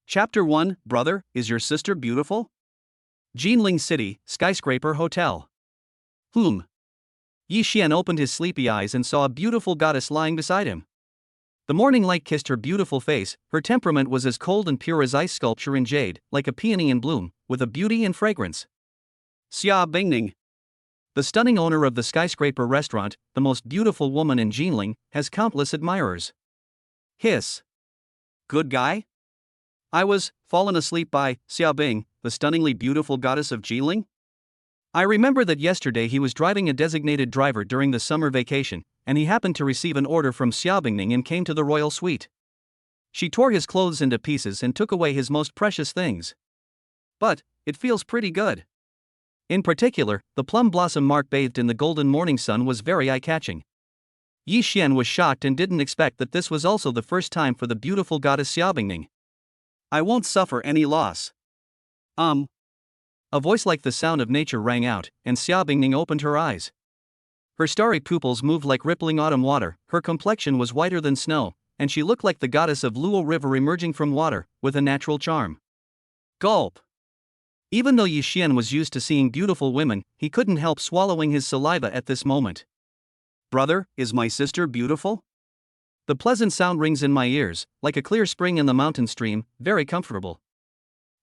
Chapter 1 Brother, is your sister beautiful? Jinling City, Skyscraper Hotel. Yi Xian opened his sleepy eyes and saw a beautiful goddess lying beside him. The morning light kissed her beautiful face, her temperament was as cold and pure as ice sculpture in jade, like a peony in bloom, with a beauty and fragrance. Xia Bingning, the stunning owner of the skyscraper restaurant, the most beautiful woman in Jinling, has countless admirers. Hiss. Good guy? I was fallen asleep by Xia Bing, the stunningly beautiful goddess of Jinling? I remember that yesterday he was driving a designated driver during the summer vacation, and he happened to receive an order from Xia Bingning and came to the royal suite. She tore his clothes into pieces and took away his most precious things. But it feels pretty good. In particular, the plum blossom mark bathed in the golden morning sun was very eye-catching. Yi Xian was shocked and didn't expect that this was also the first time for the beautiful goddess Xia Bingning. I won't suffer any loss. A voice like the sound of nature rang out, and Xia Bingning opened her eyes. Her starry pupils moved like rippling autumn water, her complexion was whiter than snow, and she looked like the goddess of Luo River emerging from water, with a natural charm. Gulp. Even though Yi Xian was used to seeing beautiful women, he couldn't help swallowing his saliva at this moment. Brother, is my sister beautiful? The pleasant sound rings in my ears, like a clear spring in the mountain stream, very comfortable.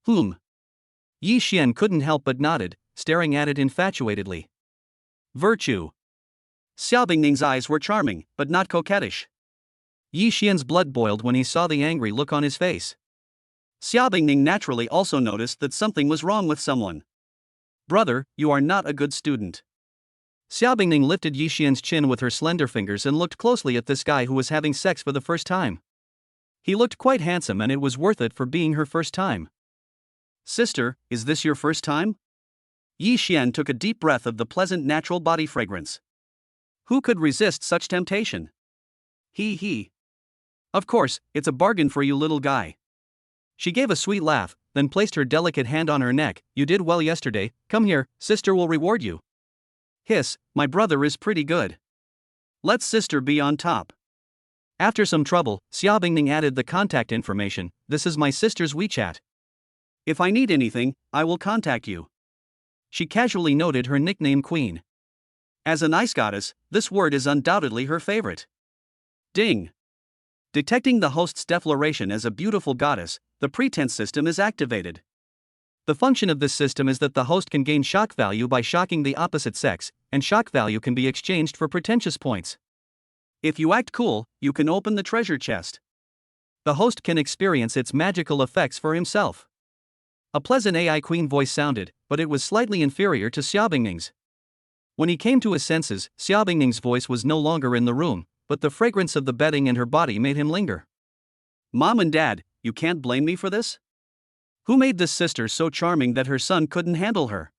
Yi Xian couldn't help but nodded, staring at it infatuatedly. Virtue. Xia Bingning's eyes were charming, but not coquettish. Yi Xian's blood boiled when he saw the angry look on his face. Xia Bingning naturally also noticed that something was wrong with someone. Brother, you are not a good student. Xia Bingning lifted Yi Xian's chin with her slender fingers and looked closely at this guy who was having sex for the first time. He looked quite handsome and it was worth it for being her first time. Sister, is this your first time? Yi Xian took a deep breath of the pleasant natural body fragrance. Who could resist such temptation? He. Of course, it's a bargain for you, little guy. She gave a sweet laugh, then placed her delicate hand on her neck. You did well yesterday, come here, sister will reward you. Hiss, my brother is pretty good. Let sister be on top. After some trouble, Xia Bingning added the contact information. This is my sister's WeChat. If I need anything, I will contact you. She casually noted her nickname Queen. As an ice goddess, this word is undoubtedly her favorite. Ding. Detecting the host's declaration as a beautiful goddess, the pretense system is activated. The function of this system is that the host can gain shock value by shocking the opposite sex, and shock value can be exchanged for pretentious points. If you act cool, you can open the treasure chest. The host can experience its magical effects for himself. A pleasant AI queen voice sounded, but it was slightly inferior to Xia Bingning's. When he came to his senses, Xia Bingning's voice was no longer in the room, but the fragrance of the bedding and her body made him linger. Mom and Dad, you can't blame me for this? Who made this sister so charming that her son couldn't handle her?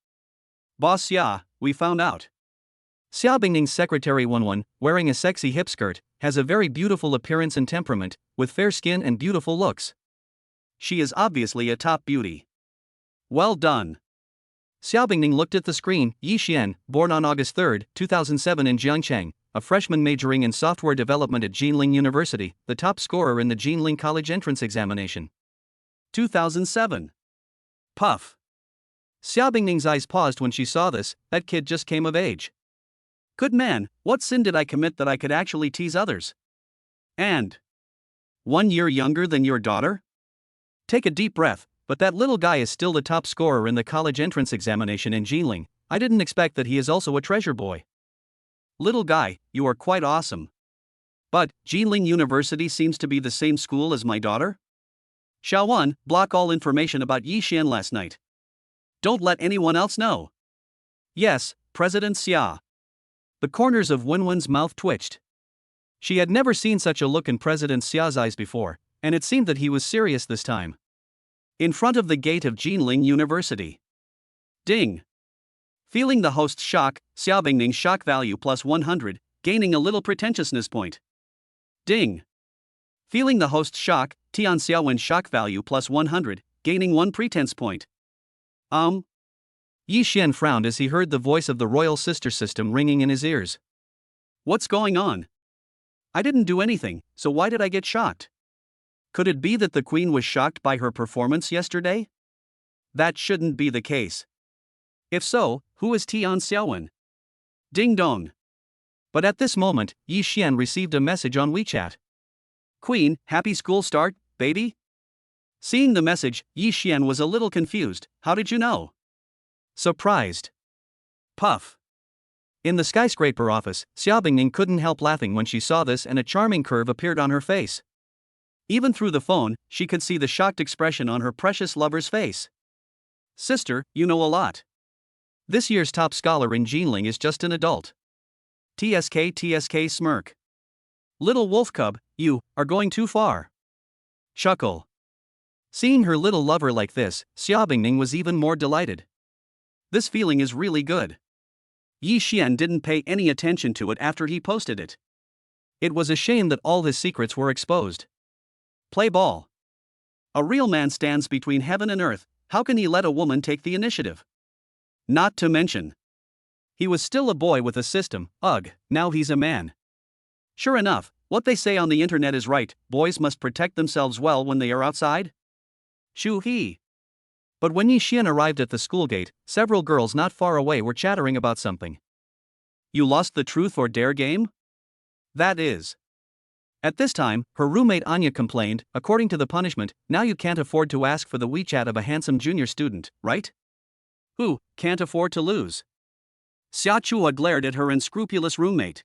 Boss Xia, we found out. Xia Bingning's secretary Wenwen, wearing a sexy hip skirt, has a very beautiful appearance and temperament, with fair skin and beautiful looks. She is obviously a top beauty. Well done. Xia Bingning looked at the screen. Yi Xian, born on August 3, 2007 in Jiangcheng, a freshman majoring in software development at Jinling University, the top scorer in the Jinling College entrance examination. 2007. Puff. Xia Bingning's eyes paused when she saw this. That kid just came of age. Good man, what sin did I commit that I could actually tease others? And 1 year younger than your daughter? Take a deep breath, but that little guy is still the top scorer in the college entrance examination in Jinling. I didn't expect that he is also a treasure boy. Little guy, you are quite awesome. But Jinling University seems to be the same school as my daughter? Xiaowan, block all information about Yi Xian last night. Don't let anyone else know. Yes, President Xia. The corners of Wenwen's mouth twitched. She had never seen such a look in President Xia's eyes before, and it seemed that he was serious this time. In front of the gate of Jinling University. Ding. Feeling the host's shock, Xia Bingning's shock value plus 100, gaining a little pretentiousness point. Ding. Feeling the host's shock, Tian Xiaowen's shock value plus 100, gaining 1 pretense point. Yi Xian frowned as he heard the voice of the royal sister system ringing in his ears. What's going on? I didn't do anything, so why did I get shocked? Could it be that the queen was shocked by her performance yesterday? That shouldn't be the case. If so, who is Tian Xiaowen? Ding dong. But at this moment, Yi Xian received a message on WeChat. Queen, happy school start, baby? Seeing the message, Yi Xian was a little confused. How did you know? Surprised. Puff. In the skyscraper office, Xiaobingning couldn't help laughing when she saw this, and a charming curve appeared on her face. Even through the phone, she could see the shocked expression on her precious lover's face. Sister, you know a lot. This year's top scholar in Jinling is just an adult. TSK smirk. Little wolf cub, you are going too far. Chuckle. Seeing her little lover like this, Xiaobingning was even more delighted. This feeling is really good. Yi Xian didn't pay any attention to it after he posted it. It was a shame that all his secrets were exposed. Play ball. A real man stands between heaven and earth. How can he let a woman take the initiative? Not to mention, he was still a boy with a system. Ugh, now he's a man. Sure enough, what they say on the internet is right, boys must protect themselves well when they are outside. Shu he. But when Yi Xian arrived at the school gate, several girls not far away were chattering about something. You lost the truth or dare game? That is. At this time, her roommate Anya complained, according to the punishment, now you can't afford to ask for the WeChat of a handsome junior student, right? Who can't afford to lose? Xia Chua glared at her unscrupulous roommate.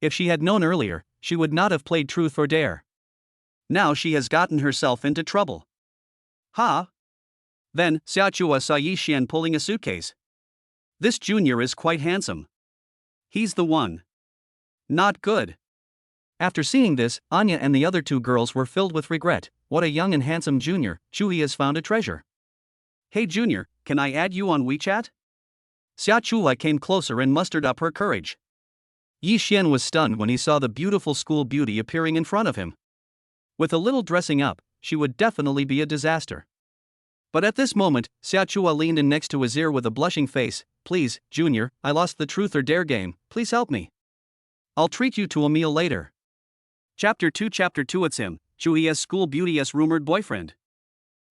If she had known earlier, she would not have played truth or dare. Now she has gotten herself into trouble. Ha! Then, Xia Chua saw Yi Xian pulling a suitcase. This junior is quite handsome. He's the one. Not good. After seeing this, Anya and the other two girls were filled with regret. What a young and handsome junior, Chui has found a treasure. Hey junior, can I add you on WeChat? Xia Chua came closer and mustered up her courage. Yi Xian was stunned when he saw the beautiful school beauty appearing in front of him. With a little dressing up, she would definitely be a disaster. But at this moment, Xia Chua leaned in next to his ear with a blushing face. Please, junior, I lost the truth or dare game, please help me. I'll treat you to a meal later. Chapter 2 It's him, Chui's school beauty's rumored boyfriend.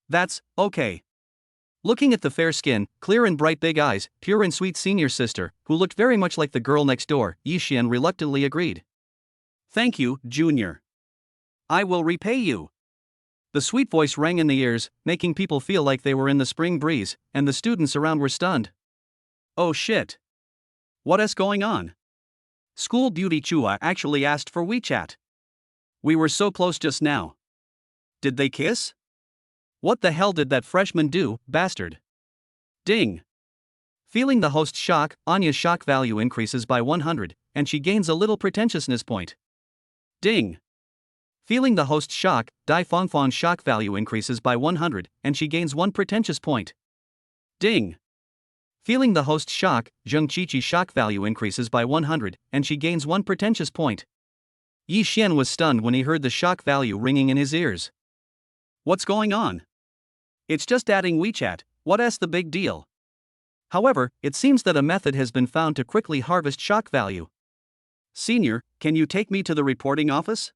That's okay. Looking at the fair skin, clear and bright big eyes, pure and sweet senior sister, who looked very much like the girl next door, Yi Xian reluctantly agreed. Thank you, junior. I will repay you. The sweet voice rang in the ears, making people feel like they were in the spring breeze, and the students around were stunned. Oh shit. What is going on? School beauty Chua actually asked for WeChat. We were so close just now. Did they kiss? What the hell did that freshman do, bastard? Ding. Feeling the host's shock, Anya's shock value increases by 100, and she gains a little pretentiousness point. Ding. Feeling the host's shock, Dai Fongfong's shock value increases by 100, and she gains 1 pretentious point. Ding. Feeling the host's shock, Zheng Qiqi's shock value increases by 100, and she gains 1 pretentious point. Yi Xian was stunned when he heard the shock value ringing in his ears. What's going on? It's just adding WeChat, what's the big deal? However, it seems that a method has been found to quickly harvest shock value. Senior, can you take me to the reporting office?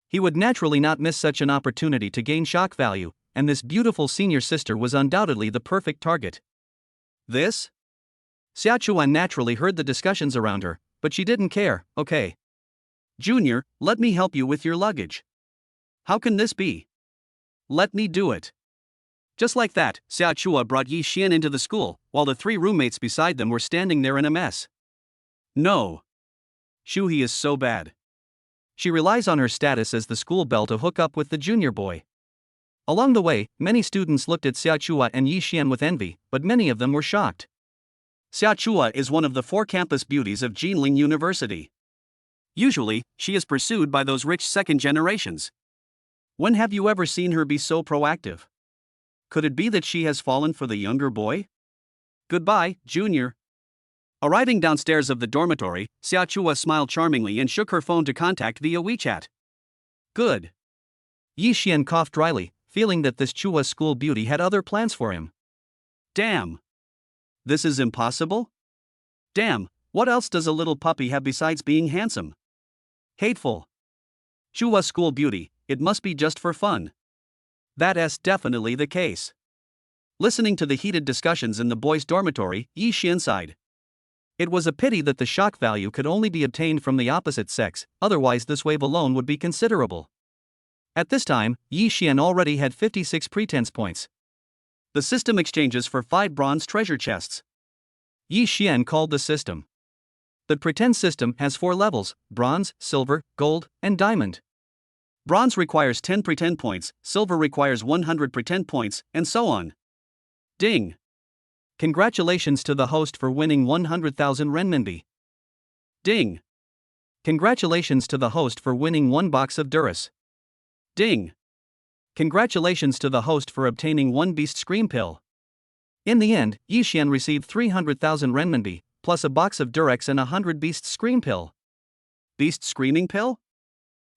He would naturally not miss such an opportunity to gain shock value, and this beautiful senior sister was undoubtedly the perfect target. This? Xia Chuan naturally heard the discussions around her, but she didn't care. Okay. Junior, let me help you with your luggage. How can this be? Let me do it. Just like that, Xia Chua brought Yi Xian into the school, while the 3 roommates beside them were standing there in a mess. No. Shuhi is so bad. She relies on her status as the school belle to hook up with the junior boy. Along the way, many students looked at Xia Chua and Yi Xian with envy, but many of them were shocked. Xia Chua is one of the 4 campus beauties of Jinling University. Usually, she is pursued by those rich second generations. When have you ever seen her be so proactive? Could it be that she has fallen for the younger boy? Goodbye, junior. Arriving downstairs of the dormitory, Xia Chua smiled charmingly and shook her phone to contact via WeChat. Good. Yi Xian coughed dryly, feeling that this Chua school beauty had other plans for him. Damn. This is impossible? Damn, what else does a little puppy have besides being handsome? Hateful. Chua school beauty, it must be just for fun. That's definitely the case. Listening to the heated discussions in the boys' dormitory, Yi Xian sighed. It was a pity that the shock value could only be obtained from the opposite sex, otherwise this wave alone would be considerable. At this time, Yi Xian already had 56 pretense points. The system exchanges for 5 bronze treasure chests. Yi Xian called the system. The pretend system has 4 levels: bronze, silver, gold, and diamond. Bronze requires 10 pretend points, silver requires 100 pretend points, and so on. Ding! Congratulations to the host for winning 100,000 renminbi. Ding! Congratulations to the host for winning 1 box of Duras. Ding! Congratulations to the host for obtaining 1 beast scream pill. In the end, Yi Xian received 300,000 renminbi, plus a box of Durex and 100 beast scream pill. Beast screaming pill?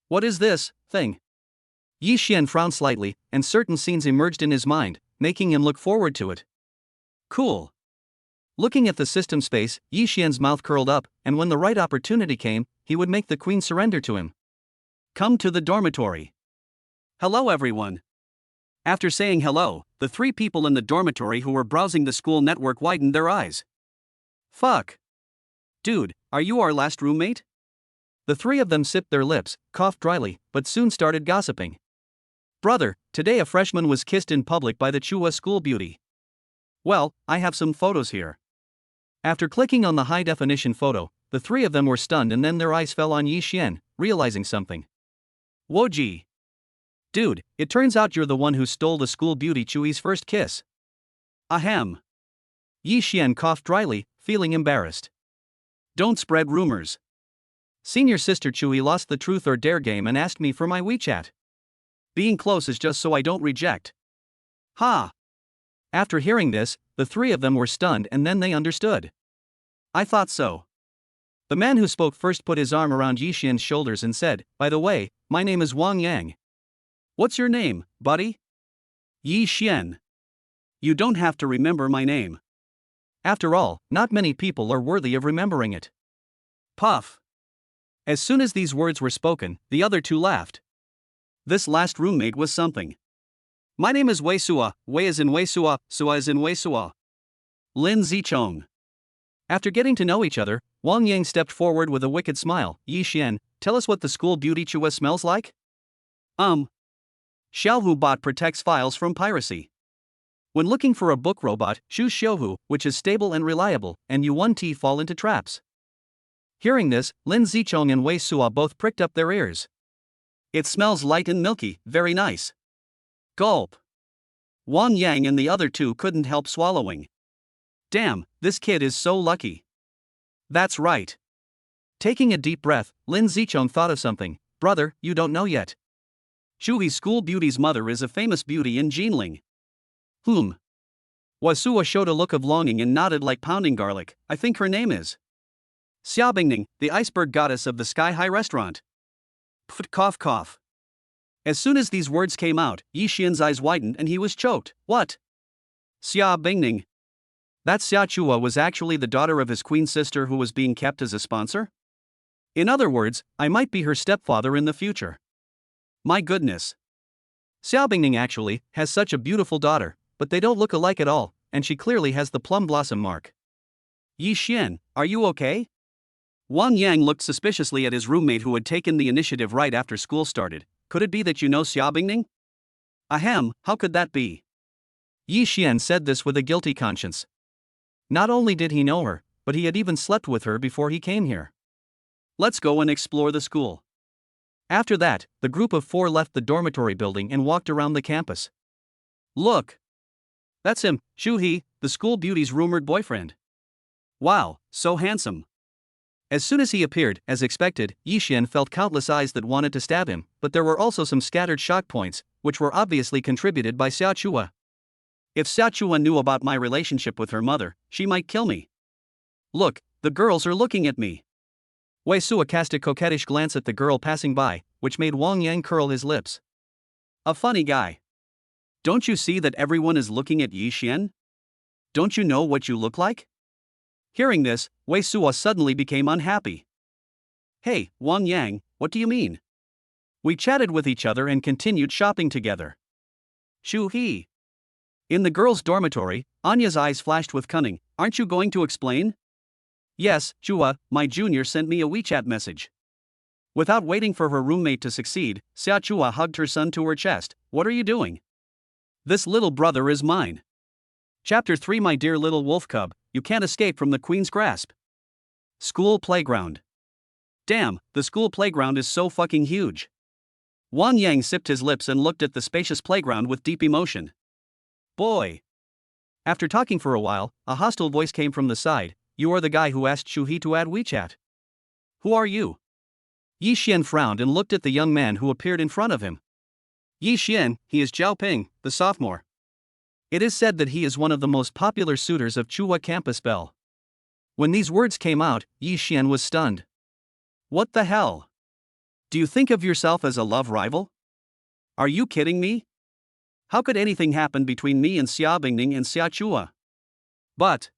What is this thing? Yi Xian frowned slightly, and certain scenes emerged in his mind, making him look forward to it. Cool. Looking at the system space, Yi Xian's mouth curled up, and when the right opportunity came, he would make the queen surrender to him. Come to the dormitory. Hello everyone. After saying hello, the 3 people in the dormitory who were browsing the school network widened their eyes. Fuck. Dude, are you our last roommate? The 3 of them sipped their lips, coughed dryly, but soon started gossiping. Brother, today a freshman was kissed in public by the Chua school beauty. Well, I have some photos here. After clicking on the high-definition photo, the 3 of them were stunned and then their eyes fell on Yi Xian, realizing something. Woji. Dude, it turns out you're the one who stole the school beauty Chui's first kiss. Ahem. Yi Xian coughed dryly, feeling embarrassed. Don't spread rumors. Senior sister Chui lost the truth or dare game and asked me for my WeChat. Being close is just so I don't reject. Ha! After hearing this, the 3 of them were stunned and then they understood. I thought so. The man who spoke first put his arm around Yi Xian's shoulders and said, by the way, my name is Wang Yang. What's your name, buddy? Yi Xian. You don't have to remember my name. After all, not many people are worthy of remembering it. Puff. As soon as these words were spoken, the other 2 laughed. This last roommate was something. My name is Wei Sua, Wei is in Wei Sua, Sua is in Wei Sua. Lin Zichong. After getting to know each other, Wang Yang stepped forward with a wicked smile. Yi Xian, tell us what the school beauty Chua smells like? Xiaohu bot protects files from piracy. When looking for a book robot, choose Xiaohu, which is stable and reliable, and you won't fall into traps. Hearing this, Lin Zichong and Wei Sua both pricked up their ears. It smells light and milky, very nice. Gulp. Wang Yang and the other 2 couldn't help swallowing. Damn, this kid is so lucky. That's right. Taking a deep breath, Lin Zichong thought of something. Brother, you don't know yet. Shui's school beauty's mother is a famous beauty in Jinling. Wasua showed a look of longing and nodded like pounding garlic. I think her name is Xiaobingning, the iceberg goddess of the sky-high restaurant. Pft cough cough. As soon as these words came out, Yi Xian's eyes widened and he was choked. What? Xiaobingning. That Xia Chua was actually the daughter of his queen sister who was being kept as a sponsor? In other words, I might be her stepfather in the future. My goodness. Xiaobingning actually has such a beautiful daughter, but they don't look alike at all, and she clearly has the plum blossom mark. Yi Xian, are you okay? Wang Yang looked suspiciously at his roommate who had taken the initiative right after school started. Could it be that you know Xiaobingning? Ahem, how could that be? Yi Xian said this with a guilty conscience. Not only did he know her, but he had even slept with her before he came here. Let's go and explore the school. After that, the group of 4 left the dormitory building and walked around the campus. Look! That's him, Shu He, the school beauty's rumored boyfriend. Wow, so handsome. As soon as he appeared, as expected, Yi Xian felt countless eyes that wanted to stab him, but there were also some scattered shock points, which were obviously contributed by Xia Chua. If Xia Chua knew about my relationship with her mother, she might kill me. Look, the girls are looking at me. Wei Sua cast a coquettish glance at the girl passing by, which made Wang Yang curl his lips. A funny guy. Don't you see that everyone is looking at Yi Xian? Don't you know what you look like? Hearing this, Wei Sua suddenly became unhappy. Hey, Wang Yang, what do you mean? We chatted with each other and continued shopping together. Shoo hee. In the girls' dormitory, Anya's eyes flashed with cunning. Aren't you going to explain? Yes, Chua, my junior sent me a WeChat message. Without waiting for her roommate to succeed, Xia Chua hugged her son to her chest. What are you doing? This little brother is mine. Chapter 3. My dear little wolf cub, you can't escape from the queen's grasp. School playground. Damn, the school playground is so fucking huge. Wang Yang sipped his lips and looked at the spacious playground with deep emotion. Boy. After talking for a while, a hostile voice came from the side. You are the guy who asked Shuhi to add WeChat. Who are you? Yi Xian frowned and looked at the young man who appeared in front of him. Yi Xian, he is Zhao Ping, the sophomore. It is said that he is one of the most popular suitors of Chua Campus Belle. When these words came out, Yi Xian was stunned. What the hell? Do you think of yourself as a love rival? Are you kidding me? How could anything happen between me and Xia Bingning and Xia Chua? But,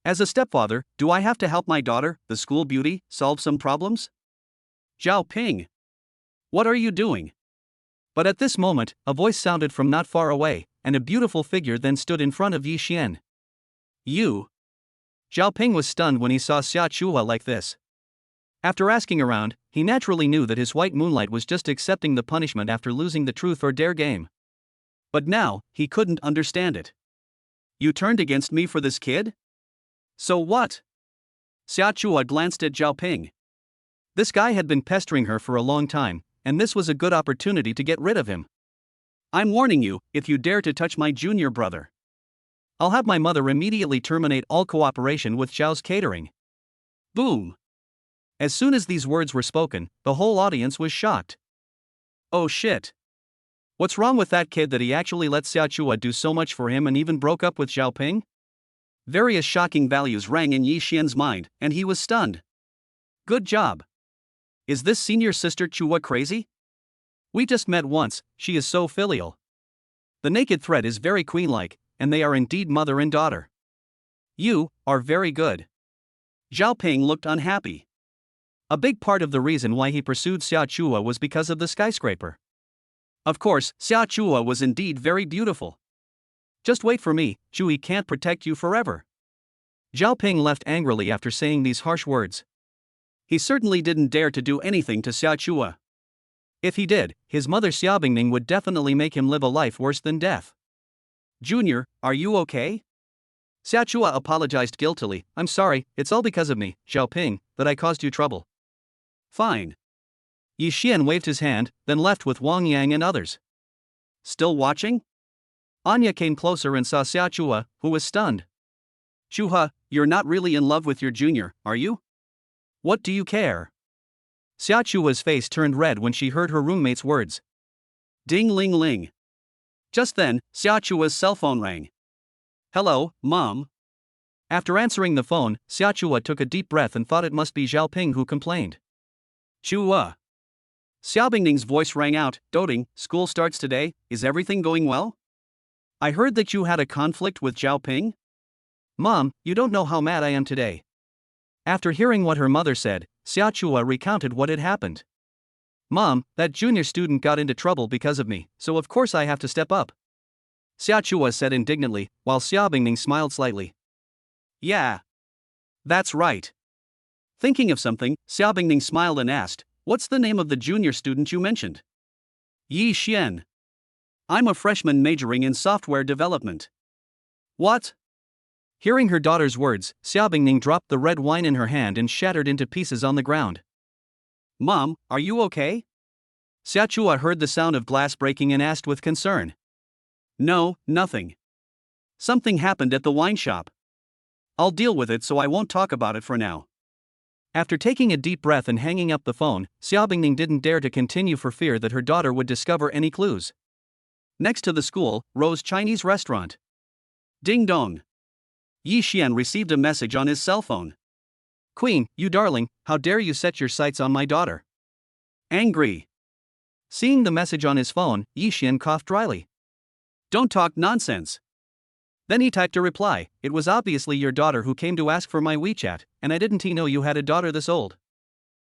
as a stepfather, do I have to help my daughter, the school beauty, solve some problems? Zhao Ping. What are you doing? But at this moment, a voice sounded from not far away, and a beautiful figure then stood in front of Yi Xian. You? Zhao Ping was stunned when he saw Xia Chua like this. After asking around, he naturally knew that his white moonlight was just accepting the punishment after losing the truth or dare game. But now, he couldn't understand it. You turned against me for this kid? So what? Xia Chua glanced at Zhao Ping. This guy had been pestering her for a long time, and this was a good opportunity to get rid of him. I'm warning you, if you dare to touch my junior brother, I'll have my mother immediately terminate all cooperation with Zhao's catering. Boom. As soon as these words were spoken, the whole audience was shocked. Oh shit. What's wrong with that kid that he actually let Xia Chua do so much for him and even broke up with Zhao Ping? Various shocking values rang in Yi Xian's mind, and he was stunned. Good job. Is this senior sister Chua crazy? We just met once, she is so filial. The naked thread is very queen-like, and they are indeed mother and daughter. You are very good. Zhao Ping looked unhappy. A big part of the reason why he pursued Xia Chua was because of the skyscraper. Of course, Xia Chua was indeed very beautiful. Just wait for me, Chui can't protect you forever. Zhao Ping left angrily after saying these harsh words. He certainly didn't dare to do anything to Xia Chua. If he did, his mother Xia Bingning would definitely make him live a life worse than death. Junior, are you okay? Xia Chua apologized guiltily. I'm sorry, it's all because of me, Zhao Ping, that I caused you trouble. Fine. Yi Xian waved his hand, then left with Wang Yang and others. Still watching? Anya came closer and saw Xia Chua, who was stunned. Chua, you're not really in love with your junior, are you? What do you care? Xia Chua's face turned red when she heard her roommate's words. Ding ling ling. Just then, Xia Chua's cell phone rang. Hello, Mom. After answering the phone, Xia Chua took a deep breath and thought it must be Zhao Ping who complained. Chua. Xia Bingning's voice rang out, doting, school starts today, is everything going well? I heard that you had a conflict with Zhao Ping? Mom, you don't know how mad I am today. After hearing what her mother said, Xia Chua recounted what had happened. Mom, that junior student got into trouble because of me, so of course I have to step up. Xia Chua said indignantly, while Xia Bingning smiled slightly. Yeah. That's right. Thinking of something, Xia Bingning smiled and asked, what's the name of the junior student you mentioned? Yi Xian. I'm a freshman majoring in software development. What? Hearing her daughter's words, Xia Bingning dropped the red wine in her hand and shattered into pieces on the ground. Mom, are you okay? Xia Chua heard the sound of glass breaking and asked with concern. No, nothing. Something happened at the wine shop. I'll deal with it so I won't talk about it for now. After taking a deep breath and hanging up the phone, Xia Bingning didn't dare to continue for fear that her daughter would discover any clues. Next to the school, Rose Chinese restaurant. Ding dong. Yi Xian received a message on his cell phone. Queen, you darling, how dare you set your sights on my daughter? Angry. Seeing the message on his phone, Yi Xian coughed dryly. Don't talk nonsense. Then he typed a reply. It was obviously your daughter who came to ask for my WeChat, and I didn't know you had a daughter this old.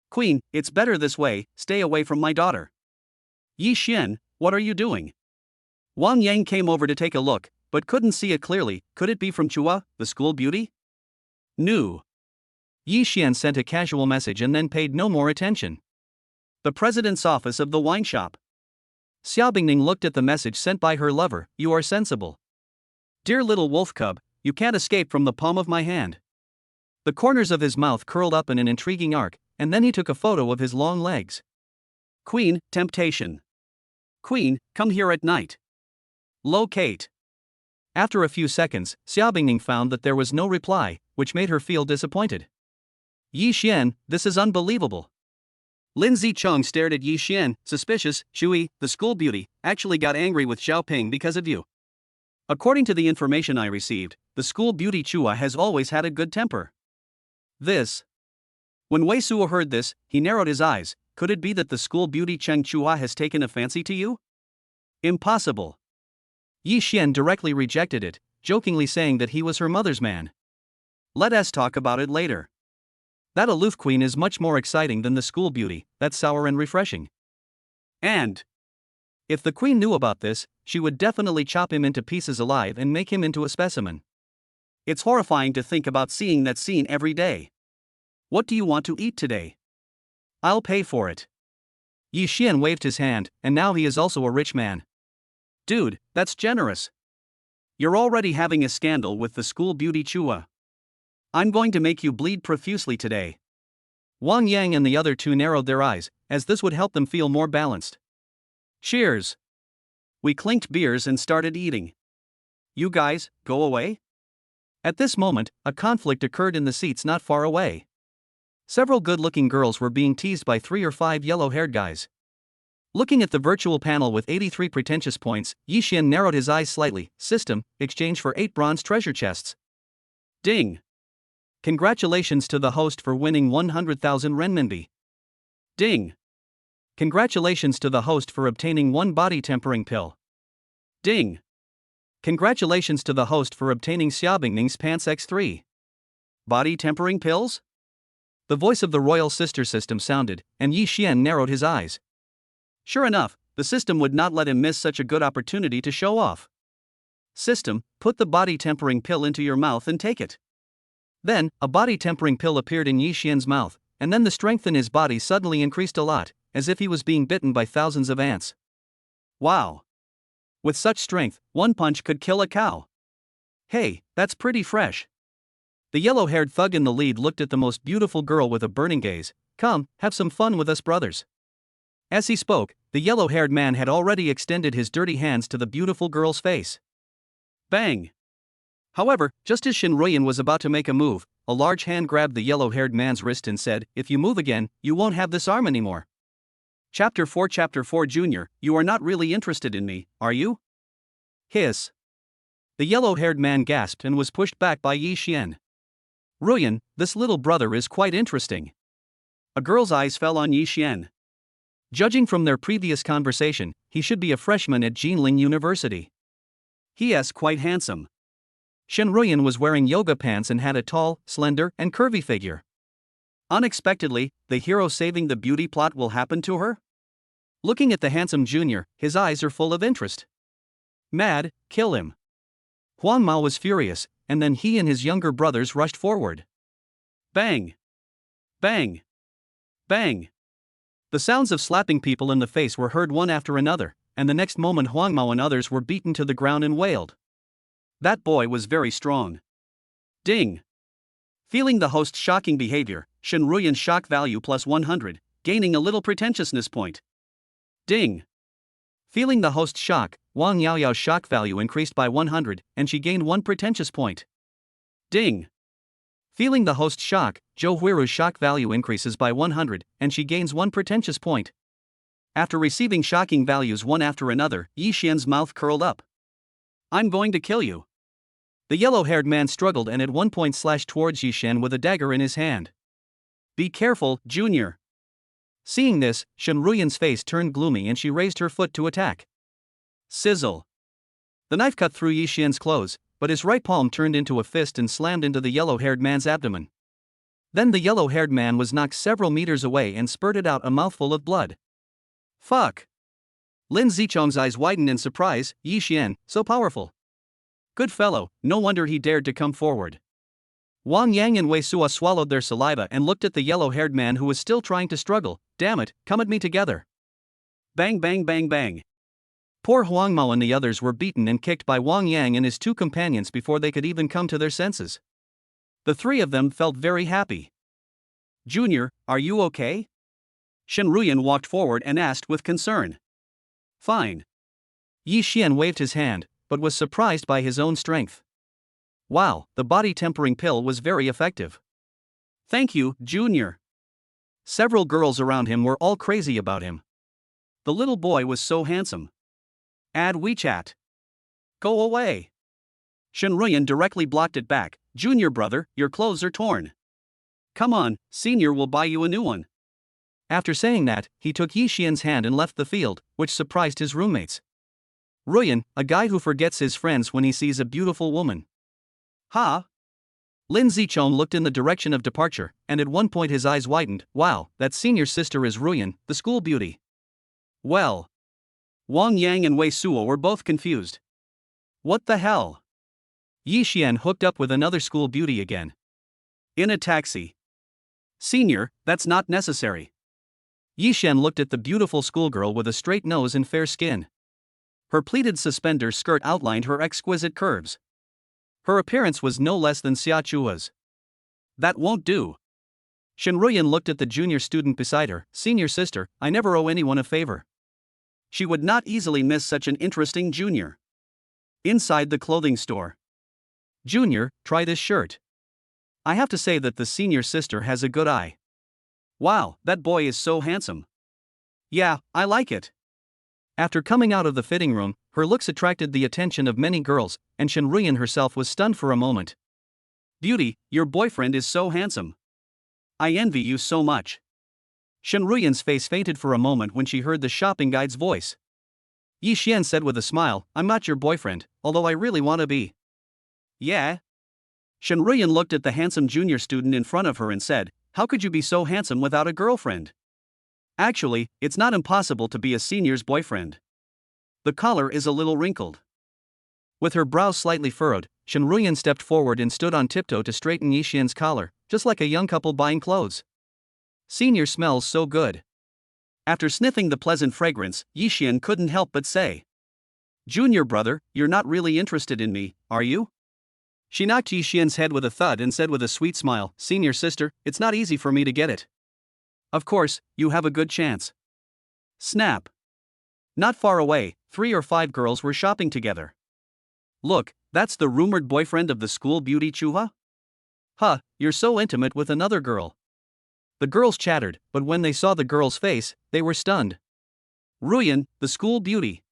Queen, it's better this way, stay away from my daughter. Yi Xian, what are you doing? Wang Yang came over to take a look, but couldn't see it clearly. Could it be from Chua, the school beauty? No. Yi Xian sent a casual message and then paid no more attention. The president's office of the wine shop. Xiao Bingning looked at the message sent by her lover. You are sensible. Dear little wolf cub, you can't escape from the palm of my hand. The corners of his mouth curled up in an intriguing arc, and then he took a photo of his long legs. Queen, temptation. Queen, come here at night. Locate. After a few seconds, Xiao Bingning found that there was no reply, which made her feel disappointed. Yi Xian, this is unbelievable. Lin Zicheng stared at Yi Xian, suspicious. Shui, the school beauty, actually got angry with Xiaoping because of you. According to the information I received, the school beauty Chua has always had a good temper. This. When Wei Suo heard this, he narrowed his eyes. Could it be that the school beauty Cheng Chua has taken a fancy to you? Impossible. Yi Xian directly rejected it, jokingly saying that he was her mother's man. Let us talk about it later. That aloof queen is much more exciting than the school beauty, that's sour and refreshing. And if the queen knew about this, she would definitely chop him into pieces alive and make him into a specimen. It's horrifying to think about seeing that scene every day. What do you want to eat today? I'll pay for it. Yi Xian waved his hand, and now he is also a rich man. Dude, that's generous. You're already having a scandal with the school beauty Chua. I'm going to make you bleed profusely today. Wang Yang and the other two narrowed their eyes, as this would help them feel more balanced. Cheers. We clinked beers and started eating. You guys, go away? At this moment, a conflict occurred in the seats not far away. Several good-looking girls were being teased by 3 or 5 yellow-haired guys. Looking at the virtual panel with 83 pretentious points, Yi Xian narrowed his eyes slightly. System, exchange for 8 bronze treasure chests. Ding. Congratulations to the host for winning 100,000 renminbi. Ding. Congratulations to the host for obtaining 1 body tempering pill. Ding. Congratulations to the host for obtaining Xiao Bingning's Pants X3. Body tempering pills? The voice of the royal sister system sounded, and Yi Xian narrowed his eyes. Sure enough, the system would not let him miss such a good opportunity to show off. System, put the body tempering pill into your mouth and take it. Then, a body tempering pill appeared in Yi Xian's mouth, and then the strength in his body suddenly increased a lot, as if he was being bitten by thousands of ants. Wow. With such strength, 1 punch could kill a cow. Hey, that's pretty fresh. The yellow-haired thug in the lead looked at the most beautiful girl with a burning gaze. Come, have some fun with us brothers. As he spoke, the yellow-haired man had already extended his dirty hands to the beautiful girl's face. Bang! However, just as Shen Ruiyan was about to make a move, a large hand grabbed the yellow-haired man's wrist and said, if you move again, you won't have this arm anymore. Chapter 4 Junior, you are not really interested in me, are you? Hiss. The yellow-haired man gasped and was pushed back by Yi Xian. Ruiyan, this little brother is quite interesting. A girl's eyes fell on Yi Xian. Judging from their previous conversation, he should be a freshman at Jinling University. He is quite handsome. Shen Ruiyan was wearing yoga pants and had a tall, slender, and curvy figure. Unexpectedly, the hero saving the beauty plot will happen to her? Looking at the handsome junior, his eyes are full of interest. Mad, kill him. Huang Mao was furious, and then he and his younger brothers rushed forward. Bang! Bang! Bang! The sounds of slapping people in the face were heard one after another, and the next moment Huang Mao and others were beaten to the ground and wailed. That boy was very strong. Ding! Feeling the host's shocking behavior, Shen Ruiyan's shock value plus 100, gaining a little pretentiousness point. Ding! Feeling the host's shock, Wang Yaoyao's shock value increased by 100, and she gained 1 pretentious point. Ding! Feeling the host's shock, Zhou Huiru's shock value increases by 100, and she gains 1 pretentious point. After receiving shocking values one after another, Yi Xian's mouth curled up. I'm going to kill you. The yellow-haired man struggled and at one point slashed towards Yi Xian with a dagger in his hand. Be careful, Junior. Seeing this, Shen Ruiyan's face turned gloomy and she raised her foot to attack. Sizzle. The knife cut through Yi Xian's clothes, but his right palm turned into a fist and slammed into the yellow-haired man's abdomen. Then the yellow-haired man was knocked several meters away and spurted out a mouthful of blood. Fuck. Lin Zichong's eyes widened in surprise. Yi Xian, so powerful. Good fellow, no wonder he dared to come forward. Wang Yang and Wei Suo swallowed their saliva and looked at the yellow-haired man who was still trying to struggle. Damn it, come at me together. Bang bang bang bang. Poor Huang Mao and the others were beaten and kicked by Wang Yang and his two companions before they could even come to their senses. The three of them felt very happy. Junior, are you okay? Shen Ruyan walked forward and asked with concern. Fine. Yi Xian waved his hand, but was surprised by his own strength. Wow, the body tempering pill was very effective. Thank you, Junior. Several girls around him were all crazy about him. The little boy was so handsome. Add WeChat. Go away. Shen Ruyan directly blocked it back. Junior brother, your clothes are torn. Come on, Senior will buy you a new one. After saying that, he took Yi Xian's hand and left the field, which surprised his roommates. Ruyan, a guy who forgets his friends when he sees a beautiful woman. Ha! Lin Zichong looked in the direction of departure, and at one point his eyes widened. Wow, that Senior sister is Ruyan, the school beauty. Well. Wang Yang and Wei Suo were both confused. What the hell? Yi Xian hooked up with another school beauty again. In a taxi. Senior, that's not necessary. Yi Xian looked at the beautiful schoolgirl with a straight nose and fair skin. Her pleated suspender skirt outlined her exquisite curves. Her appearance was no less than Xia Chua's. That won't do. Shen Ruyan looked at the junior student beside her. Senior sister, I never owe anyone a favor. She would not easily miss such an interesting junior. Inside the clothing store. Junior, try this shirt. I have to say that the senior sister has a good eye. Wow, that boy is so handsome. Yeah, I like it. After coming out of the fitting room, her looks attracted the attention of many girls, and Shen Ruyan herself was stunned for a moment. Beauty, your boyfriend is so handsome. I envy you so much. Shen Ruyan's face fainted for a moment when she heard the shopping guide's voice. Yi Xian said with a smile, I'm not your boyfriend, although I really want to be. Yeah? Shen Ruyan looked at the handsome junior student in front of her and said, how could you be so handsome without a girlfriend? Actually, it's not impossible to be a senior's boyfriend. The collar is a little wrinkled. With her brows slightly furrowed, Shen Ruyan stepped forward and stood on tiptoe to straighten Yi Xian's collar, just like a young couple buying clothes. Senior smells so good. After sniffing the pleasant fragrance, Yi Xian couldn't help but say. Junior brother, you're not really interested in me, are you? She knocked Yi Xian's head with a thud and said with a sweet smile, Senior sister, it's not easy for me to get it. Of course, you have a good chance. Snap. Not far away, 3 or 5 girls were shopping together. Look, that's the rumored boyfriend of the school beauty Chuha? Huh, you're so intimate with another girl. The girls chattered, but when they saw the girl's face, they were stunned. Ruyan, the school beauty.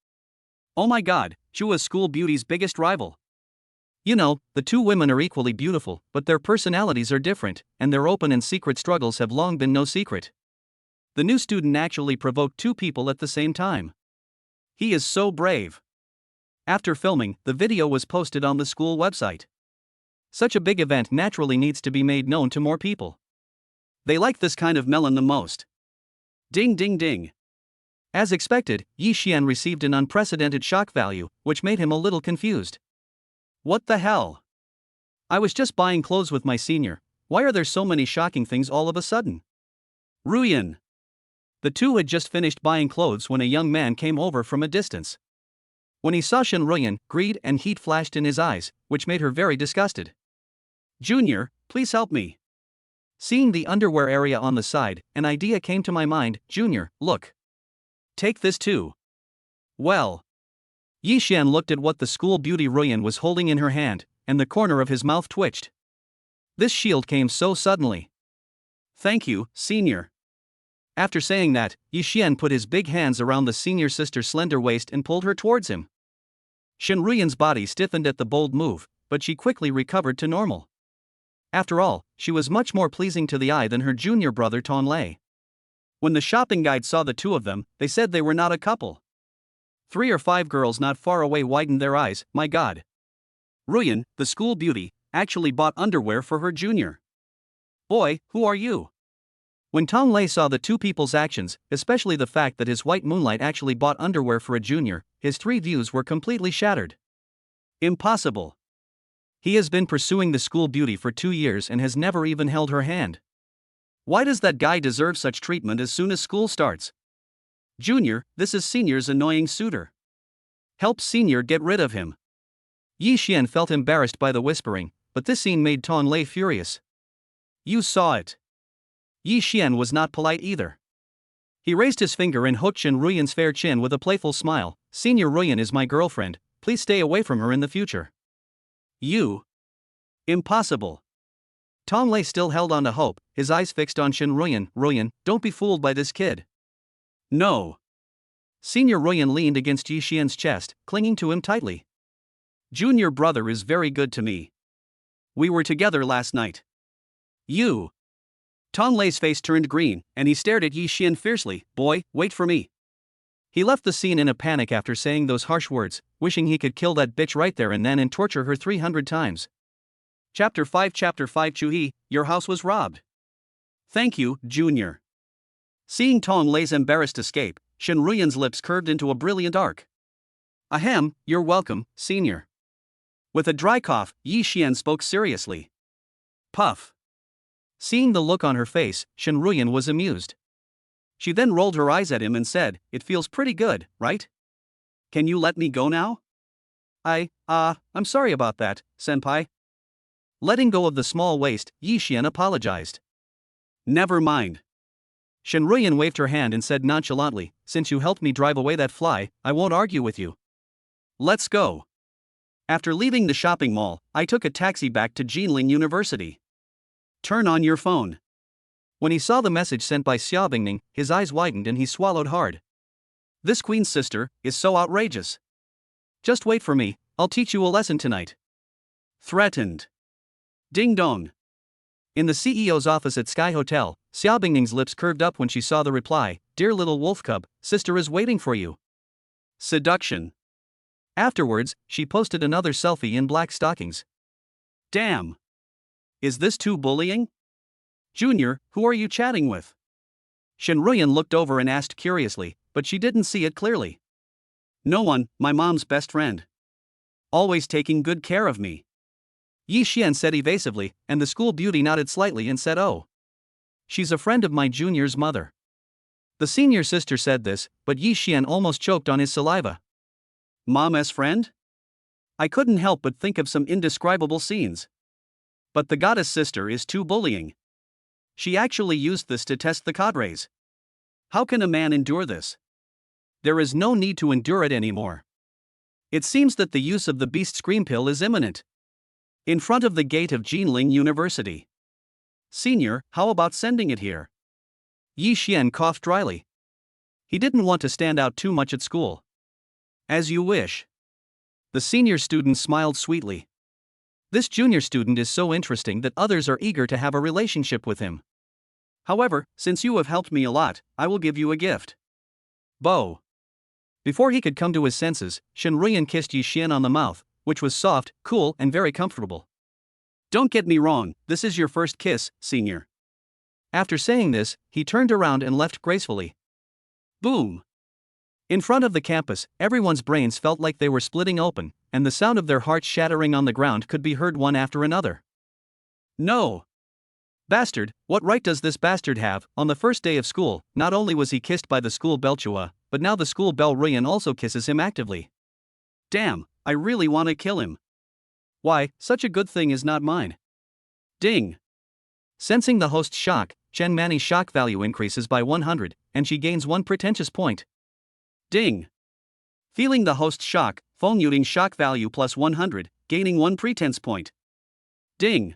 Oh my god, Chua's school beauty's biggest rival. You know, the two women are equally beautiful, but their personalities are different, and their open and secret struggles have long been no secret. The new student actually provoked 2 people at the same time. He is so brave. After filming, the video was posted on the school website. Such a big event naturally needs to be made known to more people. They like this kind of melon the most. Ding ding ding. As expected, Yi Xian received an unprecedented shock value, which made him a little confused. What the hell? I was just buying clothes with my senior, why are there so many shocking things all of a sudden? Ruyan. The two had just finished buying clothes when a young man came over from a distance. When he saw Shen Ruyan, greed and heat flashed in his eyes, which made her very disgusted. Junior, please help me. Seeing the underwear area on the side, an idea came to my mind. Junior, look. Take this too. Well. Yi Xian looked at what the school beauty Ruyan was holding in her hand, and the corner of his mouth twitched. This shield came so suddenly. Thank you, senior. After saying that, Yi Xian put his big hands around the senior sister's slender waist and pulled her towards him. Shen Ruyan's body stiffened at the bold move, but she quickly recovered to normal. After all, she was much more pleasing to the eye than her junior brother Ton Lei. When the shopping guide saw the two of them, they said they were not a couple. 3 or 5 girls not far away widened their eyes. My god. Ruyan, the school beauty, actually bought underwear for her junior. Boy, who are you? When Tong Lei saw the two people's actions, especially the fact that his white moonlight actually bought underwear for a junior, his three views were completely shattered. Impossible. He has been pursuing the school beauty for 2 years and has never even held her hand. Why does that guy deserve such treatment as soon as school starts? Junior, this is Senior's annoying suitor. Help Senior get rid of him. Yi Xian felt embarrassed by the whispering, but this scene made Tong Lei furious. You saw it. Yi Xian was not polite either. He raised his finger and hooked Shen Ruyan's fair chin with a playful smile. Senior Ruyan is my girlfriend, please stay away from her in the future. You. Impossible. Tong Lei still held on to hope, his eyes fixed on Shen Ruyan. Ruyan, don't be fooled by this kid. No. Senior Ruyan leaned against Yi Xian's chest, clinging to him tightly. Junior brother is very good to me. We were together last night. You. Tong Lei's face turned green, and he stared at Yi Xian fiercely. Boy, wait for me. He left the scene in a panic after saying those harsh words, wishing he could kill that bitch right there and then and torture her 300 times. Chapter 5 Chu-hee, your house was robbed. Thank you, Junior. Seeing Tong Lei's embarrassed escape, Shen Ruyan's lips curved into a brilliant arc. Ahem, you're welcome, Senior. With a dry cough, Yi Xian spoke seriously. Puff. Seeing the look on her face, Shen Ruyan was amused. She then rolled her eyes at him and said, it feels pretty good, right? Can you let me go now? I'm sorry about that, senpai. Letting go of the small waist, Yi Xian apologized. Never mind. Shen Ruyan waved her hand and said nonchalantly, since you helped me drive away that fly, I won't argue with you. Let's go. After leaving the shopping mall, I took a taxi back to Jinling University. Turn on your phone. When he saw the message sent by Xiaobingning, his eyes widened and he swallowed hard. This queen's sister is so outrageous. Just wait for me, I'll teach you a lesson tonight. Threatened. Ding dong. In the CEO's office at Sky Hotel, Xiaobingning's lips curved up when she saw the reply, Dear little wolf cub, sister is waiting for you. Seduction. Afterwards, she posted another selfie in black stockings. Damn. Is this too bullying? Junior, who are you chatting with? Shen Ruyan looked over and asked curiously, but she didn't see it clearly. No one, my mom's best friend. Always taking good care of me. Yi Xian said evasively, and the school beauty nodded slightly and said oh. She's a friend of my junior's mother. The senior sister said this, but Yi Xian almost choked on his saliva. Mom-'s friend? I couldn't help but think of some indescribable scenes. But the goddess sister is too bullying. She actually used this to test the cadres. How can a man endure this? There is no need to endure it anymore. It seems that the use of the beast scream pill is imminent. In front of the gate of Jinling University. Senior, how about sending it here? Yi Xian coughed dryly. He didn't want to stand out too much at school. As you wish. The senior student smiled sweetly. This junior student is so interesting that others are eager to have a relationship with him. However, since you have helped me a lot, I will give you a gift. Bo. Before he could come to his senses, Shen Ruyan kissed Yi Xian on the mouth, which was soft, cool, and very comfortable. Don't get me wrong, this is your first kiss, Senior. After saying this, he turned around and left gracefully. Boom. In front of the campus, everyone's brains felt like they were splitting open, and the sound of their hearts shattering on the ground could be heard one after another. No. Bastard, what right does this bastard have? On the first day of school, not only was he kissed by the school belle Chua, but now the school belle Ruyan also kisses him actively. Damn, I really want to kill him. Why, such a good thing is not mine. Ding. Sensing the host's shock, Chen Mani's shock value increases by 100, and she gains 1 pretentious point. Ding. Feeling the host's shock, Feng Yuding's shock value plus 100, gaining 1 pretense point. Ding.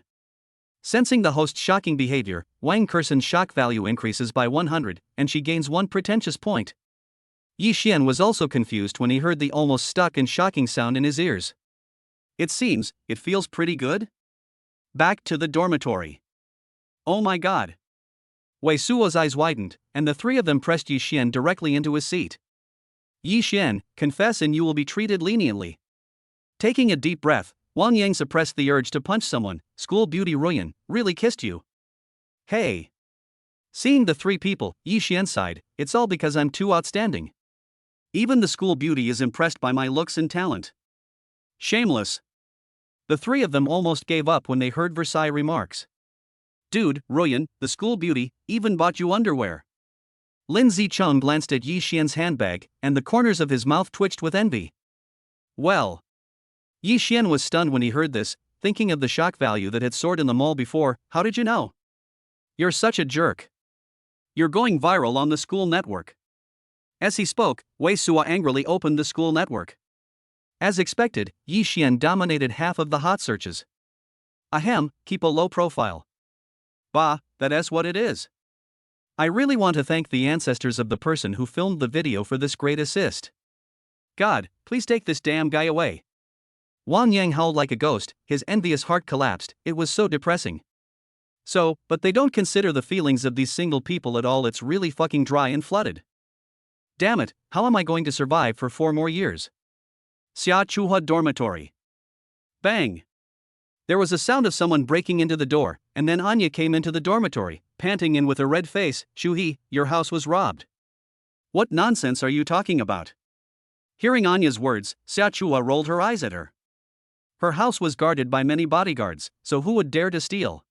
Sensing the host's shocking behavior, Wang Kursen's shock value increases by 100, and she gains 1 pretentious point. Yi Xian was also confused when he heard the almost stuck and shocking sound in his ears. It seems, it feels pretty good? Back to the dormitory. Oh my god. Wei Suo's eyes widened, and the three of them pressed Yi Xian directly into his seat. Yi Xian, confess and you will be treated leniently. Taking a deep breath, Wang Yang suppressed the urge to punch someone. School beauty Ruyan really kissed you. Hey. Seeing the three people, Yi Xian sighed, it's all because I'm too outstanding. Even the school beauty is impressed by my looks and talent. Shameless. The three of them almost gave up when they heard Versailles remarks. Dude, Ruyan, the school beauty, even bought you underwear. Lin Zicheng glanced at Yi Xian's handbag, and the corners of his mouth twitched with envy. Well. Yi Xian was stunned when he heard this, thinking of the shock value that had soared in the mall before. How did you know? You're such a jerk. You're going viral on the school network. As he spoke, Wei Suo angrily opened the school network. As expected, Yi Xian dominated half of the hot searches. Ahem, keep a low profile. Bah, that's what it is. I really want to thank the ancestors of the person who filmed the video for this great assist. God, please take this damn guy away. Wang Yang howled like a ghost, his envious heart collapsed, it was so depressing. So, but they don't consider the feelings of these single people at all, it's really fucking dry and flooded. Damn it, how am I going to survive for 4 more years? Xia Chuhua dormitory. Bang! There was a sound of someone breaking into the door, and then Anya came into the dormitory, panting in with a red face. Chuhi, your house was robbed. What nonsense are you talking about? Hearing Anya's words, Xia Chuhua rolled her eyes at her. Her house was guarded by many bodyguards, so who would dare to steal?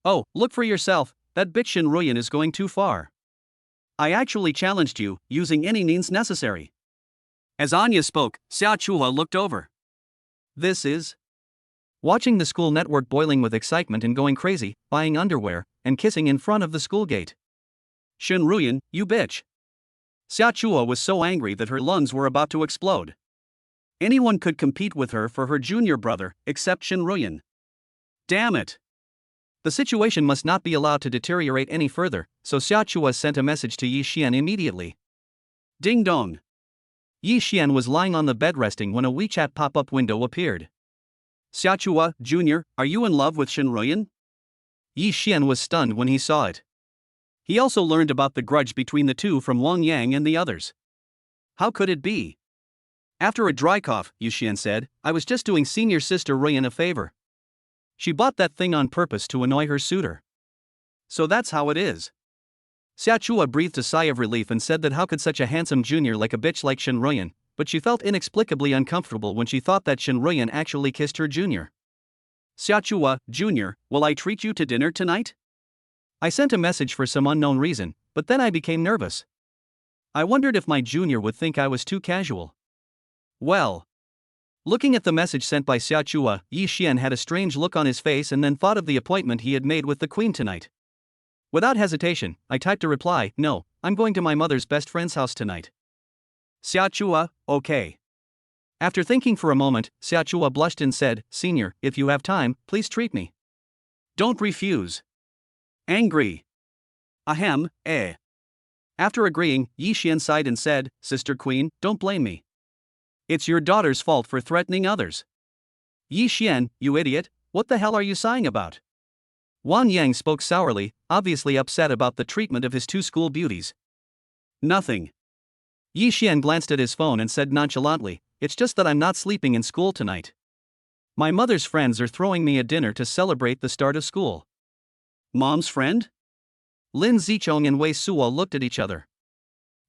Oh, look for yourself, that bitch Shin Ruyan is going too far. I actually challenged you, using any means necessary. As Anya spoke, Xia Chuhua looked over. This is... Watching the school network boiling with excitement and going crazy, buying underwear, and kissing in front of the school gate. Shin Ruyan, you bitch. Xia Chuhua was so angry that her lungs were about to explode. Anyone could compete with her for her junior brother, except Shin Ruyan. Damn it! The situation must not be allowed to deteriorate any further, so Xia Chuhua sent a message to Yi Xian immediately. Ding dong! Yi Xian was lying on the bed resting when a WeChat pop-up window appeared. Xia Chuhua, Jr., are you in love with Shin Ruyan? Yi Xian was stunned when he saw it. He also learned about the grudge between the two from Wang Yang and the others. How could it be? After a dry cough, Yi Xian said, I was just doing senior sister Ruyan a favor. She bought that thing on purpose to annoy her suitor. So that's how it is. Xia Chuhua breathed a sigh of relief and said that how could such a handsome junior like a bitch like Shin Ruyan, but she felt inexplicably uncomfortable when she thought that Shin Ruyan actually kissed her junior. Xia Chuhua, Jr., will I treat you to dinner tonight? I sent a message for some unknown reason, but then I became nervous. I wondered if my junior would think I was too casual. Well. Looking at the message sent by Xia Chuhua, Yi Xian had a strange look on his face and then thought of the appointment he had made with the queen tonight. Without hesitation, I typed a reply, no, I'm going to my mother's best friend's house tonight. Xia Chuhua, okay. After thinking for a moment, Xia Chuhua blushed and said, Senior, if you have time, please treat me. Don't refuse. Angry. Ahem, eh. After agreeing, Yi Xian sighed and said, Sister Queen, don't blame me. It's your daughter's fault for threatening others. Yi Xian, you idiot, what the hell are you sighing about? Wang Yang spoke sourly, obviously upset about the treatment of his two school beauties. Nothing. Yi Xian glanced at his phone and said nonchalantly, it's just that I'm not sleeping in school tonight. My mother's friends are throwing me a dinner to celebrate the start of school. Mom's friend? Lin Zicheng and Wei Suo looked at each other.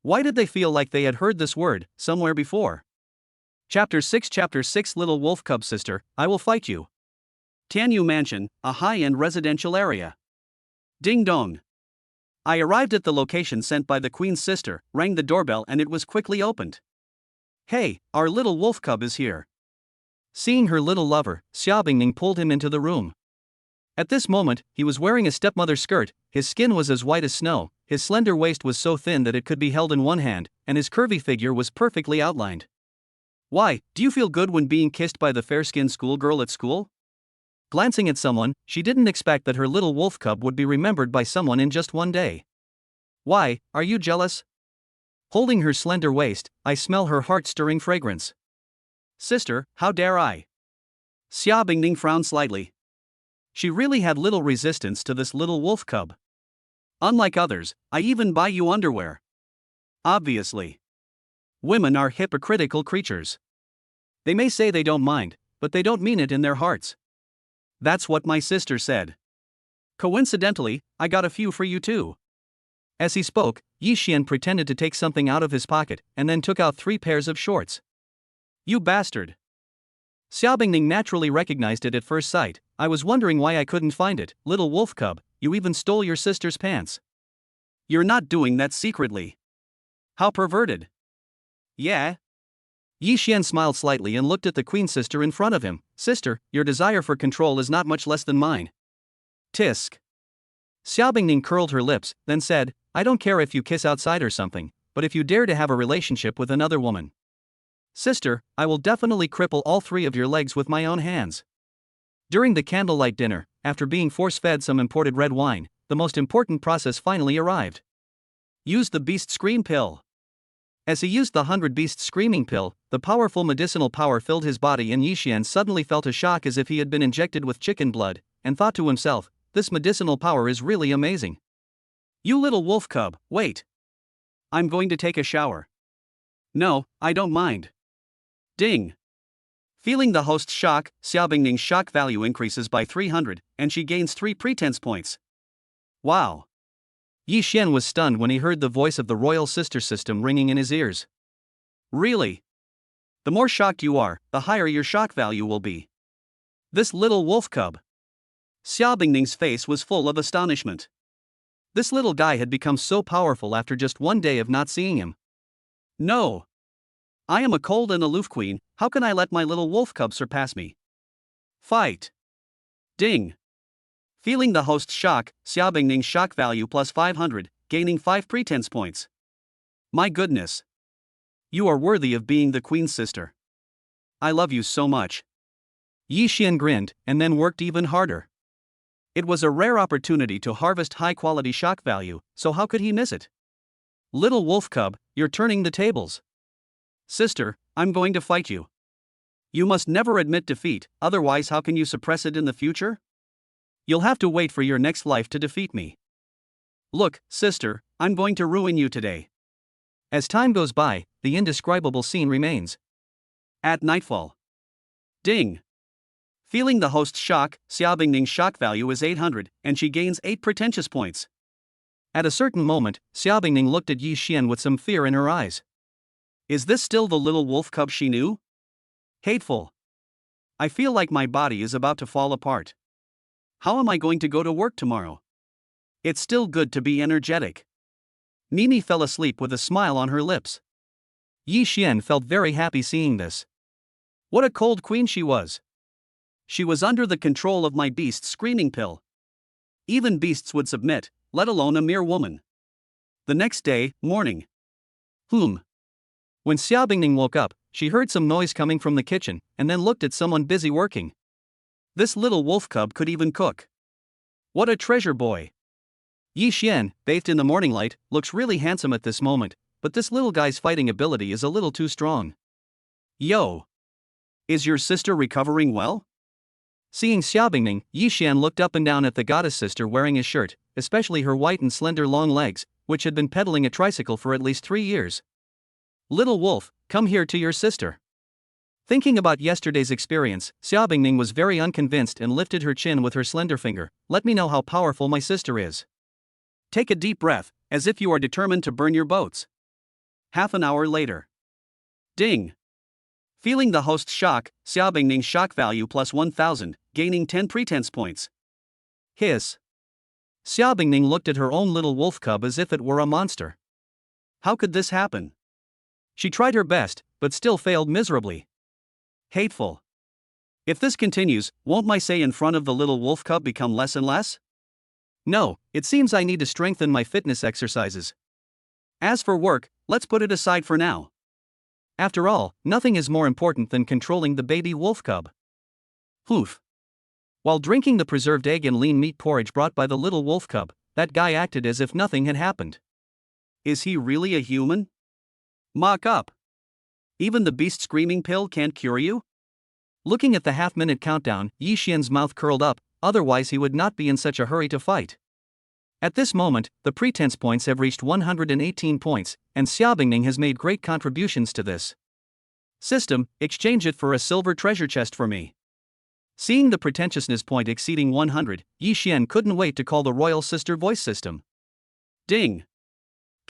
Why did they feel like they had heard this word somewhere before? Chapter 6 Little Wolf Cub Sister, I will fight you. Tianyu Mansion, a high-end residential area. Ding dong. I arrived at the location sent by the queen's sister, rang the doorbell and it was quickly opened. Hey, our little wolf cub is here. Seeing her little lover, Xia Bingning pulled him into the room. At this moment, he was wearing a stepmother skirt, his skin was as white as snow, his slender waist was so thin that it could be held in one hand, and his curvy figure was perfectly outlined. Why, do you feel good when being kissed by the fair-skinned schoolgirl at school? Glancing at someone, she didn't expect that her little wolf cub would be remembered by someone in just one day. Why, are you jealous? Holding her slender waist, I smell her heart-stirring fragrance. Sister, how dare I? Xia Bingning frowned slightly. She really had little resistance to this little wolf cub. Unlike others, I even buy you underwear. Obviously. Women are hypocritical creatures. They may say they don't mind, but they don't mean it in their hearts. That's what my sister said. Coincidentally, I got a few for you too. As he spoke, Yi Xian pretended to take something out of his pocket and then took out 3 pairs of shorts. You bastard! Xiaobingning naturally recognized it at first sight. I was wondering why I couldn't find it, little wolf cub, you even stole your sister's pants. You're not doing that secretly. How perverted. Yeah? Yi Xian smiled slightly and looked at the queen sister in front of him. Sister, your desire for control is not much less than mine. Tisk. Xiaobingning curled her lips, then said, I don't care if you kiss outside or something, but if you dare to have a relationship with another woman. Sister, I will definitely cripple all 3 of your legs with my own hands. During the candlelight dinner, after being force-fed some imported red wine, the most important process finally arrived. Use the beast scream pill. As he used the 100 beast screaming pill, the powerful medicinal power filled his body and Yi Xian suddenly felt a shock as if he had been injected with chicken blood, and thought to himself, this medicinal power is really amazing. You little wolf cub, wait. I'm going to take a shower. No, I don't mind. Ding. Feeling the host's shock, Xiaobingning's shock value increases by 300, and she gains 3 pretense points. Wow. Yi Xian was stunned when he heard the voice of the royal sister system ringing in his ears. Really? The more shocked you are, the higher your shock value will be. This little wolf cub. Xiaobingning's face was full of astonishment. This little guy had become so powerful after just 1 day of not seeing him. No. I am a cold and aloof queen, how can I let my little wolf cub surpass me? Fight. Ding. Feeling the host's shock, Xiaobingning's shock value plus 500, gaining 5 pretense points. My goodness. You are worthy of being the queen's sister. I love you so much. Yi Xian grinned, and then worked even harder. It was a rare opportunity to harvest high-quality shock value, so how could he miss it? Little wolf cub, you're turning the tables. Sister, I'm going to fight you. You must never admit defeat, otherwise how can you suppress it in the future? You'll have to wait for your next life to defeat me. Look, sister, I'm going to ruin you today. As time goes by, the indescribable scene remains. At nightfall. Ding. Feeling the host's shock, Xiaobingning's shock value is 800, and she gains 8 pretentious points. At a certain moment, Xiaobingning looked at Yi Xian with some fear in her eyes. Is this still the little wolf cub she knew? Hateful. I feel like my body is about to fall apart. How am I going to go to work tomorrow? It's still good to be energetic. Mimi fell asleep with a smile on her lips. Yi Xian felt very happy seeing this. What a cold queen she was. She was under the control of my beast screaming pill. Even beasts would submit, let alone a mere woman. The next day, morning. When Xiaobingning woke up, she heard some noise coming from the kitchen, and then looked at someone busy working. This little wolf cub could even cook. What a treasure boy. Yi Xian, bathed in the morning light, looks really handsome at this moment, but this little guy's fighting ability is a little too strong. Yo! Is your sister recovering well? Seeing Xiaobingning, Yi Xian looked up and down at the goddess sister wearing his shirt, especially her white and slender long legs, which had been pedaling a tricycle for at least 3 years. Little wolf, come here to your sister. Thinking about yesterday's experience, Xiaobingning was very unconvinced and lifted her chin with her slender finger. Let me know how powerful my sister is. Take a deep breath, as if you are determined to burn your boats. Half an hour later. Ding. Feeling the host's shock, Xiaobingning's shock value plus 1000, gaining 10 pretense points. Hiss. Xiaobingning looked at her own little wolf cub as if it were a monster. How could this happen? She tried her best, but still failed miserably. Hateful. If this continues, won't my say in front of the little wolf cub become less and less? No, it seems I need to strengthen my fitness exercises. As for work, let's put it aside for now. After all, nothing is more important than controlling the baby wolf cub. Hoof. While drinking the preserved egg and lean meat porridge brought by the little wolf cub, that guy acted as if nothing had happened. Is he really a human? Mock up. Even the beast screaming pill can't cure you? Looking at the half-minute countdown, Yi Xian's mouth curled up, otherwise he would not be in such a hurry to fight. At this moment, the pretense points have reached 118 points, and Xiaobingning has made great contributions to this system. Exchange it for a silver treasure chest for me. Seeing the pretentiousness point exceeding 100, Yi Xian couldn't wait to call the royal sister voice system. Ding.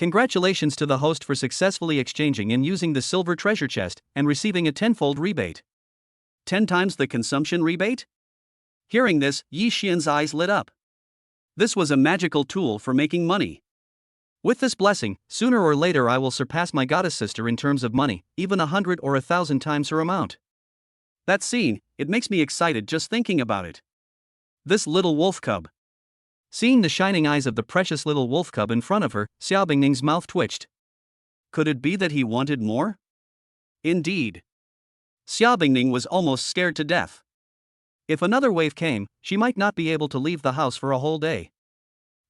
Congratulations to the host for successfully exchanging and using the silver treasure chest and receiving a tenfold rebate. 10 times the consumption rebate? Hearing this, Yi Xian's eyes lit up. This was a magical tool for making money. With this blessing, sooner or later I will surpass my goddess sister in terms of money, even 100 or 1,000 times her amount. That scene, it makes me excited just thinking about it. This little wolf cub. Seeing the shining eyes of the precious little wolf cub in front of her, Xiao Bingning's mouth twitched. Could it be that he wanted more? Indeed. Xiao Bingning was almost scared to death. If another wave came, she might not be able to leave the house for a whole day.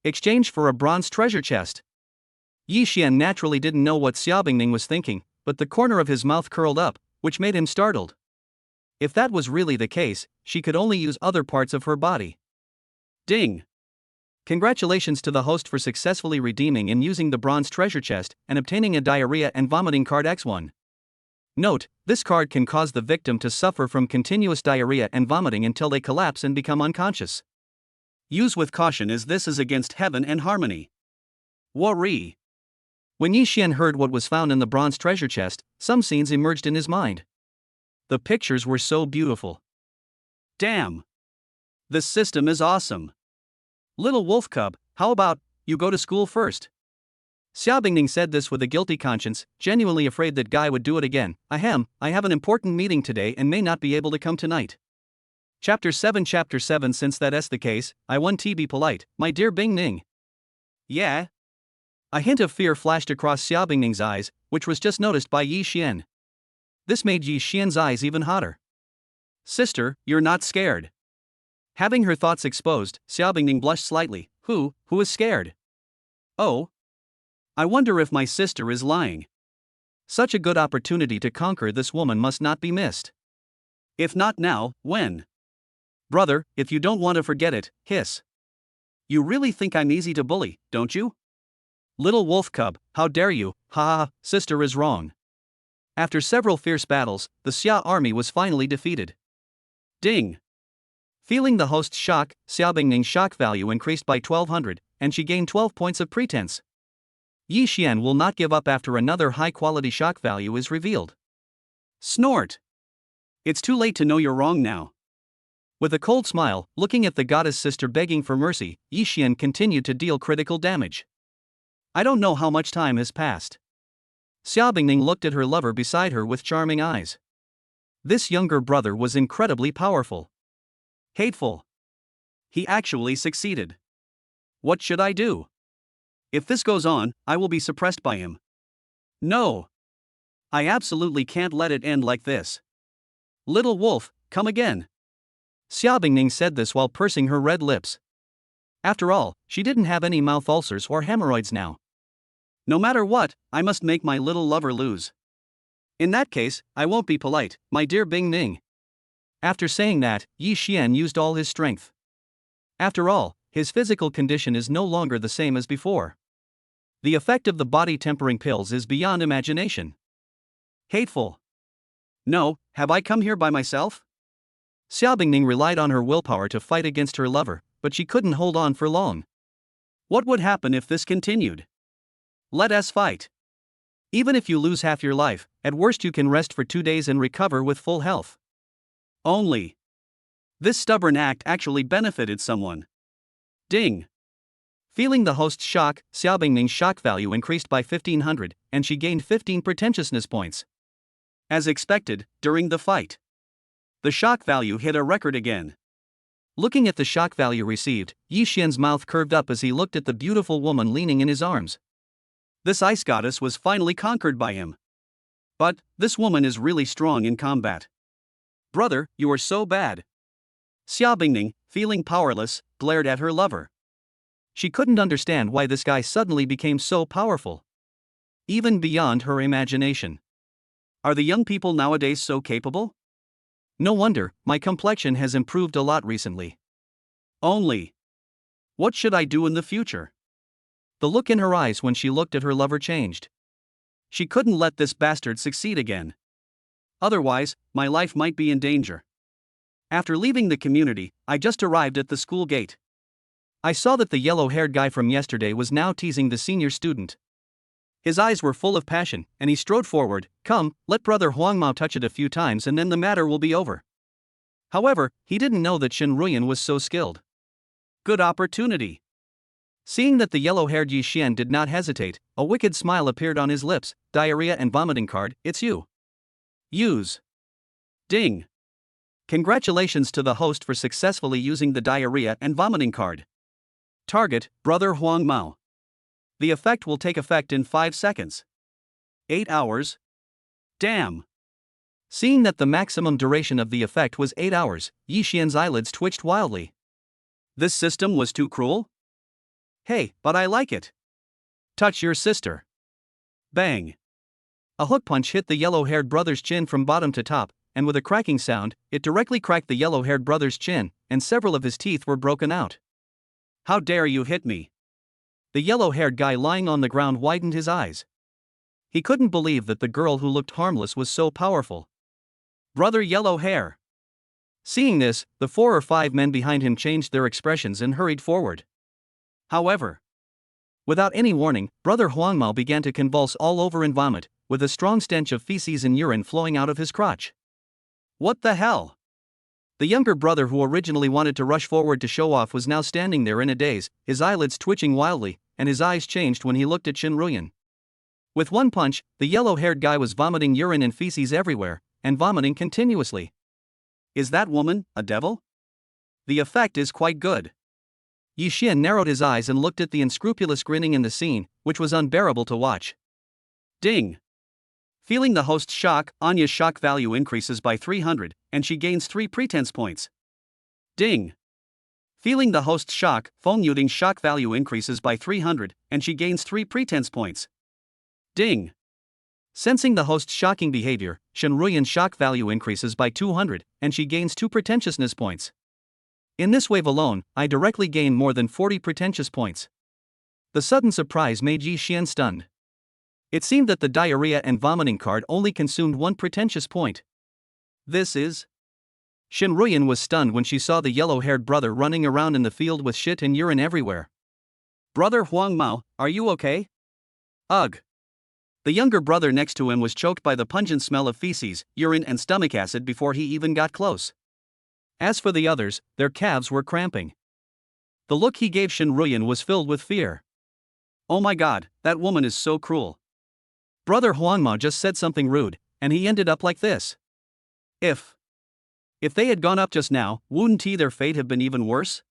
Exchange for a bronze treasure chest. Yi Xian naturally didn't know what Xiao Bingning was thinking, but the corner of his mouth curled up, which made him startled. If that was really the case, she could only use other parts of her body. Ding! Congratulations to the host for successfully redeeming and using the bronze treasure chest and obtaining a diarrhea and vomiting card X1. Note, this card can cause the victim to suffer from continuous diarrhea and vomiting until they collapse and become unconscious. Use with caution as this is against heaven and harmony. Worry. When Yi Xian heard what was found in the bronze treasure chest, some scenes emerged in his mind. The pictures were so beautiful. Damn! This system is awesome. Little wolf cub, how about you go to school first? Xiao Bingning said this with a guilty conscience, genuinely afraid that Guy would do it again. I have an important meeting today and may not be able to come tonight. Chapter 7 Since that's the case, I want to be polite, my dear Bingning. Yeah? A hint of fear flashed across Xiao Bingning's eyes, which was just noticed by Yi Xian. This made Yi Xian's eyes even hotter. Sister, you're not scared. Having her thoughts exposed, Xiao Bingning blushed slightly. Who is scared? Oh. I wonder if my sister is lying. Such a good opportunity to conquer this woman must not be missed. If not now, when? Brother, if you don't want to forget it, hiss. You really think I'm easy to bully, don't you? Little wolf cub, how dare you, ha ha, sister is wrong. After several fierce battles, the Xia army was finally defeated. Ding! Feeling the host's shock, Xiao Bingning's shock value increased by 1200, and she gained 12 points of pretense. Yi Xian will not give up after another high-quality shock value is revealed. Snort! It's too late to know you're wrong now. With a cold smile, looking at the goddess sister begging for mercy, Yi Xian continued to deal critical damage. I don't know how much time has passed. Xiao Bingning looked at her lover beside her with charming eyes. This younger brother was incredibly powerful. Hateful. He actually succeeded. What should I do? If this goes on, I will be suppressed by him. No. I absolutely can't let it end like this. Little wolf, come again. Xiao Bingning said this while pursing her red lips. After all, she didn't have any mouth ulcers or hemorrhoids now. No matter what, I must make my little lover lose. In that case, I won't be polite, my dear Bingning. After saying that, Yi Xian used all his strength. After all, his physical condition is no longer the same as before. The effect of the body tempering pills is beyond imagination. Hateful. No, have I come here by myself? Xiao Bingning relied on her willpower to fight against her lover, but she couldn't hold on for long. What would happen if this continued? Let us fight. Even if you lose half your life, at worst you can rest for 2 days and recover with full health. Only. This stubborn act actually benefited someone. Ding. Feeling the host's shock, Xiao Bingning's shock value increased by 1500, and she gained 15 pretentiousness points. As expected, during the fight, the shock value hit a record again. Looking at the shock value received, Yi Xian's mouth curved up as he looked at the beautiful woman leaning in his arms. This ice goddess was finally conquered by him. But, this woman is really strong in combat. Brother, you are so bad. Xiao Bingning, feeling powerless, glared at her lover. She couldn't understand why this guy suddenly became so powerful. Even beyond her imagination. Are the young people nowadays so capable? No wonder, my complexion has improved a lot recently. Only. What should I do in the future? The look in her eyes when she looked at her lover changed. She couldn't let this bastard succeed again. Otherwise, my life might be in danger. After leaving the community, I just arrived at the school gate. I saw that the yellow-haired guy from yesterday was now teasing the senior student. His eyes were full of passion, and he strode forward. Come, let brother Huang Mao touch it a few times and then the matter will be over. However, he didn't know that Shen Ruyan was so skilled. Good opportunity. Seeing that the yellow-haired Yi Xian did not hesitate, a wicked smile appeared on his lips. Diarrhea and vomiting card, it's you. Use. Ding. Congratulations to the host for successfully using the diarrhea and vomiting card. Target, brother Huang Mao. The effect will take effect in 5 seconds. 8 hours? Damn. Seeing that the maximum duration of the effect was 8 hours, Yi Xian's eyelids twitched wildly. This system was too cruel? Hey, but I like it. Touch your sister. Bang. A hook punch hit the yellow-haired brother's chin from bottom to top, and with a cracking sound, it directly cracked the yellow-haired brother's chin, and several of his teeth were broken out. How dare you hit me? The yellow-haired guy lying on the ground widened his eyes. He couldn't believe that the girl who looked harmless was so powerful. Brother Yellow Hair. Seeing this, the 4 or 5 men behind him changed their expressions and hurried forward. However, without any warning, brother Huang Mao began to convulse all over and vomit, with a strong stench of feces and urine flowing out of his crotch. What the hell? The younger brother who originally wanted to rush forward to show off was now standing there in a daze, his eyelids twitching wildly, and his eyes changed when he looked at Shen Ruyan. With one punch, the yellow-haired guy was vomiting urine and feces everywhere, and vomiting continuously. Is that woman a devil? The effect is quite good. Yi Xian narrowed his eyes and looked at the unscrupulous grinning in the scene, which was unbearable to watch. Ding. Feeling the host's shock, Anya's shock value increases by 300, and she gains 3 pretense points. Ding. Feeling the host's shock, Feng Yuding's shock value increases by 300, and she gains 3 pretense points. Ding. Sensing the host's shocking behavior, Shen Ruyan's shock value increases by 200, and she gains 2 pretentiousness points. In this wave alone, I directly gain more than 40 pretentious points. The sudden surprise made Yi Xian stunned. It seemed that the diarrhea and vomiting card only consumed 1 pretentious point. This is... Shen Ruyan was stunned when she saw the yellow-haired brother running around in the field with shit and urine everywhere. Brother Huang Mao, are you okay? Ugh. The younger brother next to him was choked by the pungent smell of feces, urine and stomach acid before he even got close. As for the others, their calves were cramping. The look he gave Shen Ruyan was filled with fear. Oh my god, that woman is so cruel. Brother Huang Mao just said something rude, and he ended up like this. If they had gone up just now, wouldn't their fate have been even worse?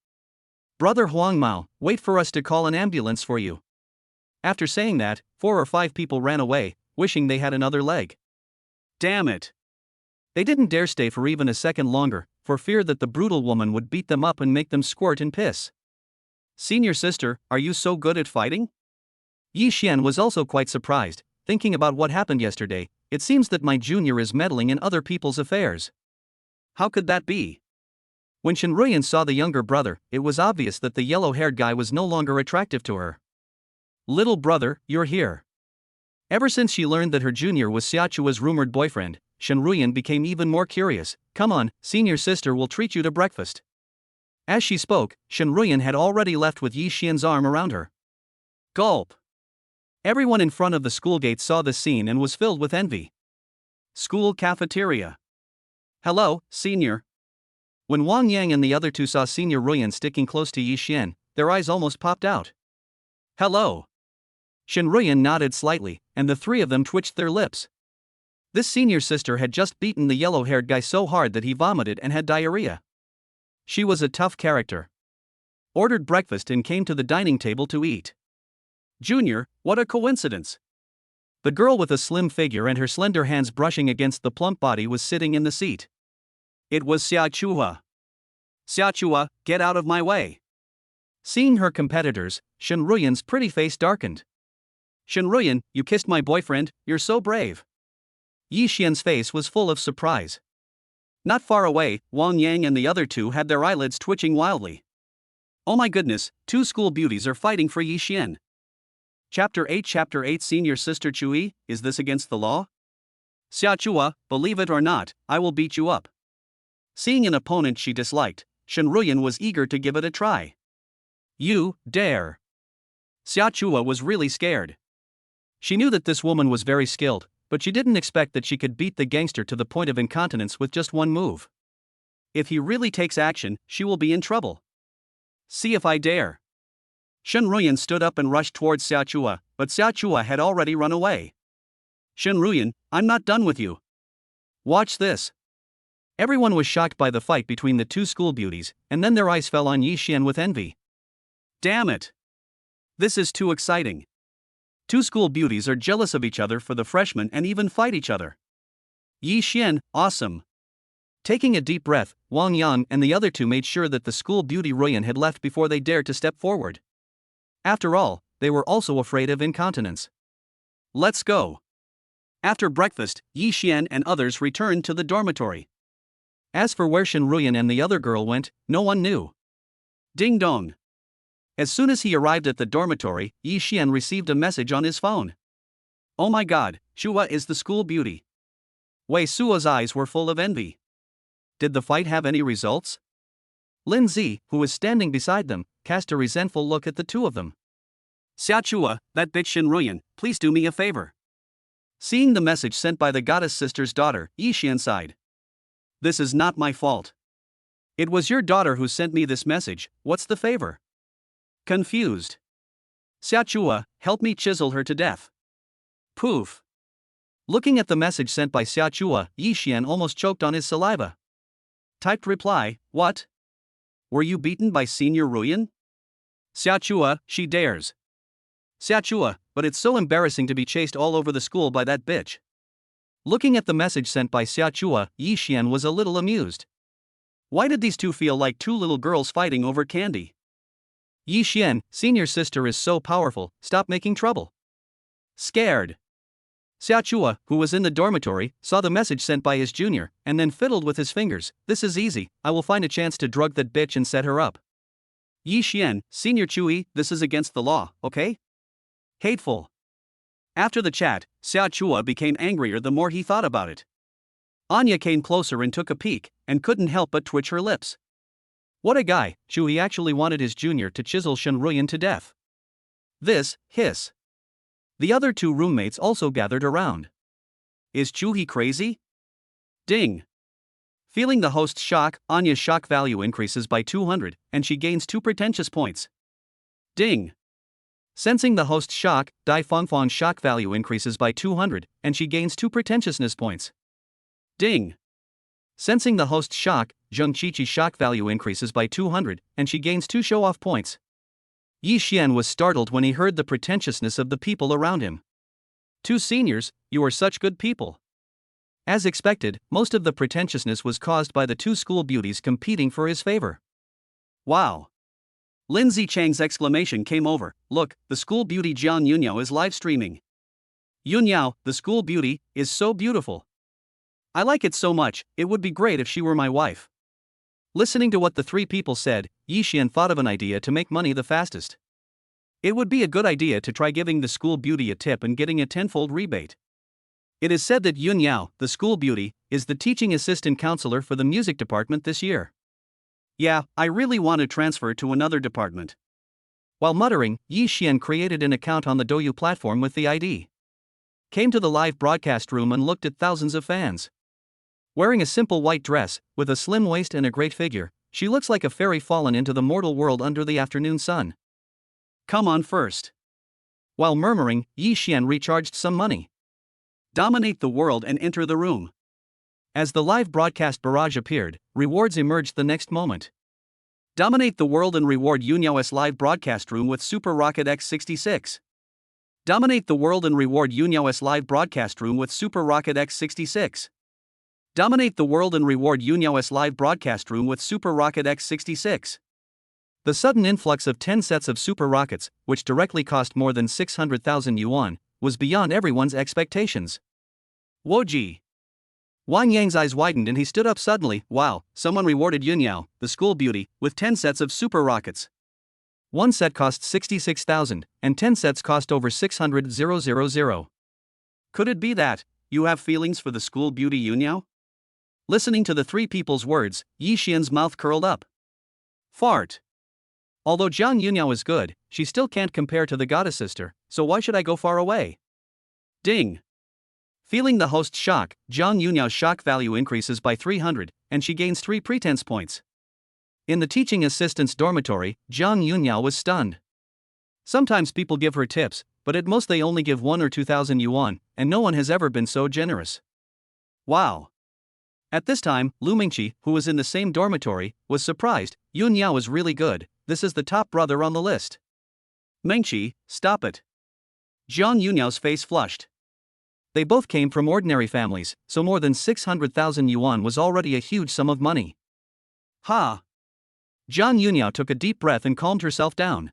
Brother Huang Mao, wait for us to call an ambulance for you. After saying that, 4 or 5 people ran away, wishing they had another leg. Damn it. They didn't dare stay for even a second longer, for fear that the brutal woman would beat them up and make them squirt and piss. Senior sister, are you so good at fighting? Yi Xian was also quite surprised. Thinking about what happened yesterday, it seems that my junior is meddling in other people's affairs. How could that be? When Shen Ruyan saw the younger brother, it was obvious that the yellow-haired guy was no longer attractive to her. Little brother, you're here. Ever since she learned that her junior was Xiachua's rumored boyfriend, Shen Ruyan became even more curious. Come on, senior sister will treat you to breakfast. As she spoke, Shen Ruyan had already left with Yi Xian's arm around her. Gulp. Everyone in front of the school gate saw this scene and was filled with envy. School cafeteria. Hello, senior. When Wang Yang and the other 2 saw Senior Ruyan sticking close to Yi Xian, their eyes almost popped out. Hello. Shen Ruyan nodded slightly, and the 3 of them twitched their lips. This senior sister had just beaten the yellow-haired guy so hard that he vomited and had diarrhea. She was a tough character. Ordered breakfast and came to the dining table to eat. Junior, what a coincidence. The girl with a slim figure and her slender hands brushing against the plump body was sitting in the seat. It was Xiachua. Xiachua, get out of my way. Seeing her competitors, Shen Ruyan's pretty face darkened. Shen Ruyan, you kissed my boyfriend, you're so brave. Yi Xian's face was full of surprise. Not far away, Wang Yang and the other 2 had their eyelids twitching wildly. Oh my goodness, 2 school beauties are fighting for Yi Xian. Chapter 8 Senior Sister Chui, is this against the law? Xiachua, believe it or not, I will beat you up. Seeing an opponent she disliked, Shen Ruyan was eager to give it a try. You dare. Xiachua was really scared. She knew that this woman was very skilled, but she didn't expect that she could beat the gangster to the point of incontinence with just one move. If he really takes action, she will be in trouble. See if I dare. Shen Ruyan stood up and rushed towards Xia Chua, but Xia Chua had already run away. Shen Ruyan, I'm not done with you. Watch this. Everyone was shocked by the fight between the two school beauties, and then their eyes fell on Yi Xian with envy. Damn it! This is too exciting. Two school beauties are jealous of each other for the freshmen and even fight each other. Yi Xian, awesome. Taking a deep breath, Wang Yang and the other two made sure that the school beauty Ruyan had left before they dared to step forward. After all, they were also afraid of incontinence. Let's go. After breakfast, Yi Xian and others returned to the dormitory. As for where Shen Ruyan and the other girl went, no one knew. Ding dong. As soon as he arrived at the dormitory, Yi Xian received a message on his phone. Oh my god, Chua is the school beauty. Wei Suo's eyes were full of envy. Did the fight have any results? Lin Zi, who was standing beside them, cast a resentful look at the two of them. Xia Chua, that bitch Shen Ruyan, please do me a favor. Seeing the message sent by the goddess sister's daughter, Yi Xian sighed. This is not my fault. It was your daughter who sent me this message, what's the favor? Confused. Xia Chua, help me chisel her to death. Poof. Looking at the message sent by Xia Chua, Yi Xian almost choked on his saliva. Typed reply, what? Were you beaten by Senior Ruyan? Xia Chua, she dares. Xia Chua, but it's so embarrassing to be chased all over the school by that bitch. Looking at the message sent by Xia Chua, Yi Xian was a little amused. Why did these two feel like two little girls fighting over candy? Yi Xian, senior sister is so powerful, stop making trouble. Scared. Xia Chua, who was in the dormitory, saw the message sent by his junior, and then fiddled with his fingers. This is easy, I will find a chance to drug that bitch and set her up. Yi Xian, senior Chui, this is against the law, okay? Hateful. After the chat, Xia Chua became angrier the more he thought about it. Anya came closer and took a peek, and couldn't help but twitch her lips. What a guy, Chui actually wanted his junior to chisel Shen Ruyan to death. This, hiss. The other two roommates also gathered around. Is Chui crazy? Ding. Feeling the host's shock, Anya's shock value increases by 200, and she gains 2 pretentious points. Ding. Sensing the host's shock, Dai Fangfang's shock value increases by 200, and she gains 2 pretentiousness points. Ding. Sensing the host's shock, Zheng Qiqi's shock value increases by 200, and she gains 2 show-off points. Yi Xian was startled when he heard the pretentiousness of the people around him. 2 seniors, you are such good people. As expected, most of the pretentiousness was caused by the 2 school beauties competing for his favor. Wow. Lin Zichang's exclamation came over, look, the school beauty Jiang Yunyao is live streaming. Yunyao, the school beauty, is so beautiful. I like it so much, it would be great if she were my wife. Listening to what the 3 people said, Yi Xian thought of an idea to make money the fastest. It would be a good idea to try giving the school beauty a tip and getting a 10-fold rebate. It is said that Yun Yao, the school beauty, is the teaching assistant counselor for the music department this year. Yeah, I really want to transfer to another department. While muttering, Yi Xian created an account on the Douyu platform with the ID. Came to the live broadcast room and looked at thousands of fans. Wearing a simple white dress, with a slim waist and a great figure, she looks like a fairy fallen into the mortal world under the afternoon sun. Come on first. While murmuring, Yi Xian recharged some money. Dominate the world and enter the room. As the live broadcast barrage appeared, rewards emerged the next moment. Dominate the world and reward Yunyao's live broadcast room with Super Rocket X66. Dominate the world and reward Yunyao's live broadcast room with Super Rocket X66. Dominate the world and reward Yunyao's live broadcast room with Super Rocket X66. The sudden influx of 10 sets of super rockets, which directly cost more than 600,000 yuan, was beyond everyone's expectations. Woji. Wang Yang's eyes widened and he stood up suddenly. Wow, someone rewarded Yunyao, the school beauty, with 10 sets of super rockets. One set cost 66,000, and 10 sets cost over 600,000. Could it be that you have feelings for the school beauty Yunyao? Listening to the 3 people's words, Yi Xian's mouth curled up. Fart. Although Jiang Yunyao is good, she still can't compare to the goddess sister, so why should I go far away? Ding. Feeling the host's shock, Zhang Yunyao's shock value increases by 300, and she gains 3 pretense points. In the teaching assistant's dormitory, Zhang Yunyao was stunned. Sometimes people give her tips, but at most they only give 1 or 2,000 yuan, and no one has ever been so generous. Wow. At this time, Lu Mingqi, who was in the same dormitory, was surprised. Yunyao is really good, this is the top brother on the list. Mingqi, stop it. Zhang Yunyao's face flushed. They both came from ordinary families, so more than 600,000 yuan was already a huge sum of money. Ha! Zhang Yunyao took a deep breath and calmed herself down.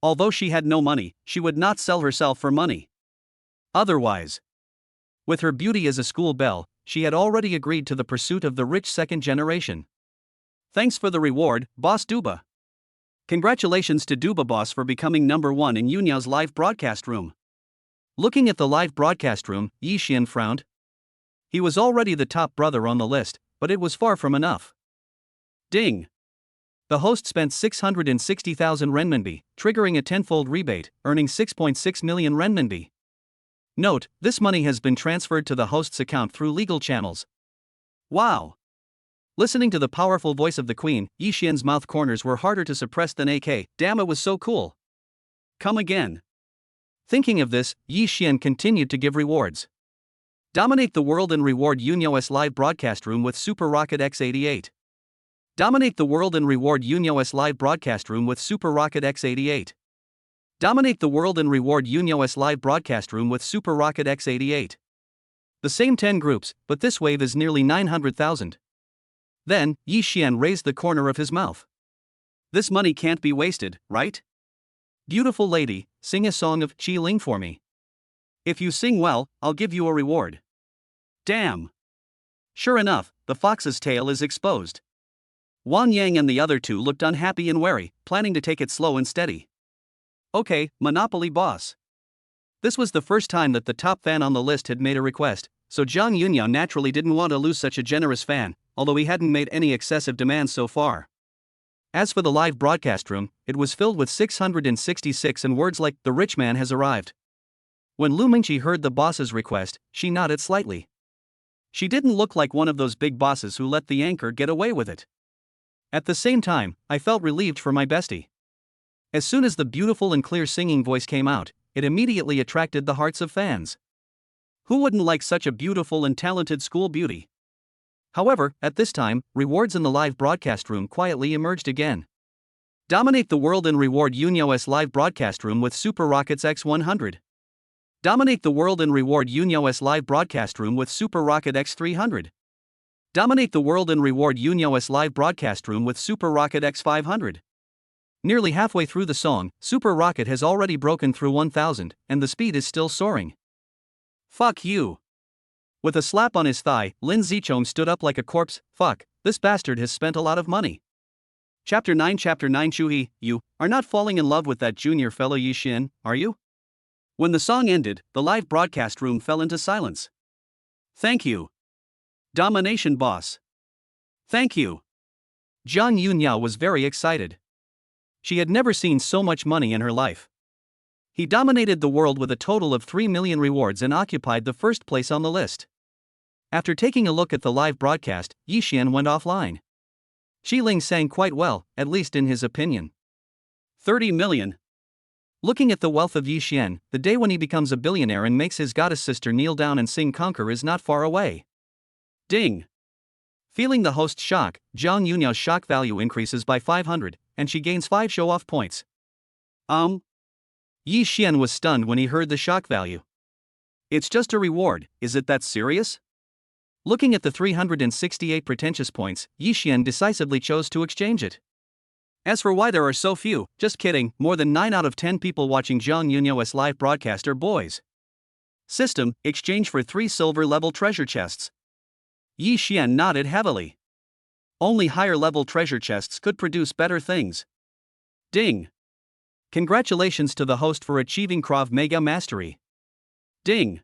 Although she had no money, she would not sell herself for money. Otherwise, with her beauty as a school belle, she had already agreed to the pursuit of the rich second generation. Thanks for the reward, Boss Duba. Congratulations to Duba Boss for becoming #1 in Yunyao's live broadcast room. Looking at the live broadcast room, Yi Xian frowned. He was already the top brother on the list, but it was far from enough. Ding! The host spent 660,000 renminbi, triggering a tenfold rebate, earning 6.6 million renminbi. Note, this money has been transferred to the host's account through legal channels. Wow! Listening to the powerful voice of the queen, Yi Xian's mouth corners were harder to suppress than AK. Damn, it was so cool. Come again. Thinking of this, Yi Xian continued to give rewards. Dominate the world and reward Yunyao's live broadcast room with Super Rocket X88. Dominate the world and reward Yunyao's live broadcast room with Super Rocket X88. Dominate the world and reward Yunyao's live broadcast room with Super Rocket X88. The same 10 groups, but this wave is nearly 900,000. Then, Yi Xian raised the corner of his mouth. This money can't be wasted, right? Beautiful lady, sing a song of Qi Ling for me. If you sing well, I'll give you a reward. Damn! Sure enough, the fox's tail is exposed. Wang Yang and the other two looked unhappy and wary, planning to take it slow and steady. Okay, Monopoly boss. This was the first time that the top fan on the list had made a request, so Zhang Yunyao naturally didn't want to lose such a generous fan, although he hadn't made any excessive demands so far. As for the live broadcast room, it was filled with 666 and words like, "The rich man has arrived." When Lu Mingqi heard the boss's request, she nodded slightly. She didn't look like one of those big bosses who let the anchor get away with it. At the same time, I felt relieved for my bestie. As soon as the beautiful and clear singing voice came out, it immediately attracted the hearts of fans. Who wouldn't like such a beautiful and talented school beauty? However, at this time, rewards in the live broadcast room quietly emerged again. Dominate the world and reward Yunyao's live broadcast room with Super Rockets X100. Dominate the world and reward Yunyao's live broadcast room with Super Rocket X300. Dominate the world and reward Yunyao's live broadcast room with Super Rocket X500. Nearly halfway through the song, Super Rocket has already broken through 1,000, and the speed is still soaring. Fuck you. With a slap on his thigh, Lin Zichong stood up like a corpse. Fuck, this bastard has spent a lot of money. Chapter 9 Chuhi, you are not falling in love with that junior fellow Yi Xian, are you? When the song ended, the live broadcast room fell into silence. Thank you. Domination boss. Thank you. Zhang Yunyao was very excited. She had never seen so much money in her life. He dominated the world with a total of 3 million rewards and occupied the first place on the list. After taking a look at the live broadcast, Yi Xian went offline. Qi Ling sang quite well, at least in his opinion. 30 million. Looking at the wealth of Yi Xian, the day when he becomes a billionaire and makes his goddess sister kneel down and sing Conquer is not far away. Ding. Feeling the host's shock, Zhang Yunyao's shock value increases by 500, and she gains 5 show-off points. Yi Xian was stunned when he heard the shock value. It's just a reward, is it that serious? Looking at the 368 pretentious points, Yi Xian decisively chose to exchange it. As for why there are so few, just kidding, more than 9 out of 10 people watching Zhang Yunyao's live broadcast are boys. System, exchange for 3 silver-level treasure chests. Yi Xian nodded heavily. Only higher-level treasure chests could produce better things. Ding. Congratulations to the host for achieving Krav Maga Mastery. Ding.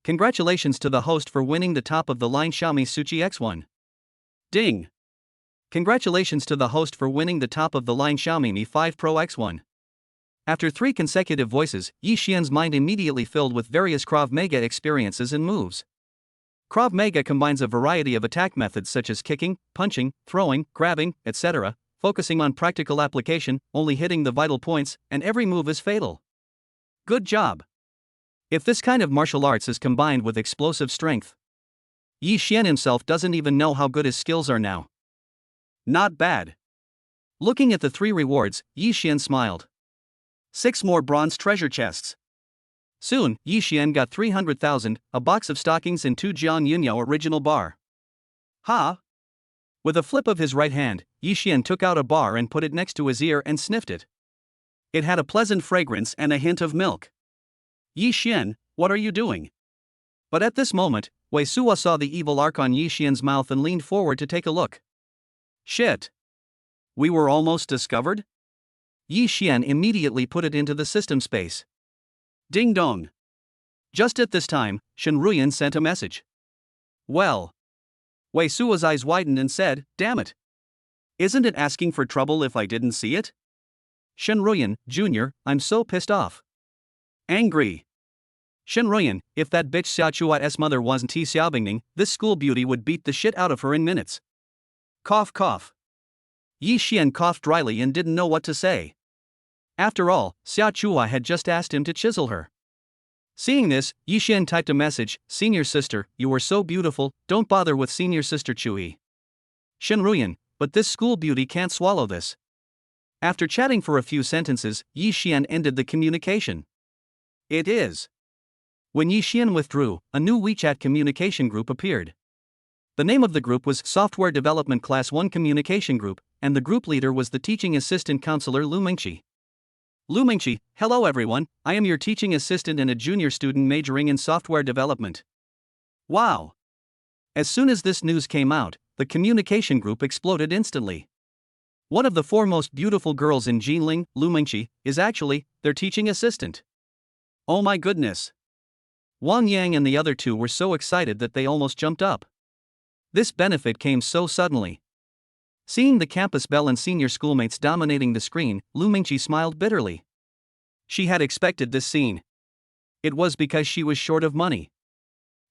Congratulations to the host for winning the top of the line Xiaomi Suchi X1. Ding. Congratulations to the host for winning the top of the line Xiaomi Mi 5 Pro X1. After 3 consecutive voices, Yi Xian's mind immediately filled with various Krav Maga experiences and moves. Krav Maga combines a variety of attack methods such as kicking, punching, throwing, grabbing, etc., focusing on practical application, only hitting the vital points, and every move is fatal. Good job. If this kind of martial arts is combined with explosive strength, Yi Xian himself doesn't even know how good his skills are now. Not bad. Looking at the 3 rewards, Yi Xian smiled. 6 more bronze treasure chests. Soon, Yi Xian got 300,000, a box of stockings and 2 Jian Yunyao original bar. Ha! With a flip of his right hand, Yi Xian took out a bar and put it next to his ear and sniffed it. It had a pleasant fragrance and a hint of milk. Yi Xian, what are you doing? But at this moment, Wei Suo saw the evil arc on Yi Xian's mouth and leaned forward to take a look. Shit! We were almost discovered? Yi Xian immediately put it into the system space. Ding dong! Just at this time, Shen Ruyan sent a message. Well. Wei Suo's eyes widened and said, damn it. Isn't it asking for trouble if I didn't see it? Shen Ruyan, Jr., I'm so pissed off. Angry. Shen Ruyan, if that bitch Xia Chua's mother wasn't Ti Xiaobingning, this school beauty would beat the shit out of her in minutes. Cough cough. Yi Xian coughed dryly and didn't know what to say. After all, Xia Chua had just asked him to chisel her. Seeing this, Yi Xian typed a message, Senior sister, you are so beautiful, don't bother with senior sister Chui. Shen Ruyan, but this school beauty can't swallow this. After chatting for a few sentences, Yi Xian ended the communication. It is. When Yi Xian withdrew, a new WeChat communication group appeared. The name of the group was Software Development Class 1 Communication Group, and the group leader was the teaching assistant counselor Lu Mingqi. Lu Mingqi, hello everyone, I am your teaching assistant and a junior student majoring in software development. Wow! As soon as this news came out, the communication group exploded instantly. One of the 4 most beautiful girls in Jinling, Lu Mingqi, is actually their teaching assistant. Oh my goodness! Wang Yang and the other 2 were so excited that they almost jumped up. This benefit came so suddenly. Seeing the campus belle and senior schoolmates dominating the screen, Lu Mingqi smiled bitterly. She had expected this scene. It was because she was short of money.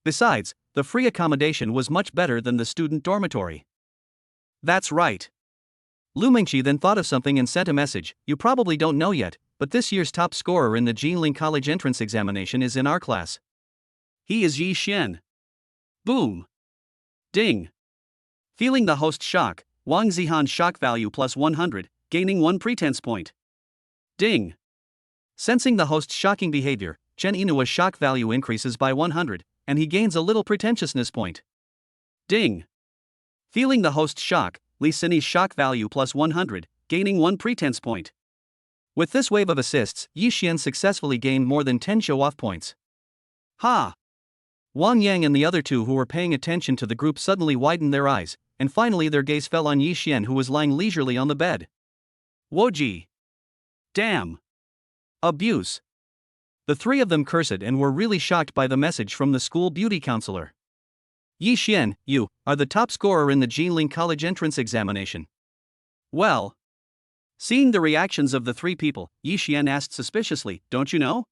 Besides, the free accommodation was much better than the student dormitory. That's right. Lu Mingqi then thought of something and sent a message, you probably don't know yet, but this year's top scorer in the Jinling College entrance examination is in our class. He is Yi Xian. Boom. Ding. Feeling the host's shock, Wang Zihan's shock value plus 100, gaining 1 pretense point. Ding. Sensing the host's shocking behavior, Chen Inua's shock value increases by 100, and he gains a little pretentiousness point. Ding. Feeling the host's shock, Li Sini's shock value plus 100, gaining 1 pretense point. With this wave of assists, Yi Xian successfully gained more than 10 show-off points. Ha! Wang Yang and the other 2 who were paying attention to the group suddenly widened their eyes, and finally their gaze fell on Yi Xian who was lying leisurely on the bed. Woji! Damn! Abuse! The 3 of them cursed and were really shocked by the message from the school beauty counselor. Yi Xian, you are the top scorer in the Jinling College entrance examination. Well. Seeing the reactions of the 3 people, Yi Xian asked suspiciously, don't you know?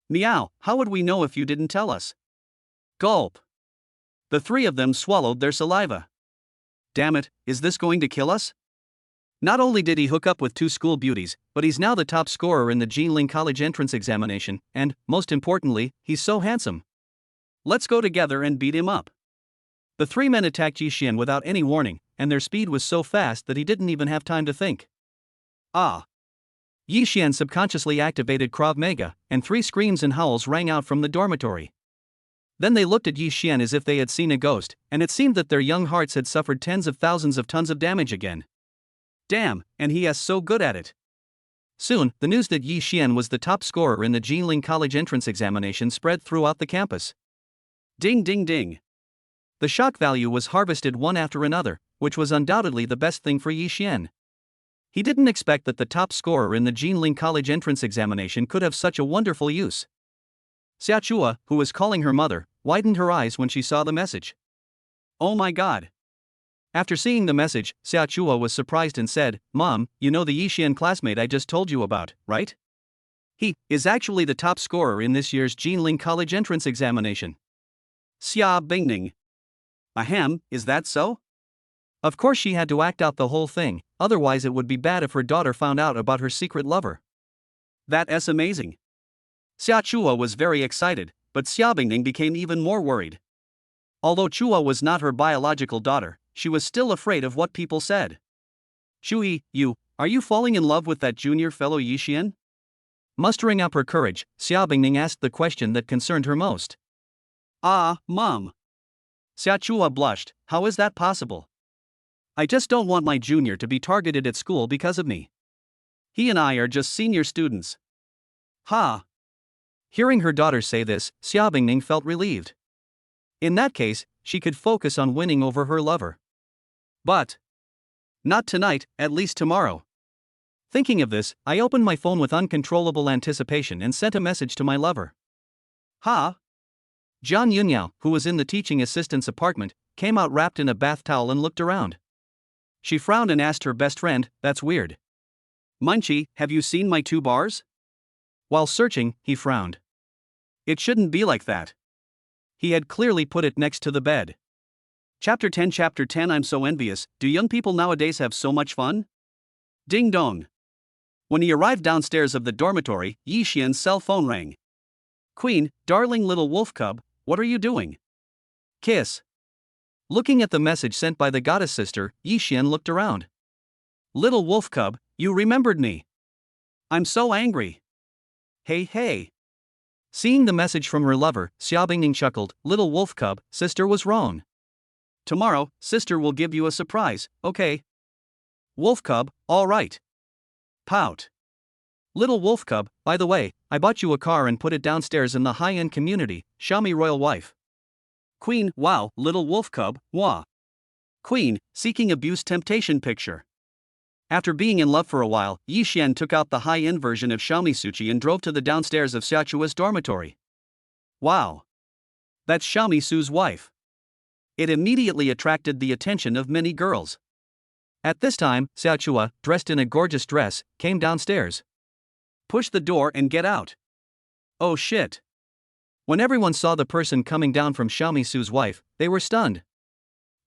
Meow, how would we know if you didn't tell us? Gulp. The 3 of them swallowed their saliva. Damn it, is this going to kill us? Not only did he hook up with 2 school beauties, but he's now the top scorer in the Jinling College entrance examination, and, most importantly, he's so handsome. Let's go together and beat him up. The 3 men attacked Yi Xian without any warning, and their speed was so fast that he didn't even have time to think. Ah! Yi Xian subconsciously activated Krav Maga, and 3 screams and howls rang out from the dormitory. Then they looked at Yi Xian as if they had seen a ghost, and it seemed that their young hearts had suffered tens of thousands of tons of damage again. Damn, and he is so good at it. Soon, the news that Yi Xian was the top scorer in the Jinling College entrance examination spread throughout the campus. Ding ding ding. The shock value was harvested one after another, which was undoubtedly the best thing for Yi Xian. He didn't expect that the top scorer in the Jinling College entrance examination could have such a wonderful use. Xia Chua, who was calling her mother, widened her eyes when she saw the message. Oh my god. After seeing the message, Xia Chua was surprised and said, Mom, you know the Yi Xian classmate I just told you about, right? He is actually the top scorer in this year's Jinling College entrance examination. Xia Bingning. Ahem, is that so? Of course she had to act out the whole thing, otherwise it would be bad if her daughter found out about her secret lover. That's amazing. Xia Chua was very excited, but Xia Bingning became even more worried. Although Chua was not her biological daughter, she was still afraid of what people said. Chui, are you falling in love with that junior fellow Yixian? Mustering up her courage, Xia Bingning asked the question that concerned her most. Mom. Xia Chua blushed, how is that possible? I just don't want my junior to be targeted at school because of me. He and I are just senior students. Ha! Hearing her daughter say this, Xia Bingning felt relieved. In that case, she could focus on winning over her lover. But not tonight, at least tomorrow. Thinking of this, I opened my phone with uncontrollable anticipation and sent a message to my lover. Ha! Jian Yunyao, who was in the teaching assistant's apartment, came out wrapped in a bath towel and looked around. She frowned and asked her best friend, that's weird. Munchie, have you seen my 2 bars? While searching, he frowned. It shouldn't be like that. He had clearly put it next to the bed. Chapter 10 I'm so envious, do young people nowadays have so much fun? Ding dong. When he arrived downstairs of the dormitory, Yi Xian's cell phone rang. Queen, darling little wolf cub, what are you doing? Kiss. Looking at the message sent by the goddess sister, Yi Xian looked around. Little wolf cub, you remembered me. I'm so angry. Hey. Seeing the message from her lover, Xia Bingning chuckled, little wolf cub, sister was wrong. Tomorrow, sister will give you a surprise, okay? Wolf cub, alright. Pout. Little wolf cub, by the way, I bought you a car and put it downstairs in the high-end community, Xiaomi royal wife. Queen, wow, little wolf cub, wah. Queen, seeking abuse temptation picture. After being in love for a while, Yi Xian took out the high-end version of Xiaomi Suchi and drove to the downstairs of Xia Chua's dormitory. Wow. That's Xiaomi Su's wife. It immediately attracted the attention of many girls. At this time, Xia Chua, dressed in a gorgeous dress, came downstairs. Push the door and get out. Oh shit. When everyone saw the person coming down from Xiaomi Su's wife, they were stunned.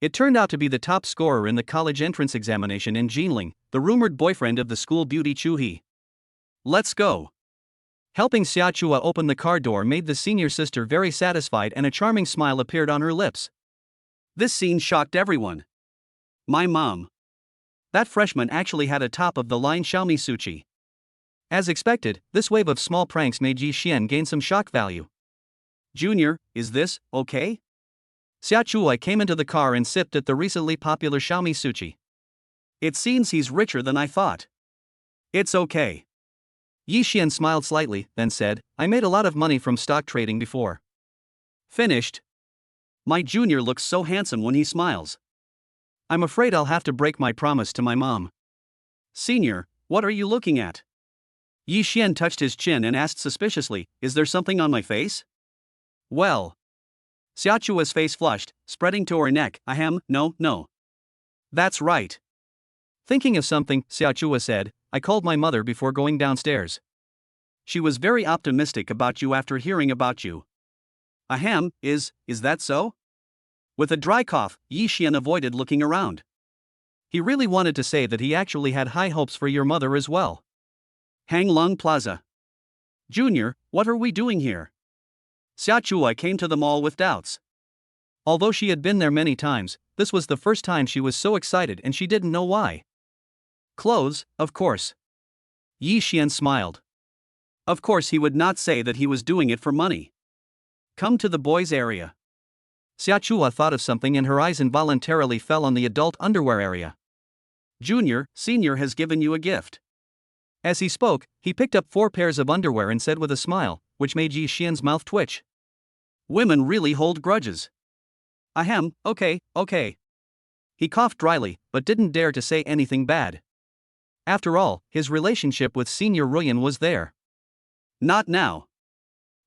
It turned out to be the top scorer in the college entrance examination in Jinling, the rumored boyfriend of the school beauty Chu He. Let's go. Helping Xia Chua open the car door made the senior sister very satisfied and a charming smile appeared on her lips. This scene shocked everyone. My mom. That freshman actually had a top-of-the-line Xiaomi Suchi. As expected, this wave of small pranks made Yi Xian gain some shock value. Junior, is this okay? Xia Chua came into the car and sipped at the recently popular Xiaomi Suchi. It seems he's richer than I thought. It's okay. Yi Xian smiled slightly, then said, I made a lot of money from stock trading before. Finished. My junior looks so handsome when he smiles. I'm afraid I'll have to break my promise to my mom. Senior, what are you looking at? Yi Xian touched his chin and asked suspiciously, is there something on my face? Well. Xia Chua's face flushed, spreading to her neck, ahem, no. That's right. Thinking of something, Xia Chua said, I called my mother before going downstairs. She was very optimistic about you after hearing about you. Ahem, is that so? With a dry cough, Yi Xian avoided looking around. He really wanted to say that he actually had high hopes for your mother as well. Hang Lung Plaza. Junior, what are we doing here? Xia Chua came to the mall with doubts. Although she had been there many times, this was the first time she was so excited and she didn't know why. Clothes, of course. Yi Xian smiled. Of course he would not say that he was doing it for money. Come to the boys' area. Xia Chua thought of something and her eyes involuntarily fell on the adult underwear area. Junior, senior has given you a gift. As he spoke, he picked up 4 pairs of underwear and said with a smile, which made Yi Xian's mouth twitch. Women really hold grudges. Ahem, okay. He coughed dryly, but didn't dare to say anything bad. After all, his relationship with Senior Ruyan was there. Not now.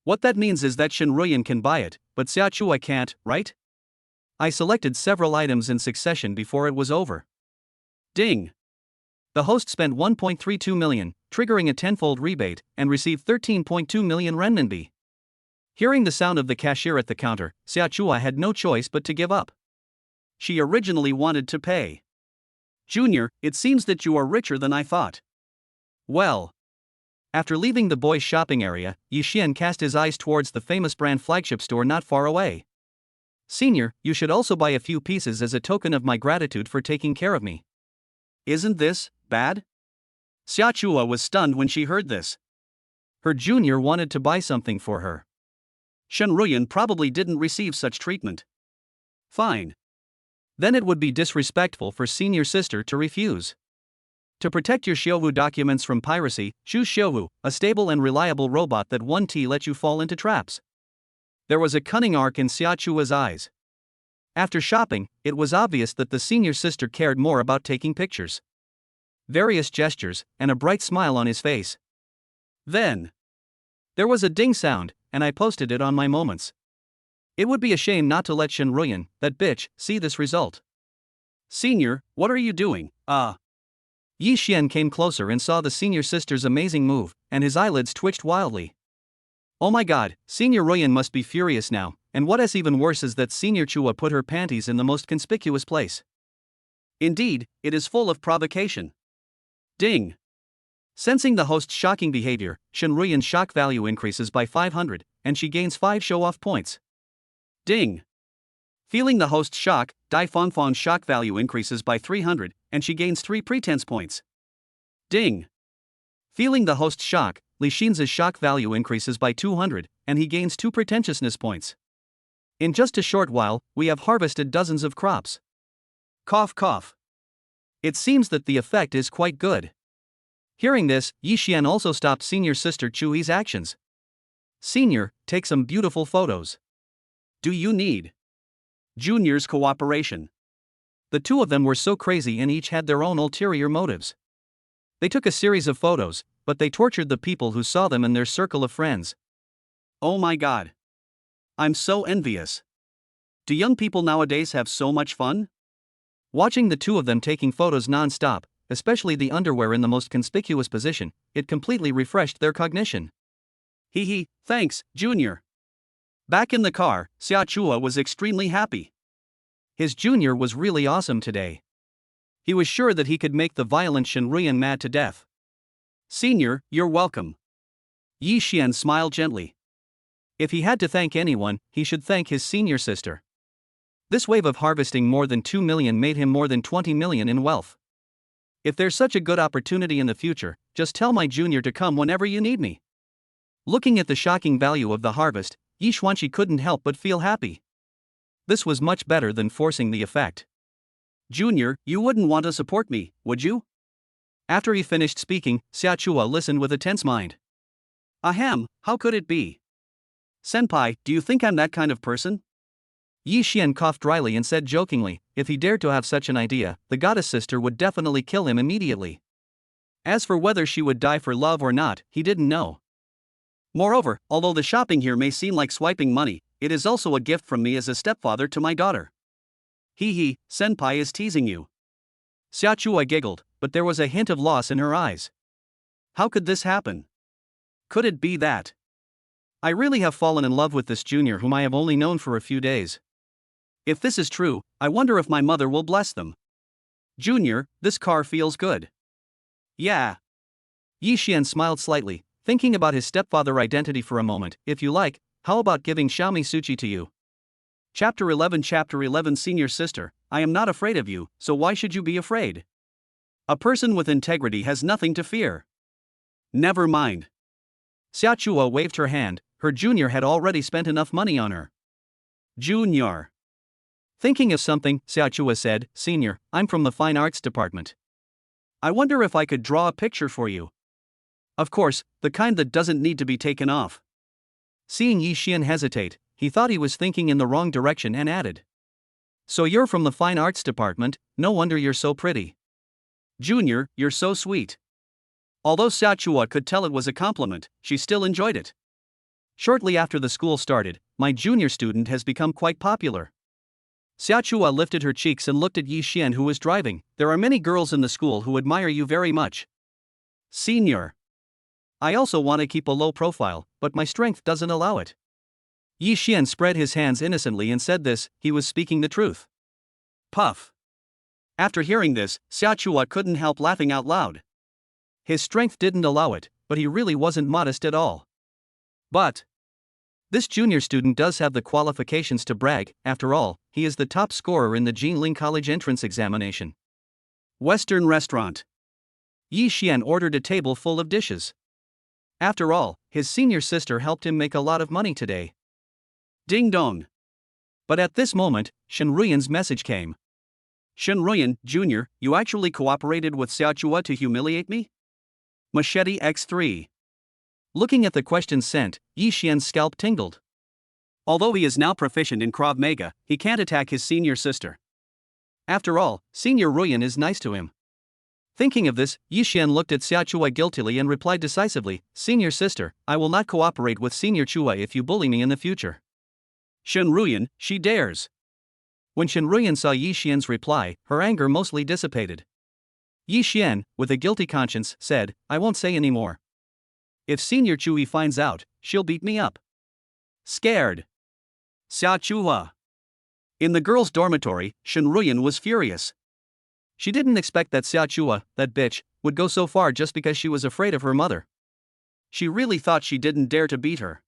What that means is that Shen Ruyan can buy it, but Xia Chua can't, right? I selected several items in succession before it was over. Ding! The host spent 1.32 million, triggering a tenfold rebate, and received 13.2 million renminbi. Hearing the sound of the cashier at the counter, Xiaochua had no choice but to give up. She originally wanted to pay. Junior, it seems that you are richer than I thought. Well. After leaving the boys' shopping area, Yixian cast his eyes towards the famous brand flagship store not far away. Senior, you should also buy a few pieces as a token of my gratitude for taking care of me. Isn't this bad? Xiaochua was stunned when she heard this. Her junior wanted to buy something for her. Shen Ruyan probably didn't receive such treatment. Fine. Then it would be disrespectful for senior sister to refuse. To protect your Xiaowu documents from piracy, choose Xiaowu, a stable and reliable robot that won't let you fall into traps. There was a cunning arc in Xiaochua's eyes. After shopping, it was obvious that the senior sister cared more about taking pictures. Various gestures, and a bright smile on his face. Then, there was a ding sound, and I posted it on my moments. It would be a shame not to let Shen Ruyan, that bitch, see this result. Senior, what are you doing? Yi Xian came closer and saw the senior sister's amazing move, and his eyelids twitched wildly. Oh my god, Senior Ruyan must be furious now, and what is even worse is that Senior Chua put her panties in the most conspicuous place. Indeed, it is full of provocation. Ding! Sensing the host's shocking behavior, Shen Ruyan's shock value increases by 500, and she gains 5 show-off points. Ding! Feeling the host's shock, Dai Fangfang's shock value increases by 300, and she gains 3 pretense points. Ding! Feeling the host's shock, Li Xin's shock value increases by 200, and he gains 2 pretentiousness points. In just a short while, we have harvested dozens of crops. Cough cough. It seems that the effect is quite good. Hearing this, Yi Xian also stopped senior sister Chui's actions. Senior, take some beautiful photos. Do you need Junior's cooperation? The two of them were so crazy and each had their own ulterior motives. They took a series of photos, but they tortured the people who saw them in their circle of friends. Oh my god. I'm so envious. Do young people nowadays have so much fun? Watching the two of them taking photos non-stop, especially the underwear in the most conspicuous position, it completely refreshed their cognition. Hee hee, thanks, Junior. Back in the car, Xiaochua was extremely happy. His junior was really awesome today. He was sure that he could make the violent Shen Ruyan mad to death. Senior, you're welcome. Yi Xian smiled gently. If he had to thank anyone, he should thank his senior sister. This wave of harvesting more than 2 million made him more than 20 million in wealth. If there's such a good opportunity in the future, just tell my junior to come whenever you need me. Looking at the shocking value of the harvest, Yi Xuanqi couldn't help but feel happy. This was much better than forcing the effect. Junior, you wouldn't want to support me, would you? After he finished speaking, Xiaochua listened with a tense mind. Ahem, how could it be? Senpai, do you think I'm that kind of person? Yi Xian coughed dryly and said jokingly, if he dared to have such an idea, the goddess sister would definitely kill him immediately. As for whether she would die for love or not, he didn't know. Moreover, although the shopping here may seem like swiping money, it is also a gift from me as a stepfather to my daughter. Hee hee, Senpai is teasing you. Xiaochua giggled, but there was a hint of loss in her eyes. How could this happen? Could it be that I really have fallen in love with this junior whom I have only known for a few days? If this is true, I wonder if my mother will bless them. Junior, this car feels good. Yeah. Yi Xian smiled slightly, thinking about his stepfather identity for a moment. If you like, how about giving Xiaomi Suchi to you? Chapter 11 Senior Sister, I am not afraid of you, so why should you be afraid? A person with integrity has nothing to fear. Never mind. Xiaochua waved her hand, her junior had already spent enough money on her. Junior. Thinking of something, Xiaochua said, Senior, I'm from the Fine Arts Department. I wonder if I could draw a picture for you. Of course, the kind that doesn't need to be taken off. Seeing Yi Xian hesitate, he thought he was thinking in the wrong direction and added. So you're from the Fine Arts Department, no wonder you're so pretty. Junior, you're so sweet. Although Xiaochua could tell it was a compliment, she still enjoyed it. Shortly after the school started, my junior student has become quite popular. Xiaochua lifted her cheeks and looked at Yi Xian who was driving. There are many girls in the school who admire you very much. Senior. I also want to keep a low profile, but my strength doesn't allow it. Yi Xian spread his hands innocently and said this, he was speaking the truth. Puff. After hearing this, Xia Chua couldn't help laughing out loud. His strength didn't allow it, but he really wasn't modest at all. But this junior student does have the qualifications to brag. After all, he is the top scorer in the Jinling College entrance examination. Western restaurant. Yi Xian ordered a table full of dishes. After all, his senior sister helped him make a lot of money today. Ding dong. But at this moment, Shen Ruyan's message came. Shen Ruyan, Jr., you actually cooperated with Xia Chua to humiliate me? Machete X3. Looking at the questions sent, Yi Xian's scalp tingled. Although he is now proficient in Krav Maga, he can't attack his senior sister. After all, Senior Ruyan is nice to him. Thinking of this, Yi Xian looked at Xia Chua guiltily and replied decisively, Senior sister, I will not cooperate with Senior Chua if you bully me in the future. Shen Ruyan, she dares. When Shen Ruyan saw Yi Xian's reply, her anger mostly dissipated. Yi Xian, with a guilty conscience, said, I won't say any more. If Senior Chui finds out, she'll beat me up. Scared. Xia Chua. In the girls' dormitory, Shen Ruyan was furious. She didn't expect that Xia Chua, that bitch, would go so far just because she was afraid of her mother. She really thought she didn't dare to beat her.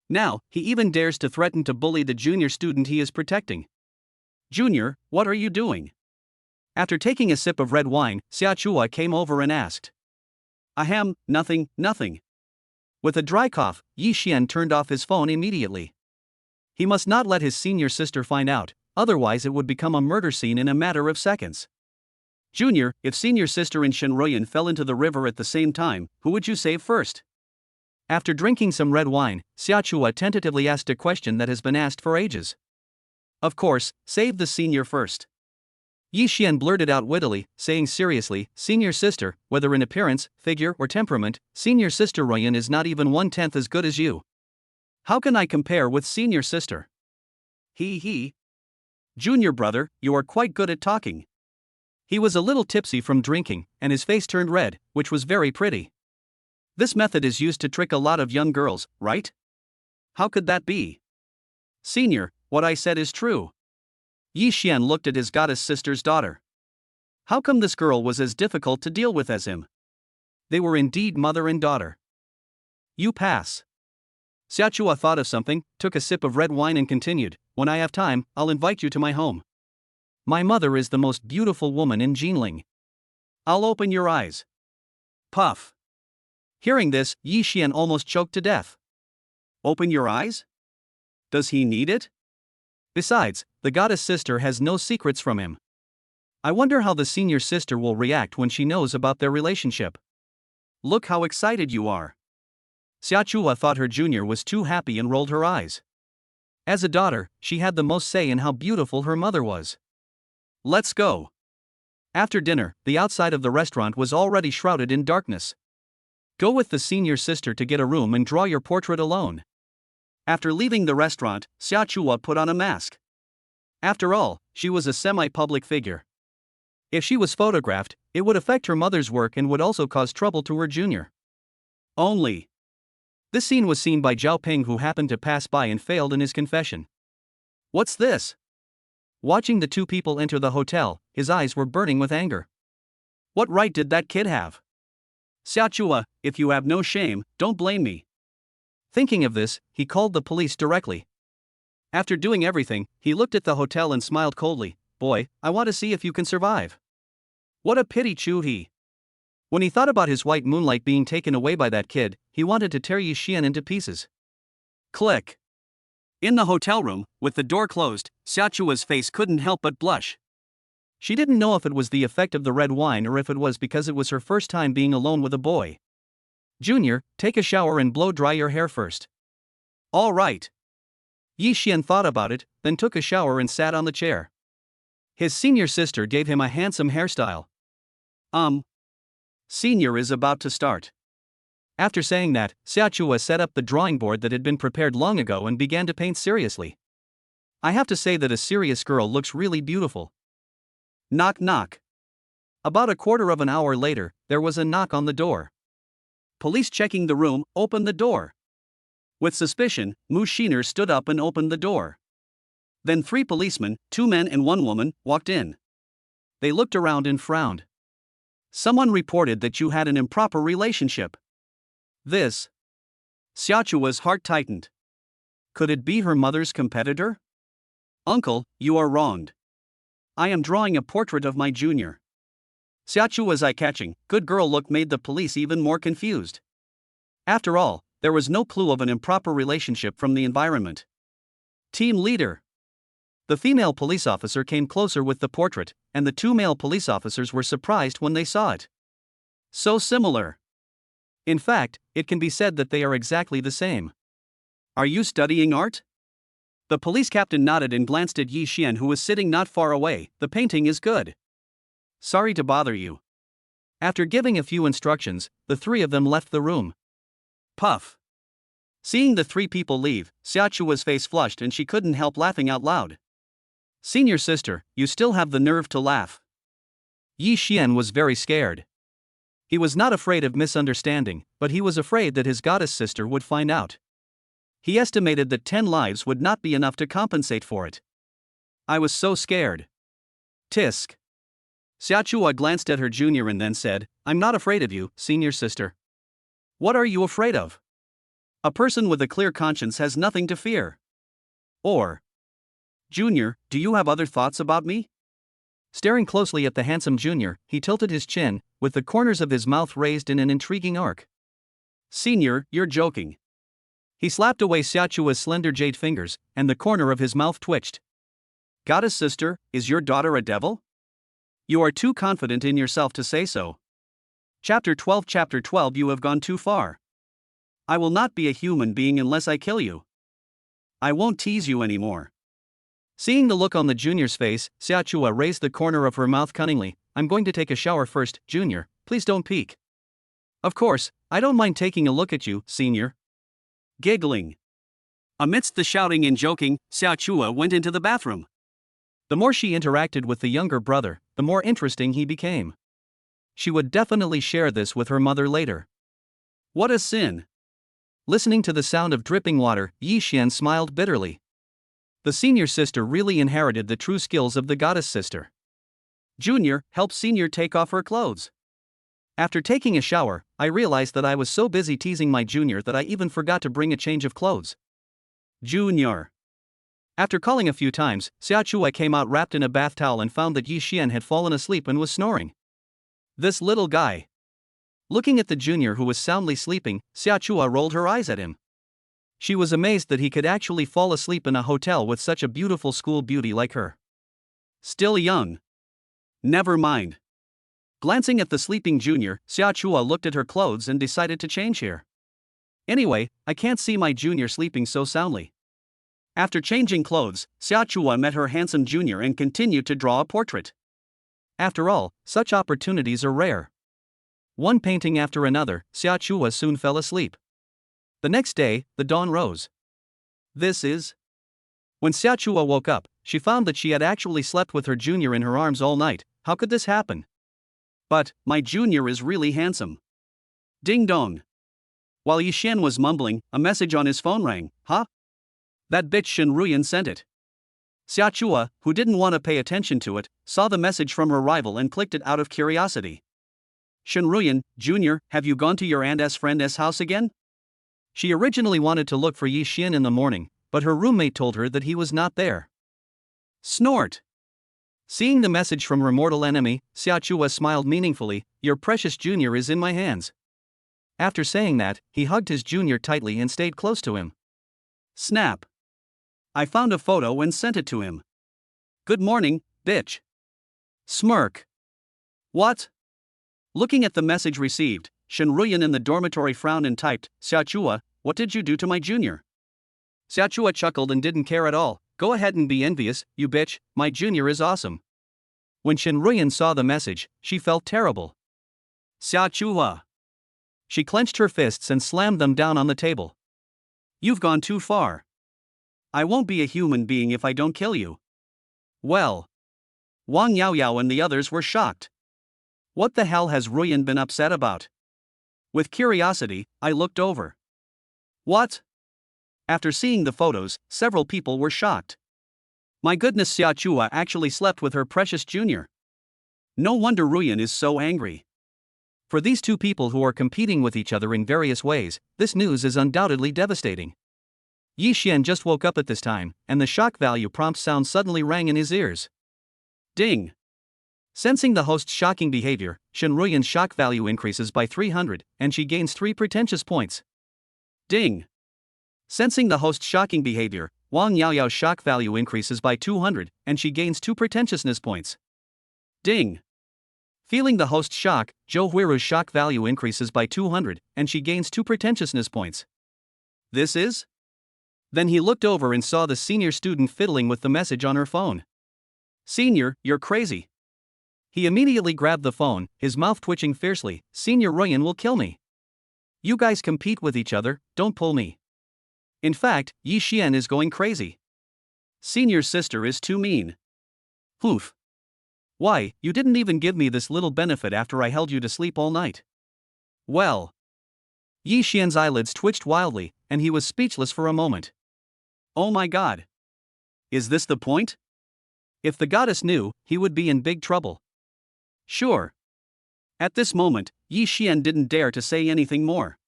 Now, he even dares to threaten to bully the junior student he is protecting. Junior, what are you doing? After taking a sip of red wine, Xia Chua came over and asked. Nothing. With a dry cough, Yi Xian turned off his phone immediately. He must not let his senior sister find out, otherwise it would become a murder scene in a matter of seconds. Junior, if senior sister and Shen Ruyan fell into the river at the same time, who would you save first? After drinking some red wine, Xia Chua tentatively asked a question that has been asked for ages. Of course, save the senior first. Yi Xian blurted out wittily, saying seriously, Senior sister, whether in appearance, figure, or temperament, Senior sister Ruyan is not even 1/10 as good as you. How can I compare with senior sister? He. Junior brother, you are quite good at talking. He was a little tipsy from drinking, and his face turned red, which was very pretty. This method is used to trick a lot of young girls, right? How could that be? Senior, what I said is true. Yi Xian looked at his goddess sister's daughter. How come this girl was as difficult to deal with as him? They were indeed mother and daughter. You pass. Xia Chua thought of something, took a sip of red wine and continued, when I have time, I'll invite you to my home. My mother is the most beautiful woman in Jinling. I'll open your eyes. Puff. Hearing this, Yi Xian almost choked to death. Open your eyes? Does he need it? Besides, the goddess sister has no secrets from him. I wonder how the senior sister will react when she knows about their relationship. Look how excited you are. Xia Chua thought her junior was too happy and rolled her eyes. As a daughter, she had the most say in how beautiful her mother was. Let's go. After dinner, the outside of the restaurant was already shrouded in darkness. Go with the senior sister to get a room and draw your portrait alone. After leaving the restaurant, Xia Chua put on a mask. After all, she was a semi-public figure. If she was photographed, it would affect her mother's work and would also cause trouble to her junior. Only. This scene was seen by Zhao Ping, who happened to pass by and failed in his confession. What's this? Watching the two people enter the hotel, his eyes were burning with anger. What right did that kid have? Xia Chua, if you have no shame, don't blame me. Thinking of this, he called the police directly. After doing everything, he looked at the hotel and smiled coldly. Boy, I want to see if you can survive. What a pity, Chu he. When he thought about his white moonlight being taken away by that kid, he wanted to tear Yi Xian into pieces. Click. In the hotel room, with the door closed, Xia Chua's face couldn't help but blush. She didn't know if it was the effect of the red wine or if it was because it was her first time being alone with a boy. Junior, take a shower and blow dry your hair first. All right. Yi Xian thought about it, then took a shower and sat on the chair. His senior sister gave him a handsome hairstyle. Senior is about to start. After saying that, Xia Chua set up the drawing board that had been prepared long ago and began to paint seriously. I have to say that a serious girl looks really beautiful. Knock knock. About a quarter of an hour later, there was a knock on the door. Police checking the room opened the door. With suspicion, Mu Shiner stood up and opened the door. Then 3 policemen, 2 men and 1 woman, walked in. They looked around and frowned. Someone reported that you had an improper relationship. This. Xiaochua's heart tightened. Could it be her mother's competitor? Uncle, you are wronged. I am drawing a portrait of my junior. Xiaochua's eye-catching, good girl look made the police even more confused. After all, there was no clue of an improper relationship from the environment. Team leader. The female police officer came closer with the portrait, and the 2 male police officers were surprised when they saw it. So similar. In fact, it can be said that they are exactly the same. Are you studying art? The police captain nodded and glanced at Yi Xian, who was sitting not far away. The painting is good. Sorry to bother you. After giving a few instructions, the 3 of them left the room. Puff. Seeing the 3 people leave, Xiaochua's face flushed and she couldn't help laughing out loud. Senior sister, you still have the nerve to laugh. Yi Xian was very scared. He was not afraid of misunderstanding, but he was afraid that his goddess sister would find out. He estimated that 10 lives would not be enough to compensate for it. I was so scared. Tisk. Xiaochua glanced at her junior and then said, I'm not afraid of you, senior sister. What are you afraid of? A person with a clear conscience has nothing to fear. Or, Junior, do you have other thoughts about me? Staring closely at the handsome junior, he tilted his chin, with the corners of his mouth raised in an intriguing arc. Senior, you're joking. He slapped away Xiaochua's slender jade fingers, and the corner of his mouth twitched. Goddess sister, is your daughter a devil? You are too confident in yourself to say so. Chapter 12 You have gone too far. I will not be a human being unless I kill you. I won't tease you anymore. Seeing the look on the junior's face, Xiaochua raised the corner of her mouth cunningly. I'm going to take a shower first, junior, please don't peek. Of course, I don't mind taking a look at you, senior. Giggling. Amidst the shouting and joking, Xiaochua went into the bathroom. The more she interacted with the younger brother, the more interesting he became. She would definitely share this with her mother later. What a sin. Listening to the sound of dripping water, Yi Xian smiled bitterly. The senior sister really inherited the true skills of the goddess sister. Junior, help senior take off her clothes. After taking a shower, I realized that I was so busy teasing my junior that I even forgot to bring a change of clothes. Junior. After calling a few times, Xiaochua came out wrapped in a bath towel and found that Yi Xian had fallen asleep and was snoring. This little guy. Looking at the junior who was soundly sleeping, Xiaochua rolled her eyes at him. She was amazed that he could actually fall asleep in a hotel with such a beautiful school beauty like her. Still young. Never mind. Glancing at the sleeping junior, Xiaochua looked at her clothes and decided to change here. Anyway, I can't see my junior sleeping so soundly. After changing clothes, Xiaochua met her handsome junior and continued to draw a portrait. After all, such opportunities are rare. One painting after another, Xiaochua soon fell asleep. The next day, the dawn rose. This is. When Xiaochua woke up, she found that she had actually slept with her junior in her arms all night. How could this happen? But, my junior is really handsome. Ding dong. While Yi Xian was mumbling, a message on his phone rang. Huh? That bitch Shen Ruyan sent it. Xiaochua, who didn't want to pay attention to it, saw the message from her rival and clicked it out of curiosity. Shen Ruyan, Junior, have you gone to your aunt's friend's house again? She originally wanted to look for Yi Xian in the morning, but her roommate told her that he was not there. Snort. Seeing the message from her mortal enemy, Xiaochua smiled meaningfully. Your precious junior is in my hands. After saying that, he hugged his junior tightly and stayed close to him. Snap. I found a photo and sent it to him. Good morning, bitch. Smirk. What? Looking at the message received, Shen Ruyan in the dormitory frowned and typed, Xiaochua, what did you do to my junior? Xiaochua chuckled and didn't care at all. Go ahead and be envious, you bitch, my junior is awesome. When Shen Ruyan saw the message, she felt terrible. Xiaochua. She clenched her fists and slammed them down on the table. You've gone too far. I won't be a human being if I don't kill you. Well. Wang Yaoyao and the others were shocked. What the hell has Ruyan been upset about? With curiosity, I looked over. What? After seeing the photos, several people were shocked. My goodness, Xia Chua actually slept with her precious junior. No wonder Ruyan is so angry. For these two people who are competing with each other in various ways, this news is undoubtedly devastating. Yi Xian just woke up at this time, and the shock value prompt sound suddenly rang in his ears. Ding! Sensing the host's shocking behavior, Shen Ruyan's shock value increases by 300, and she gains 3 pretentious points. Ding! Sensing the host's shocking behavior, Wang Yaoyao's shock value increases by 200, and she gains 2 pretentiousness points. Ding! Feeling the host's shock, Zhou Huiru's shock value increases by 200, and she gains 2 pretentiousness points. This is? Then he looked over and saw the senior student fiddling with the message on her phone. Senior, you're crazy. He immediately grabbed the phone, his mouth twitching fiercely. Senior Ruyan will kill me. You guys compete with each other, don't pull me. In fact, Yi Xian is going crazy. Senior's sister is too mean. Oof. Why, you didn't even give me this little benefit after I held you to sleep all night. Well. Yi Xian's eyelids twitched wildly, and he was speechless for a moment. Oh my god. Is this the point? If the goddess knew, he would be in big trouble. Sure. At this moment, Yi Xian didn't dare to say anything more.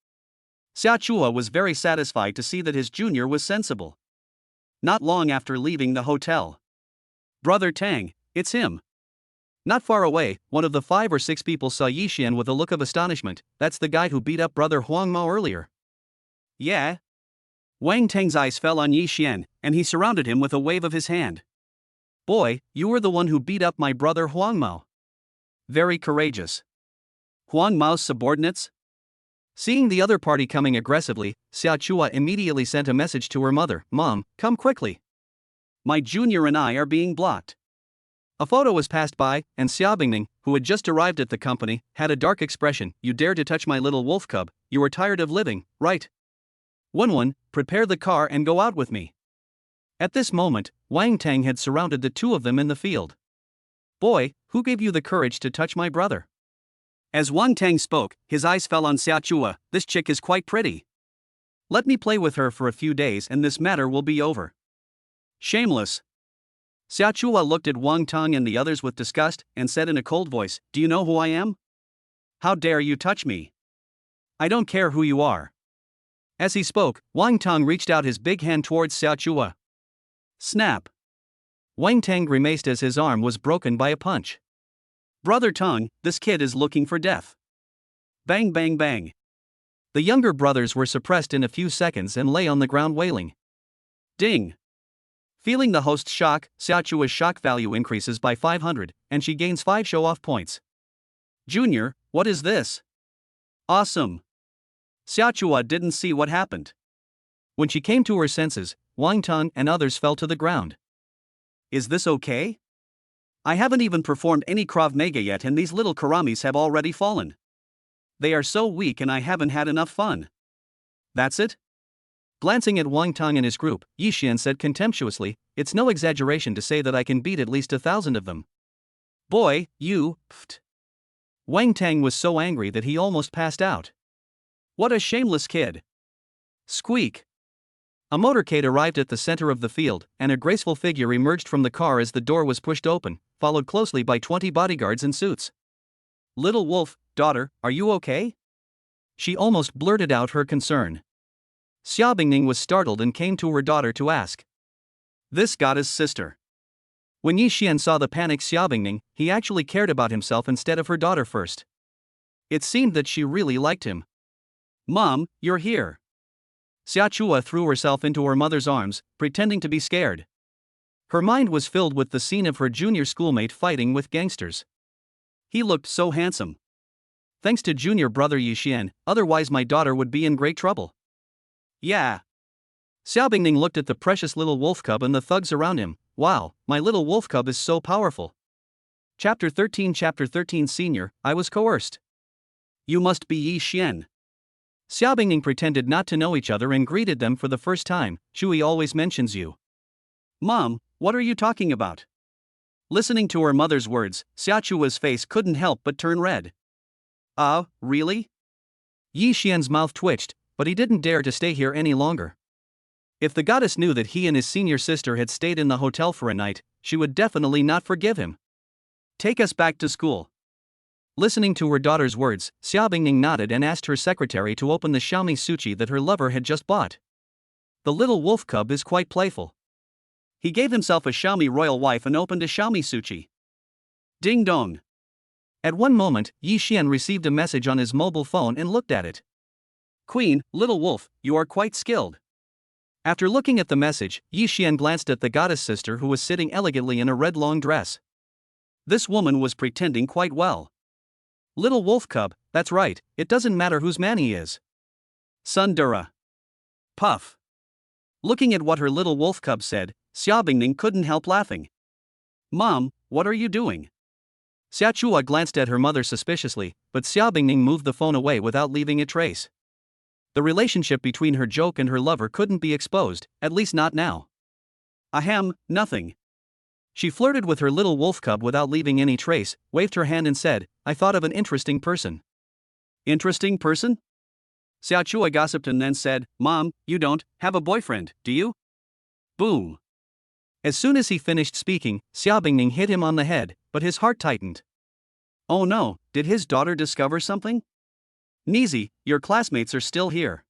Xia Chua was very satisfied to see that his junior was sensible. Not long after leaving the hotel. Brother Tang, it's him. Not far away, one of the 5 or 6 people saw Yi Xian with a look of astonishment. That's the guy who beat up brother Huang Mao earlier. Yeah. Wang Tang's eyes fell on Yi Xian, and he surrounded him with a wave of his hand. Boy, you were the one who beat up my brother Huang Mao. Very courageous. Huang Mao's subordinates? Seeing the other party coming aggressively, Xia Chua immediately sent a message to her mother. Mom, come quickly. My junior and I are being blocked. A photo was passed by, and Xiaobingning, who had just arrived at the company, had a dark expression. You dare to touch my little wolf cub, you are tired of living, right? Wenwen, prepare the car and go out with me. At this moment, Wang Tang had surrounded the two of them in the field. Boy, who gave you the courage to touch my brother? As Wang Tang spoke, his eyes fell on Xia Chua. This chick is quite pretty. Let me play with her for a few days and this matter will be over. Shameless. Xia Chua looked at Wang Tang and the others with disgust and said in a cold voice, Do you know who I am? How dare you touch me? I don't care who you are. As he spoke, Wang Tang reached out his big hand towards Xia Chua. Snap. Wang Tang grimaced as his arm was broken by a punch. Brother Tang, this kid is looking for death. Bang bang bang. The younger brothers were suppressed in a few seconds and lay on the ground wailing. Ding. Feeling the host's shock, Xia Chua's shock value increases by 500, and she gains 5 show-off points. Junior, what is this? Awesome. Xia Chua didn't see what happened. When she came to her senses, Wang Tang and others fell to the ground. Is this okay? I haven't even performed any Krav Maga yet and these little karamis have already fallen. They are so weak and I haven't had enough fun. That's it? Glancing at Wang Tang and his group, Yi Xian said contemptuously, It's no exaggeration to say that I can beat at least 1,000 of them. Boy, you, pfft. Wang Tang was so angry that he almost passed out. What a shameless kid. Squeak. A motorcade arrived at the center of the field, and a graceful figure emerged from the car as the door was pushed open, followed closely by 20 bodyguards in suits. Little Wolf, daughter, are you okay? She almost blurted out her concern. Xiaobingning was startled and came to her daughter to ask. This goddess sister. When Yi Xian saw the panicked Xiaobingning, he actually cared about himself instead of her daughter first. It seemed that she really liked him. Mom, you're here. Xia Chua threw herself into her mother's arms, pretending to be scared. Her mind was filled with the scene of her junior schoolmate fighting with gangsters. He looked so handsome. Thanks to junior brother Yi Xian, otherwise my daughter would be in great trouble. Yeah. Xiaobingning looked at the precious little wolf cub and the thugs around him. Wow, my little wolf cub is so powerful. Chapter 13 Senior, I was coerced. You must be Yi Xian. Xiaobingning pretended not to know each other and greeted them for the first time. Shui always mentions you. Mom, what are you talking about? Listening to her mother's words, Xia Chua's face couldn't help but turn red. Really? Yi Xian's mouth twitched, but he didn't dare to stay here any longer. If the goddess knew that he and his senior sister had stayed in the hotel for a night, she would definitely not forgive him. Take us back to school. Listening to her daughter's words, Xia Bingning nodded and asked her secretary to open the Xiaomi Suchi that her lover had just bought. The little wolf cub is quite playful. He gave himself a Xiaomi royal wife and opened a Xiaomi Suchi. Ding dong. At one moment, Yi Xian received a message on his mobile phone and looked at it. Queen, little wolf, you are quite skilled. After looking at the message, Yi Xian glanced at the goddess sister who was sitting elegantly in a red long dress. This woman was pretending quite well. Little wolf cub, that's right, it doesn't matter whose man he is. Sundara. Puff. Looking at what her little wolf cub said, Xia Bingning couldn't help laughing. Mom, what are you doing? Xia Chua glanced at her mother suspiciously, but Xia Bingning moved the phone away without leaving a trace. The relationship between her joke and her lover couldn't be exposed, at least not now. Ahem, nothing. She flirted with her little wolf cub without leaving any trace, waved her hand and said, I thought of an interesting person. Interesting person? Xia Chua gossiped and then said, Mom, you don't have a boyfriend, do you? Boom. As soon as he finished speaking, Xia Bingning hit him on the head, but his heart tightened. Oh no, did his daughter discover something? Nizi, your classmates are still here.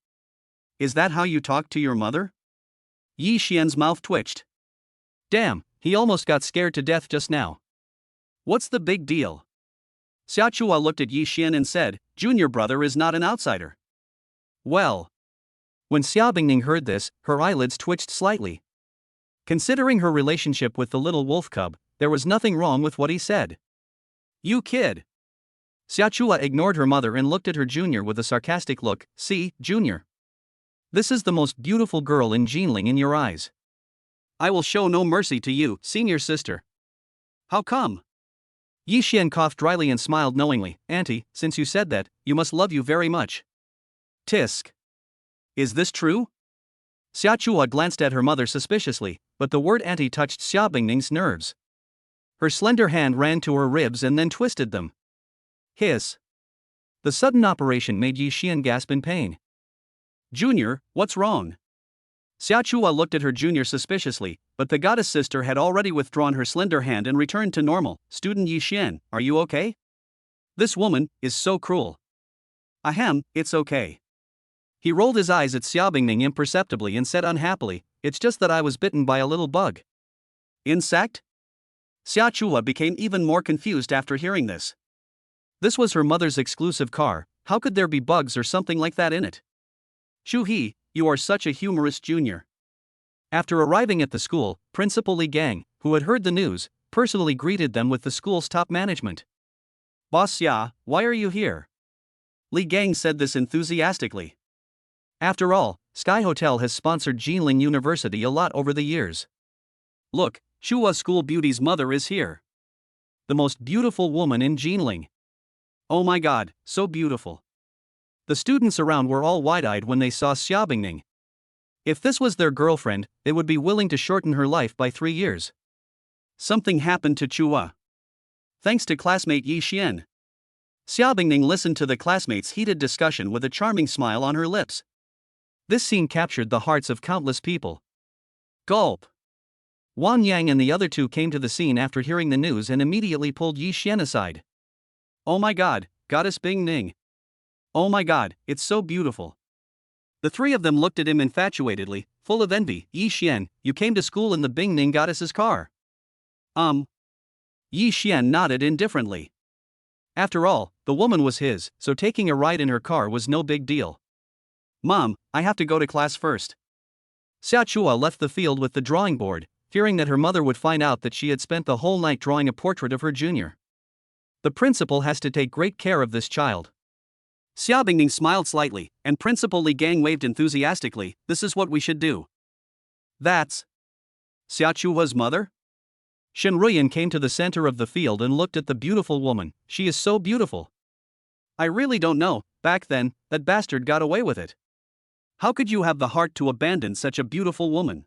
Is that how you talk to your mother? Yi Xian's mouth twitched. Damn, he almost got scared to death just now. What's the big deal? Xia Chua looked at Yi Xian and said, Junior brother is not an outsider. Well. When Xia Bingning heard this, her eyelids twitched slightly. Considering her relationship with the little wolf cub, there was nothing wrong with what he said. You kid. Xia Chua ignored her mother and looked at her junior with a sarcastic look. See, Junior. This is the most beautiful girl in Jinling in your eyes. I will show no mercy to you, senior sister. How come? Yi Xian coughed dryly and smiled knowingly. Auntie, since you said that, you must love you very much. Tisk. Is this true? Xia Chua glanced at her mother suspiciously, but the word auntie touched Xia Bingning's nerves. Her slender hand ran to her ribs and then twisted them. Hiss. The sudden operation made Yi Xian gasp in pain. Junior, what's wrong? Xia Chua looked at her junior suspiciously, but the goddess sister had already withdrawn her slender hand and returned to normal. Student Yi Xian, are you okay? This woman is so cruel. Ahem, it's okay. He rolled his eyes at Xia Bingning imperceptibly and said unhappily, it's just that I was bitten by a little bug. Insect? Xia Chua became even more confused after hearing this. This was her mother's exclusive car, how could there be bugs or something like that in it? Shu He, you are such a humorous junior. After arriving at the school, Principal Li Gang, who had heard the news, personally greeted them with the school's top management. Boss Xia, why are you here? Li Gang said this enthusiastically. After all, Sky Hotel has sponsored Jinling University a lot over the years. Look, Shua School Beauty's mother is here. The most beautiful woman in Jinling. Oh my god, so beautiful. The students around were all wide-eyed when they saw Xia Bingning. If this was their girlfriend, they would be willing to shorten her life by 3 years. Something happened to Chua. Thanks to classmate Yi Xian. Xia Bingning listened to the classmates' heated discussion with a charming smile on her lips. This scene captured the hearts of countless people. Gulp. Wan Yang and the other two came to the scene after hearing the news and immediately pulled Yi Xian aside. Oh my god, Goddess Bingning. Oh my god, it's so beautiful. The three of them looked at him infatuatedly, full of envy. Yi Xian, you came to school in the Bingning goddess's car. Yi Xian nodded indifferently. After all, the woman was his, so taking a ride in her car was no big deal. Mom, I have to go to class first. Xia Chua left the field with the drawing board, fearing that her mother would find out that she had spent the whole night drawing a portrait of her junior. The principal has to take great care of this child. Xia Bingning smiled slightly, and Principal Li Gang waved enthusiastically. This is what we should do. That's Xia Chua's mother? Shen Ruyan came to the center of the field and looked at the beautiful woman. She is so beautiful. I really don't know, back then, that bastard got away with it. How could you have the heart to abandon such a beautiful woman?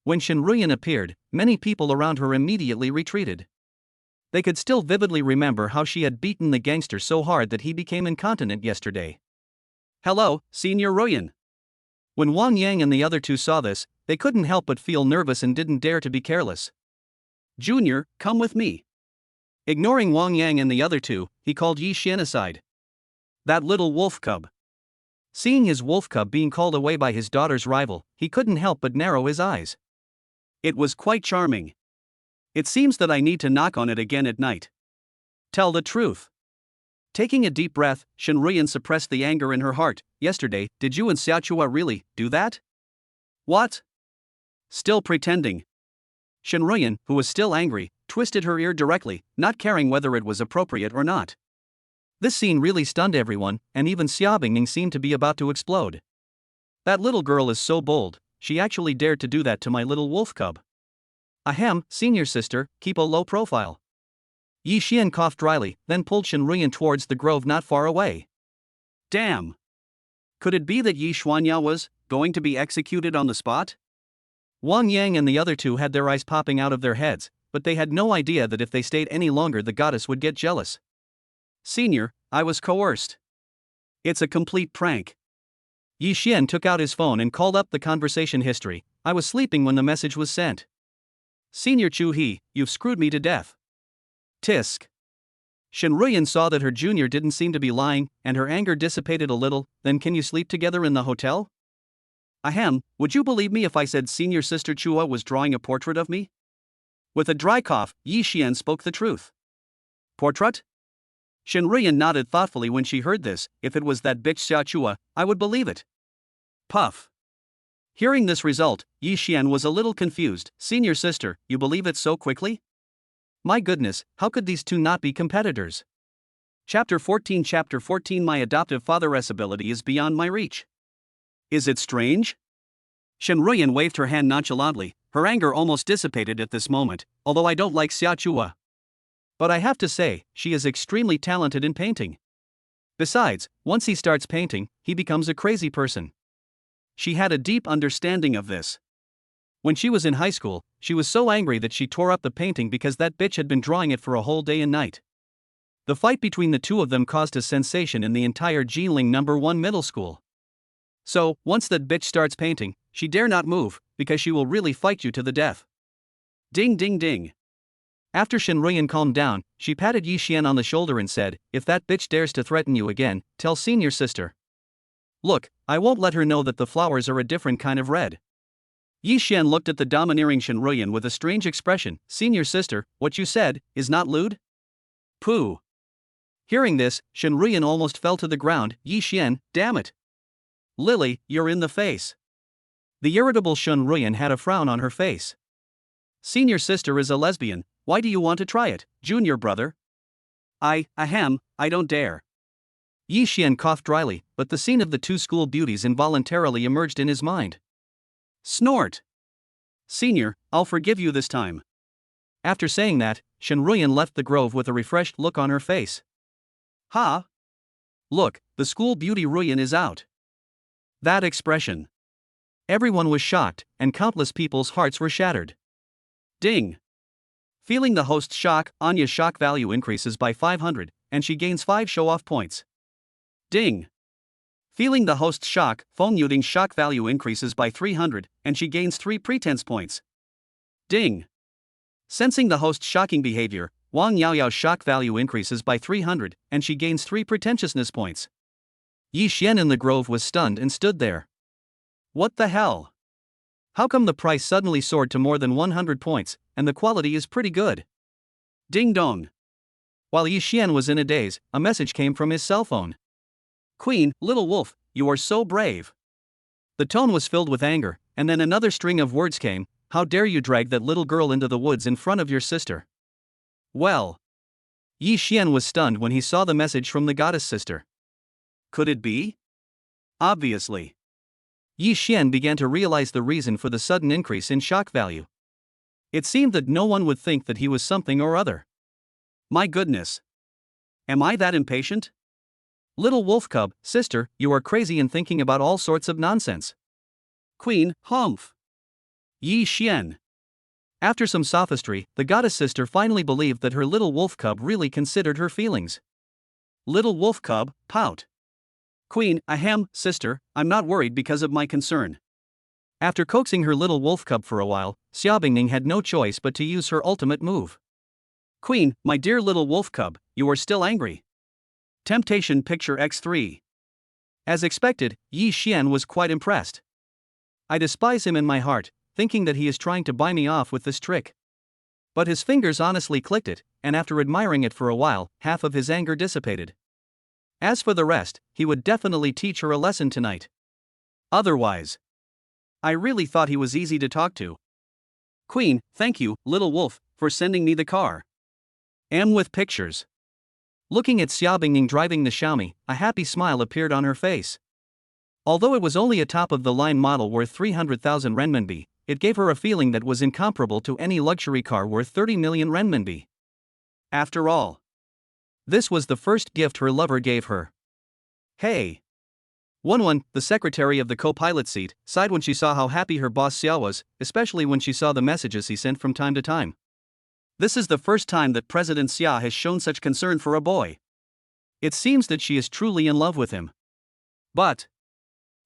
When Shen Ruyan appeared, many people around her immediately retreated. They could still vividly remember how she had beaten the gangster so hard that he became incontinent yesterday. Hello, Senior Royan. When Wang Yang and the other two saw this, they couldn't help but feel nervous and didn't dare to be careless. Junior, come with me. Ignoring Wang Yang and the other two, he called Yi Xian aside. That little wolf cub. Seeing his wolf cub being called away by his daughter's rival, he couldn't help but narrow his eyes. It was quite charming. It seems that I need to knock on it again at night. Tell the truth. Taking a deep breath, Shen Ruyan suppressed the anger in her heart. Yesterday, did you and Xiaochua really do that? What? Still pretending. Shen Ruyan, who was still angry, twisted her ear directly, not caring whether it was appropriate or not. This scene really stunned everyone, and even Xia Bingning seemed to be about to explode. That little girl is so bold, she actually dared to do that to my little wolf cub. Ahem, senior sister, keep a low profile. Yi Xian coughed dryly, then pulled Shen Ruyan towards the grove not far away. Damn! Could it be that Yi Xuanyao was going to be executed on the spot? Wang Yang and the other two had their eyes popping out of their heads, but they had no idea that if they stayed any longer the goddess would get jealous. Senior, I was coerced. It's a complete prank. Yi Xian took out his phone and called up the conversation history. I was sleeping when the message was sent. Senior Chu He, you've screwed me to death. Tisk. Shen Ruyan saw that her junior didn't seem to be lying, and her anger dissipated a little. Then can you sleep together in the hotel? Ahem, would you believe me if I said senior sister Chua was drawing a portrait of me? With a dry cough, Yi Xian spoke the truth. Portrait? Shen Ruyan nodded thoughtfully when she heard this. If it was that bitch Xiaochua, I would believe it. Puff. Hearing this result, Yi Xian was a little confused. Senior sister, you believe it so quickly? My goodness, how could these two not be competitors? Chapter 14 My adoptive father's ability is beyond my reach. Is it strange? Shen Ruyan waved her hand nonchalantly. Her anger almost dissipated at this moment, although I don't like Xiaochua. But I have to say, she is extremely talented in painting. Besides, once he starts painting, he becomes a crazy person. She had a deep understanding of this. When she was in high school, she was so angry that she tore up the painting because that bitch had been drawing it for a whole day and night. The fight between the two of them caused a sensation in the entire Jiling No. 1 middle school. So, once that bitch starts painting, she dare not move, because she will really fight you to the death. Ding ding ding. After Shen Ruyan calmed down, she patted Yi Xian on the shoulder and said, if that bitch dares to threaten you again, tell senior sister. Look, I won't let her know that the flowers are a different kind of red. Yi Xian looked at the domineering Shen Ruyan with a strange expression. Senior sister, what you said, is not lewd? Pooh. Hearing this, Shen Ruyan almost fell to the ground. Yi Xian, damn it. Lily, you're in the face. The irritable Shen Ruyan had a frown on her face. Senior sister is a lesbian. Why do you want to try it, junior brother? I don't dare. Yi Xian coughed dryly, but the scene of the two school beauties involuntarily emerged in his mind. Snort. Senior, I'll forgive you this time. After saying that, Shen Ruyan left the grove with a refreshed look on her face. Ha! Look, the school beauty Ruyan is out. That expression. Everyone was shocked, and countless people's hearts were shattered. Ding. Feeling the host's shock, Anya's shock value increases by 500, and she gains 5 show-off points. Ding. Feeling the host's shock, Feng Yuding's shock value increases by 300, and she gains 3 pretense points. Ding. Sensing the host's shocking behavior, Wang Yaoyao's shock value increases by 300, and she gains 3 pretentiousness points. Yi Xian in the grove was stunned and stood there. What the hell? How come the price suddenly soared to more than 100 points, and the quality is pretty good? Ding dong. While Yi Xian was in a daze, a message came from his cell phone. Queen, little wolf, you are so brave. The tone was filled with anger, and then another string of words came. How dare you drag that little girl into the woods in front of your sister? Well. Yi Xian was stunned when he saw the message from the goddess sister. Could it be? Obviously. Yi Xian began to realize the reason for the sudden increase in shock value. It seemed that no one would think that he was something or other. My goodness. Am I that impatient? Little wolf cub, sister, you are crazy and thinking about all sorts of nonsense. Queen, humph. Yi Xian. After some sophistry, the goddess sister finally believed that her little wolf cub really considered her feelings. Little wolf cub, pout. Queen, ahem, sister, I'm not worried because of my concern. After coaxing her little wolf cub for a while, Xiaobingning had no choice but to use her ultimate move. Queen, my dear little wolf cub, you are still angry. Temptation Picture X3. As expected, Yi Xian was quite impressed. I despise him in my heart, thinking that he is trying to buy me off with this trick. But his fingers honestly clicked it, and after admiring it for a while, half of his anger dissipated. As for the rest, he would definitely teach her a lesson tonight. Otherwise, I really thought he was easy to talk to. Queen, thank you, little wolf, for sending me the car. Am with pictures. Looking at Xiaobingning driving the Xiaomi, a happy smile appeared on her face. Although it was only a top-of-the-line model worth 300,000 renminbi, it gave her a feeling that was incomparable to any luxury car worth 30 million renminbi. After all, this was the first gift her lover gave her. Hey! Wenwen, the secretary of the co-pilot seat, sighed when she saw how happy her boss Xiao was, especially when she saw the messages he sent from time to time. This is the first time that President Xia has shown such concern for a boy. It seems that she is truly in love with him. But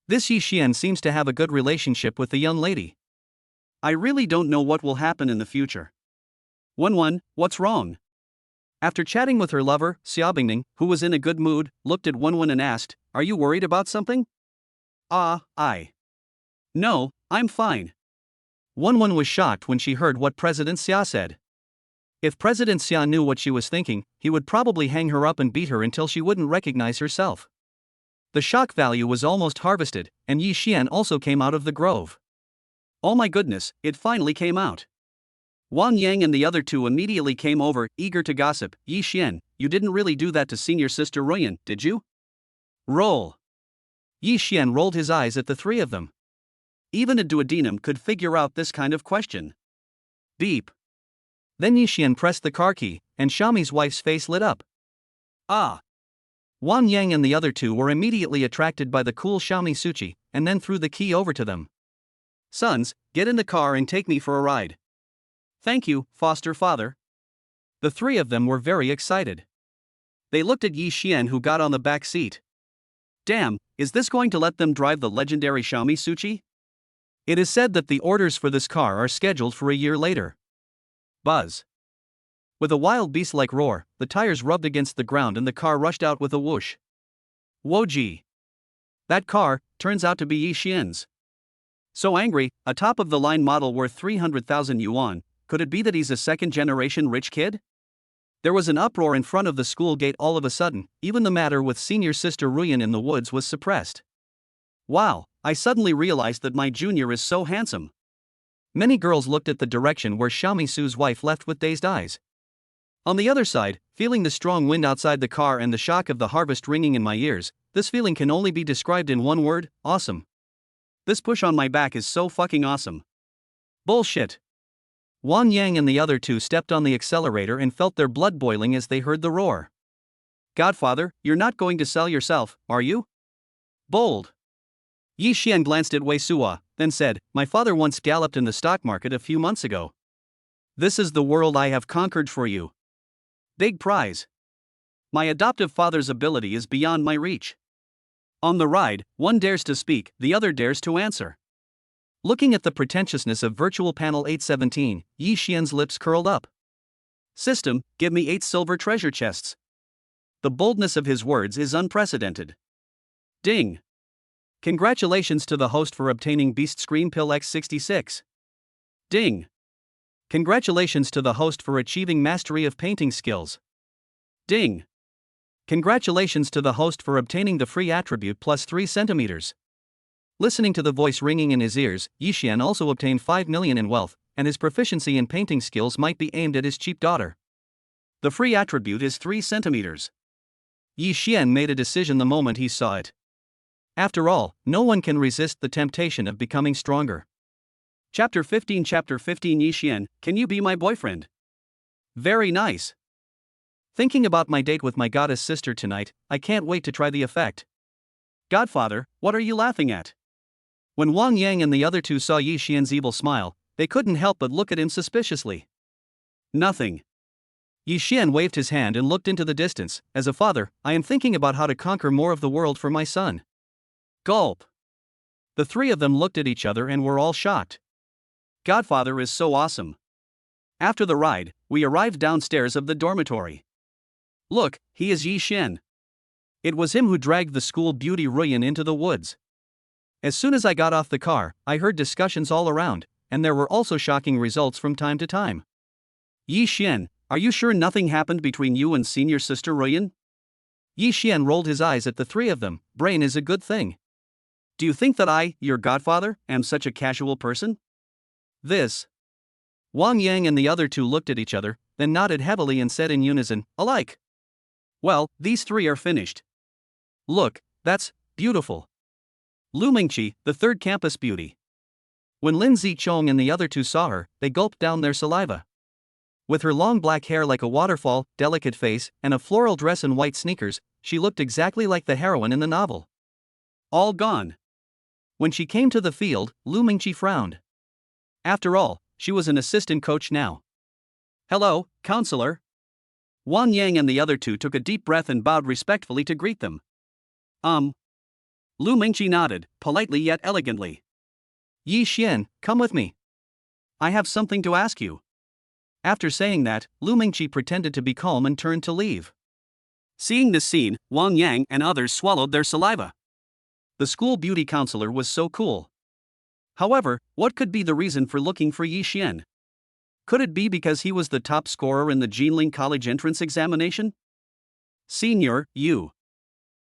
this Yi Xian seems to have a good relationship with the young lady. I really don't know what will happen in the future. Wenwen, what's wrong? After chatting with her lover, Xiaobingning, who was in a good mood, looked at Wenwen and asked, are you worried about something? No, I'm fine. Wenwen was shocked when she heard what President Xia said. If President Xia knew what she was thinking, he would probably hang her up and beat her until she wouldn't recognize herself. The shock value was almost harvested, and Yi Xian also came out of the grove. Oh my goodness, it finally came out. Wang Yang and the other two immediately came over, eager to gossip. Yi Xian, you didn't really do that to senior sister Ruyan, did you? Roll. Yi Xian rolled his eyes at the three of them. Even a duodenum could figure out this kind of question. Beep. Then Yi Xian pressed the car key, and Xiaomi's wife's face lit up. Wang Yang and the other two were immediately attracted by the cool Xiaomi Suchi, and then threw the key over to them. Sons, get in the car and take me for a ride. Thank you, foster father. The three of them were very excited. They looked at Yi Xian, who got on the back seat. Damn, is this going to let them drive the legendary Xiaomi Suchi? It is said that the orders for this car are scheduled for a year later. Buzz. With a wild beast-like roar, the tires rubbed against the ground and the car rushed out with a whoosh. Whoa-gee. That car turns out to be Yi Xian's. So angry, a top-of-the-line model worth 300,000 yuan, could it be that he's a second-generation rich kid? There was an uproar in front of the school gate all of a sudden. Even the matter with senior sister Ruyan in the woods was suppressed. Wow, I suddenly realized that my junior is so handsome. Many girls looked at the direction where Xiaomi Su's wife left with dazed eyes. On the other side, feeling the strong wind outside the car and the shock of the harvest ringing in my ears, this feeling can only be described in one word: awesome. This push on my back is so fucking awesome. Bullshit. Wang Yang and the other two stepped on the accelerator and felt their blood boiling as they heard the roar. Godfather, you're not going to sell yourself, are you? Bold. Yi Xian glanced at Wei Suo, then said, my father once galloped in the stock market a few months ago. This is the world I have conquered for you. Big prize. My adoptive father's ability is beyond my reach. On the ride, one dares to speak, the other dares to answer. Looking at the pretentiousness of Virtual Panel 817, Yi Xian's lips curled up. System, give me 8 silver treasure chests. The boldness of his words is unprecedented. Ding. Congratulations to the host for obtaining Beast Scream Pill X66. Ding. Congratulations to the host for achieving mastery of painting skills. Ding. Congratulations to the host for obtaining the free attribute plus 3 centimeters. Listening to the voice ringing in his ears, Yi Xian also obtained 5 million in wealth, and his proficiency in painting skills might be aimed at his cheap daughter. The free attribute is 3 centimeters. Yi Xian made a decision the moment he saw it. After all, no one can resist the temptation of becoming stronger. Chapter 15 Yi Xian, can you be my boyfriend? Very nice. Thinking about my date with my goddess sister tonight, I can't wait to try the effect. Godfather, what are you laughing at? When Wang Yang and the other two saw Yi Xian's evil smile, they couldn't help but look at him suspiciously. Nothing. Yi Xian waved his hand and looked into the distance. As a father, I am thinking about how to conquer more of the world for my son. Gulp. The three of them looked at each other and were all shocked. Godfather is so awesome. After the ride, we arrived downstairs of the dormitory. Look, he is Yi Xian. It was him who dragged the school beauty Ruyan into the woods. As soon as I got off the car, I heard discussions all around, and there were also shocking results from time to time. Yi Xian, are you sure nothing happened between you and senior sister Ruyan? Yi Xian rolled his eyes at the three of them. Brain is a good thing. Do you think that I, your godfather, am such a casual person? This. Wang Yang and the other two looked at each other, then nodded heavily and said in unison, alike. Well, these three are finished. Look, that's beautiful. Lu Mingqi, the third campus beauty. When Lin Zichong and the other two saw her, they gulped down their saliva. With her long black hair like a waterfall, delicate face, and a floral dress and white sneakers, she looked exactly like the heroine in the novel. All gone. When she came to the field, Lu Mingqi frowned. After all, she was an assistant coach now. Hello, counselor. Wang Yang and the other two took a deep breath and bowed respectfully to greet them. Lu Mingqi nodded, politely yet elegantly. Yi Xian, come with me. I have something to ask you. After saying that, Lu Mingqi pretended to be calm and turned to leave. Seeing this scene, Wang Yang and others swallowed their saliva. The school beauty counselor was so cool. However, what could be the reason for looking for Yi Xian? Could it be because he was the top scorer in the Jinling College entrance examination? Senior, you.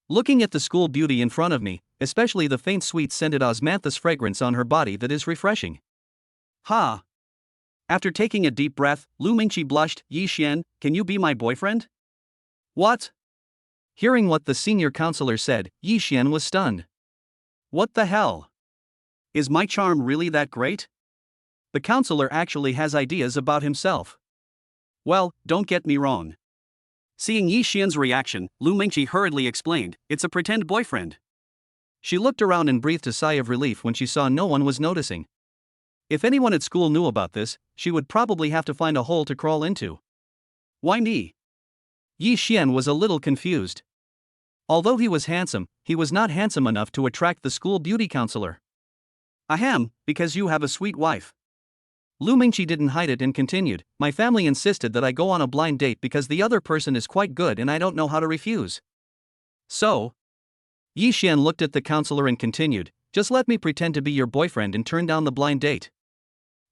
Looking at the school beauty in front of me, especially the faint sweet-scented osmanthus fragrance on her body that is refreshing. Ha! After taking a deep breath, Lu Mingqi blushed. Yi Xian, can you be my boyfriend? What? Hearing what the senior counselor said, Yi Xian was stunned. What the hell? Is my charm really that great? The counselor actually has ideas about himself. Well, don't get me wrong. Seeing Yi Xian's reaction, Lu Mingqi hurriedly explained, it's a pretend boyfriend. She looked around and breathed a sigh of relief when she saw no one was noticing. If anyone at school knew about this, she would probably have to find a hole to crawl into. Why me? Yi Xian was a little confused. Although he was handsome, he was not handsome enough to attract the school beauty counselor. Ahem, because you have a sweet wife. Lu Mingqi didn't hide it and continued, my family insisted that I go on a blind date because the other person is quite good and I don't know how to refuse. So? Yi Xian looked at the counselor and continued, just let me pretend to be your boyfriend and turn down the blind date.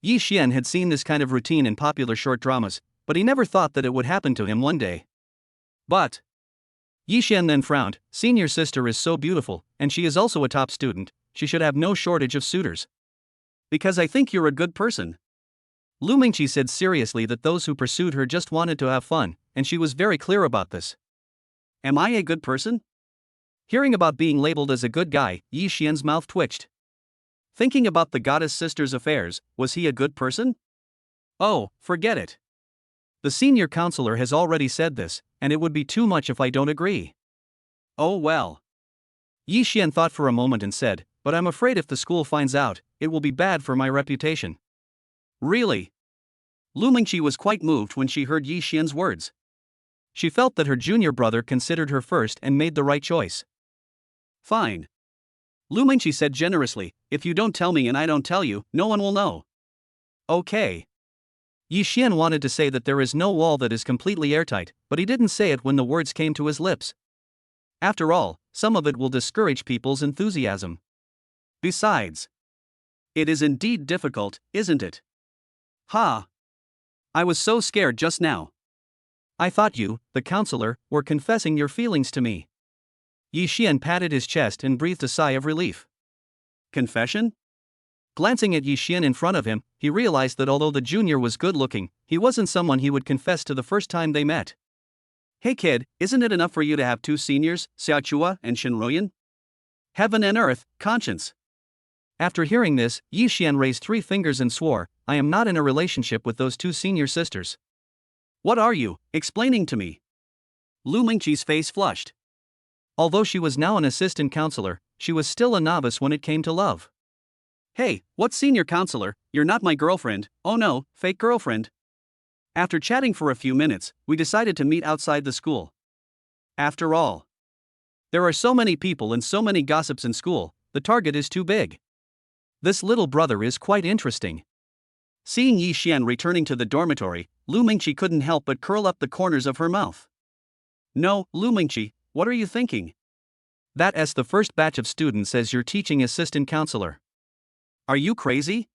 Yi Xian had seen this kind of routine in popular short dramas, but he never thought that it would happen to him one day. But Yi Xian then frowned, senior sister is so beautiful, and she is also a top student, she should have no shortage of suitors. Because I think you're a good person. Lu Mingqi said seriously that those who pursued her just wanted to have fun, and she was very clear about this. Am I a good person? Hearing about being labeled as a good guy, Yi Xian's mouth twitched. Thinking about the goddess sister's affairs, was he a good person? Oh, forget it. The senior counselor has already said this, and it would be too much if I don't agree. Oh well. Yi Xian thought for a moment and said, but I'm afraid if the school finds out, it will be bad for my reputation. Really? Lu Mingqi was quite moved when she heard Yi Xian's words. She felt that her junior brother considered her first and made the right choice. Fine. Lu Mingqi said generously, if you don't tell me and I don't tell you, no one will know. Okay. Yi Xian wanted to say that there is no wall that is completely airtight, but he didn't say it when the words came to his lips. After all, some of it will discourage people's enthusiasm. Besides, it is indeed difficult, isn't it? Ha! I was so scared just now. I thought you, the counselor, were confessing your feelings to me. Yi Xian patted his chest and breathed a sigh of relief. Confession? Glancing at Yi Xian in front of him, he realized that although the junior was good-looking, he wasn't someone he would confess to the first time they met. Hey kid, isn't it enough for you to have two seniors, Xiaochua and Shinruyan? Heaven and earth, conscience. After hearing this, Yi Xian raised 3 fingers and swore, I am not in a relationship with those 2 senior sisters. What are you, explaining to me? Lu Mingqi's face flushed. Although she was now an assistant counselor, she was still a novice when it came to love. Hey, what senior counselor, you're not my girlfriend, oh no, fake girlfriend. After chatting for a few minutes, we decided to meet outside the school. After all, there are so many people and so many gossips in school, the target is too big. This little brother is quite interesting. Seeing Yi Xian returning to the dormitory, Lu Mingqi couldn't help but curl up the corners of her mouth. No, Lu Mingqi, what are you thinking? That's the first batch of students as your teaching assistant counselor. Are you crazy?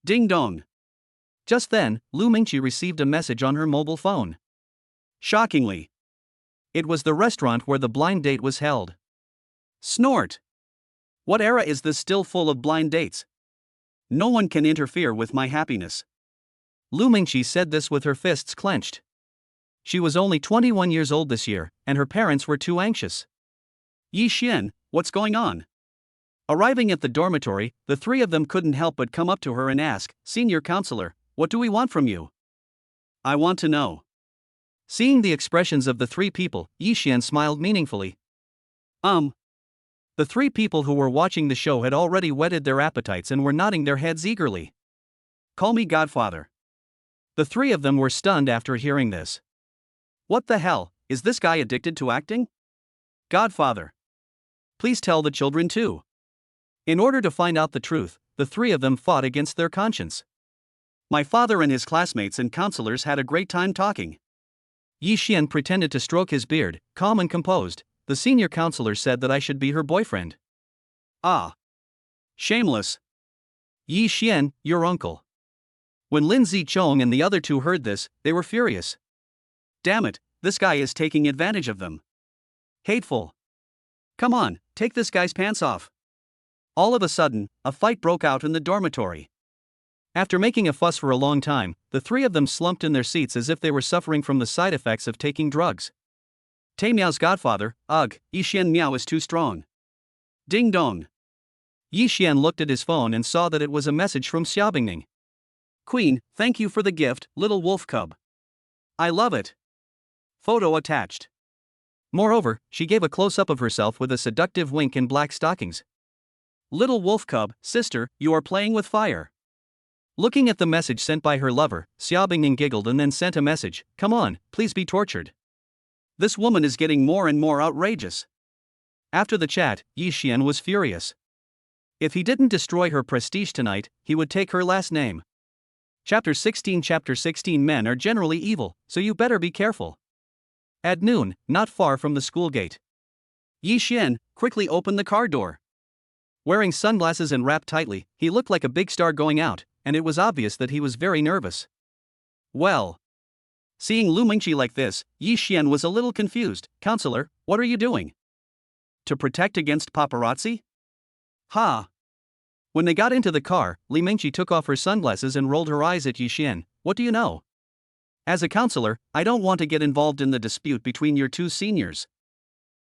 Ding dong. Just then, Lu Mingqi received a message on her mobile phone. Shockingly, it was the restaurant where the blind date was held. Snort! What era is this still full of blind dates? No one can interfere with my happiness. Lu Mingqi said this with her fists clenched. She was only 21 years old this year, and her parents were too anxious. Yi Xian, what's going on? Arriving at the dormitory, the three of them couldn't help but come up to her and ask, Senior Counselor, what do we want from you? I want to know. Seeing the expressions of the three people, Yi Xian smiled meaningfully. The three people who were watching the show had already whetted their appetites and were nodding their heads eagerly. Call me Godfather. The three of them were stunned after hearing this. What the hell, is this guy addicted to acting? Godfather. Please tell the children too. In order to find out the truth, the three of them fought against their conscience. My father and his classmates and counselors had a great time talking. Yi Xian pretended to stroke his beard, calm and composed. The senior counselor said that I should be her boyfriend. Ah. Shameless. Yi Xian, your uncle. When Lin Zichong and the other two heard this, they were furious. Damn it, this guy is taking advantage of them. Hateful. Come on, take this guy's pants off. All of a sudden, a fight broke out in the dormitory. After making a fuss for a long time, the three of them slumped in their seats as if they were suffering from the side effects of taking drugs. Tay Miao's godfather, ugh, Yi Xian Miao is too strong. Ding dong. Yi Xian looked at his phone and saw that it was a message from Xiaobingning. Queen, thank you for the gift, little wolf cub. I love it. Photo attached. Moreover, she gave a close-up of herself with a seductive wink in black stockings. Little wolf cub, sister, you are playing with fire. Looking at the message sent by her lover, Xiaobingning giggled and then sent a message, come on, please be tortured. This woman is getting more and more outrageous. After the chat, Yi Xian was furious. If he didn't destroy her prestige tonight, he would take her last name. Chapter 16 Men are generally evil, so you better be careful. At noon, not far from the school gate, Yi Xian quickly opened the car door. Wearing sunglasses and wrapped tightly, he looked like a big star going out, and it was obvious that he was very nervous. Well. Seeing Lu Mingqi like this, Yi Xian was a little confused. Counselor, what are you doing? To protect against paparazzi? Ha! When they got into the car, Li Mingqi took off her sunglasses and rolled her eyes at Yi Xian. What do you know? As a counselor, I don't want to get involved in the dispute between your two seniors.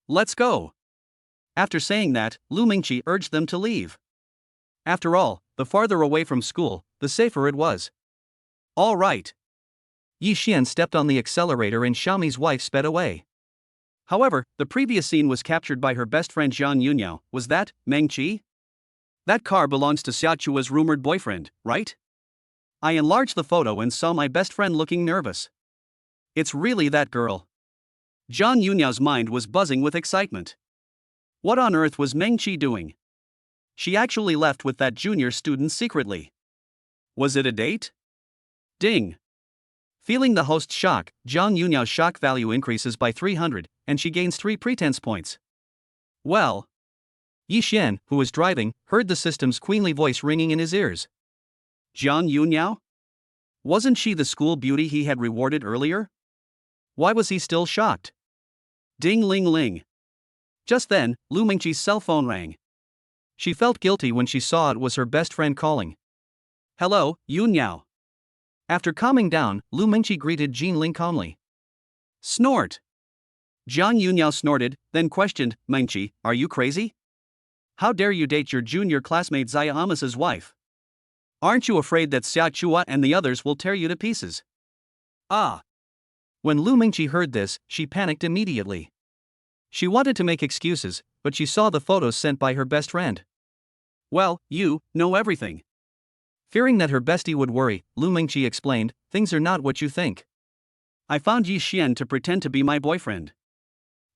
Let's go. After saying that, Lu Mingqi urged them to leave. After all, the farther away from school, the safer it was. All right. Yi Xian stepped on the accelerator and Xiaomi's wife sped away. However, the previous scene was captured by her best friend Zhang Yunyao. Was that Meng Qi? That car belongs to Xia Chua's rumored boyfriend, right? I enlarged the photo and saw my best friend looking nervous. It's really that girl. Zhang Yunyao's mind was buzzing with excitement. What on earth was Meng Qi doing? She actually left with that junior student secretly. Was it a date? Ding. Feeling the host's shock, Zhang Yunyao's shock value increases by 300, and she gains 3 pretense points. Well. Yi Xian, who was driving, heard the system's queenly voice ringing in his ears. Zhang Yunyao? Wasn't she the school beauty he had rewarded earlier? Why was he still shocked? Ding ling ling. Just then, Lu Mingqi's cell phone rang. She felt guilty when she saw it was her best friend calling. Hello, Yunyao. After calming down, Lu Mingqi greeted Jin Ling calmly. Snort. Zhang Yunyao snorted, then questioned, Mingqi, are you crazy? How dare you date your junior classmate Xia Amis's wife? Aren't you afraid that Xia Chua and the others will tear you to pieces? Ah. When Lu Mingqi heard this, she panicked immediately. She wanted to make excuses, but she saw the photos sent by her best friend. Well, you know everything. Fearing that her bestie would worry, Lu Mingqi explained, things are not what you think. I found Yi Xian to pretend to be my boyfriend.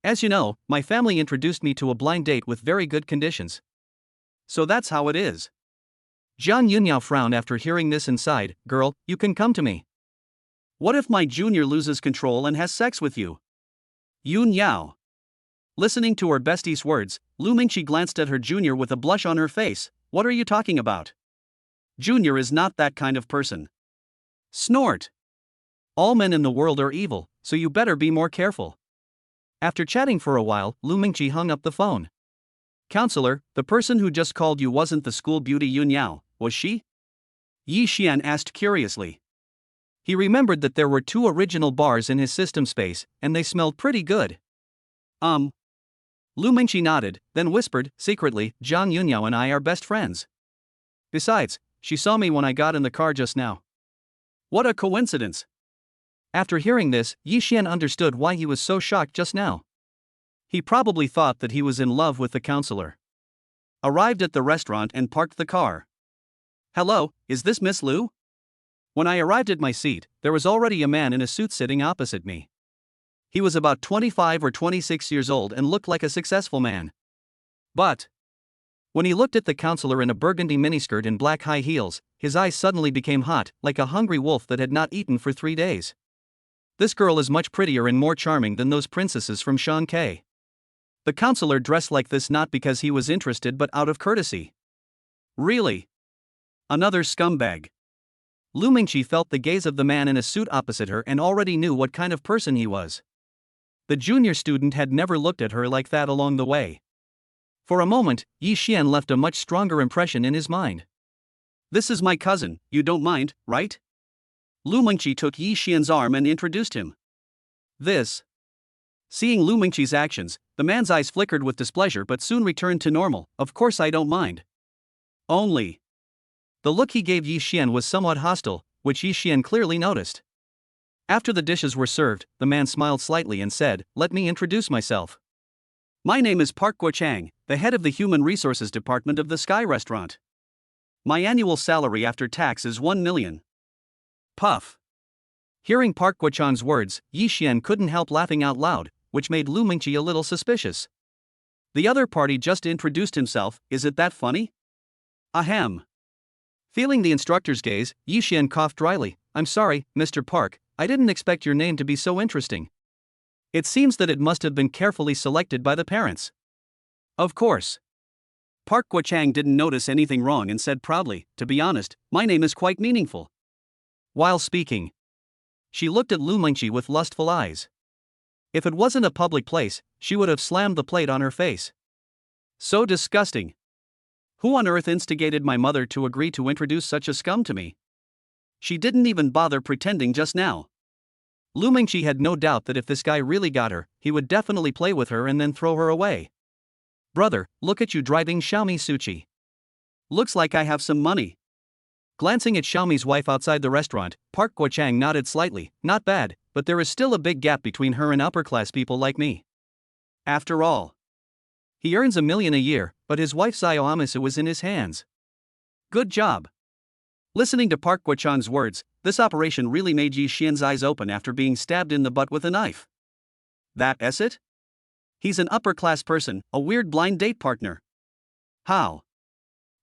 As you know, my family introduced me to a blind date with very good conditions. So that's how it is. Jian Yunyao frowned after hearing this and sighed, girl, you can come to me. What if my junior loses control and has sex with you? Yun Yao. Listening to her bestie's words, Lu Mingqi glanced at her junior with a blush on her face. What are you talking about? Junior is not that kind of person. Snort. All men in the world are evil, so you better be more careful. After chatting for a while, Lu Mingqi hung up the phone. Counselor, the person who just called you wasn't the school beauty Yun Yao, was she? Yi Xian asked curiously. He remembered that there were 2 original bars in his system space, and they smelled pretty good. Lu Mingqi nodded, then whispered, secretly, Zhang Yunyao and I are best friends. Besides, she saw me when I got in the car just now. What a coincidence. After hearing this, Yi Xian understood why he was so shocked just now. He probably thought that he was in love with the counselor. Arrived at the restaurant and parked the car. Hello, is this Miss Lu? When I arrived at my seat, there was already a man in a suit sitting opposite me. He was about 25 or 26 years old and looked like a successful man. But when he looked at the counselor in a burgundy miniskirt and black high heels, his eyes suddenly became hot, like a hungry wolf that had not eaten for 3 days. This girl is much prettier and more charming than those princesses from Shanghai. The counselor dressed like this not because he was interested but out of courtesy. Really? Another scumbag. Lu Mingqi felt the gaze of the man in a suit opposite her and already knew what kind of person he was. The junior student had never looked at her like that along the way. For a moment, Yi Xian left a much stronger impression in his mind. This is my cousin, you don't mind, right? Lu Mingqi took Yi Xian's arm and introduced him. This. Seeing Lu Mingqi's actions, the man's eyes flickered with displeasure but soon returned to normal. Of course I don't mind. Only. The look he gave Yi Xian was somewhat hostile, which Yi Xian clearly noticed. After the dishes were served, the man smiled slightly and said, let me introduce myself. My name is Park Guochang, the head of the Human Resources Department of the Sky Restaurant. My annual salary after tax is 1 million. Puff. Hearing Park Guochang's words, Yi Xian couldn't help laughing out loud, which made Lu Mingqi a little suspicious. The other party just introduced himself, is it that funny? Ahem. Feeling the instructor's gaze, Yi Xian coughed dryly. I'm sorry, Mr. Park, I didn't expect your name to be so interesting. It seems that it must have been carefully selected by the parents. Of course. Park Guochang didn't notice anything wrong and said proudly, to be honest, my name is quite meaningful. While speaking, she looked at Lu Mingqi with lustful eyes. If it wasn't a public place, she would have slammed the plate on her face. So disgusting. Who on earth instigated my mother to agree to introduce such a scum to me? She didn't even bother pretending just now. Lu Mingqi had no doubt that if this guy really got her, he would definitely play with her and then throw her away. Brother, look at you driving Xiaomi Suchi. Looks like I have some money. Glancing at Xiaomi's wife outside the restaurant, Park Guochang nodded slightly. Not bad, but there is still a big gap between her and upper-class people like me. After all, he earns $1 million a year, but his wife's Xiaomi was in his hands. Good job. Listening to Park Guochang's words, this operation really made Yi Xian's eyes open after being stabbed in the butt with a knife. That's it? He's an upper-class person, a weird blind date partner. How?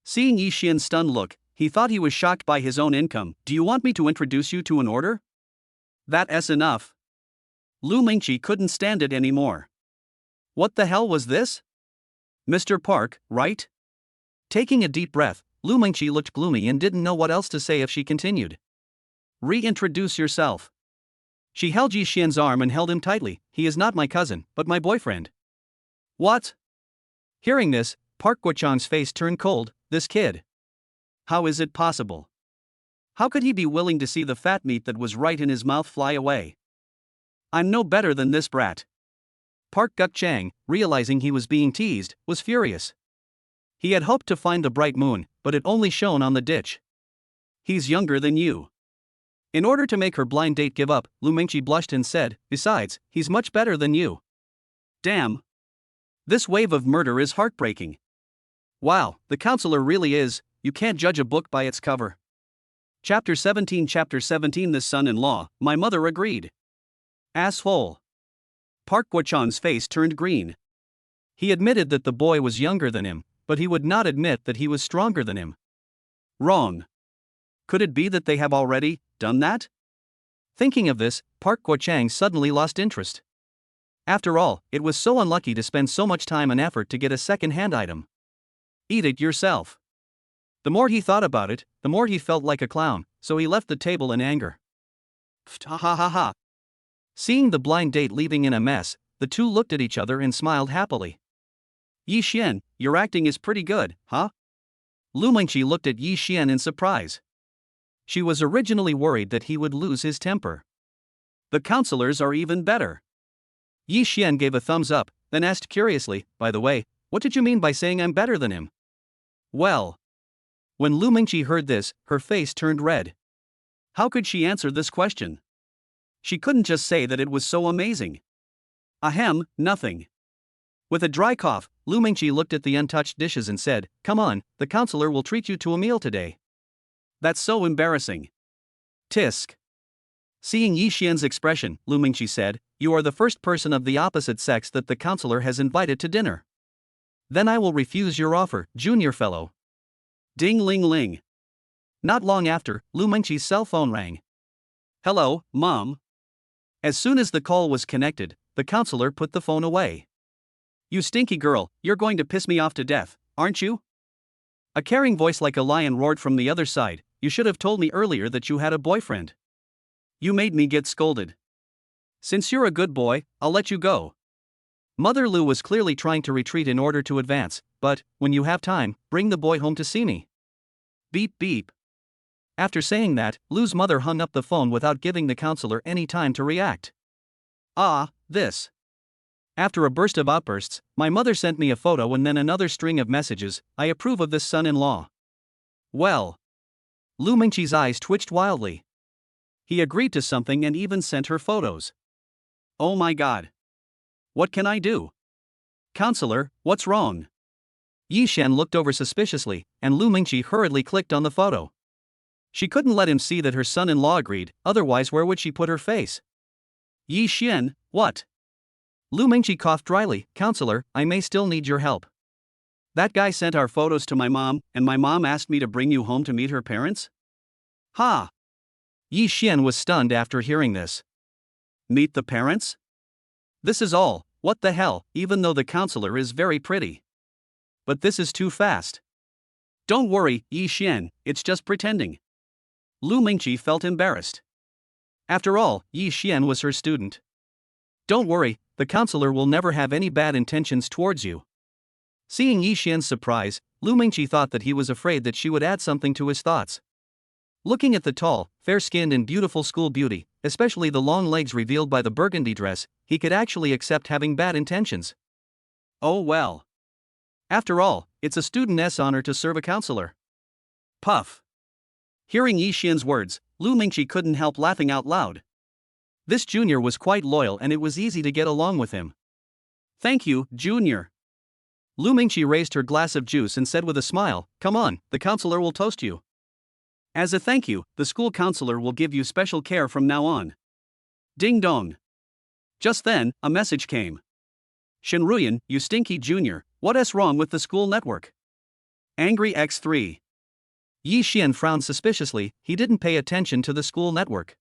Seeing Yi Xian's stunned look, he thought he was shocked by his own income. Do you want me to introduce you to an order? That's enough. Lu Mingqi couldn't stand it anymore. What the hell was this? Mr. Park, right? Taking a deep breath, Lu Mingqi looked gloomy and didn't know what else to say if she continued. Reintroduce yourself. She held Yi Xian's arm and held him tightly. He is not my cousin, but my boyfriend. What? Hearing this, Park Guochang's face turned cold. This kid. How is it possible? How could he be willing to see the fat meat that was right in his mouth fly away? I'm no better than this brat. Park Guochang, realizing he was being teased, was furious. He had hoped to find the bright moon, but it only shone on the ditch. He's younger than you. In order to make her blind date give up, Lu Mingqi blushed and said, besides, he's much better than you. Damn. This wave of murder is heartbreaking. Wow, the counselor really is, you can't judge a book by its cover. Chapter 17 The son-in-law, my mother agreed. Asshole. Park Gwo-chan's face turned green. He admitted that the boy was younger than him, but he would not admit that he was stronger than him. Wrong. Could it be that they have already done that? Thinking of this, Park Gwo-chang suddenly lost interest. After all, it was so unlucky to spend so much time and effort to get a second-hand item. Eat it yourself. The more he thought about it, the more he felt like a clown, so he left the table in anger. Ha ha ha ha. Seeing the blind date leaving in a mess, the two looked at each other and smiled happily. Yi Xian, your acting is pretty good, huh? Lu Mingqi looked at Yi Xian in surprise. She was originally worried that he would lose his temper. The counselors are even better. Yi Xian gave a thumbs up, then asked curiously, by the way, what did you mean by saying I'm better than him? Well. When Lu Mingqi heard this, her face turned red. How could she answer this question? She couldn't just say that it was so amazing. Ahem, nothing. With a dry cough, Lu Mingqi looked at the untouched dishes and said, come on, the counselor will treat you to a meal today. That's so embarrassing. Tisk. Seeing Yi Xian's expression, Lu Mingqi said, you are the first person of the opposite sex that the counselor has invited to dinner. Then I will refuse your offer, junior fellow. Ding ling ling. Not long after, Lu Mingqi's cell phone rang. Hello, Mom. As soon as the call was connected, the counselor put the phone away. You stinky girl, you're going to piss me off to death, aren't you? A caring voice like a lion roared from the other side, you should have told me earlier that you had a boyfriend. You made me get scolded. Since you're a good boy, I'll let you go. Mother Lu was clearly trying to retreat in order to advance, but, when you have time, bring the boy home to see me. Beep beep. After saying that, Lu's mother hung up the phone without giving the counselor any time to react. This. After a burst of outbursts, my mother sent me a photo and then another string of messages, I approve of this son-in-law. Well. Lu Mingqi's eyes twitched wildly. He agreed to something and even sent her photos. Oh my god. What can I do? Counselor, what's wrong? Yi Xian looked over suspiciously, and Lu Mingqi hurriedly clicked on the photo. She couldn't let him see that her son-in-law agreed, otherwise where would she put her face? Yi Xian, what? Lu Mingqi coughed dryly, Counselor, I may still need your help. That guy sent our photos to my mom, and my mom asked me to bring you home to meet her parents? Ha! Yi Xian was stunned after hearing this. Meet the parents? This is all, what the hell, even though the counselor is very pretty. But this is too fast. Don't worry, Yi Xian, it's just pretending. Lu Mingqi felt embarrassed. After all, Yi Xian was her student. Don't worry, the counselor will never have any bad intentions towards you. Seeing Yi Xian's surprise, Lu Mingqi thought that he was afraid that she would add something to his thoughts. Looking at the tall, fair-skinned and beautiful school beauty, especially the long legs revealed by the burgundy dress, he could actually accept having bad intentions. Oh well. After all, it's a student's honor to serve a counselor. Puff. Hearing Yi Xian's words, Lu Mingqi couldn't help laughing out loud. This junior was quite loyal and it was easy to get along with him. Thank you, junior. Lu Mingqi raised her glass of juice and said with a smile, come on, the counselor will toast you. As a thank you, the school counselor will give you special care from now on. Ding dong. Just then, a message came. Shenruyan, you stinky junior, what's wrong with the school network? Angry X3. Yi Xian frowned suspiciously, he didn't pay attention to the school network.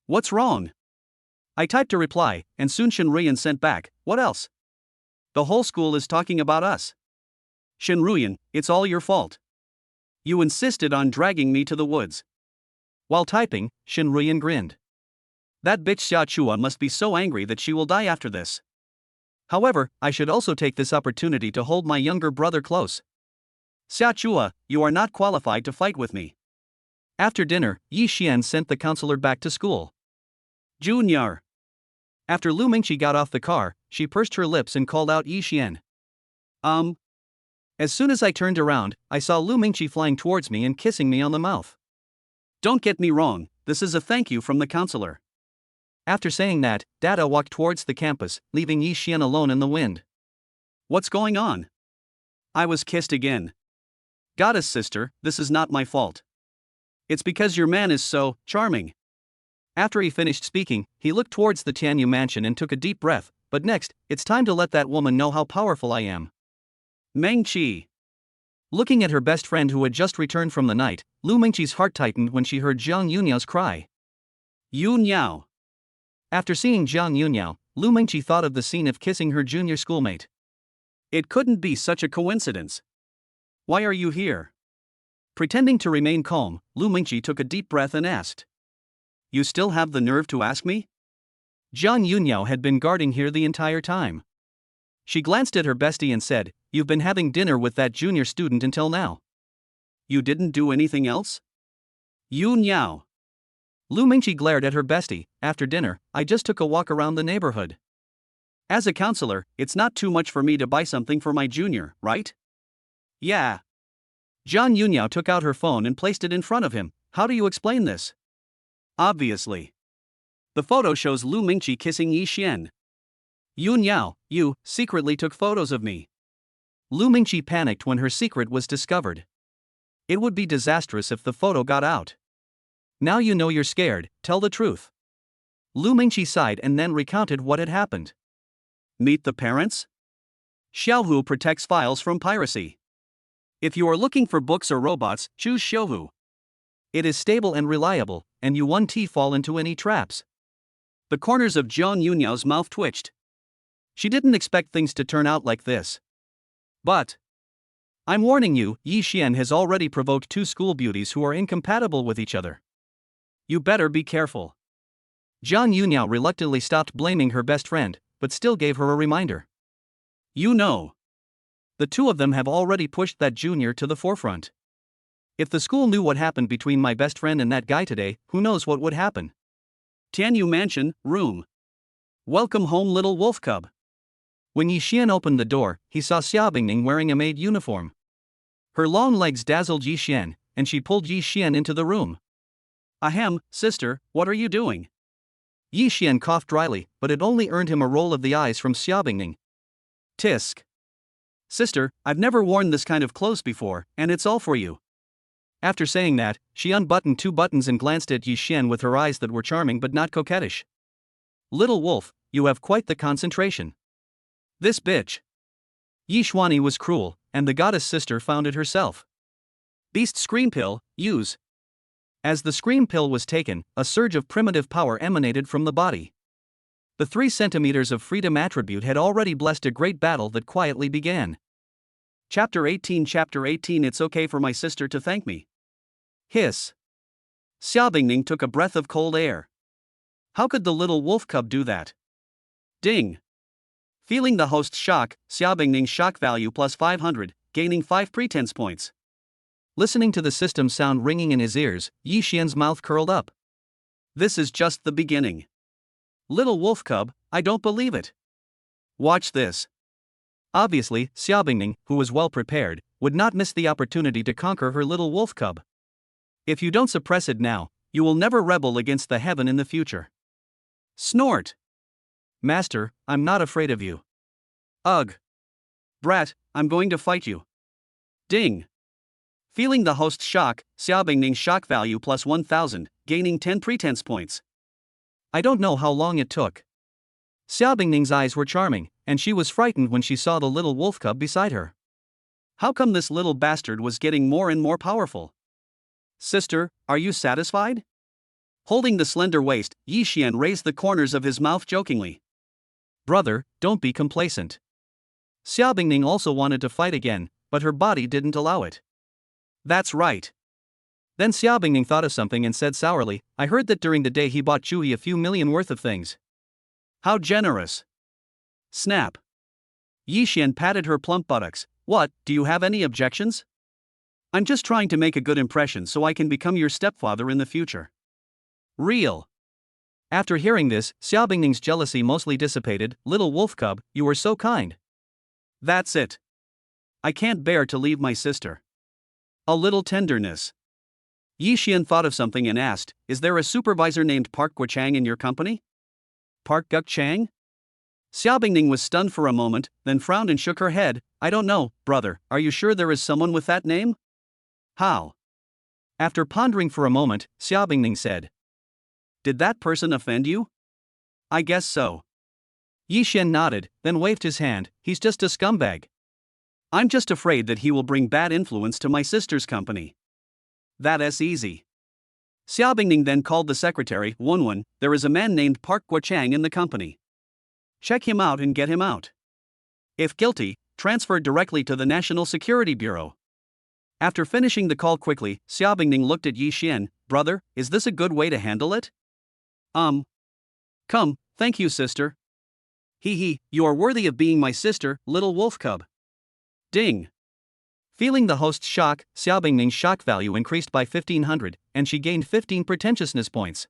What's wrong? I typed a reply, and soon Shenruyan sent back, what else? The whole school is talking about us. Shenruyan, it's all your fault. You insisted on dragging me to the woods. While typing, Shenruyan grinned. That bitch Xia Chua must be so angry that she will die after this. However, I should also take this opportunity to hold my younger brother close. Xia Chua, you are not qualified to fight with me. After dinner, Yi Xian sent the counselor back to school. Junior. After Lu Mingqi got off the car, she pursed her lips and called out Yi Xian. As soon as I turned around, I saw Lu Mingqi flying towards me and kissing me on the mouth. Don't get me wrong, this is a thank you from the counselor. After saying that, Dada walked towards the campus, leaving Yi Xian alone in the wind. What's going on? I was kissed again. Goddess sister, this is not my fault. It's because your man is so charming. After he finished speaking, he looked towards the Tianyu mansion and took a deep breath. But next, it's time to let that woman know how powerful I am. Meng Qi. Looking at her best friend who had just returned from the night, Lu Mengqi's heart tightened when she heard Jiang Yunyao's cry. Yunyao. After seeing Jiang Yunyao, Lu Mengqi thought of the scene of kissing her junior schoolmate. It couldn't be such a coincidence. Why are you here? Pretending to remain calm, Lu Mengqi took a deep breath and asked. You still have the nerve to ask me? Jiang Yunyao had been guarding here the entire time. She glanced at her bestie and said, You've been having dinner with that junior student until now. You didn't do anything else? Yunyao. Lu Mengqi glared at her bestie. After dinner, I just took a walk around the neighborhood. As a counselor, it's not too much for me to buy something for my junior, right? Yeah. Jiang Yunyao took out her phone and placed it in front of him. How do you explain this? Obviously. The photo shows Lu Mengqi kissing Yi Xian. Yunyao, you secretly took photos of me. Lu Mengqi panicked when her secret was discovered. It would be disastrous if the photo got out. Now you know you're scared, tell the truth. Lu Mengqi sighed and then recounted what had happened. Meet the parents? Xiaohu protects files from piracy. If you are looking for books or robots, choose Xiaohu. It is stable and reliable, and you won't fall into any traps. The corners of Jiang Yunyao's mouth twitched. She didn't expect things to turn out like this. But I'm warning you, Yi Xian has already provoked two school beauties who are incompatible with each other. You better be careful. Jiang Yunyao reluctantly stopped blaming her best friend, but still gave her a reminder. You know. The two of them have already pushed that junior to the forefront. If the school knew what happened between my best friend and that guy today, who knows what would happen? Tianyu Mansion, room. Welcome home, little wolf cub. When Yi Xian opened the door, he saw Xia Bingning wearing a maid uniform. Her long legs dazzled Yi Xian, and she pulled Yi Xian into the room. Ahem, sister, what are you doing? Yi Xian coughed dryly, but it only earned him a roll of the eyes from Xia Bingning. Tisk. Sister, I've never worn this kind of clothes before, and it's all for you. After saying that, she unbuttoned two buttons and glanced at Yi Xian with her eyes that were charming but not coquettish. Little wolf, you have quite the concentration. This bitch. Yi Xuani was cruel, and the goddess sister found it herself. Beast scream pill, use. As the scream pill was taken, a surge of primitive power emanated from the body. The 3 centimeters of freedom attribute had already blessed a great battle that quietly began. Chapter 18 It's okay for my sister to thank me. Hiss. Xia Bingning took a breath of cold air. How could the little wolf cub do that? Ding. Feeling the host's shock, Xia Bingning's shock value plus 500, gaining 5 pretense points. Listening to the system sound ringing in his ears, Yi Xian's mouth curled up. This is just the beginning. Little wolf cub, I don't believe it. Watch this. Obviously, Xia Bingning, who was well prepared, would not miss the opportunity to conquer her little wolf cub. If you don't suppress it now, you will never rebel against the heaven in the future. Snort. Master, I'm not afraid of you. Ugh. Brat, I'm going to fight you. Ding. Feeling the host's shock, Xia Bingning's shock value plus 1000, gaining 10 pretense points. I don't know how long it took. Xia Bingning's eyes were charming, and she was frightened when she saw the little wolf cub beside her. How come this little bastard was getting more and more powerful? Sister, are you satisfied? Holding the slender waist, Yi Xian raised the corners of his mouth jokingly. Brother, don't be complacent. Xia Bingning also wanted to fight again, but her body didn't allow it. That's right. Then Xia Bingning thought of something and said sourly, I heard that during the day he bought Chewy a few million worth of things. How generous. Snap. Yi Xian patted her plump buttocks. What, do you have any objections? I'm just trying to make a good impression so I can become your stepfather in the future. Real. After hearing this, Xia Bingning's jealousy mostly dissipated. Little wolf cub, you were so kind. That's it. I can't bear to leave my sister. A little tenderness. Yi Xian thought of something and asked, is there a supervisor named Park Guochang in your company? Park Guochang? Xia Bingning was stunned for a moment, then frowned and shook her head. I don't know, brother, are you sure there is someone with that name? How? After pondering for a moment, Xiaobingning said, "Did that person offend you?" "I guess so." Yi Xian nodded, then waved his hand. "He's just a scumbag. I'm just afraid that he will bring bad influence to my sister's company." "That's easy." Xiaobingning then called the secretary. "Wenwen, there is a man named Park Guochang in the company. Check him out and get him out. If guilty, transfer directly to the National Security Bureau." After finishing the call quickly, Xiaobingning looked at Yi Xian. "Brother, is this a good way to handle it?" Come, thank you, sister. Hee, you are worthy of being my sister, little wolf cub." Ding. Feeling the host's shock, Xiaobingning's shock value increased by 1500, and she gained 15 pretentiousness points.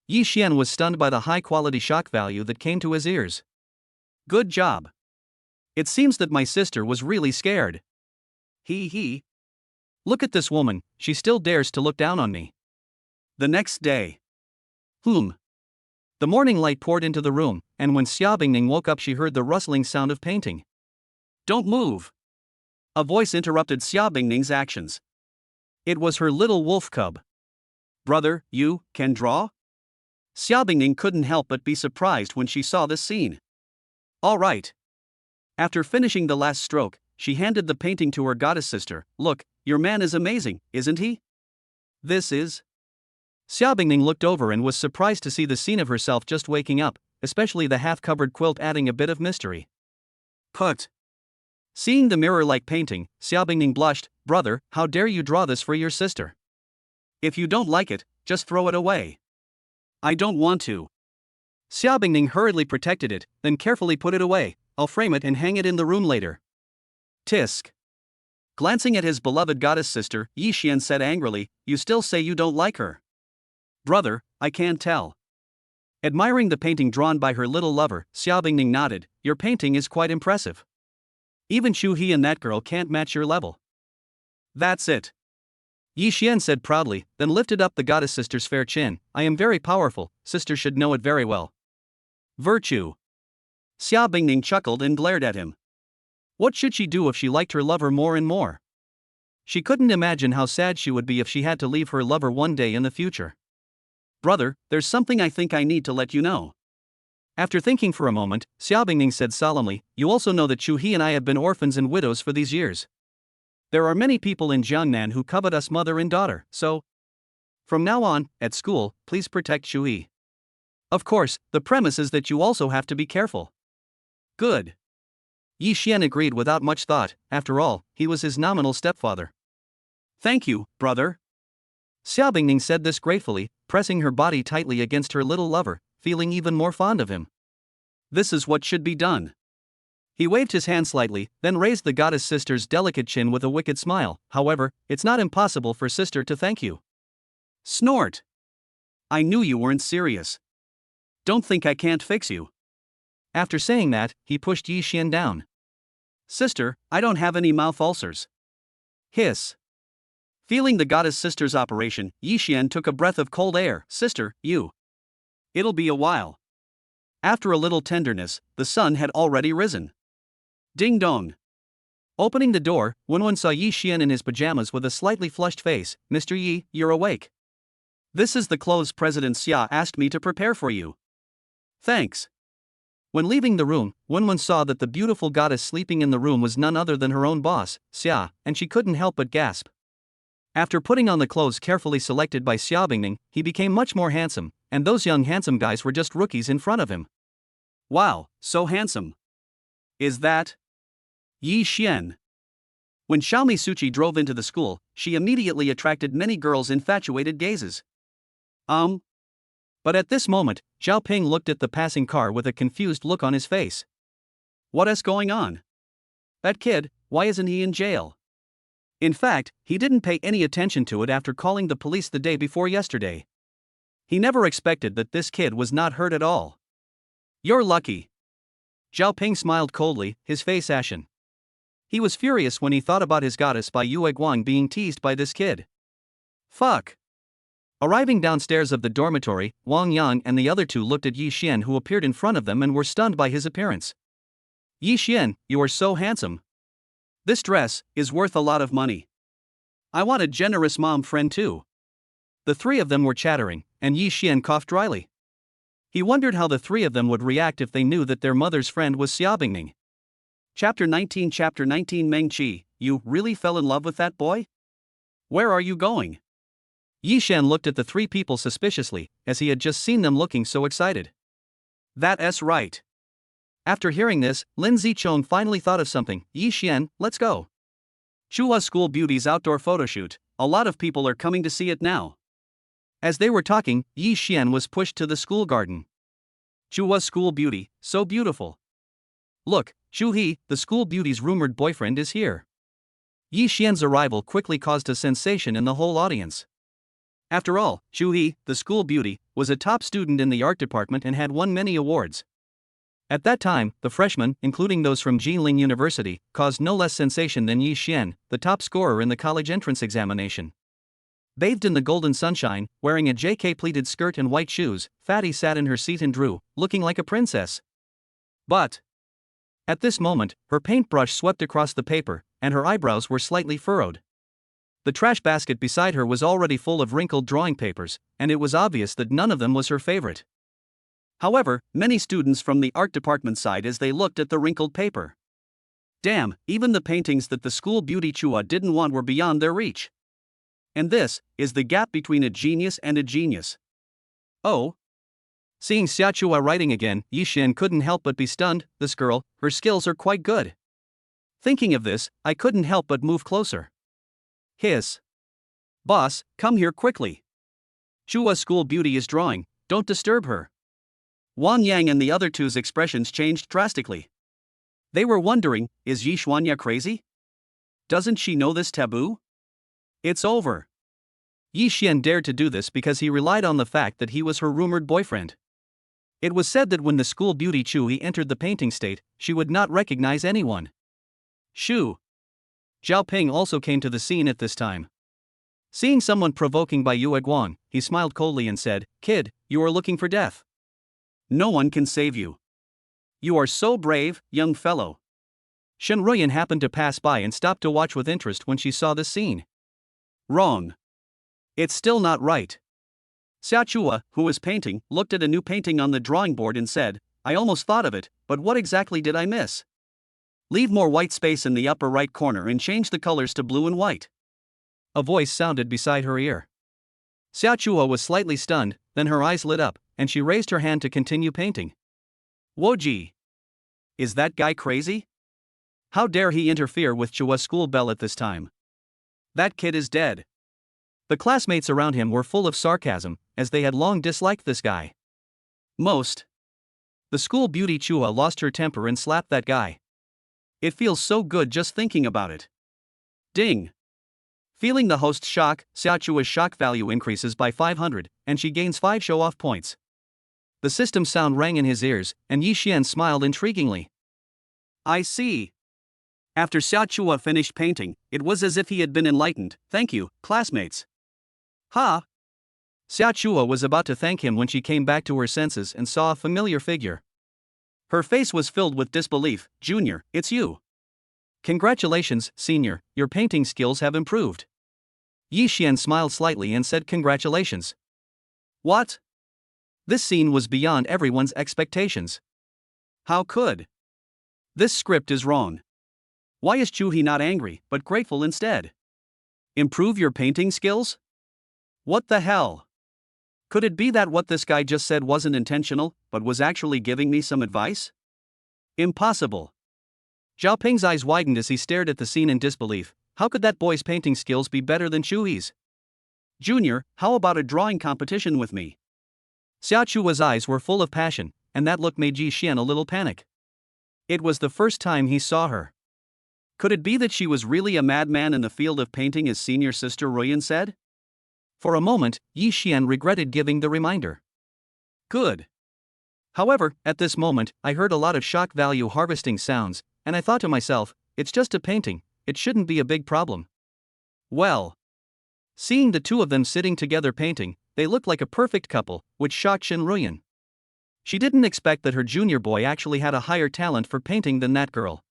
Yi Xian was stunned by the high-quality shock value that came to his ears. "Good job. It seems that my sister was really scared. Hee. Look at this woman, she still dares to look down on me." The next day. The morning light poured into the room, and when Xiaobingning woke up she heard the rustling sound of painting. "Don't move!" A voice interrupted Xiaobingning's actions. It was her little wolf cub. "Brother, you can draw?" Xiaobingning couldn't help but be surprised when she saw this scene. "All right." After finishing the last stroke, she handed the painting to her goddess sister. "Look, your man is amazing, isn't he?" "This is..." Xiaobingning looked over and was surprised to see the scene of herself just waking up, especially the half-covered quilt adding a bit of mystery. Put. Seeing the mirror-like painting, Xiaobingning blushed. "Brother, how dare you draw this for your sister? If you don't like it, just throw it away." "I don't want to." Xiaobingning hurriedly protected it, then carefully put it away. "I'll frame it and hang it in the room later." Tisk. Glancing at his beloved goddess sister, Yi Xian said angrily, "You still say you don't like her?" "Brother, I can't tell." Admiring the painting drawn by her little lover, Xiaobingning nodded. "Your painting is quite impressive. Even Chu He and that girl can't match your level." "That's it," Yi Xian said proudly, then lifted up the goddess sister's fair chin. "I am very powerful, sister should know it very well." "Virtue." Xiaobingning chuckled and glared at him. What should she do if she liked her lover more and more? She couldn't imagine how sad she would be if she had to leave her lover one day in the future. "Brother, there's something I think I need to let you know." After thinking for a moment, Xiaobingning said solemnly, "You also know that Chu He and I have been orphans and widows for these years. There are many people in Jiangnan who covet us mother and daughter, so from now on, at school, please protect Chu He. Of course, the premise is that you also have to be careful." "Good." Yi Xian agreed without much thought. After all, he was his nominal stepfather. "Thank you, brother." Xiaobingning said this gratefully, pressing her body tightly against her little lover, feeling even more fond of him. "This is what should be done." He waved his hand slightly, then raised the goddess sister's delicate chin with a wicked smile. "However, it's not impossible for sister to thank you." Snort. "I knew you weren't serious. Don't think I can't fix you." After saying that, he pushed Yi Xian down. "Sister, I don't have any mouth ulcers." Hiss. Feeling the goddess sister's operation, Yi Xian took a breath of cold air. "Sister, you. It'll be a while." After a little tenderness, the sun had already risen. Ding dong. Opening the door, Wenwen saw Yi Xian in his pajamas with a slightly flushed face. "Mr. Yi, you're awake. This is the clothes President Xia asked me to prepare for you." "Thanks." When leaving the room, Wenwen saw that the beautiful goddess sleeping in the room was none other than her own boss, Xia, and she couldn't help but gasp. After putting on the clothes carefully selected by Xiaobingning, he became much more handsome, and those young handsome guys were just rookies in front of him. "Wow, so handsome. Is that Yi Xian?" When Xiaomi Suchi drove into the school, she immediately attracted many girls' infatuated gazes. But at this moment, Zhao Ping looked at the passing car with a confused look on his face. "What is going on? That kid, why isn't he in jail?" In fact, he didn't pay any attention to it after calling the police the day before yesterday. He never expected that this kid was not hurt at all. "You're lucky." Zhao Ping smiled coldly, his face ashen. He was furious when he thought about his goddess by Yue Guang being teased by this kid. Fuck. Arriving downstairs of the dormitory, Wang Yang and the other two looked at Yi Xian, who appeared in front of them, and were stunned by his appearance. "Yi Xian, you are so handsome. This dress is worth a lot of money." I want a generous mom friend too. The three of them were chattering, and Yi Xian coughed dryly. He wondered how the three of them would react if they knew that their mother's friend was Xiaobingning. Chapter 19 Meng Qi, you really fell in love with that boy? Where are you going? Yi Xian looked at the three people suspiciously, as he had just seen them looking so excited. That's right. After hearing this, Lin Zichong finally thought of something. Yi Xian, let's go. Chua School Beauty's outdoor photoshoot, a lot of people are coming to see it now. As they were talking, Yi Xian was pushed to the school garden. Chua School Beauty, so beautiful. Look, Chu He, the school beauty's rumored boyfriend, is here. Yi Xian's arrival quickly caused a sensation in the whole audience. After all, Chu He, the school beauty, was a top student in the art department and had won many awards. At that time, the freshmen, including those from Jilin University, caused no less sensation than Yi Xian, the top scorer in the college entrance examination. Bathed in the golden sunshine, wearing a JK pleated skirt and white shoes, Fatty sat in her seat and drew, looking like a princess. But at this moment, her paintbrush swept across the paper, and her eyebrows were slightly furrowed. The trash basket beside her was already full of wrinkled drawing papers, and it was obvious that none of them was her favorite. However, many students from the art department sighed as they looked at the wrinkled paper. Damn, even the paintings that the school beauty Chua didn't want were beyond their reach. And this is the gap between a genius and a genius. Oh. Seeing Xia Chua writing again, Yi Xian couldn't help but be stunned. This girl, her skills are quite good. Thinking of this, I couldn't help but move closer. Hiss. Boss, come here quickly. Chua School Beauty is drawing, don't disturb her. Wang Yang and the other two's expressions changed drastically. They were wondering, is Yi Xuanya crazy? Doesn't she know this taboo? It's over. Yi Xian dared to do this because he relied on the fact that he was her rumored boyfriend. It was said that when the school beauty Chu He entered the painting state, she would not recognize anyone. Shoo. Zhao Ping also came to the scene at this time. Seeing someone provoking by Yue Guang, he smiled coldly and said, Kid, you are looking for death. No one can save you. You are so brave, young fellow. Shen Ruyan happened to pass by and stopped to watch with interest when she saw this scene. Wrong. It's still not right. Xia Chua, who was painting, looked at a new painting on the drawing board and said, I almost thought of it, but what exactly did I miss? Leave more white space in the upper right corner and change the colors to blue and white. A voice sounded beside her ear. Xia Chua was slightly stunned, then her eyes lit up, and she raised her hand to continue painting. Woji! Is that guy crazy? How dare he interfere with Chua's school bell at this time? That kid is dead. The classmates around him were full of sarcasm, as they had long disliked this guy. The school beauty Chua lost her temper and slapped that guy. It feels so good just thinking about it. Ding! Feeling the host's shock, Xia Chua's shock value increases by 500, and she gains 5 show-off points. The system sound rang in his ears, and Yi Xian smiled intriguingly. I see. After Xia Chua finished painting, it was as if he had been enlightened. Thank you, classmates. Ha! Xia Chua was about to thank him when she came back to her senses and saw a familiar figure. Her face was filled with disbelief. Junior, it's you. Congratulations, senior, your painting skills have improved. Yi Xian smiled slightly and said congratulations. What? This scene was beyond everyone's expectations. How could? This script is wrong. Why is Chu He not angry, but grateful instead? Improve your painting skills? What the hell? Could it be that what this guy just said wasn't intentional, but was actually giving me some advice? Impossible. Zhao Ping's eyes widened as he stared at the scene in disbelief. How could that boy's painting skills be better than Chu He's? Junior, how about a drawing competition with me? Xia Chua's eyes were full of passion, and that look made Yi Xian a little panic. It was the first time he saw her. Could it be that she was really a madman in the field of painting, as senior sister Ruyan said? For a moment, Yi Xian regretted giving the reminder. Good. However, at this moment, I heard a lot of shock value harvesting sounds, and I thought to myself, it's just a painting, it shouldn't be a big problem. Well. Seeing the two of them sitting together painting, they looked like a perfect couple, which shocked Shen Ruyan. She didn't expect that her junior boy actually had a higher talent for painting than that girl.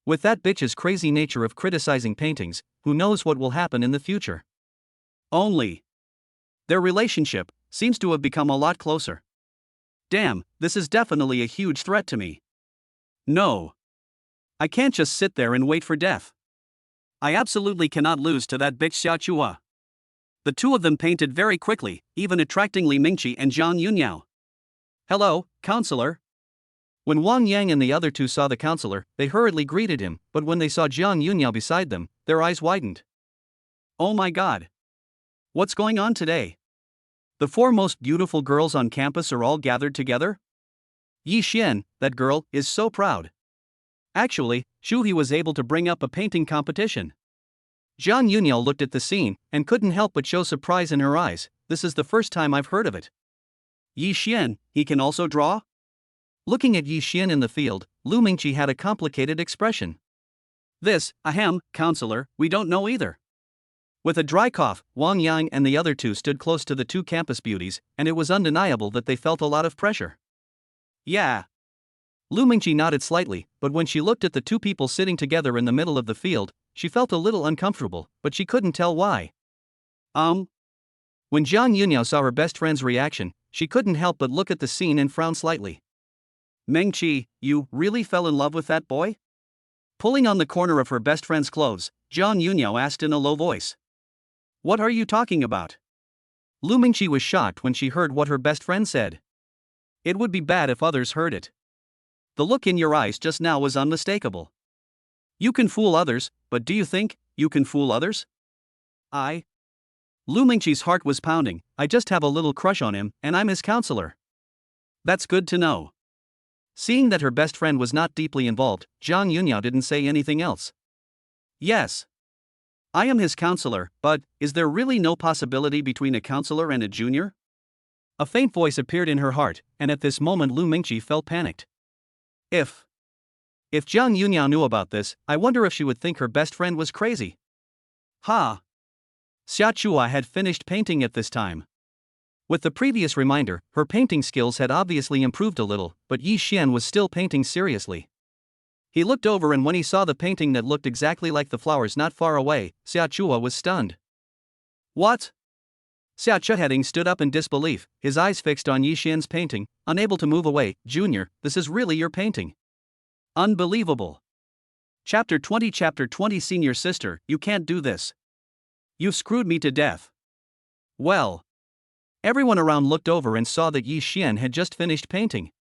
With that bitch's crazy nature of criticizing paintings, who knows what will happen in the future? Only. Their relationship seems to have become a lot closer. Damn, this is definitely a huge threat to me. No. I can't just sit there and wait for death. I absolutely cannot lose to that bitch Xia Chua. The two of them painted very quickly, even attracting Li Mingqi and Zhang Yunyao. Hello, counselor. When Wang Yang and the other two saw the counselor, they hurriedly greeted him, but when they saw Zhang Yunyao beside them, their eyes widened. Oh my god. What's going on today? The four most beautiful girls on campus are all gathered together? Yi Xian, that girl, is so proud. Actually, Shu He was able to bring up a painting competition. Zhang Yunyao looked at the scene and couldn't help but show surprise in her eyes. This is the first time I've heard of it. Yi Xian, he can also draw? Looking at Yi Xian in the field, Lu Mingqi had a complicated expression. This, ahem, counselor, we don't know either. With a dry cough, Wang Yang and the other two stood close to the two campus beauties, and it was undeniable that they felt a lot of pressure. Yeah. Lu Mingqi nodded slightly, but when she looked at the two people sitting together in the middle of the field, she felt a little uncomfortable, but she couldn't tell why. When Zhang Yunyao saw her best friend's reaction, she couldn't help but look at the scene and frown slightly. Mengqi, you really fell in love with that boy? Pulling on the corner of her best friend's clothes, Zhang Yunyao asked in a low voice. What are you talking about? Lu Mingqi was shocked when she heard what her best friend said. It would be bad if others heard it. The look in your eyes just now was unmistakable. You can fool others, but do you think you can fool others? Lu Mingqi's heart was pounding. I just have a little crush on him, and I'm his counselor. That's good to know. Seeing that her best friend was not deeply involved, Zhang Yunyao didn't say anything else. Yes. I am his counselor, but is there really no possibility between a counselor and a junior? A faint voice appeared in her heart, and at this moment Lu Mingqi felt panicked. If Zhang Yunyao knew about this, I wonder if she would think her best friend was crazy. Ha! Xia Chua had finished painting at this time. With the previous reminder, her painting skills had obviously improved a little, but Yi Xian was still painting seriously. He looked over and when he saw the painting that looked exactly like the flowers not far away, Xia Chua was stunned. What? Xia Chuheding stood up in disbelief, his eyes fixed on Yi Xian's painting, unable to move away. Junior, this is really your painting. Unbelievable. Chapter 20 Senior Sister, you can't do this. You've screwed me to death. Well. Everyone around looked over and saw that Yi Xian had just finished painting.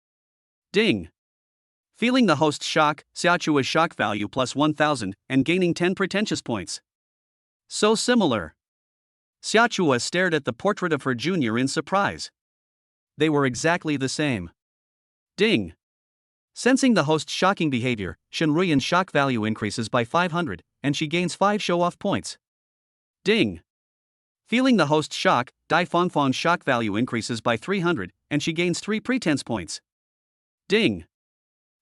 Ding. Feeling the host's shock, Xia Chua's shock value plus 1000, and gaining 10 pretentious points. So similar. Xia Chua stared at the portrait of her junior in surprise. They were exactly the same. Ding. Sensing the host's shocking behavior, Shen Ruiyan's shock value increases by 500, and she gains 5 show-off points. Ding. Feeling the host's shock, Dai Fangfang's shock value increases by 300, and she gains 3 pretense points. Ding.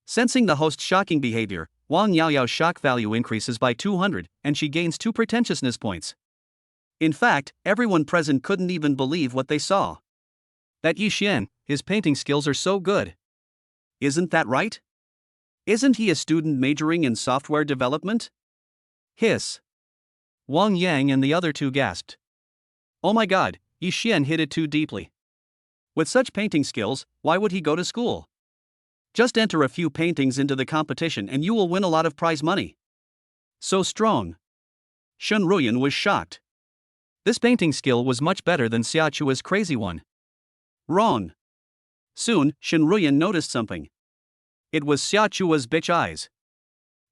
Sensing the host's shocking behavior, Wang Yaoyao's shock value increases by 200, and she gains 2 pretentiousness points. In fact, everyone present couldn't even believe what they saw. That Yi Xian, his painting skills are so good. Isn't that right? Isn't he a student majoring in software development? Hiss. Wang Yang and the other two gasped. Oh my god, Yi Xian hit it too deeply. With such painting skills, why would he go to school? Just enter a few paintings into the competition and you will win a lot of prize money. So strong. Shen Ruiyan was shocked. This painting skill was much better than Xia Chua's crazy one. Wrong. Soon, Shen Ruiyan noticed something. It was Xia Chua's bitch eyes.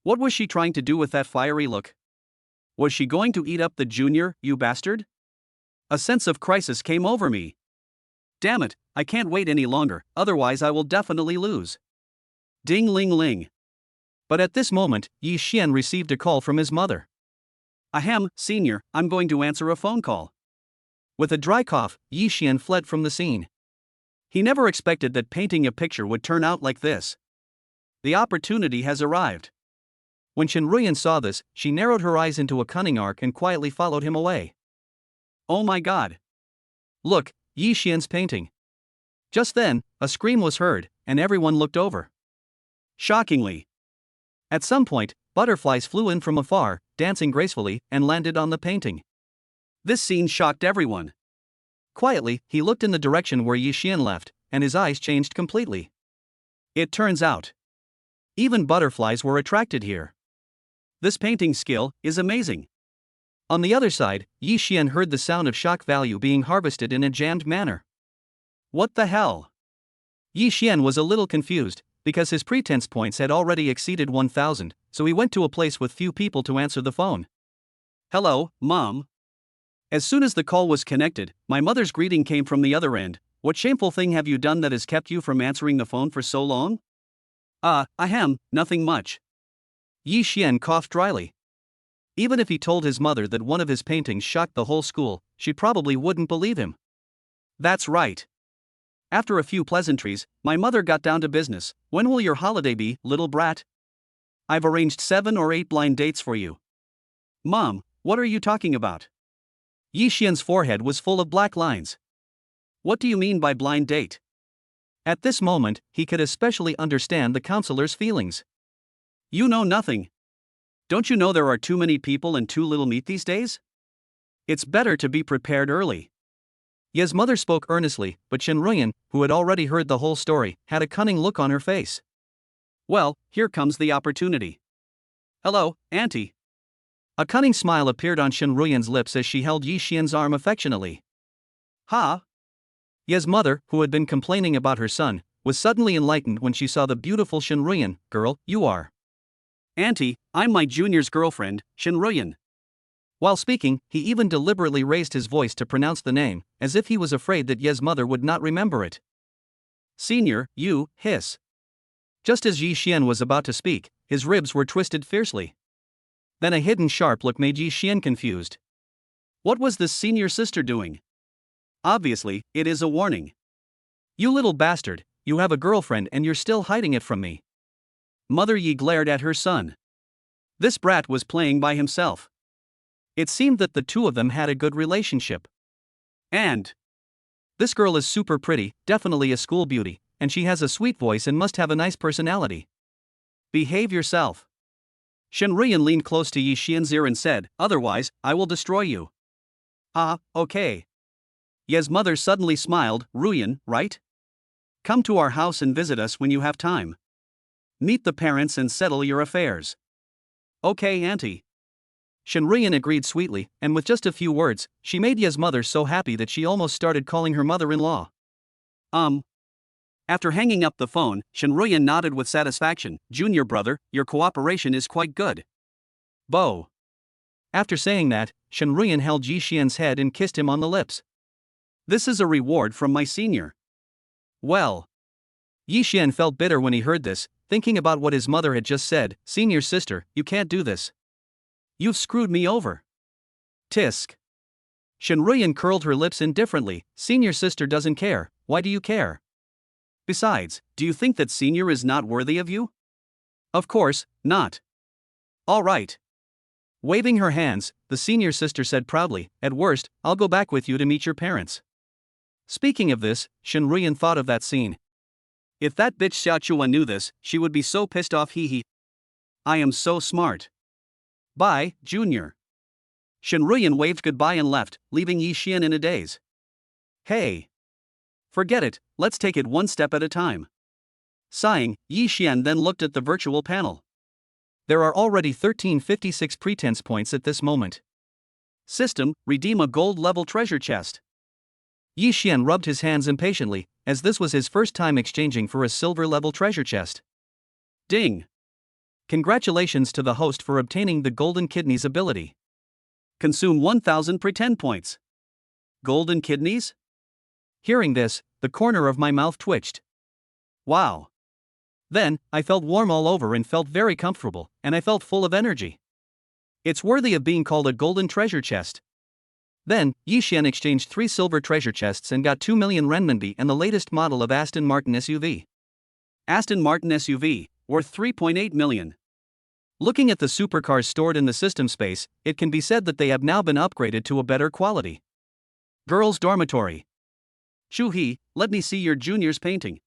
What was she trying to do with that fiery look? Was she going to eat up the junior, you bastard? A sense of crisis came over me. Damn it, I can't wait any longer, otherwise I will definitely lose. Ding ling ling. But at this moment, Yi Xian received a call from his mother. Ahem, senior, I'm going to answer a phone call. With a dry cough, Yi Xian fled from the scene. He never expected that painting a picture would turn out like this. The opportunity has arrived. When Shen Ruiyan saw this, she narrowed her eyes into a cunning arc and quietly followed him away. Oh my god. Look, Yi Xian's painting. Just then, a scream was heard, and everyone looked over. Shockingly. At some point, Butterflies flew in from afar, dancing gracefully, and landed on the painting. This scene shocked everyone. Quietly, he looked in the direction where Yi Xian left, and his eyes changed completely. It turns out, even butterflies were attracted here. This painting skill is amazing. On the other side, Yi Xian heard the sound of shock value being harvested in a jammed manner. What the hell? Yi Xian was a little confused, because his pretense points had already exceeded 1,000, so he went to a place with few people to answer the phone. Hello, Mom. As soon as the call was connected, my mother's greeting came from the other end. What shameful thing have you done that has kept you from answering the phone for so long? Nothing much. Yi Xian coughed dryly. Even if he told his mother that one of his paintings shocked the whole school, she probably wouldn't believe him. That's right. After a few pleasantries, my mother got down to business. When will your holiday be, little brat? I've arranged 7 or 8 blind dates for you. Mom, what are you talking about? Yi Xian's forehead was full of black lines. What do you mean by blind date? At this moment, he could especially understand the counselor's feelings. You know nothing. Don't you know there are too many people and too little meat these days? It's better to be prepared early. Ye's mother spoke earnestly, but Shenruyan, who had already heard the whole story, had a cunning look on her face. Well, here comes the opportunity. Hello, Auntie. A cunning smile appeared on Shenruyan's lips as she held Yi Xian's arm affectionately. Ha! Ye's mother, who had been complaining about her son, was suddenly enlightened when she saw the beautiful Shenruyan. Girl, you are. Auntie, I'm my junior's girlfriend, Shenruyan. While speaking, he even deliberately raised his voice to pronounce the name, as if he was afraid that Ye's mother would not remember it. Senior, you, hiss. Just as Yi Xian was about to speak, his ribs were twisted fiercely. Then a hidden sharp look made Yi Xian confused. What was this senior sister doing? Obviously, it is a warning. You little bastard, you have a girlfriend and you're still hiding it from me. Mother Yi glared at her son. This brat was playing by himself. It seemed that the two of them had a good relationship. And this girl is super pretty, definitely a school beauty, and she has a sweet voice and must have a nice personality. Behave yourself. Shenruyan leaned close to Yi Xian's ear and said, otherwise, I will destroy you. Okay. Ye's mother suddenly smiled. Ruyan, right? Come to our house and visit us when you have time. Meet the parents and settle your affairs. Okay, Auntie. Shenruyan agreed sweetly, and with just a few words, she made Ye's mother so happy that she almost started calling her mother-in-law. After hanging up the phone, Shenruyan nodded with satisfaction. Junior brother, your cooperation is quite good. Bo. After saying that, Shenruyan held Yi Xian's head and kissed him on the lips. This is a reward from my senior. Well. Yi Xian felt bitter when he heard this, thinking about what his mother had just said. Senior sister, you can't do this. You've screwed me over. Tisk. Shenruyan curled her lips indifferently. Senior sister doesn't care. Why do you care? Besides, do you think that senior is not worthy of you? Of course, not. All right. Waving her hands, the senior sister said proudly, at worst, I'll go back with you to meet your parents. Speaking of this, Shenruyan thought of that scene. If that bitch Xiaochua knew this, she would be so pissed off. Hee. I am so smart. Bye, Junior. Shenruyan waved goodbye and left, leaving Yi Xian in a daze. Hey. Forget it, let's take it one step at a time. Sighing, Yi Xian then looked at the virtual panel. There are already 1356 pretense points at this moment. System, redeem a gold-level treasure chest. Yi Xian rubbed his hands impatiently, as this was his first time exchanging for a silver-level treasure chest. Ding! Congratulations to the host for obtaining the Golden Kidneys ability. Consume 1000 pretend points. Golden Kidneys? Hearing this, the corner of my mouth twitched. Wow! Then, I felt warm all over and felt very comfortable, and I felt full of energy. It's worthy of being called a golden treasure chest. Then, Yi Xian exchanged 3 silver treasure chests and got 2 million renminbi and the latest model of Aston Martin SUV. Aston Martin SUV, worth 3.8 million. Looking at the supercars stored in the system space, it can be said that they have now been upgraded to a better quality. Girls' dormitory. Shuhi, let me see your junior's painting.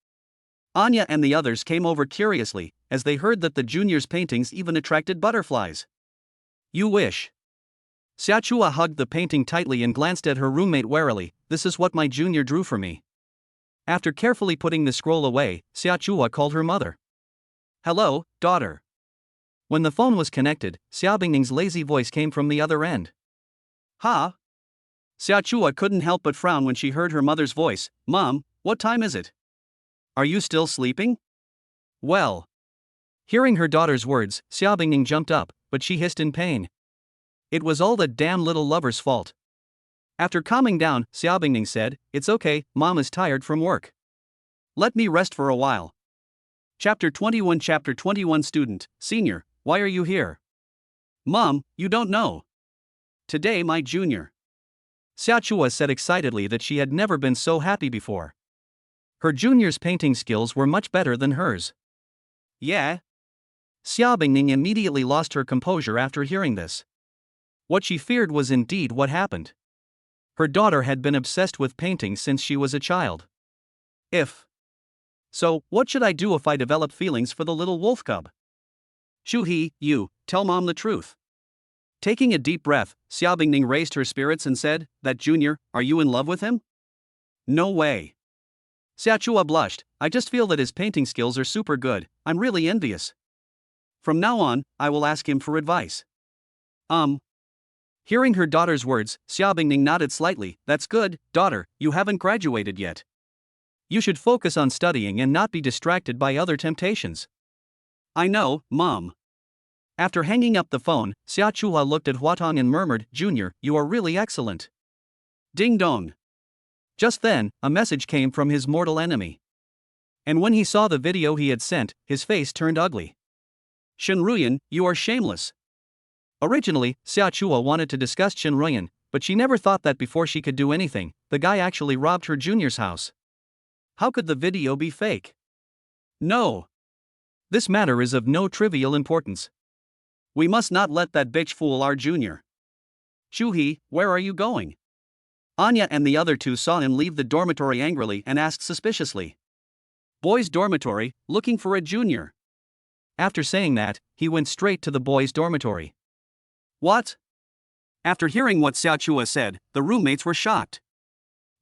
Anya and the others came over curiously, as they heard that the junior's paintings even attracted butterflies. You wish. Xiachua hugged the painting tightly and glanced at her roommate warily. This is what my junior drew for me. After carefully putting the scroll away, Xiachua called her mother. Hello, daughter. When the phone was connected, Xiaobingning's lazy voice came from the other end. Ha? Xiachua couldn't help but frown when she heard her mother's voice. Mom, what time is it? Are you still sleeping? Well. Hearing her daughter's words, Xiaobingning jumped up, but she hissed in pain. It was all the damn little lover's fault. After calming down, Xiaobingning said, It's okay, Mom is tired from work. Let me rest for a while. Chapter 21 Student, Senior, why are you here? Mom, you don't know. Today my junior. Xiachua said excitedly that she had never been so happy before. Her junior's painting skills were much better than hers. Yeah? Xiaobingning immediately lost her composure after hearing this. What she feared was indeed what happened. Her daughter had been obsessed with painting since she was a child. So, what should I do if I develop feelings for the little wolf cub? Shuhi, you, tell Mom the truth. Taking a deep breath, Xiaobingning raised her spirits and said, That junior, are you in love with him? No way. Xiachua blushed, I just feel that his painting skills are super good, I'm really envious. From now on, I will ask him for advice. Hearing her daughter's words, Xiaobingning nodded slightly. That's good, daughter, you haven't graduated yet. You should focus on studying and not be distracted by other temptations. I know, Mom. After hanging up the phone, Xiachua looked at Huatong and murmured, Junior, you are really excellent. Ding dong. Just then, a message came from his mortal enemy. And when he saw the video he had sent, his face turned ugly. Shenruyan, you are shameless. Originally, Xiachua wanted to discuss Shenruyan, but she never thought that before she could do anything, the guy actually robbed her junior's house. How could the video be fake? No. This matter is of no trivial importance. We must not let that bitch fool our junior. Shuhi, where are you going? Anya and the other two saw him leave the dormitory angrily and asked suspiciously. Boys' dormitory, looking for a junior. After saying that, he went straight to the boys' dormitory. What? After hearing what Xiachua said, the roommates were shocked.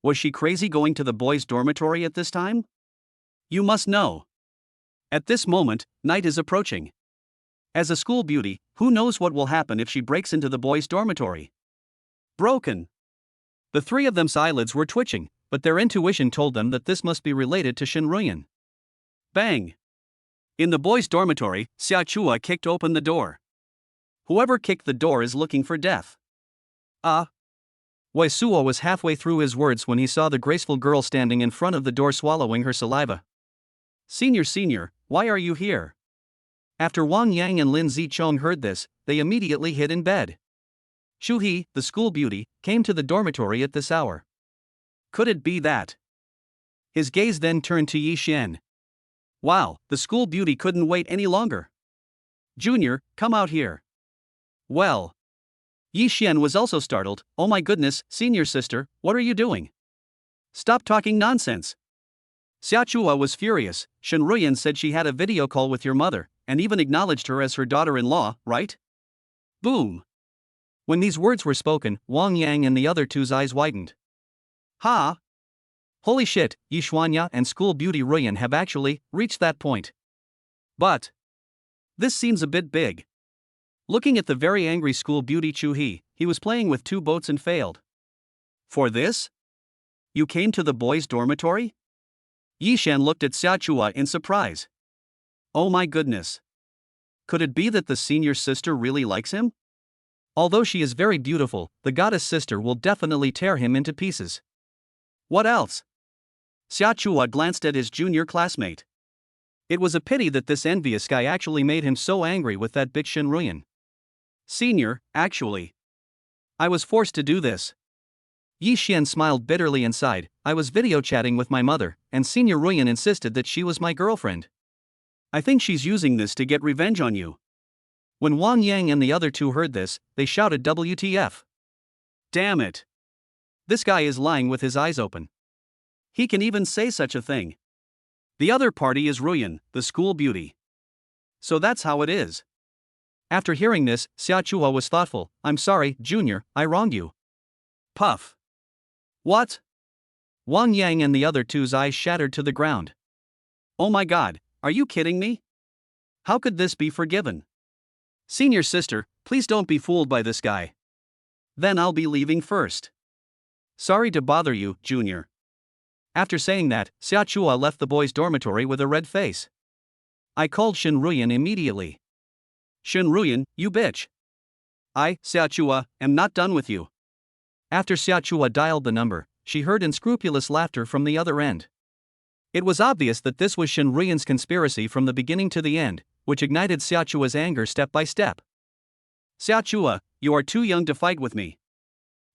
Was she crazy going to the boys' dormitory at this time? You must know. At this moment, night is approaching. As a school beauty, who knows what will happen if she breaks into the boys' dormitory? Broken. The three of them's eyelids were twitching, but their intuition told them that this must be related to Shenruyan. Bang! In the boys' dormitory, Xiachua kicked open the door. Whoever kicked the door is looking for death. Wei Suo was halfway through his words when he saw the graceful girl standing in front of the door swallowing her saliva. Senior, why are you here? After Wang Yang and Lin Zichong heard this, they immediately hid in bed. Shuhi, the school beauty, came to the dormitory at this hour. Could it be that? His gaze then turned to Yi Xian. Wow, the school beauty couldn't wait any longer. Junior, come out here. Well. Yi Xian was also startled. Oh my goodness, senior sister, what are you doing? Stop talking nonsense. Xiachua was furious. Shenruyan said she had a video call with your mother, and even acknowledged her as her daughter-in-law, right? Boom. When these words were spoken, Wang Yang and the other two's eyes widened. Ha! Holy shit, Yi Xuanya and school beauty Ruyan have actually reached that point. But this seems a bit big. Looking at the very angry school beauty Chu-hee, he was playing with two boats and failed. For this? You came to the boys' dormitory? Yi Shan looked at Xiachua in surprise. Oh my goodness. Could it be that the senior sister really likes him? Although she is very beautiful, the goddess sister will definitely tear him into pieces. What else? Xiachua glanced at his junior classmate. It was a pity that this envious guy actually made him so angry with that bitch Shenruyan. Senior, actually. I was forced to do this. Yi Xian smiled bitterly and sighed. I was video chatting with my mother, and Senior Ruyan insisted that she was my girlfriend. I think she's using this to get revenge on you. When Wang Yang and the other two heard this, they shouted WTF. Damn it. This guy is lying with his eyes open. He can even say such a thing. The other party is Ruyan, the school beauty. So that's how it is. After hearing this, Xia Chua was thoughtful. I'm sorry, Junior, I wronged you. Puff. What? Wang Yang and the other two's eyes shattered to the ground. Oh my god, are you kidding me? How could this be forgiven? Senior sister, please don't be fooled by this guy. Then I'll be leaving first. Sorry to bother you, Junior. After saying that, Xia Chua left the boys' dormitory with a red face. I called Shen Ruyan immediately. Shen Ruyan, you bitch. I, Xia Chua, am not done with you. After Xia Chua dialed the number, she heard unscrupulous laughter from the other end. It was obvious that this was Shen Ruyan's conspiracy from the beginning to the end, which ignited Xia Chua's anger step by step. Xia Chua, you are too young to fight with me.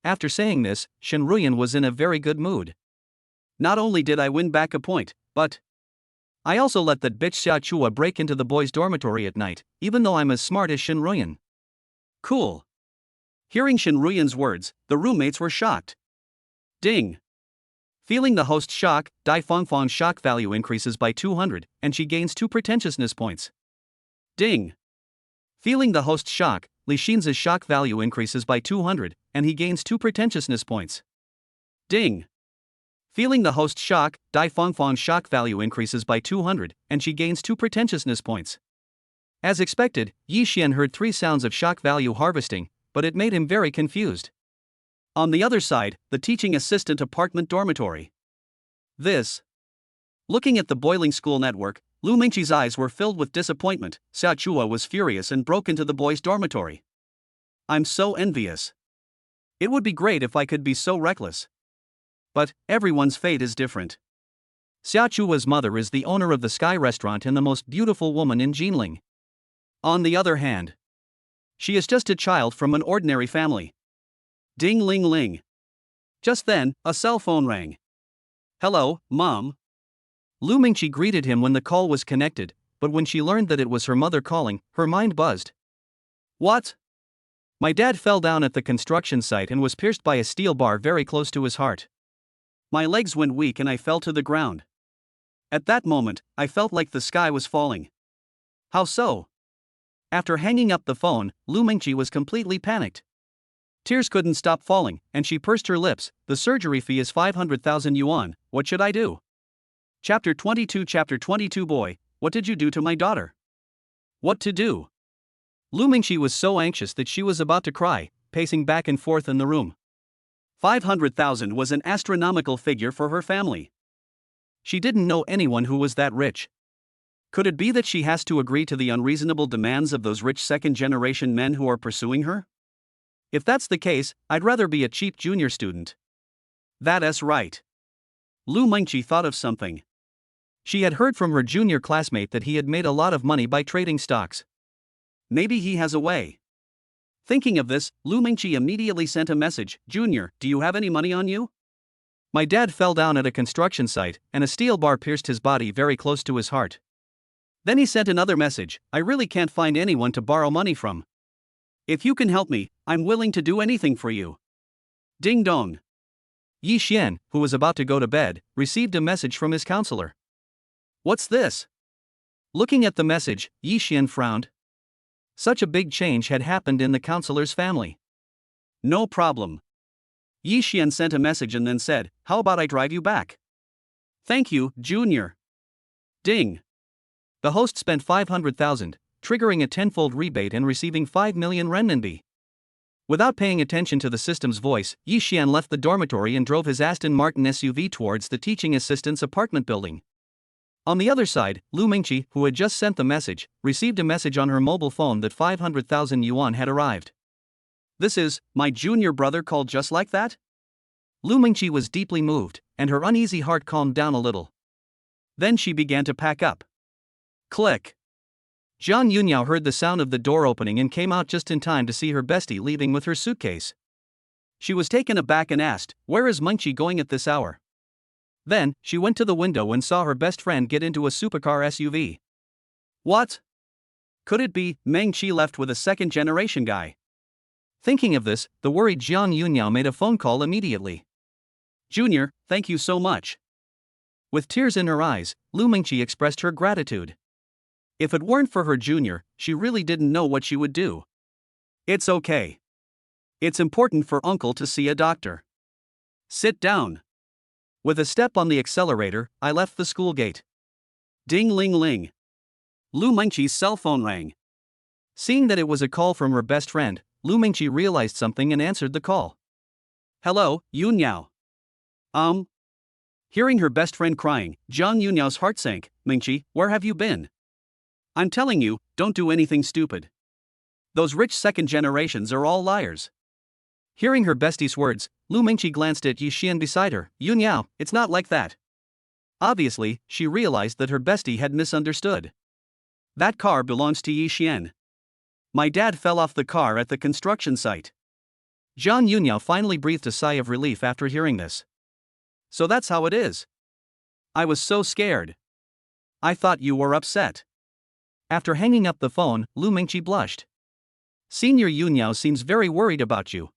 After saying this, Shen Ruyan was in a very good mood. Not only did I win back a point, but I also let that bitch Xia Chua break into the boys' dormitory at night, even though I'm as smart as Shen Ruyan. Cool. Hearing Shen Ruyan's words, the roommates were shocked. Ding. Feeling the host's shock, Dai Fangfang's shock value increases by 200, and she gains 2 pretentiousness points. Ding. Feeling the host's shock, Li Xin's shock value increases by 200, and he gains 2 pretentiousness points. Ding. Feeling the host's shock, Dai Fangfang's shock value increases by 200, and she gains 2 pretentiousness points. As expected, Yi Xian heard 3 sounds of shock value harvesting, but it made him very confused. On the other side, the teaching assistant apartment dormitory. This. Looking at the boiling school network, Lu Mingqi's eyes were filled with disappointment. Xia Chua was furious and broke into the boys' dormitory. I'm so envious. It would be great if I could be so reckless. But everyone's fate is different. Xia Chua's mother is the owner of the Sky Restaurant and the most beautiful woman in Jinling. On the other hand, she is just a child from an ordinary family. Ding ling ling. Just then, a cell phone rang. Hello, Mom. Lu Mingqi greeted him when the call was connected, but when she learned that it was her mother calling, her mind buzzed. What? My dad fell down at the construction site and was pierced by a steel bar very close to his heart. My legs went weak and I fell to the ground. At that moment, I felt like the sky was falling. How so? After hanging up the phone, Lu Mingqi was completely panicked. Tears couldn't stop falling, and she pursed her lips. The surgery fee is 500,000 yuan, what should I do? Chapter 22 Boy, what did you do to my daughter? What to do? Lu Mingqi was so anxious that she was about to cry, pacing back and forth in the room. 500,000 was an astronomical figure for her family. She didn't know anyone who was that rich. Could it be that she has to agree to the unreasonable demands of those rich second-generation men who are pursuing her? If that's the case, I'd rather be a cheap junior student. That's right. Lu Mingqi thought of something. She had heard from her junior classmate that he had made a lot of money by trading stocks. Maybe he has a way. Thinking of this, Lu Mingqi immediately sent a message. Junior, do you have any money on you? My dad fell down at a construction site, and a steel bar pierced his body very close to his heart. Then he sent another message. I really can't find anyone to borrow money from. If you can help me, I'm willing to do anything for you. Ding dong. Yi Xian, who was about to go to bed, received a message from his counselor. What's this? Looking at the message, Yi Xian frowned. Such a big change had happened in the counselor's family. No problem. Yi Xian sent a message and then said, how about I drive you back? Thank you, Junior. Ding. The host spent 500,000, triggering a tenfold rebate and receiving 5 million renminbi. Without paying attention to the system's voice, Yi Xian left the dormitory and drove his Aston Martin SUV towards the teaching assistant's apartment building. On the other side, Lu Mingqi, who had just sent the message, received a message on her mobile phone that 500,000 yuan had arrived. This is, my junior brother called just like that? Lu Mingqi was deeply moved, and her uneasy heart calmed down a little. Then she began to pack up. Click. Zhang Yunyao heard the sound of the door opening and came out just in time to see her bestie leaving with her suitcase. She was taken aback and asked, where is Mingqi going at this hour? Then, she went to the window and saw her best friend get into a supercar SUV. What? Could it be, Meng Qi left with a second-generation guy? Thinking of this, the worried Zhang Yunyao made a phone call immediately. Junior, thank you so much. With tears in her eyes, Lu Mingqi expressed her gratitude. If it weren't for her junior, she really didn't know what she would do. It's okay. It's important for uncle to see a doctor. Sit down. With a step on the accelerator, I left the school gate. Ding-ling-ling. Lu Mengqi's cell phone rang. Seeing that it was a call from her best friend, Lu Mengqi realized something and answered the call. Hello, Yunyao. Hearing her best friend crying, Zhang Yunyao's heart sank. Mengqi, where have you been? I'm telling you, don't do anything stupid. Those rich second generations are all liars. Hearing her bestie's words, Lu Mengqi glanced at Yi Xian beside her. Yunyao, it's not like that. Obviously, she realized that her bestie had misunderstood. That car belongs to Yi Xian. My dad fell off the car at the construction site. Zhang Yunyao finally breathed a sigh of relief after hearing this. So that's how it is. I was so scared. I thought you were upset. After hanging up the phone, Lu Mengqi blushed. Senior Yunyao seems very worried about you.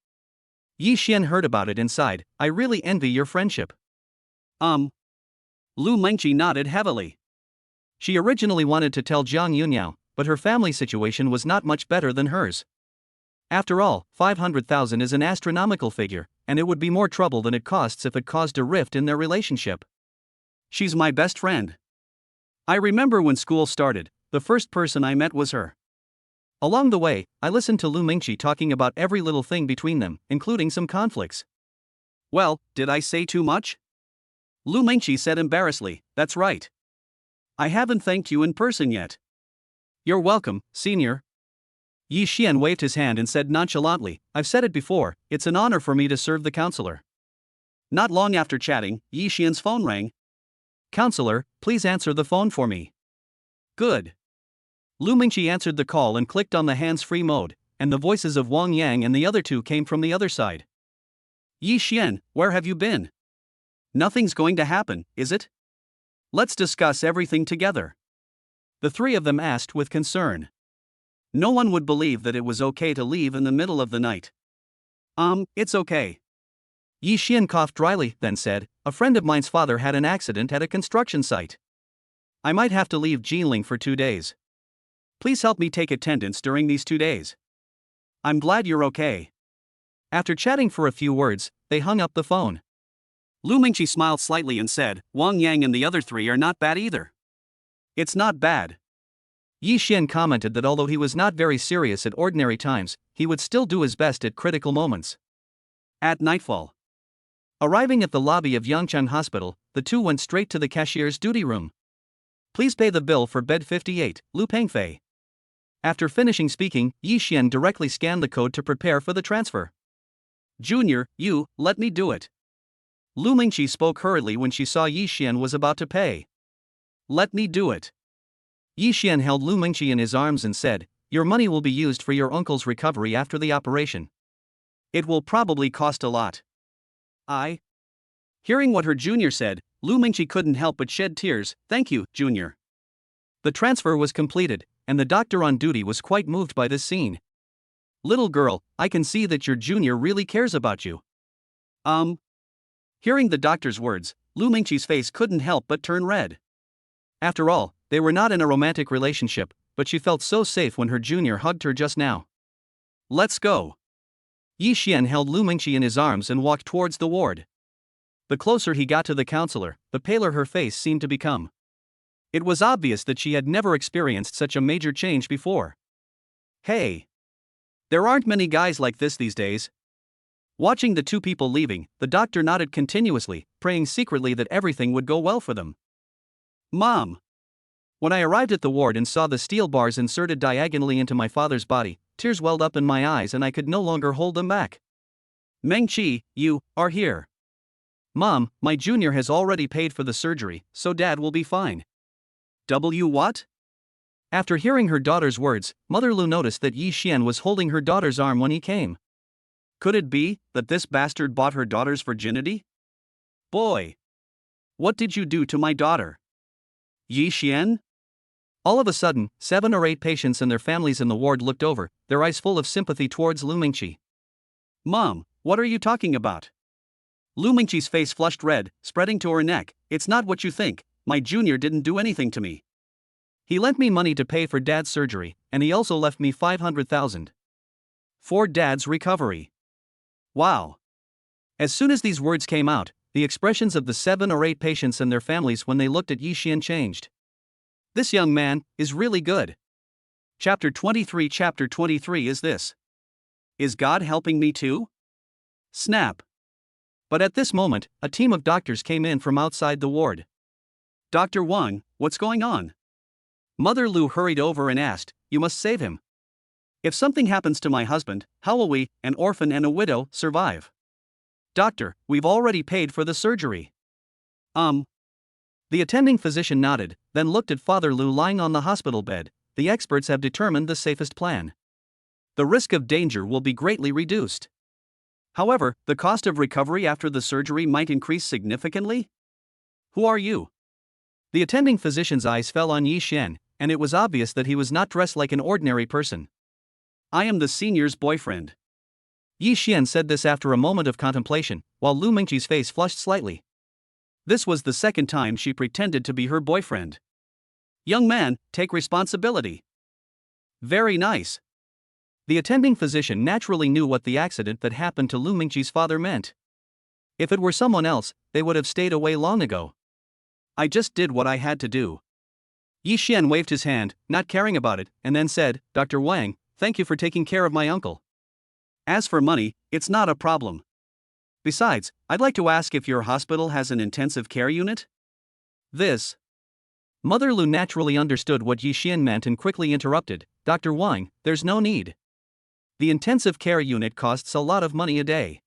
Yi Xian heard about it and sighed. I really envy your friendship. Lu Mengqi nodded heavily. She originally wanted to tell Zhang Yunyao, but her family situation was not much better than hers. After all, 500,000 is an astronomical figure, and it would be more trouble than it costs if it caused a rift in their relationship. She's my best friend. I remember when school started, the first person I met was her. Along the way, I listened to Lu Mengqi talking about every little thing between them, including some conflicts. Well, did I say too much? Lu Mengqi said embarrassedly, that's right. I haven't thanked you in person yet. You're welcome, senior. Yi Xian waved his hand and said nonchalantly, I've said it before, it's an honor for me to serve the counselor. Not long after chatting, Yi Xian's phone rang. Counselor, please answer the phone for me. Good. Lu Mengqi answered the call and clicked on the hands-free mode, and the voices of Wang Yang and the other two came from the other side. Yi Xian, where have you been? Nothing's going to happen, is it? Let's discuss everything together. The three of them asked with concern. No one would believe that it was okay to leave in the middle of the night. It's okay. Yi Xian coughed dryly, then said, a friend of mine's father had an accident at a construction site. I might have to leave Jinling for 2 days. Please help me take attendance during these 2 days. I'm glad you're okay. After chatting for a few words, they hung up the phone. Lu Mengqi smiled slightly and said, Wang Yang and the other three are not bad either. It's not bad. Yi Xian commented that although he was not very serious at ordinary times, he would still do his best at critical moments. At nightfall. Arriving at the lobby of Yangcheng Hospital, the two went straight to the cashier's duty room. Please pay the bill for bed 58, Lu Pengfei. After finishing speaking, Yi Xian directly scanned the code to prepare for the transfer. Junior, you, let me do it. Lu Mengqi spoke hurriedly when she saw Yi Xian was about to pay. Let me do it. Yi Xian held Lu Mengqi in his arms and said, your money will be used for your uncle's recovery after the operation. It will probably cost a lot. Hearing what her junior said, Lu Mengqi couldn't help but shed tears. Thank you, junior. The transfer was completed, and the doctor on duty was quite moved by this scene. Little girl, I can see that your junior really cares about you. Hearing the doctor's words, Lu Mengqi's face couldn't help but turn red. After all, they were not in a romantic relationship, but she felt so safe when her junior hugged her just now. Let's go. Yi Xian held Lu Mengqi in his arms and walked towards the ward. The closer he got to the counselor, the paler her face seemed to become. It was obvious that she had never experienced such a major change before. Hey! There aren't many guys like this these days. Watching the two people leaving, the doctor nodded continuously, praying secretly that everything would go well for them. Mom! When I arrived at the ward and saw the steel bars inserted diagonally into my father's body, tears welled up in my eyes and I could no longer hold them back. Mengqi, you are here. Mom, my junior has already paid for the surgery, so Dad will be fine. What? After hearing her daughter's words, Mother Lu noticed that Yi Xian was holding her daughter's arm when he came. Could it be that this bastard bought her daughter's virginity? Boy! What did you do to my daughter? Yi Xian? All of a sudden, 7 or 8 patients and their families in the ward looked over, their eyes full of sympathy towards Lu Mengqi. Mom, what are you talking about? Lu Mengqi's face flushed red, spreading to her neck. It's not what you think, my junior didn't do anything to me. He lent me money to pay for Dad's surgery, and he also left me 500,000 for Dad's recovery. Wow. As soon as these words came out, the expressions of the 7 or 8 patients and their families when they looked at Yi Xian changed. This young man is really good. Chapter 23 is this. Is God helping me too? Snap. But at this moment, a team of doctors came in from outside the ward. Dr. Wang, what's going on? Mother Lu hurried over and asked, you must save him. If something happens to my husband, how will we, an orphan and a widow, survive? Doctor, we've already paid for the surgery. The attending physician nodded, then looked at Father Lu lying on the hospital bed. The experts have determined the safest plan. The risk of danger will be greatly reduced. However, the cost of recovery after the surgery might increase significantly. Who are you? The attending physician's eyes fell on Yi Xian, and it was obvious that he was not dressed like an ordinary person. I am the senior's boyfriend. Yi Xian said this after a moment of contemplation, while Lu Mingqi's face flushed slightly. This was the second time she pretended to be her boyfriend. Young man, take responsibility. Very nice. The attending physician naturally knew what the accident that happened to Lu Mingqi's father meant. If it were someone else, they would have stayed away long ago. I just did what I had to do. Yi Xian waved his hand, not caring about it, and then said, Dr. Wang, thank you for taking care of my uncle. As for money, it's not a problem. Besides, I'd like to ask if your hospital has an intensive care unit? This. Mother Lu naturally understood what Yi Xian meant and quickly interrupted, Dr. Wang, there's no need. The intensive care unit costs a lot of money a day.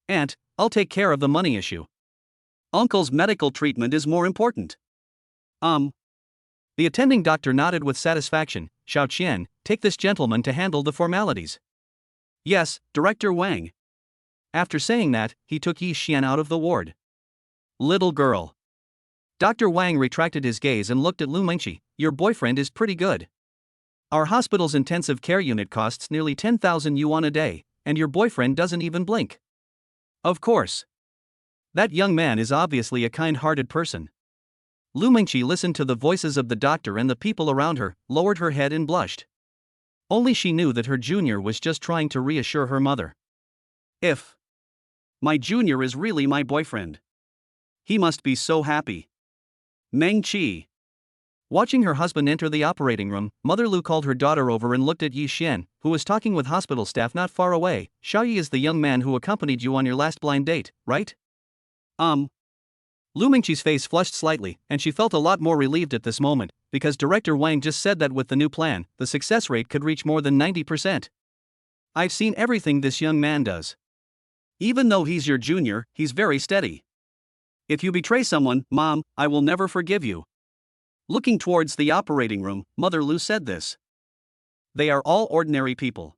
Aunt, I'll take care of the money issue. Uncle's medical treatment is more important. The attending doctor nodded with satisfaction. Xiao Qian, take this gentleman to handle the formalities. Yes, Director Wang. After saying that, he took Yi Xian out of the ward. Little girl. Dr. Wang retracted his gaze and looked at Lu Mingqi. Your boyfriend is pretty good. Our hospital's intensive care unit costs nearly 10,000 yuan a day, and your boyfriend doesn't even blink. Of course. That young man is obviously a kind-hearted person. Lu Mingqi listened to the voices of the doctor and the people around her, lowered her head and blushed. Only she knew that her junior was just trying to reassure her mother. If my junior is really my boyfriend, he must be so happy. Meng Qi. Watching her husband enter the operating room, Mother Lu called her daughter over and looked at Yi Xian, who was talking with hospital staff not far away. Xiaoyi is the young man who accompanied you on your last blind date, right? Lu Mingqi's face flushed slightly, and she felt a lot more relieved at this moment, because Director Wang just said that with the new plan, the success rate could reach more than 90%. I've seen everything this young man does. Even though he's your junior, he's very steady. If you betray someone, Mom, I will never forgive you. Looking towards the operating room, Mother Lu said this. They are all ordinary people.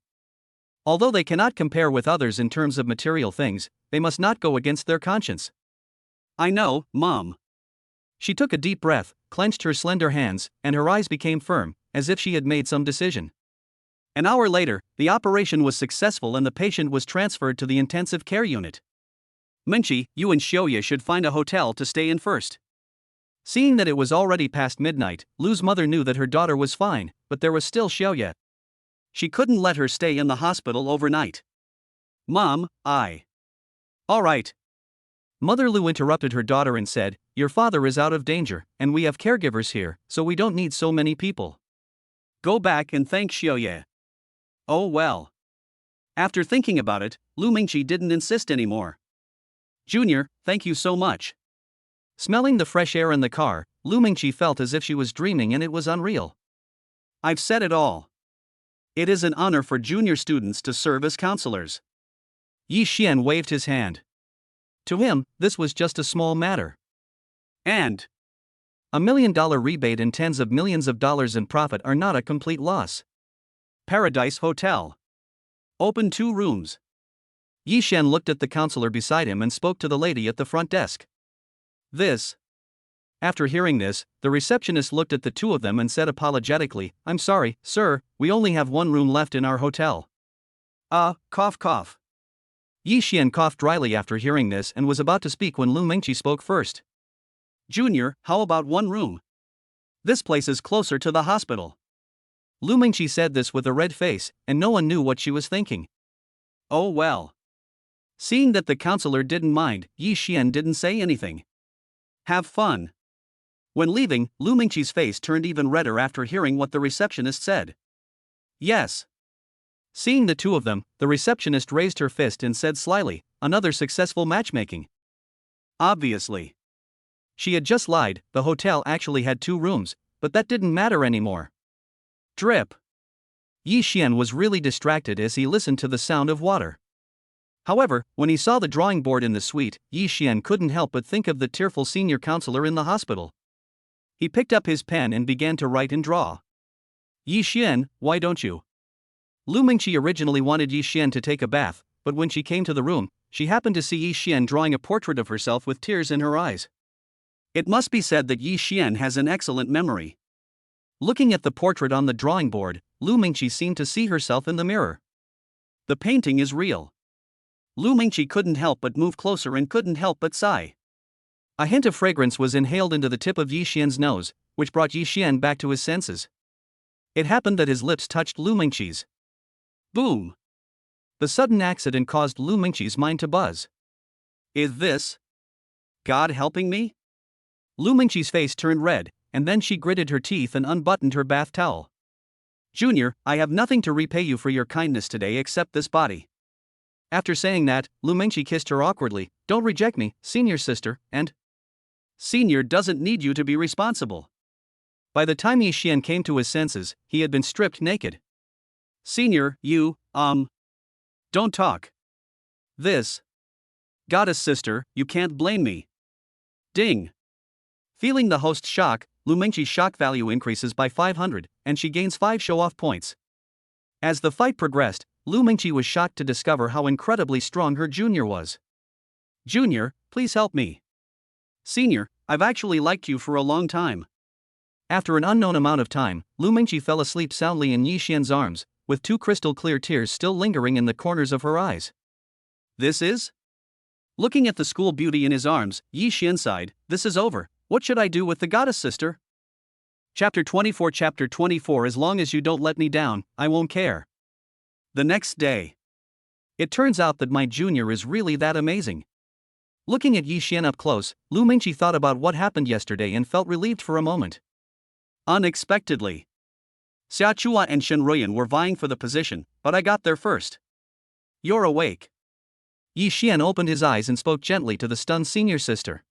Although they cannot compare with others in terms of material things, they must not go against their conscience. I know, Mom. She took a deep breath, clenched her slender hands, and her eyes became firm, as if she had made some decision. An hour later, the operation was successful and the patient was transferred to the intensive care unit. Mingqi, you and Xiaoye should find a hotel to stay in first. Seeing that it was already past midnight, Lu's mother knew that her daughter was fine, but there was still Xiaoye. She couldn't let her stay in the hospital overnight. Mom, All right. Mother Lu interrupted her daughter and said, your father is out of danger, and we have caregivers here, so we don't need so many people. Go back and thank Xiaoye. Oh well. After thinking about it, Lu Mingqi didn't insist anymore. Junior, thank you so much. Smelling the fresh air in the car, Lu Mingqi felt as if she was dreaming and it was unreal. I've said it all. It is an honor for junior students to serve as counselors. Yi Xian waved his hand. To him, this was just a small matter. And $1 million rebate and tens of millions of dollars in profit are not a complete loss. Paradise Hotel. Open 2 rooms. Yi Xian looked at the counselor beside him and spoke to the lady at the front desk. This. After hearing this, the receptionist looked at the two of them and said apologetically, I'm sorry, sir, we only have 1 room left in our hotel. Cough cough. Yi Xian coughed dryly after hearing this and was about to speak when Lu Mingqi spoke first. Junior, how about 1 room? This place is closer to the hospital. Lu Mingqi said this with a red face, and no one knew what she was thinking. Oh well. Seeing that the counselor didn't mind, Yi Xian didn't say anything. Have fun. When leaving, Lu Mingqi's face turned even redder after hearing what the receptionist said. Yes. Seeing the two of them, the receptionist raised her fist and said slyly, another successful matchmaking. Obviously. She had just lied, the hotel actually had 2 rooms, but that didn't matter anymore. Drip. Yi Xian was really distracted as he listened to the sound of water. However, when he saw the drawing board in the suite, Yi Xian couldn't help but think of the tearful senior counselor in the hospital. He picked up his pen and began to write and draw. Yi Xian, why don't you? Lu Mingqi originally wanted Yi Xian to take a bath, but when she came to the room, she happened to see Yi Xian drawing a portrait of herself with tears in her eyes. It must be said that Yi Xian has an excellent memory. Looking at the portrait on the drawing board, Lu Mingqi seemed to see herself in the mirror. The painting is real. Lu Mingqi couldn't help but move closer and couldn't help but sigh. A hint of fragrance was inhaled into the tip of Yi Xian's nose, which brought Yi Xian back to his senses. It happened that his lips touched Lu Mingqi's. Boom! The sudden accident caused Lu Mingqi's mind to buzz. Is this God helping me? Lu Mingqi's face turned red, and then she gritted her teeth and unbuttoned her bath towel. Junior, I have nothing to repay you for your kindness today except this body. After saying that, Lu Mingqi kissed her awkwardly. Don't reject me, senior sister, and Senior doesn't need you to be responsible. By the time Yi Xian came to his senses, he had been stripped naked. Senior, you, don't talk. This. Goddess sister, you can't blame me. Ding. Feeling the host's shock, Lu Mingqi's shock value increases by 500, and she gains 5 show-off points. As the fight progressed, Lu Mingqi was shocked to discover how incredibly strong her junior was. Junior, please help me. Senior, I've actually liked you for a long time. After an unknown amount of time, Lu Mingqi fell asleep soundly in Yi Xian's arms, with 2 crystal-clear tears still lingering in the corners of her eyes. This is? Looking at the school beauty in his arms, Yi Xian sighed, this is over, what should I do with the goddess sister? Chapter 24. As long as you don't let me down, I won't care. The next day. It turns out that my junior is really that amazing. Looking at Yi Xian up close, Lu Mingqi thought about what happened yesterday and felt relieved for a moment. Unexpectedly. Xia Chua and Shen Ruyan were vying for the position, but I got there first. You're awake. Yi Xian opened his eyes and spoke gently to the stunned senior sister.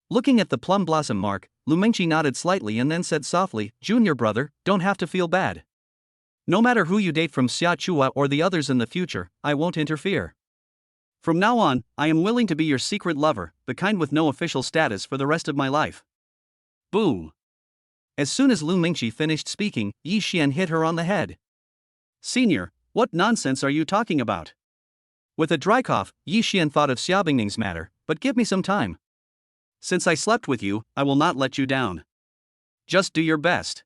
Looking at the plum blossom mark, Lu Mingqi nodded slightly and then said softly, Junior brother, don't have to feel bad. No matter who you date from Xia Chua or the others in the future, I won't interfere. From now on, I am willing to be your secret lover, the kind with no official status for the rest of my life. Boom. As soon as Lu Mingqi finished speaking, Yi Xian hit her on the head. Senior, what nonsense are you talking about? With a dry cough, Yi Xian thought of Xiaobingning's matter, but give me some time. Since I slept with you, I will not let you down. Just do your best.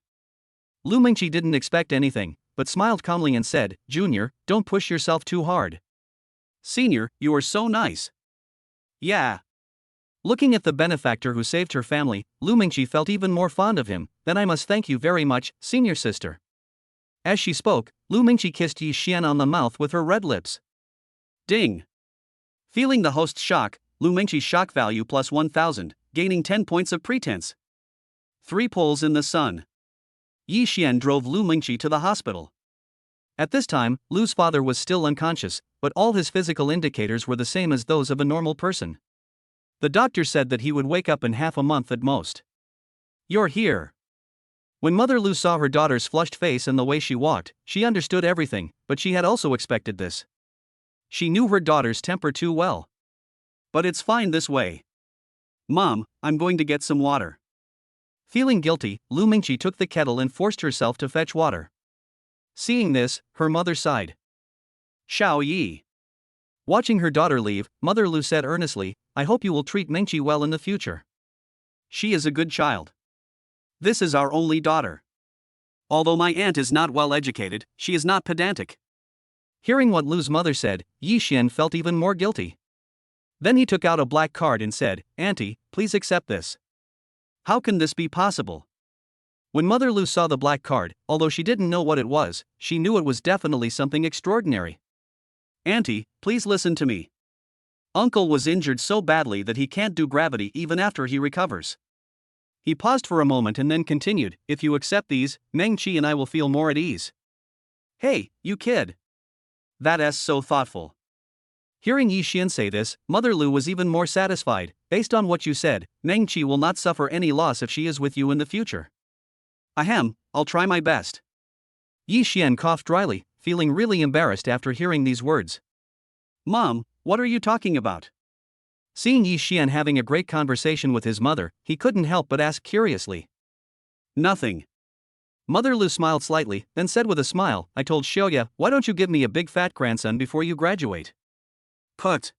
Lu Mingqi didn't expect anything, but smiled calmly and said, Junior, don't push yourself too hard. Senior, you are so nice. Yeah. Looking at the benefactor who saved her family, Lu Mingqi felt even more fond of him. Then I must thank you very much, senior sister. As she spoke, Lu Mingqi kissed Yi Xian on the mouth with her red lips. Ding. Feeling the host's shock, Lu Mingqi's shock value plus 1000, gaining 10 points of pretense. 3 poles in the sun. Yi Xian drove Lu Mingqi to the hospital. At this time, Lu's father was still unconscious, but all his physical indicators were the same as those of a normal person. The doctor said that he would wake up in half a month at most. You're here. When Mother Lu saw her daughter's flushed face and the way she walked, she understood everything, but she had also expected this. She knew her daughter's temper too well. But it's fine this way. Mom, I'm going to get some water. Feeling guilty, Lu Mingqi took the kettle and forced herself to fetch water. Seeing this, her mother sighed. Xiao Yi. Watching her daughter leave, Mother Lu said earnestly, I hope you will treat Mingqi well in the future. She is a good child. This is our only daughter. Although my aunt is not well educated, she is not pedantic. Hearing what Lu's mother said, Yi Xian felt even more guilty. Then he took out a black card and said, Auntie, please accept this. How can this be possible? When Mother Lu saw the black card, although she didn't know what it was, she knew it was definitely something extraordinary. Auntie, please listen to me. Uncle was injured so badly that he can't do gravity even after he recovers. He paused for a moment and then continued, if you accept these, Meng Qi and I will feel more at ease. Hey, you kid. That's so thoughtful. Hearing Yi Xian say this, Mother Lu was even more satisfied. Based on what you said, Meng Qi will not suffer any loss if she is with you in the future. Ahem, I'll try my best. Yi Xian coughed dryly, feeling really embarrassed after hearing these words. Mom, what are you talking about? Seeing Yi Xian having a great conversation with his mother, he couldn't help but ask curiously. Nothing. Mother Lu smiled slightly, then said with a smile, I told Xiaoya, why don't you give me a big fat grandson before you graduate? Put.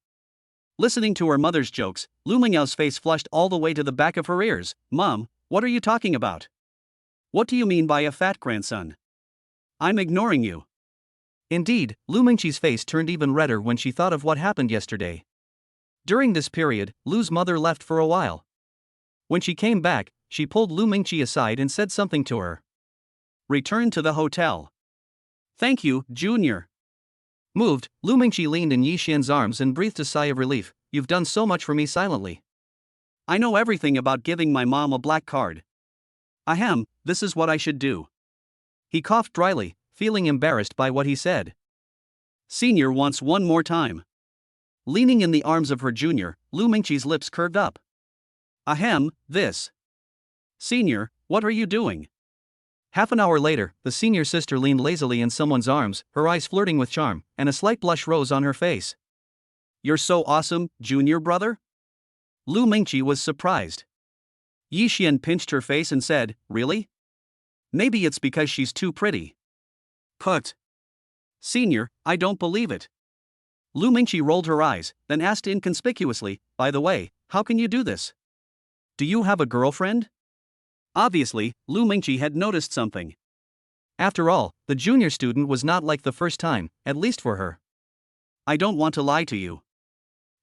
Listening to her mother's jokes, Lu Mingyao's face flushed all the way to the back of her ears. Mom, what are you talking about? What do you mean by a fat grandson? I'm ignoring you. Indeed, Lu Mingqi's face turned even redder when she thought of what happened yesterday. During this period, Lu's mother left for a while. When she came back, she pulled Lu Mingqi aside and said something to her. Return to the hotel. Thank you, Junior. Moved, Lu Mingqi leaned in Yi Xian's arms and breathed a sigh of relief. You've done so much for me silently. I know everything about giving my mom a black card. Ahem, this is what I should do. He coughed dryly, feeling embarrassed by what he said. Senior wants one more time. Leaning in the arms of her junior, Lu Mingqi's lips curved up. Ahem, this. Senior, what are you doing? Half an hour later, the senior sister leaned lazily in someone's arms, her eyes flirting with charm, and a slight blush rose on her face. You're so awesome, junior brother? Lu Mingqi was surprised. Yi Xian pinched her face and said, really? Maybe it's because she's too pretty. Put. Senior, I don't believe it. Lu Mingqi rolled her eyes, then asked inconspicuously, by the way, how can you do this? Do you have a girlfriend? Obviously, Lu Mingqi had noticed something. After all, the junior student was not like the first time, at least for her. I don't want to lie to you.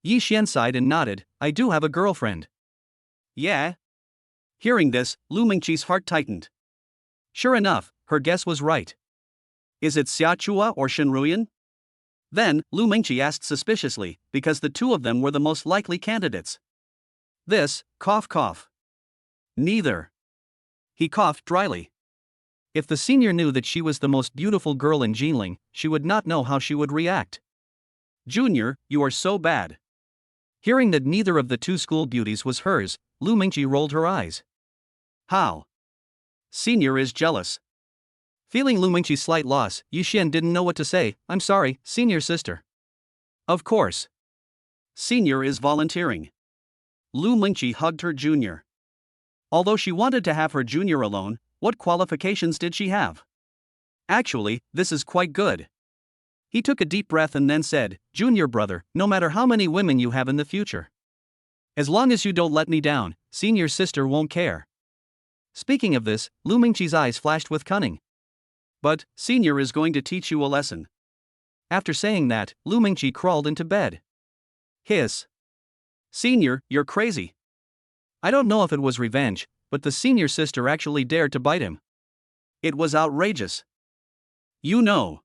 Yi Xian sighed and nodded, I do have a girlfriend. Yeah? Hearing this, Lu Mingqi's heart tightened. Sure enough, her guess was right. Is it Xia Chua or Shen Ruyan? Then, Lu Mingqi asked suspiciously, because the two of them were the most likely candidates. This, cough cough. Neither. He coughed dryly. If the senior knew that she was the most beautiful girl in Jinling, she would not know how she would react. Junior, you are so bad. Hearing that neither of the two school beauties was hers, Lu Mingqi rolled her eyes. How? Senior is jealous. Feeling Lu Mingqi's slight loss, Yi Xian didn't know what to say. I'm sorry, senior sister. Of course. Senior is volunteering. Lu Mingqi hugged her junior. Although she wanted to have her junior alone, what qualifications did she have? Actually, this is quite good. He took a deep breath and then said, Junior brother, no matter how many women you have in the future. As long as you don't let me down, senior sister won't care. Speaking of this, Lu Mingqi's eyes flashed with cunning. But, senior is going to teach you a lesson. After saying that, Lu Mingqi crawled into bed. Hiss. Senior, you're crazy. I don't know if it was revenge, but the senior sister actually dared to bite him. It was outrageous. You know.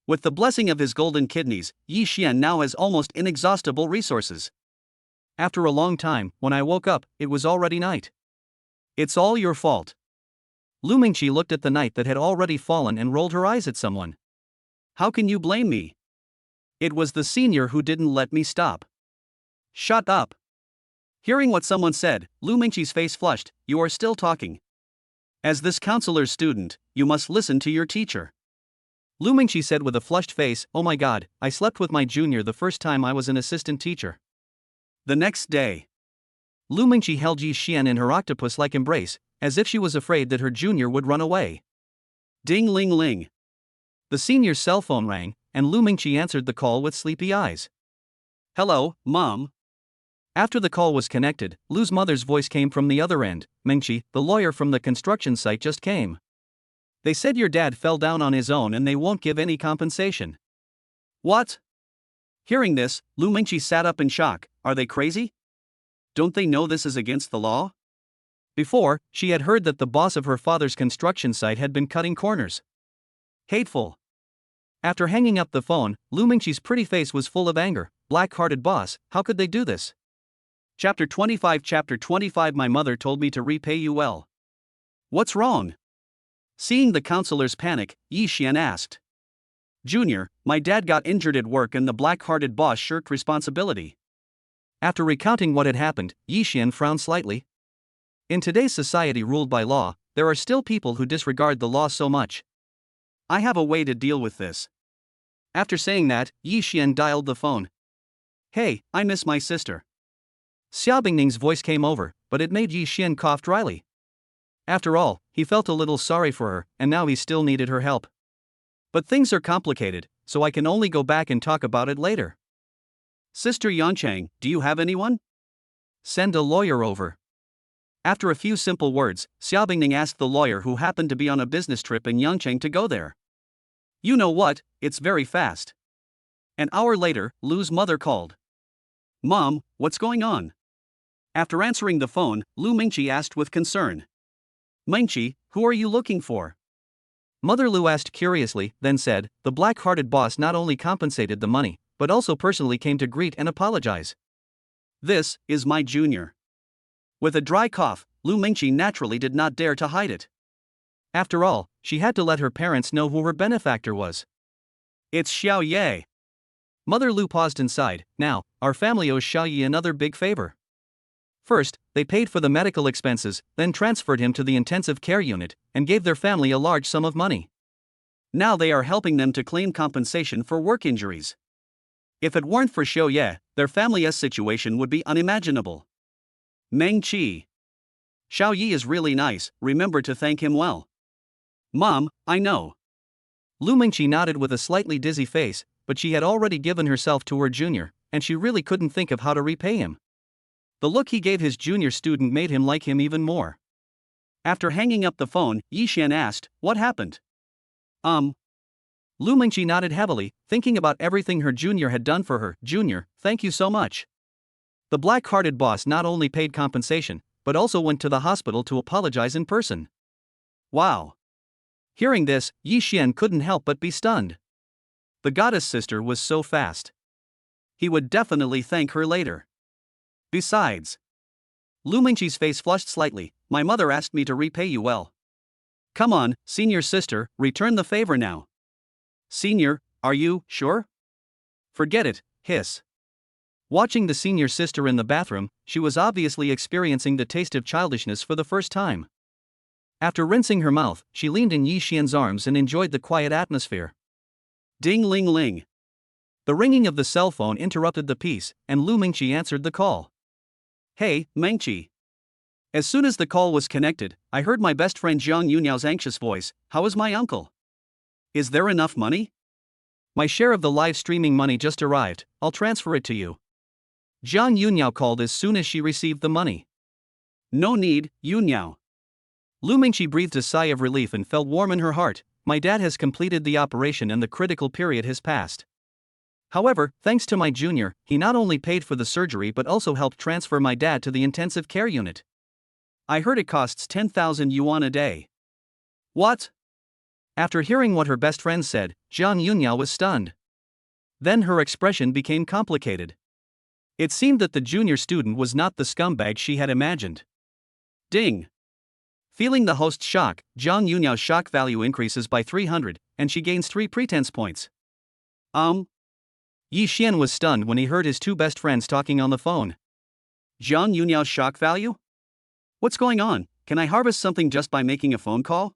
With the blessing of his golden kidneys, Yi Xian now has almost inexhaustible resources. After a long time, when I woke up, it was already night. It's all your fault. Lu Mingqi looked at the night that had already fallen and rolled her eyes at someone. How can you blame me? It was the senior who didn't let me stop. Shut up. Hearing what someone said, Lu Mingqi's face flushed. You are still talking. As this counselor's student, you must listen to your teacher. Lu Mingqi said with a flushed face, oh my god, I slept with my junior the first time I was an assistant teacher. The next day, Lu Mingqi held Yi Xian in her octopus-like embrace, as if she was afraid that her junior would run away. Ding ling ling. The senior's cell phone rang, and Lu Mingqi answered the call with sleepy eyes. Hello, Mom. After the call was connected, Lu's mother's voice came from the other end. Mingqi, the lawyer from the construction site just came. They said your dad fell down on his own and they won't give any compensation. What? Hearing this, Lu Mingqi sat up in shock. Are they crazy? Don't they know this is against the law? Before, she had heard that the boss of her father's construction site had been cutting corners. Hateful. After hanging up the phone, Lu Mingqi's pretty face was full of anger. Black-hearted boss, how could they do this? Chapter 25 My mother told me to repay you well. What's wrong? Seeing the counselor's panic, Yi Xian asked. Junior, my dad got injured at work and the black-hearted boss shirked responsibility. After recounting what had happened, Yi Xian frowned slightly. In today's society ruled by law, there are still people who disregard the law so much. I have a way to deal with this. After saying that, Yi Xian dialed the phone. Hey, I miss my sister. Xia Bingning's voice came over, but it made Yi Xian cough dryly. After all, he felt a little sorry for her, and now he still needed her help. But things are complicated, so I can only go back and talk about it later. Sister Yanchang, do you have anyone? Send a lawyer over. After a few simple words, Xia Bingning asked the lawyer who happened to be on a business trip in Yangcheng to go there. You know what, it's very fast. An hour later, Lu's mother called. Mom, what's going on? After answering the phone, Lu Mingqi asked with concern. Mingqi, who are you looking for? Mother Lu asked curiously, then said, the black-hearted boss not only compensated the money, but also personally came to greet and apologize. This is my junior. With a dry cough, Lu Mingqi naturally did not dare to hide it. After all, she had to let her parents know who her benefactor was. It's Xiao Ye. Mother Lu paused and sighed. Now, our family owes Xiao Ye another big favor. First, they paid for the medical expenses, then transferred him to the intensive care unit, and gave their family a large sum of money. Now they are helping them to claim compensation for work injuries. If it weren't for Xiao Ye, their family's situation would be unimaginable. Meng Qi. Xiao Yi is really nice, remember to thank him well. Mom, I know. Lu Mingqi nodded with a slightly dizzy face, but she had already given herself to her junior, and she really couldn't think of how to repay him. The look he gave his junior student made him like him even more. After hanging up the phone, Yi Xian asked, what happened? Lu Mingqi nodded heavily, thinking about everything her junior had done for her. Junior, thank you so much. The black-hearted boss not only paid compensation, but also went to the hospital to apologize in person. Wow. Hearing this, Yi Xian couldn't help but be stunned. The goddess sister was so fast. He would definitely thank her later. Besides, Lu Mingqi's face flushed slightly. My mother asked me to repay you well. Come on, senior sister, return the favor now. Senior, are you sure? Forget it, hiss. Watching the senior sister in the bathroom, she was obviously experiencing the taste of childishness for the first time. After rinsing her mouth, she leaned in Yi Xian's arms and enjoyed the quiet atmosphere. Ding ling ling. The ringing of the cell phone interrupted the peace, and Lu Mingqi answered the call. Hey, Mingqi. As soon as the call was connected, I heard my best friend Zhang Yunyao's anxious voice. How is my uncle? Is there enough money? My share of the live streaming money just arrived, I'll transfer it to you. Zhang Yunyao called as soon as she received the money. No need, Yunyao. Lu Mingqi breathed a sigh of relief and felt warm in her heart. My dad has completed the operation and the critical period has passed. However, thanks to my junior, he not only paid for the surgery but also helped transfer my dad to the intensive care unit. I heard it costs 10,000 yuan a day. What? After hearing what her best friend said, Zhang Yunyao was stunned. Then her expression became complicated. It seemed that the junior student was not the scumbag she had imagined. Ding! Feeling the host's shock, Zhang Yunyao's shock value increases by 300, and she gains 3 pretense points. Yi Xian was stunned when he heard his two best friends talking on the phone. Zhang Yunyao's shock value? What's going on? Can I harvest something just by making a phone call?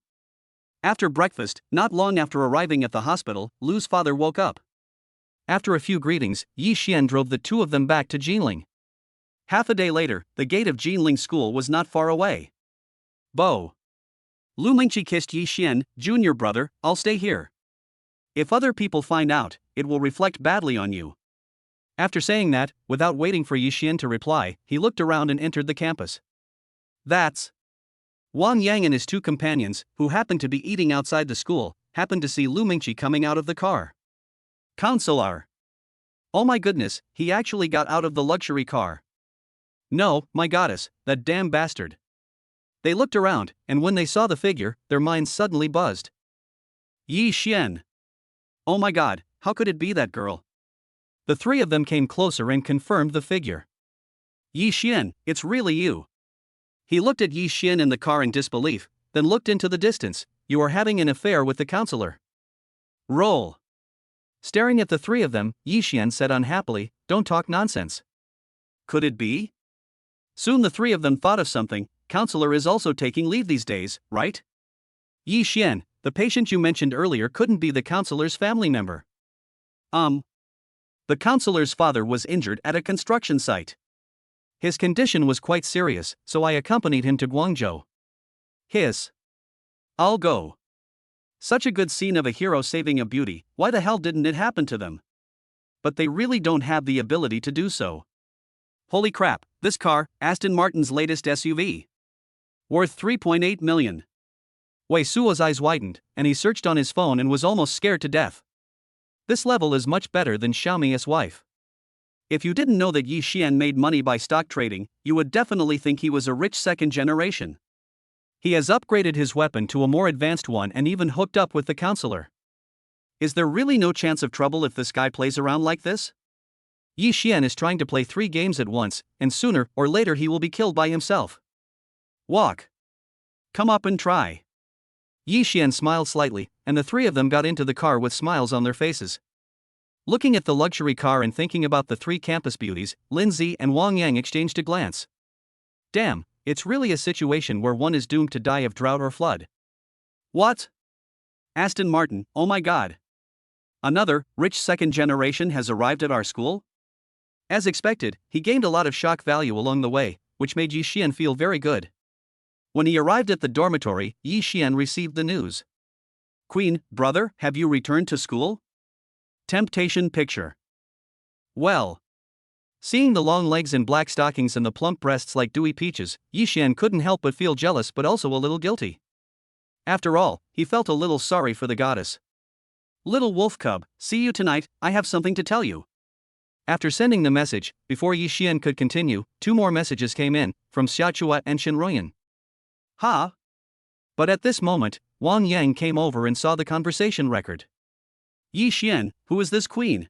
After breakfast, not long after arriving at the hospital, Lu's father woke up. After a few greetings, Yi Xian drove the two of them back to Jinling. Half a day later, the gate of Jinling School was not far away. Bo. Lu Mingqi kissed Yi Xian, junior brother, I'll stay here. If other people find out, it will reflect badly on you. After saying that, without waiting for Yi Xian to reply, he looked around and entered the campus. That's. Wang Yang and his two companions, who happened to be eating outside the school, happened to see Lu Mingqi coming out of the car. Counselor. Oh my goodness, he actually got out of the luxury car. No, my goddess, that damn bastard. They looked around, and when they saw the figure, their minds suddenly buzzed. Yi Xian. Oh my god, how could it be that girl? The three of them came closer and confirmed the figure. Yi Xian, it's really you. He looked at Yi Xian in the car in disbelief, then looked into the distance. You are having an affair with the counselor. Roll. Staring at the three of them, Yi Xian said unhappily, don't talk nonsense. Could it be? Soon the three of them thought of something. Counselor is also taking leave these days, right? Yi Xian, the patient you mentioned earlier couldn't be the counselor's family member. The counselor's father was injured at a construction site. His condition was quite serious, so I accompanied him to Guangzhou. Hiss. I'll go. Such a good scene of a hero saving a beauty, why the hell didn't it happen to them? But they really don't have the ability to do so. Holy crap, this car, Aston Martin's latest SUV. Worth 3.8 million. Wei Suo's eyes widened, and he searched on his phone and was almost scared to death. This level is much better than Xiaomi's wife. If you didn't know that Yi Xian made money by stock trading, you would definitely think he was a rich second generation. He has upgraded his weapon to a more advanced one and even hooked up with the counselor. Is there really no chance of trouble if this guy plays around like this? Yi Xian is trying to play 3 games at once, and sooner or later he will be killed by himself. Walk. Come up and try. Yi Xian smiled slightly, and the three of them got into the car with smiles on their faces. Looking at the luxury car and thinking about the 3 campus beauties, Lin Zi and Wang Yang exchanged a glance. Damn, it's really a situation where one is doomed to die of drought or flood. What? Aston Martin, oh my god. Another, rich second generation has arrived at our school? As expected, he gained a lot of shock value along the way, which made Yi Xian feel very good. When he arrived at the dormitory, Yi Xian received the news. Queen, brother, have you returned to school? Temptation picture. Well. Seeing the long legs and black stockings and the plump breasts like dewy peaches, Yi Xian couldn't help but feel jealous but also a little guilty. After all, he felt a little sorry for the goddess. Little wolf cub, see you tonight, I have something to tell you. After sending the message, before Yi Xian could continue, 2 more messages came in, from Xiachua and Shinruyan. Ha! But at this moment, Wang Yang came over and saw the conversation record. Yi Xian, who is this queen?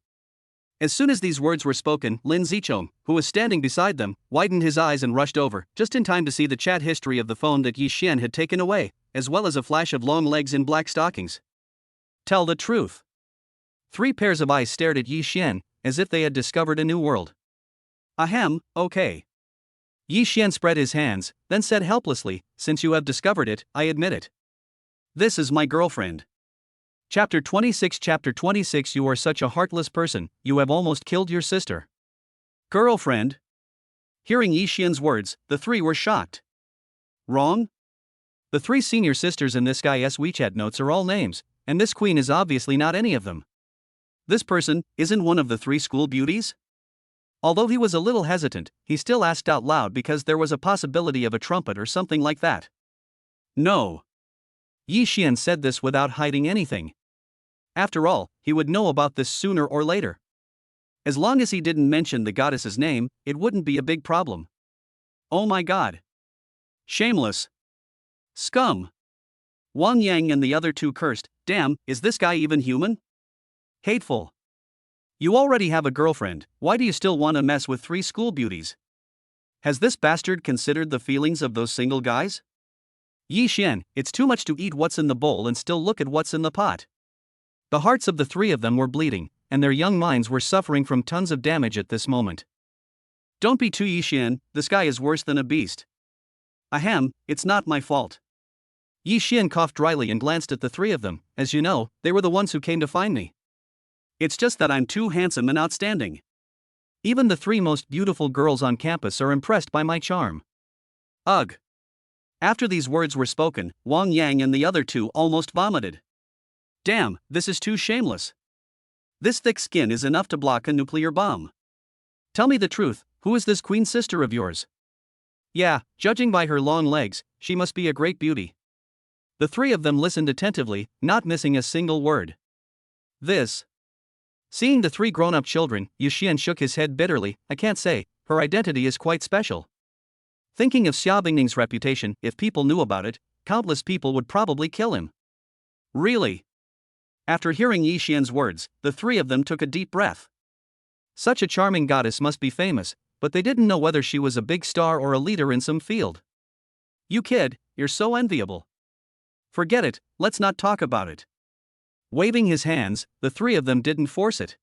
As soon as these words were spoken, Lin Zichong, who was standing beside them, widened his eyes and rushed over, just in time to see the chat history of the phone that Yi Xian had taken away, as well as a flash of long legs in black stockings. Tell the truth. 3 pairs of eyes stared at Yi Xian, as if they had discovered a new world. Ahem, okay. Yi Xian spread his hands, then said helplessly, since you have discovered it, I admit it. This is my girlfriend. Chapter 26. You are such a heartless person, you have almost killed your sister. Girlfriend? Hearing Yi Xian's words, the 3 were shocked. Wrong? The 3 senior sisters in this guy's WeChat notes are all names, and this queen is obviously not any of them. This person isn't one of the 3 school beauties? Although he was a little hesitant, he still asked out loud because there was a possibility of a trumpet or something like that. No. Yi Xian said this without hiding anything. After all, he would know about this sooner or later. As long as he didn't mention the goddess's name, it wouldn't be a big problem. Oh my god. Shameless. Scum. Wang Yang and the other 2 cursed, damn, is this guy even human? Hateful. You already have a girlfriend, why do you still want to mess with 3 school beauties? Has this bastard considered the feelings of those single guys? Yi Xian, it's too much to eat what's in the bowl and still look at what's in the pot. The hearts of the 3 of them were bleeding, and their young minds were suffering from tons of damage at this moment. Don't be too Yi Xian, this guy is worse than a beast. Ahem, it's not my fault. Yi Xian coughed dryly and glanced at the 3 of them, as you know, they were the ones who came to find me. It's just that I'm too handsome and outstanding. Even the 3 most beautiful girls on campus are impressed by my charm. Ugh. After these words were spoken, Wang Yang and the other 2 almost vomited. Damn, this is too shameless. This thick skin is enough to block a nuclear bomb. Tell me the truth, who is this queen sister of yours? Yeah, judging by her long legs, she must be a great beauty. The 3 of them listened attentively, not missing a single word. This. Seeing the 3 grown-up children, Yi Xian shook his head bitterly, I can't say, her identity is quite special. Thinking of Xia Bingning's reputation, if people knew about it, countless people would probably kill him. Really? After hearing Yi Xian's words, the three of them took a deep breath. Such a charming goddess must be famous, but they didn't know whether she was a big star or a leader in some field. You kid, you're so enviable. Forget it, let's not talk about it. Waving his hands, the three of them didn't force it.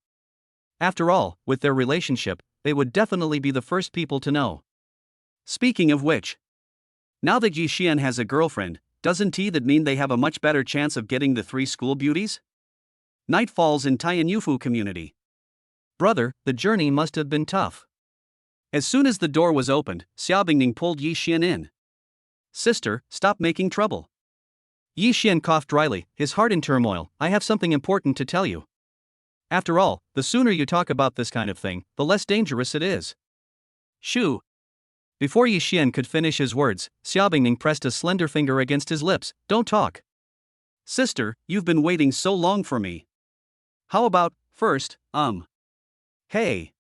After all, with their relationship, they would definitely be the first people to know. Speaking of which, now that Yi Xian has a girlfriend, doesn't that mean they have a much better chance of getting the three school beauties? Night falls in Tianyufu community. Brother, the journey must have been tough. As soon as the door was opened, Xia Bingning pulled Yi Xian in. Sister, stop making trouble. Yi Xian coughed dryly, his heart in turmoil. I have something important to tell you. After all, the sooner you talk about this kind of thing, the less dangerous it is. Shoo. Before Yi Xian could finish his words, Xia Bingning pressed a slender finger against his lips. Don't talk. Sister, you've been waiting so long for me. How about, first, Hey.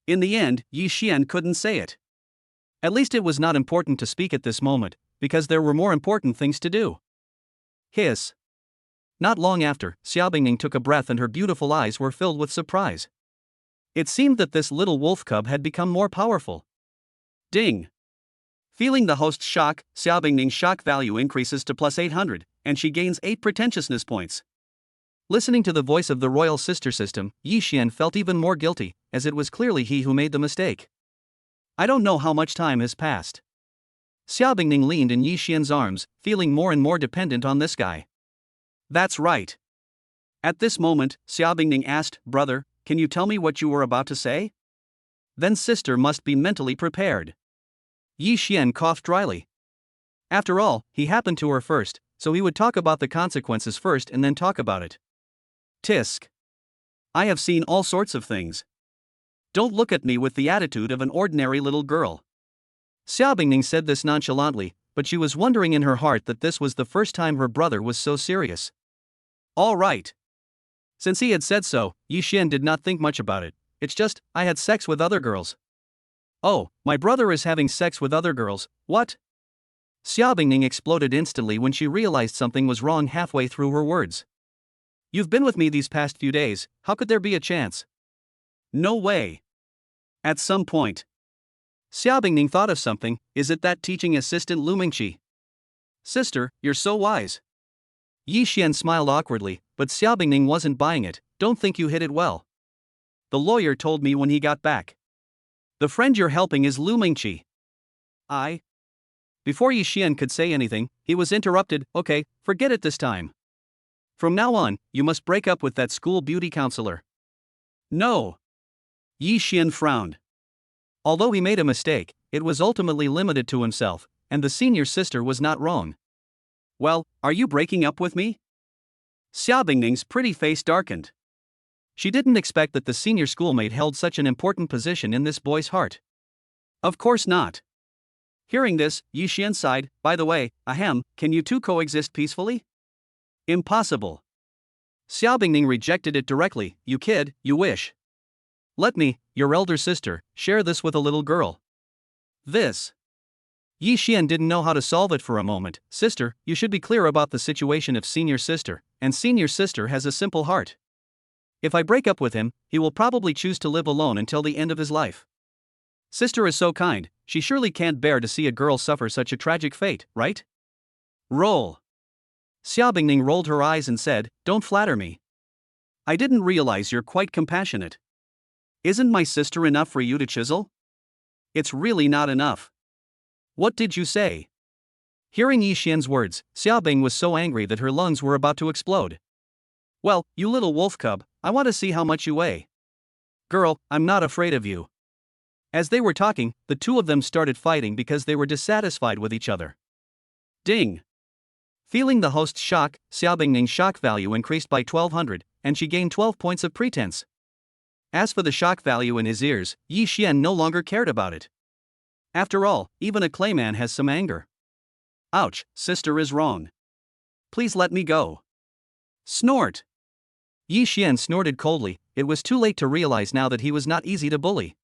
In the end, Yi Xian couldn't say it. At least it was not important to speak at this moment, because there were more important things to do. Hiss. Not long after, Xia Bingning took a breath and her beautiful eyes were filled with surprise. It seemed that this little wolf cub had become more powerful. Ding. Feeling the host's shock, Xia Bingning's shock value increases to plus 800, and she gains 8 pretentiousness points. Listening to the voice of the royal sister system, Yi Xian felt even more guilty, as it was clearly he who made the mistake. I don't know how much time has passed. Xia Bingning leaned in Yi Xian's arms, feeling more and more dependent on this guy. That's right. At this moment, Xia Bingning asked, Brother, can you tell me what you were about to say? Then sister must be mentally prepared. Yi Xian coughed dryly. After all, he happened to her first, so he would talk about the consequences first and then talk about it. Tisk. I have seen all sorts of things. Don't look at me with the attitude of an ordinary little girl. Xia Bingning said this nonchalantly, but she was wondering in her heart that this was the first time her brother was so serious. All right. Since he had said so, Yi Xian did not think much about it. It's just, I had sex with other girls. Oh, my brother is having sex with other girls, what? Xia Bingning exploded instantly when she realized something was wrong halfway through her words. You've been with me these past few days, how could there be a chance? No way. At some point. Xia Bingning thought of something, is it that teaching assistant Lu Mingqi? Sister, you're so wise. Yi Xian smiled awkwardly, but Xia Bingning wasn't buying it. Don't think you hid it well. The lawyer told me when he got back. The friend you're helping is Lu Mingqi. Before Yi Xian could say anything, he was interrupted. Okay, forget it this time. From now on, you must break up with that school beauty counselor. No. Yi Xian frowned. Although he made a mistake, it was ultimately limited to himself, and the senior sister was not wrong. Well, are you breaking up with me? Xia Bingning's pretty face darkened. She didn't expect that the senior schoolmate held such an important position in this boy's heart. Of course not. Hearing this, Yi Xian sighed. By the way, can you two coexist peacefully? Impossible. Xia Bingning rejected it directly. You kid, you wish. Let me, your elder sister, share this with a little girl. This. Yi Xian didn't know how to solve it for a moment. Sister, you should be clear about the situation of senior sister, and senior sister has a simple heart. If I break up with him, he will probably choose to live alone until the end of his life. Sister is so kind, she surely can't bear to see a girl suffer such a tragic fate, right? Roll. Xia Bingning rolled her eyes and said, Don't flatter me. I didn't realize you're quite compassionate. Isn't my sister enough for you to chisel? It's really not enough. What did you say? Hearing Yi Xian's words, Xia Bing was so angry that her lungs were about to explode. Well, you little wolf cub, I want to see how much you weigh. Girl, I'm not afraid of you. As they were talking, the two of them started fighting because they were dissatisfied with each other. Ding. Feeling the host's shock, Xia Bingning's shock value increased by 1200, and she gained 12 points of pretense. As for the shock value in his ears, Yi Xian no longer cared about it. After all, even a clayman has some anger. Ouch, sister is wrong. Please let me go. Snort. Yi Xian snorted coldly. It was too late to realize now that he was not easy to bully.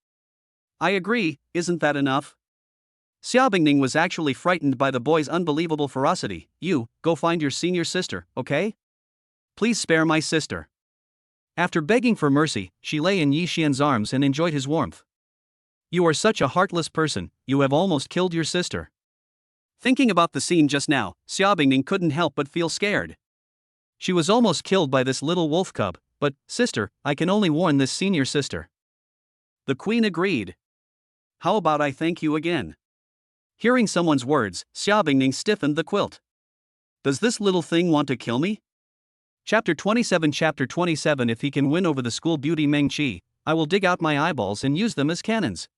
I agree, isn't that enough? Xiao Bingning was actually frightened by the boy's unbelievable ferocity. You, go find your senior sister, okay? Please spare my sister. After begging for mercy, she lay in Yi Xian's arms and enjoyed his warmth. You are such a heartless person, you have almost killed your sister. Thinking about the scene just now, Xiao Bingning couldn't help but feel scared. She was almost killed by this little wolf cub, but, sister, I can only warn this senior sister. The queen agreed. How about I thank you again? Hearing someone's words, Xiao Bingning stiffened the quilt. Does this little thing want to kill me? Chapter 27. If he can win over the school beauty Meng Qi, I will dig out my eyeballs and use them as cannons.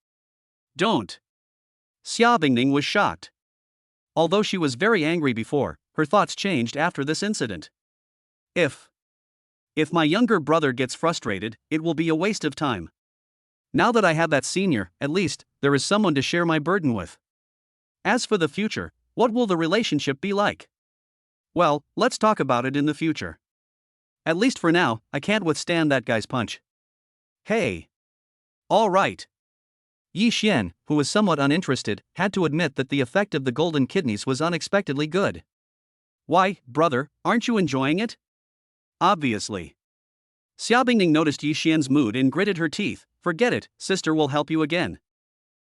Don't. Xiao Bingning was shocked. Although she was very angry before, her thoughts changed after this incident. If my younger brother gets frustrated, it will be a waste of time. Now that I have that senior, at least, there is someone to share my burden with. As for the future, what will the relationship be like? Well, let's talk about it in the future. At least for now, I can't withstand that guy's punch. Hey. All right. Yi Xian, who was somewhat uninterested, had to admit that the effect of the golden kidneys was unexpectedly good. Why, brother, aren't you enjoying it? Obviously. Xiao Bingning noticed Yi Xian's mood and gritted her teeth. Forget it, sister will help you again.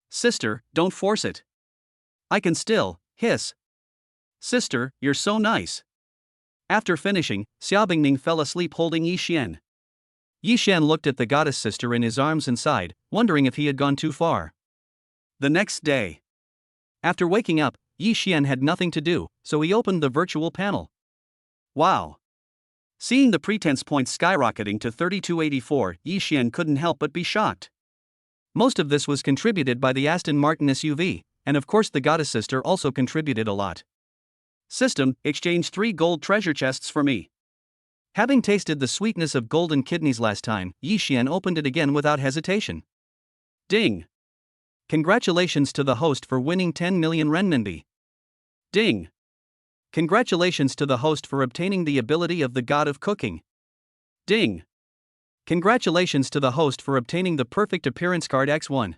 Sister, don't force it. I can still, hiss. Sister, you're so nice. After finishing, Xiao Bingning fell asleep holding Yi Xian. Yi Xian looked at the goddess sister in his arms and sighed, wondering if he had gone too far. The next day. After waking up, Yi Xian had nothing to do, so he opened the virtual panel. Wow. Seeing the pretense points skyrocketing to 3284, Yi Xian couldn't help but be shocked. Most of this was contributed by the Aston Martin SUV, and of course the goddess sister also contributed a lot. System, exchange 3 gold treasure chests for me. Having tasted the sweetness of golden kidneys last time, Yi Xian opened it again without hesitation. Ding! Congratulations to the host for winning 10 million renminbi. Ding! Congratulations to the host for obtaining the ability of the god of cooking. Ding! Congratulations to the host for obtaining the perfect appearance card X1.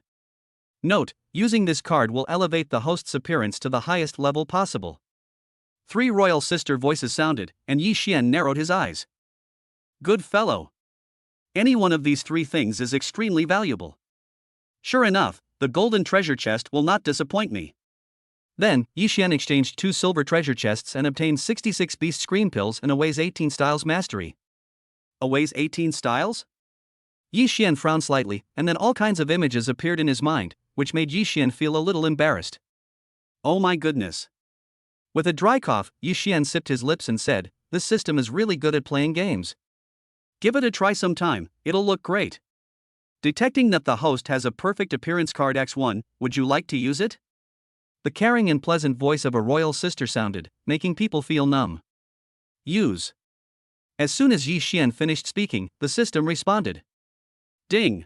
Note, using this card will elevate the host's appearance to the highest level possible. 3 royal sister voices sounded, and Yi Xian narrowed his eyes. Good fellow. Any one of these 3 things is extremely valuable. Sure enough, the golden treasure chest will not disappoint me. Then, Yi Xian exchanged 2 silver treasure chests and obtained 66 beast scream pills and Away's 18 styles mastery. Away's 18 styles? Yi Xian frowned slightly, and then all kinds of images appeared in his mind, which made Yi Xian feel a little embarrassed. Oh my goodness. With a dry cough, Yi Xian sipped his lips and said, this system is really good at playing games. Give it a try sometime, it'll look great. Detecting that the host has a perfect appearance card X1, would you like to use it? The caring and pleasant voice of a royal sister sounded, making people feel numb. Use. As soon as Yi Xian finished speaking, the system responded. Ding!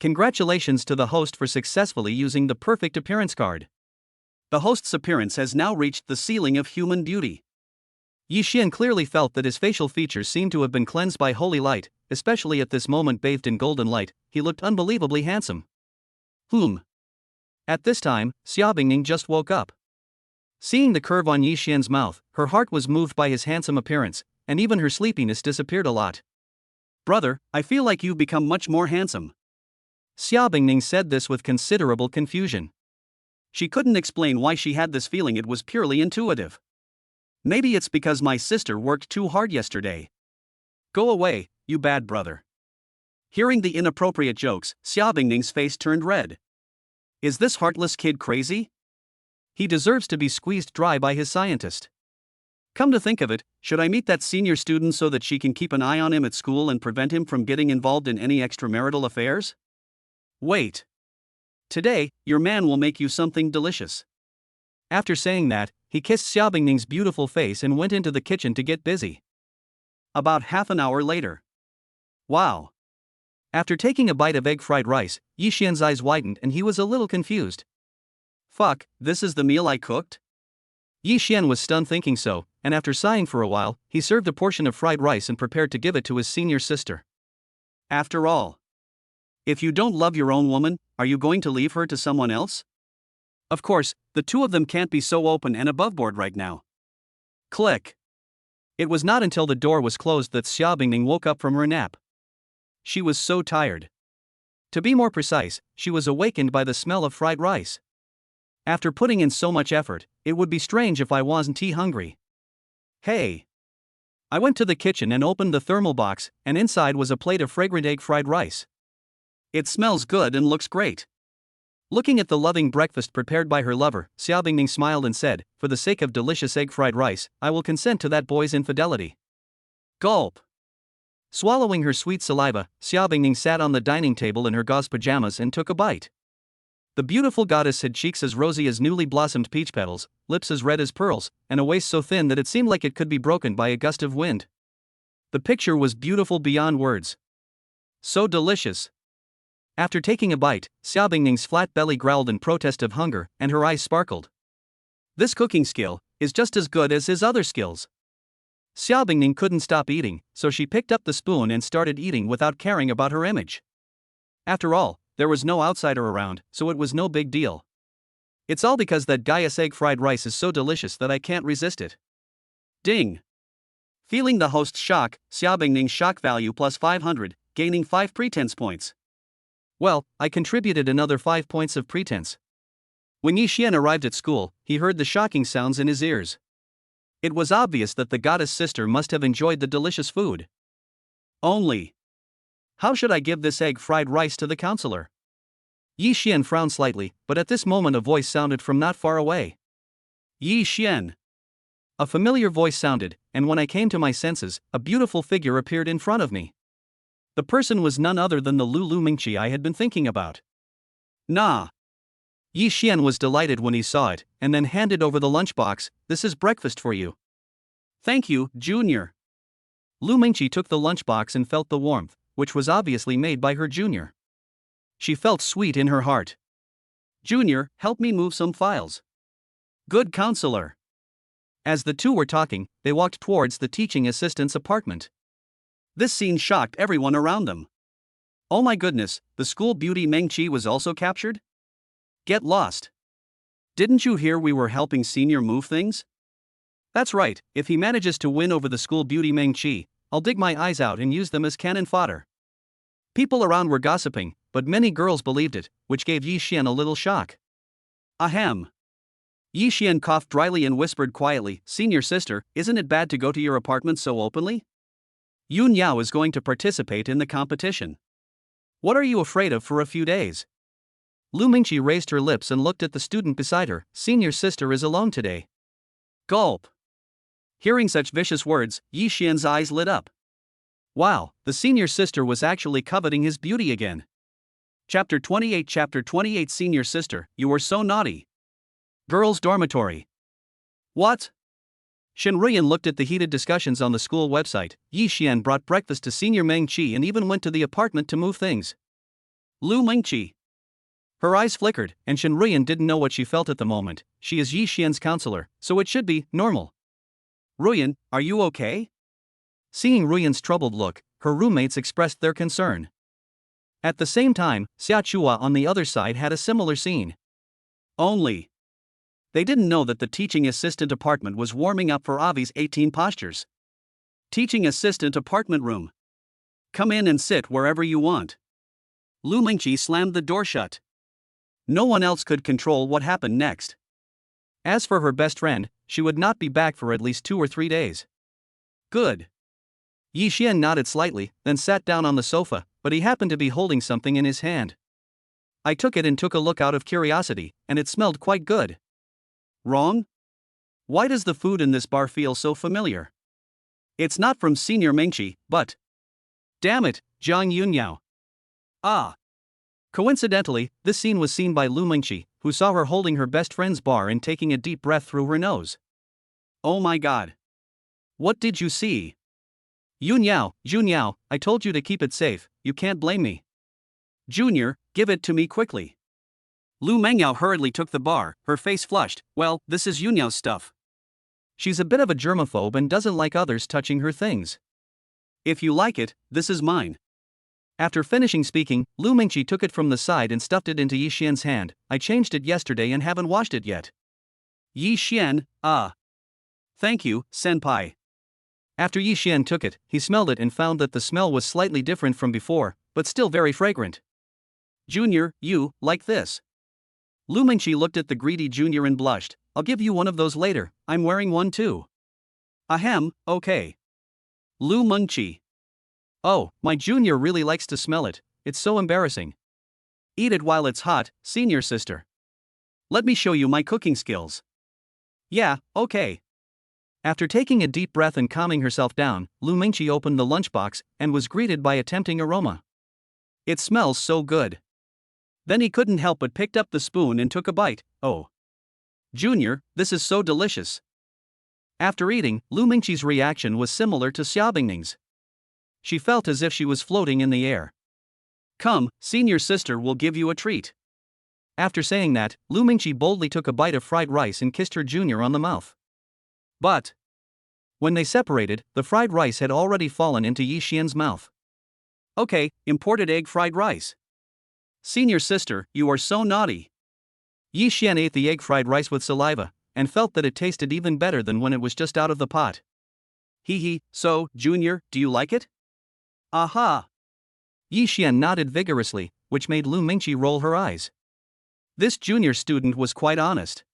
Congratulations to the host for successfully using the perfect appearance card. The host's appearance has now reached the ceiling of human beauty. Yi Xian clearly felt that his facial features seemed to have been cleansed by holy light, especially at this moment bathed in golden light, he looked unbelievably handsome. At this time, Xiao Bingning just woke up. Seeing the curve on Yi Xian's mouth, her heart was moved by his handsome appearance, and even her sleepiness disappeared a lot. Brother, I feel like you've become much more handsome. Xiao Bingning said this with considerable confusion. She couldn't explain why she had this feeling, it was purely intuitive. Maybe it's because my sister worked too hard yesterday. Go away, you bad brother. Hearing the inappropriate jokes, Xiao Bingning's face turned red. Is this heartless kid crazy? He deserves to be squeezed dry by his scientist. Come to think of it, should I meet that senior student so that she can keep an eye on him at school and prevent him from getting involved in any extramarital affairs? Wait. Today, your man will make you something delicious. After saying that, he kissed Xiao Bingning's beautiful face and went into the kitchen to get busy. About half an hour later. Wow. After taking a bite of egg fried rice, Yi Xian's eyes widened and he was a little confused. Fuck, this is the meal I cooked? Yi Xian was stunned thinking so, and after sighing for a while, he served a portion of fried rice and prepared to give it to his senior sister. After all, if you don't love your own woman, are you going to leave her to someone else? Of course, the two of them can't be so open and aboveboard right now. Click. It was not until the door was closed that Xia Bingning woke up from her nap. She was so tired. To be more precise, she was awakened by the smell of fried rice. After putting in so much effort, it would be strange if I wasn't hungry. Hey! I went to the kitchen and opened the thermal box, and inside was a plate of fragrant egg fried rice. It smells good and looks great. Looking at the loving breakfast prepared by her lover, Xia Bingning smiled and said, "For the sake of delicious egg fried rice, I will consent to that boy's infidelity." Gulp! Swallowing her sweet saliva, Xia Bingning sat on the dining table in her gauze pajamas and took a bite. The beautiful goddess had cheeks as rosy as newly blossomed peach petals, lips as red as pearls, and a waist so thin that it seemed like it could be broken by a gust of wind. The picture was beautiful beyond words. So delicious. After taking a bite, Xia Bingning's flat belly growled in protest of hunger, and her eyes sparkled. This cooking skill is just as good as his other skills. Xia Bingning couldn't stop eating, so she picked up the spoon and started eating without caring about her image. After all, there was no outsider around, so it was no big deal. It's all because that Gaia's egg fried rice is so delicious that I can't resist it. Ding! Feeling the host's shock, Xia Bingning's shock value plus 500, gaining 5 pretense points. Well, I contributed another 5 points of pretense. When Yi Xian arrived at school, he heard the shocking sounds in his ears. It was obvious that the goddess sister must have enjoyed the delicious food. Only. How should I give this egg fried rice to the counselor? Yi Xian frowned slightly, but at this moment a voice sounded from not far away. Yi Xian. A familiar voice sounded, and when I came to my senses, a beautiful figure appeared in front of me. The person was none other than the Lu Mingqi I had been thinking about. Nah. Yi Xian was delighted when he saw it, and then handed over the lunchbox. "This is breakfast for you." "Thank you, Junior." Lu Mingqi took the lunchbox and felt the warmth, which was obviously made by her junior. She felt sweet in her heart. "Junior, help me move some files." "Good counselor." As the two were talking, they walked towards the teaching assistant's apartment. This scene shocked everyone around them. Oh my goodness, the school beauty Meng Qi was also captured? Get lost. Didn't you hear we were helping Senior move things? That's right, if he manages to win over the school beauty Meng Qi, I'll dig my eyes out and use them as cannon fodder. People around were gossiping, but many girls believed it, which gave Yi Xian a little shock. Ahem. Yi Xian coughed dryly and whispered quietly, "Senior sister, isn't it bad to go to your apartment so openly? Yun Yao is going to participate in the competition. What are you afraid of for a few days?" Lu Mingqi raised her lips and looked at the student beside her. "Senior sister is alone today." Gulp. Hearing such vicious words, Yi Xian's eyes lit up. Wow, the senior sister was actually coveting his beauty again. Chapter 28 Senior sister, you were so naughty. Girls' dormitory. What? Shenruyan looked at the heated discussions on the school website. Yi Xian brought breakfast to Senior Meng Qi and even went to the apartment to move things. Lu Mingqi. Her eyes flickered, and Shenruyan didn't know what she felt at the moment. She is Yi Xian's counselor, so it should be normal. "Ruyan, are you okay?" Seeing Ruyan's troubled look, her roommates expressed their concern. At the same time, Xia Chua on the other side had a similar scene. Only. They didn't know that the teaching assistant apartment was warming up for Avi's 18 postures. Teaching assistant apartment room. Come in and sit wherever you want. Lu Mingqi slammed the door shut. No one else could control what happened next. As for her best friend, she would not be back for at least 2 or 3 days. Good. Yi Xian nodded slightly, then sat down on the sofa, but he happened to be holding something in his hand. I took it and took a look out of curiosity, and it smelled quite good. Wrong? Why does the food in this bar feel so familiar? It's not from Senior Mingqi, but... Damn it, Zhang Yunyao. Ah. Coincidentally, this scene was seen by Lu Mingqi, who saw her holding her best friend's bar and taking a deep breath through her nose. Oh my god. What did you see? Junyao, I told you to keep it safe, you can't blame me. Junior, give it to me quickly. Lu Mengyao hurriedly took the bar, her face flushed. Well, this is Yunyao's stuff. She's a bit of a germaphobe and doesn't like others touching her things. If you like it, this is mine. After finishing speaking, Lu Mingqi took it from the side and stuffed it into Yi Xian's hand. I changed it yesterday and haven't washed it yet. Yi Xian, ah. Thank you, senpai. After Yi Xian took it, he smelled it and found that the smell was slightly different from before, but still very fragrant. Junior, you, like this? Lu Mingqi looked at the greedy junior and blushed. I'll give you one of those later, I'm wearing one too. Ahem, okay. Lu Mingqi. Oh, my junior really likes to smell it, it's so embarrassing. Eat it while it's hot, senior sister. Let me show you my cooking skills. Yeah, okay. After taking a deep breath and calming herself down, Lu Mingqi opened the lunchbox and was greeted by a tempting aroma. It smells so good. Then he couldn't help but picked up the spoon and took a bite. Oh. Junior, this is so delicious. After eating, Lu Mingqi's reaction was similar to Xiaobingning's. She felt as if she was floating in the air. Come, senior sister will give you a treat. After saying that, Lu Mingqi boldly took a bite of fried rice and kissed her junior on the mouth. But when they separated, the fried rice had already fallen into Yi Xian's mouth. Okay, imported egg fried rice. Senior sister, you are so naughty. Yi Xian ate the egg fried rice with saliva, and felt that it tasted even better than when it was just out of the pot. Hee hee, so, junior, do you like it? Aha! Yi Xian nodded vigorously, which made Lu Mingqi roll her eyes. This junior student was quite honest.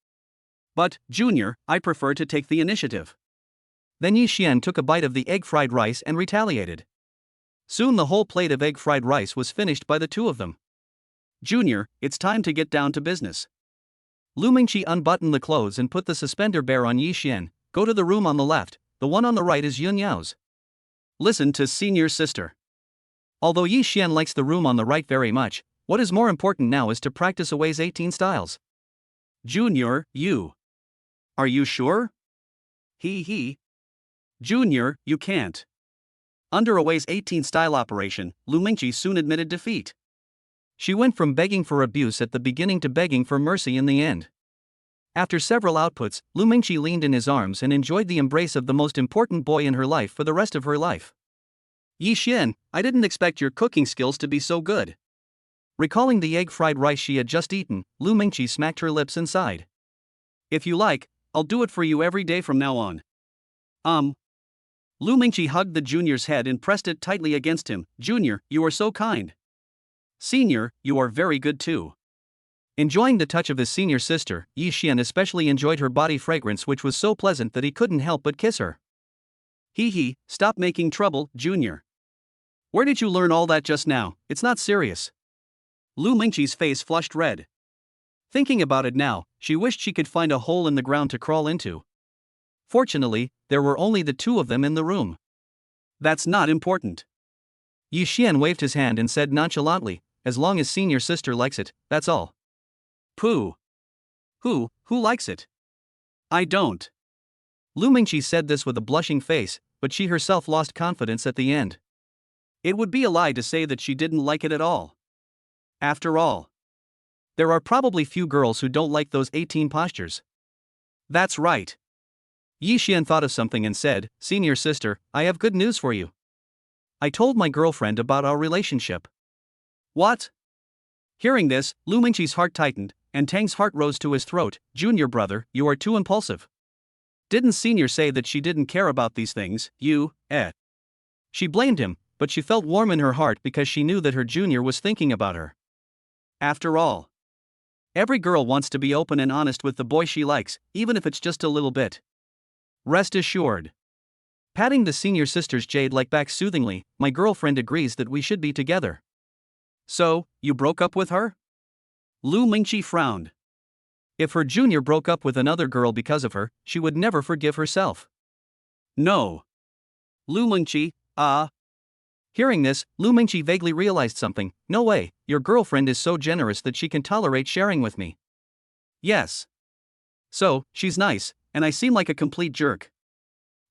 But, junior, I prefer to take the initiative. Then Yi Xian took a bite of the egg fried rice and retaliated. Soon the whole plate of egg fried rice was finished by the two of them. Junior, it's time to get down to business. Lu Mingqi unbuttoned the clothes and put the suspender bear on Yi Xian. Go to the room on the left, the one on the right is Yun Yao's. Listen to senior sister. Although Yi Xian likes the room on the right very much, what is more important now is to practice Away's 18 styles. Junior, you. Are you sure? Hee hee. Junior, you can't. Under Away's 18 style operation, Lu Mingqi soon admitted defeat. She went from begging for abuse at the beginning to begging for mercy in the end. After several outputs, Lu Mingqi leaned in his arms and enjoyed the embrace of the most important boy in her life for the rest of her life. Yi Xian, I didn't expect your cooking skills to be so good. Recalling the egg fried rice she had just eaten, Lu Mingqi smacked her lips and sighed. If you like, I'll do it for you every day from now on. Lu Mingqi hugged the junior's head and pressed it tightly against him. Junior, you are so kind. Senior, you are very good too. Enjoying the touch of his senior sister, Yi Xian especially enjoyed her body fragrance, which was so pleasant that he couldn't help but kiss her. Hee hee, stop making trouble, Junior. Where did you learn all that just now? It's not serious. Lu Mingqi's face flushed red. Thinking about it now, she wished she could find a hole in the ground to crawl into. Fortunately, there were only the two of them in the room. That's not important. Yi Xian waved his hand and said nonchalantly, as long as senior sister likes it, that's all. Pooh. Who likes it? I don't. Lu Mingqi said this with a blushing face, but she herself lost confidence at the end. It would be a lie to say that she didn't like it at all. After all, there are probably few girls who don't like those 18 postures. That's right. Yi Xian thought of something and said, Senior sister, I have good news for you. I told my girlfriend about our relationship. What? Hearing this, Lu Mingqi's heart tightened, and Tang's heart rose to his throat. Junior brother, you are too impulsive. Didn't Senior say that she didn't care about these things? She blamed him, but she felt warm in her heart because she knew that her junior was thinking about her. After all, every girl wants to be open and honest with the boy she likes, even if it's just a little bit. Rest assured. Patting the senior sister's jade-like back soothingly, my girlfriend agrees that we should be together. So, you broke up with her? Lu Mingqi frowned. If her junior broke up with another girl because of her, she would never forgive herself. No. Lu Mingqi, Hearing this, Lu Mingqi vaguely realized something. No way, your girlfriend is so generous that she can tolerate sharing with me. Yes. So, she's nice, and I seem like a complete jerk.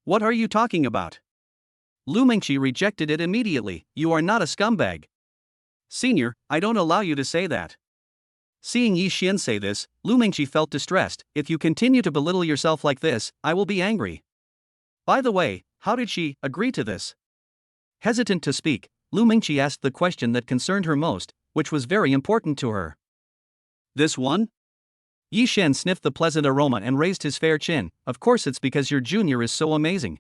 What are you talking about? Lu Mingqi rejected it immediately. You are not a scumbag. Senior, I don't allow you to say that. Seeing Yi Xian say this, Lu Mingqi felt distressed. If you continue to belittle yourself like this, I will be angry. By the way, how did she agree to this? Hesitant to speak, Lu Mingqi asked the question that concerned her most, which was very important to her. This one? Yi Xian sniffed the pleasant aroma and raised his fair chin. Of course, it's because your junior is so amazing.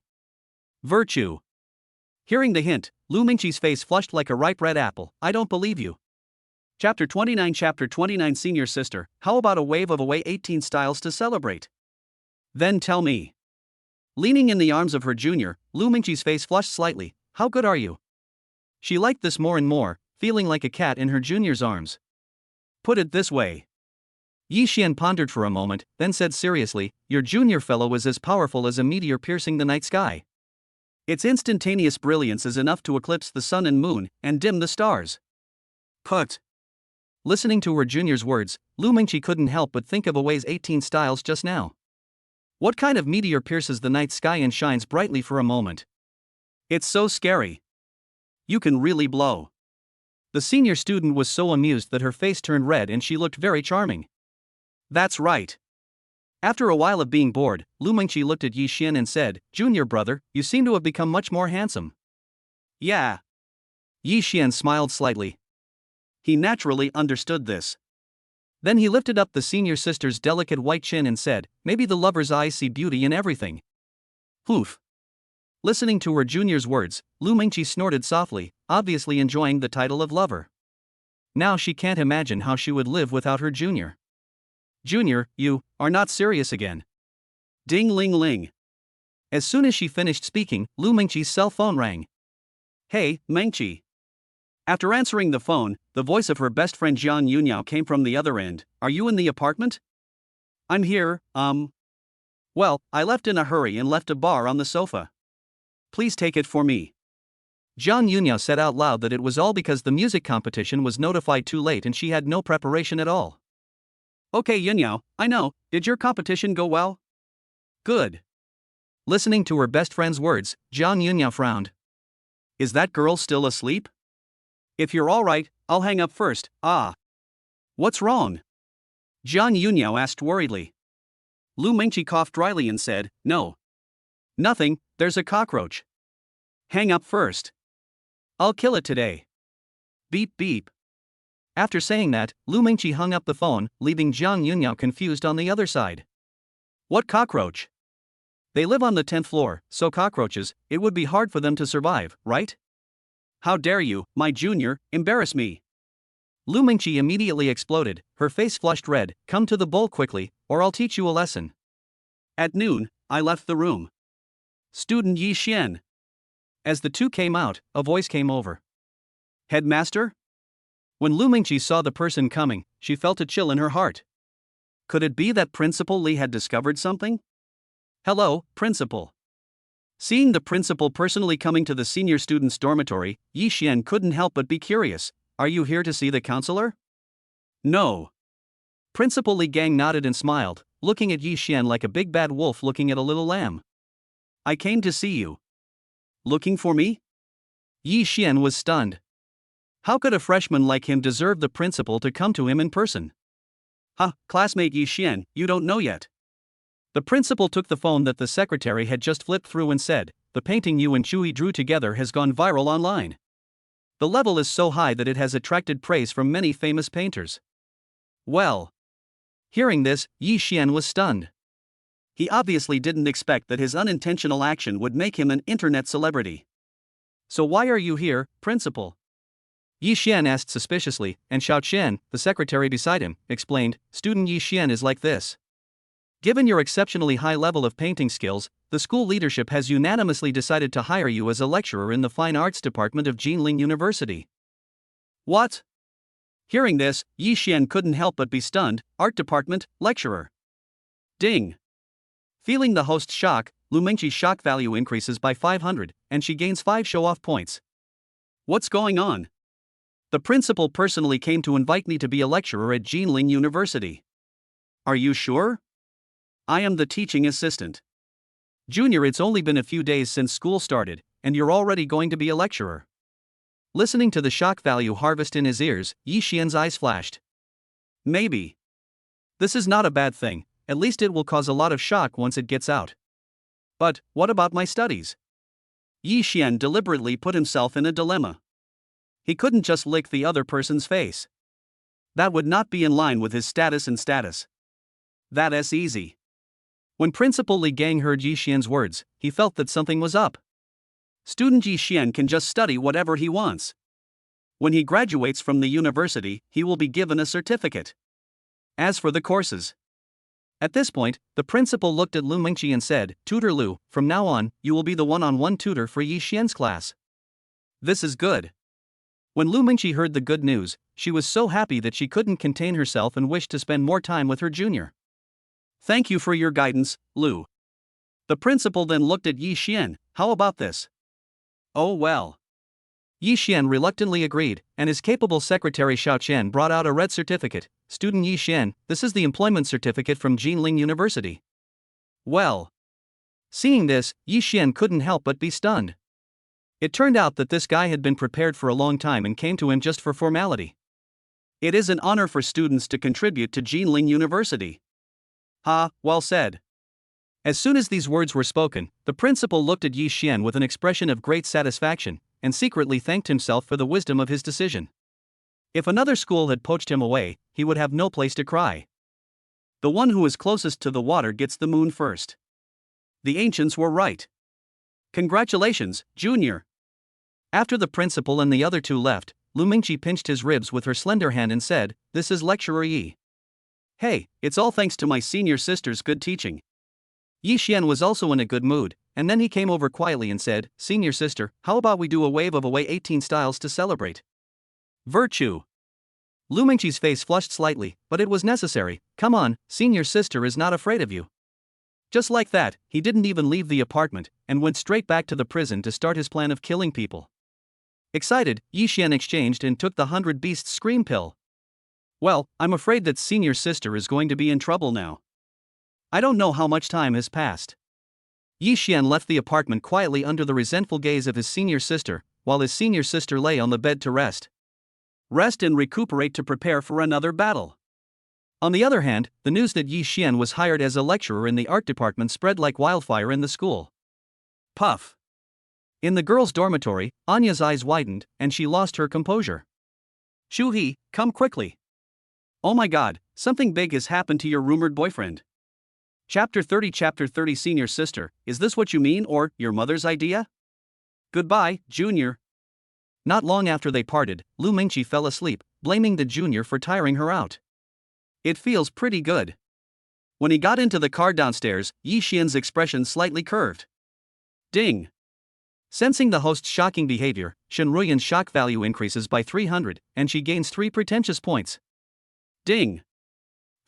Virtue. Hearing the hint, Lu Mingqi's face flushed like a ripe red apple. I don't believe you. Chapter 29 Senior Sister, how about a wave of away 18 styles to celebrate? Then tell me. Leaning in the arms of her junior, Lu Mingqi's face flushed slightly. How good are you? She liked this more and more, feeling like a cat in her junior's arms. Put it this way. Yi Xian pondered for a moment, then said seriously, your junior fellow is as powerful as a meteor piercing the night sky. Its instantaneous brilliance is enough to eclipse the sun and moon, and dim the stars. Put. Listening to her junior's words, Lu Mingqi couldn't help but think of Away's 18 styles just now. What kind of meteor pierces the night sky and shines brightly for a moment? It's so scary. You can really blow. The senior student was so amused that her face turned red and she looked very charming. That's right. After a while of being bored, Lu Mingqi looked at Yi Xian and said, Junior brother, you seem to have become much more handsome. Yeah. Yi Xian smiled slightly. He naturally understood this. Then he lifted up the senior sister's delicate white chin and said, maybe the lover's eyes see beauty in everything. Poof. Listening to her junior's words, Lu Mingqi snorted softly, obviously enjoying the title of lover. Now she can't imagine how she would live without her junior. Junior, you are not serious again. Ding ling ling. As soon as she finished speaking, Lu Mingqi's cell phone rang. Hey, Mingqi. After answering the phone, the voice of her best friend Jiang Yunyao came from the other end. Are you in the apartment? I'm here, Well, I left in a hurry and left a bar on the sofa. Please take it for me. Jiang Yunyao said out loud that it was all because the music competition was notified too late and she had no preparation at all. Okay Yunyao, I know, did your competition go well? Good. Listening to her best friend's words, Jiang Yunyao frowned. Is that girl still asleep? If you're alright, I'll hang up first. What's wrong? Jiang Yunyao asked worriedly. Lu Mingqi coughed dryly and said, No. Nothing, there's a cockroach. Hang up first. I'll kill it today. Beep beep. After saying that, Lu Mingqi hung up the phone, leaving Jiang Yunyao confused on the other side. What cockroach? They live on the 10th floor, so cockroaches, it would be hard for them to survive, right? How dare you, my junior, embarrass me? Lu Mingqi immediately exploded, her face flushed red. Come to the bowl quickly, or I'll teach you a lesson. At noon, I left the room. Student Yi Xian. As the two came out, a voice came over. Headmaster? When Lu Mingqi saw the person coming, she felt a chill in her heart. Could it be that Principal Li had discovered something? Hello, Principal. Seeing the principal personally coming to the senior student's dormitory, Yi Xian couldn't help but be curious. Are you here to see the counselor? No. Principal Li Gang nodded and smiled, looking at Yi Xian like a big bad wolf looking at a little lamb. I came to see you. Looking for me? Yi Xian was stunned. How could a freshman like him deserve the principal to come to him in person? Classmate Yi Xian, you don't know yet. The principal took the phone that the secretary had just flipped through and said, the painting you and Chui drew together has gone viral online. The level is so high that it has attracted praise from many famous painters. Well. Hearing this, Yi Xian was stunned. He obviously didn't expect that his unintentional action would make him an internet celebrity. So why are you here, principal? Yi Xian asked suspiciously, and Xiao Qian, the secretary beside him, explained, Student Yi Xian is like this. Given your exceptionally high level of painting skills, the school leadership has unanimously decided to hire you as a lecturer in the Fine Arts Department of Jinling University. What? Hearing this, Yi Xian couldn't help but be stunned. Art Department, lecturer. Ding. Feeling the host's shock, Lu Mingqi's shock value increases by 500, and she gains 5 show-off points. What's going on? The principal personally came to invite me to be a lecturer at Jinling University. Are you sure? I am the teaching assistant. Junior, it's only been a few days since school started, and you're already going to be a lecturer. Listening to the shock value harvest in his ears, Yi Xian's eyes flashed. Maybe. This is not a bad thing, at least it will cause a lot of shock once it gets out. But, what about my studies? Yi Xian deliberately put himself in a dilemma. He couldn't just lick the other person's face. That would not be in line with his status and status. That's easy. When Principal Li Gang heard Yi Xian's words, he felt that something was up. Student Yi Xian can just study whatever he wants. When he graduates from the university, he will be given a certificate. As for the courses. At this point, the principal looked at Lu Mingqi and said, "Tutor Lu, from now on, you will be the one-on-one tutor for Yi Xian's class." This is good. When Lu Mingqi heard the good news, she was so happy that she couldn't contain herself and wished to spend more time with her junior. Thank you for your guidance, Lu. The principal then looked at Yi Xian. How about this? Oh well. Yi Xian reluctantly agreed, and his capable secretary Xiao Chen brought out a red certificate. Student Yi Xian, this is the employment certificate from Jinling University. Well. Seeing this, Yi Xian couldn't help but be stunned. It turned out that this guy had been prepared for a long time and came to him just for formality. It is an honor for students to contribute to Jinling University. Ha, well said. As soon as these words were spoken, the principal looked at Yi Xian with an expression of great satisfaction, and secretly thanked himself for the wisdom of his decision. If another school had poached him away, he would have no place to cry. The one who is closest to the water gets the moon first. The ancients were right. Congratulations, Junior. After the principal and the other two left, Lu Mingqi pinched his ribs with her slender hand and said, "This is Lecturer Yi. Hey, it's all thanks to my senior sister's good teaching." Yi Xian was also in a good mood, and then he came over quietly and said, "Senior sister, how about we do a wave of away 18 styles to celebrate?" Virtue. Lu Mingqi's face flushed slightly, but it was necessary. Come on, senior sister is not afraid of you. Just like that, he didn't even leave the apartment, and went straight back to the prison to start his plan of killing people. Excited, Yi Xian exchanged and took the 100 Beasts Scream pill. Well, I'm afraid that senior sister is going to be in trouble now. I don't know how much time has passed. Yi Xian left the apartment quietly under the resentful gaze of his senior sister, while his senior sister lay on the bed to rest. Rest and recuperate to prepare for another battle. On the other hand, the news that Yi Xian was hired as a lecturer in the art department spread like wildfire in the school. Puff. In the girls' dormitory, Anya's eyes widened, and she lost her composure. Shu He, come quickly. Oh my god, something big has happened to your rumored boyfriend. Chapter 30 Senior Sister, is this what you mean or your mother's idea? Goodbye, Junior. Not long after they parted, Lu Mingqi fell asleep, blaming the junior for tiring her out. It feels pretty good. When he got into the car downstairs, Yi Xian's expression slightly curved. Ding. Sensing the host's shocking behavior, Shen Ruyan's shock value increases by 300, and she gains 3 pretentious points. Ding.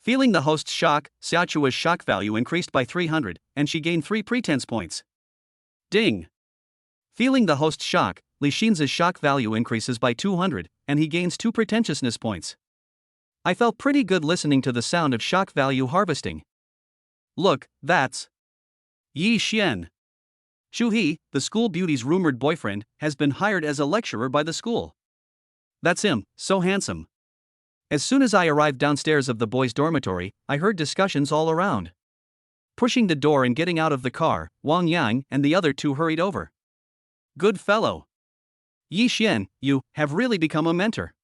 Feeling the host's shock, Xiaochua's shock value increased by 300, and she gained 3 pretense points. Ding. Feeling the host's shock, Li Xin's shock value increases by 200, and he gains 2 pretentiousness points. I felt pretty good listening to the sound of shock value harvesting. Look, that's Yi Xian. Shu He, the school beauty's rumored boyfriend, has been hired as a lecturer by the school. That's him, so handsome. As soon as I arrived downstairs of the boys' dormitory, I heard discussions all around. Pushing the door and getting out of the car, Wang Yang and the other two hurried over. Good fellow. Yi Xian, you have really become a mentor.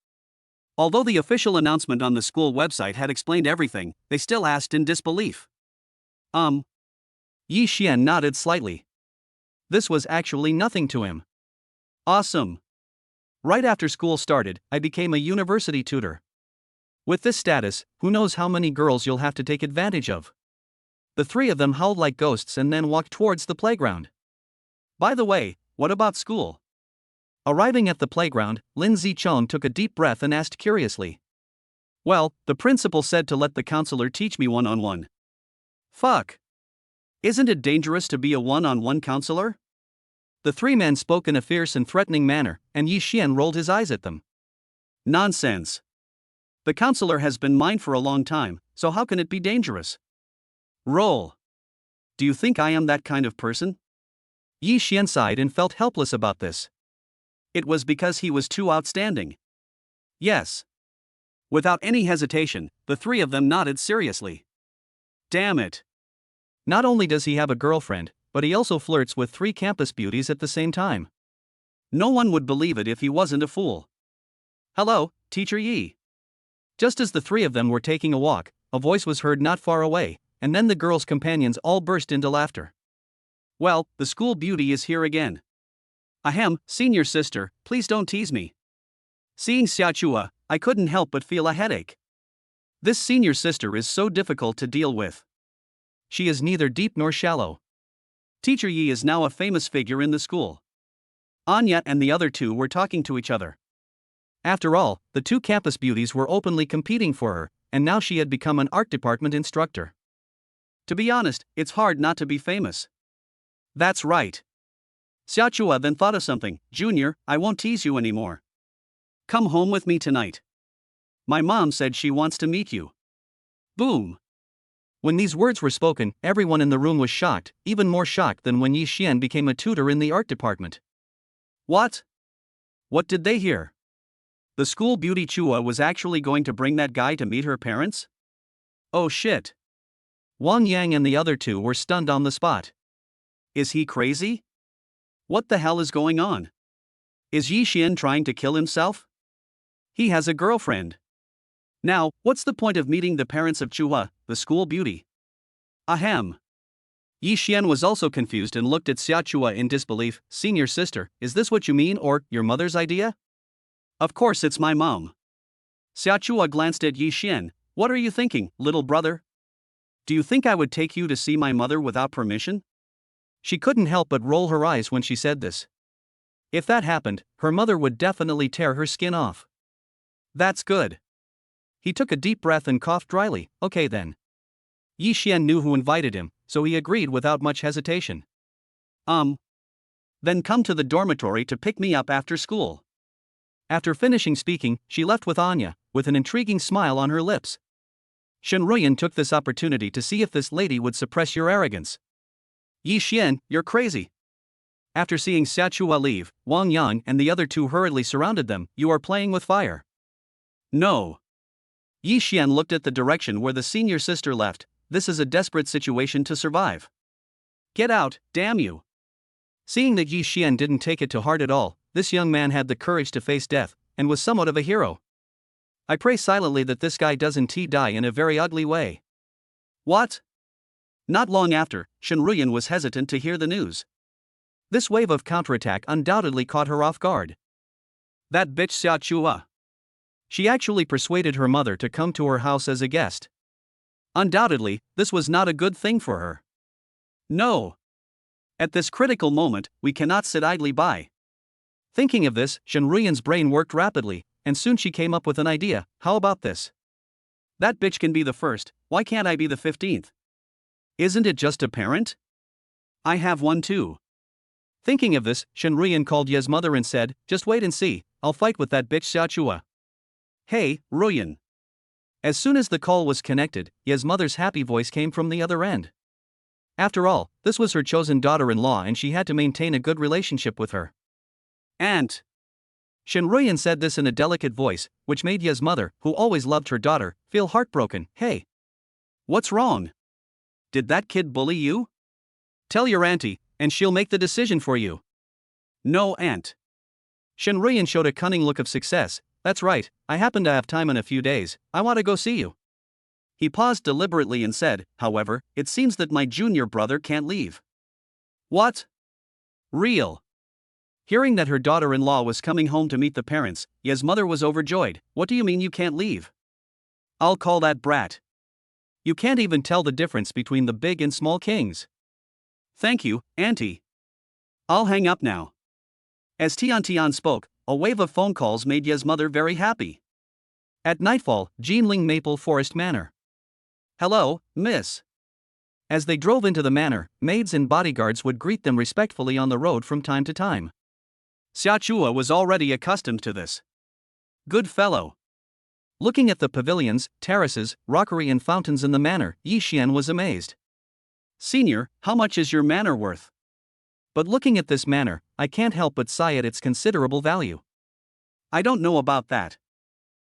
Although the official announcement on the school website had explained everything, they still asked in disbelief. Yi Xian nodded slightly. This was actually nothing to him. Awesome. Right after school started, I became a university tutor. With this status, who knows how many girls you'll have to take advantage of. The 3 of them howled like ghosts and then walked towards the playground. By the way, what about school? Arriving at the playground, Lin Zicheng took a deep breath and asked curiously. Well, the principal said to let the counselor teach me one-on-one. Fuck. Isn't it dangerous to be a one-on-one counselor? The 3 men spoke in a fierce and threatening manner, and Yi Xian rolled his eyes at them. Nonsense. The counselor has been mine for a long time, so how can it be dangerous? Roll. Do you think I am that kind of person? Yi Xian sighed and felt helpless about this. It was because he was too outstanding. Yes. Without any hesitation, the 3 of them nodded seriously. Damn it. Not only does he have a girlfriend, but he also flirts with 3 campus beauties at the same time. No one would believe it if he wasn't a fool. Hello, Teacher Yi. Just as the three of them were taking a walk, a voice was heard not far away, and then the girl's companions all burst into laughter. Well, the school beauty is here again. Ahem, senior sister, please don't tease me. Seeing Xiaochua, I couldn't help but feel a headache. This senior sister is so difficult to deal with. She is neither deep nor shallow. Teacher Yi is now a famous figure in the school. Anya and the other two were talking to each other. After all, the two campus beauties were openly competing for her, and now she had become an art department instructor. To be honest, it's hard not to be famous. That's right. Xiaochua then thought of something. Junior, I won't tease you anymore. Come home with me tonight. My mom said she wants to meet you. Boom. When these words were spoken, everyone in the room was shocked, even more shocked than when Yi Xian became a tutor in the art department. What? What did they hear? The school beauty Chua was actually going to bring that guy to meet her parents? Oh shit. Wang Yang and the other two were stunned on the spot. Is he crazy? What the hell is going on? Is Yi Xian trying to kill himself? He has a girlfriend. Now, what's the point of meeting the parents of Chua, the school beauty? Ahem. Yi Xian was also confused and looked at Xiaochua in disbelief. Senior sister, is this what you mean, or your mother's idea? Of course it's my mom. Xiaochua glanced at Yi Xian. What are you thinking, little brother? Do you think I would take you to see my mother without permission? She couldn't help but roll her eyes when she said this. If that happened, her mother would definitely tear her skin off. That's good. He took a deep breath and coughed dryly. Okay then. Yi Xian knew who invited him, so he agreed without much hesitation. Then come to the dormitory to pick me up after school. After finishing speaking, she left with Anya, with an intriguing smile on her lips. Shenruyan took this opportunity to see if this lady would suppress your arrogance. Yi Xian, you're crazy. After seeing Xiaochua leave, Wang Yang and the other two hurriedly surrounded them. You are playing with fire. No. Yi Xian looked at the direction where the senior sister left. This is a desperate situation to survive. Get out, damn you. Seeing that Yi Xian didn't take it to heart at all, this young man had the courage to face death, and was somewhat of a hero. I pray silently that this guy doesn't die in a very ugly way. What? Not long after, Shenruyan was hesitant to hear the news. This wave of counterattack undoubtedly caught her off guard. That bitch Xiaochua. She actually persuaded her mother to come to her house as a guest. Undoubtedly, this was not a good thing for her. No. At this critical moment, we cannot sit idly by. Thinking of this, Shenruyan's brain worked rapidly, and soon she came up with an idea. How about this? That bitch can be the first, why can't I be the 15th? Isn't it just apparent? I have one too. Thinking of this, Shenruyan called Ye's mother and said, just wait and see, I'll fight with that bitch Xiaochua. Hey, Ruyan. As soon as the call was connected, Ye's mother's happy voice came from the other end. After all, this was her chosen daughter-in-law and she had to maintain a good relationship with her. Aunt. Shenruyan said this in a delicate voice, which made Ye's mother, who always loved her daughter, feel heartbroken. Hey. What's wrong? Did that kid bully you? Tell your auntie, and she'll make the decision for you. No, aunt. Shenruyan showed a cunning look of success. That's right, I happen to have time in a few days, I want to go see you. He paused deliberately and said, however, it seems that my junior brother can't leave. What? Real. Hearing that her daughter-in-law was coming home to meet the parents, Ye's mother was overjoyed. What do you mean you can't leave? I'll call that brat. You can't even tell the difference between the big and small kings. Thank you, auntie. I'll hang up now. As Tian spoke, a wave of phone calls made Ye's mother very happy. At nightfall, Jinling Maple Forest Manor. Hello, miss. As they drove into the manor, maids and bodyguards would greet them respectfully on the road from time to time. Xiaochua was already accustomed to this. Good fellow. Looking at the pavilions, terraces, rockery and fountains in the manor, Yi Xian was amazed. Senior, how much is your manor worth? But looking at this manor, I can't help but sigh at its considerable value. I don't know about that.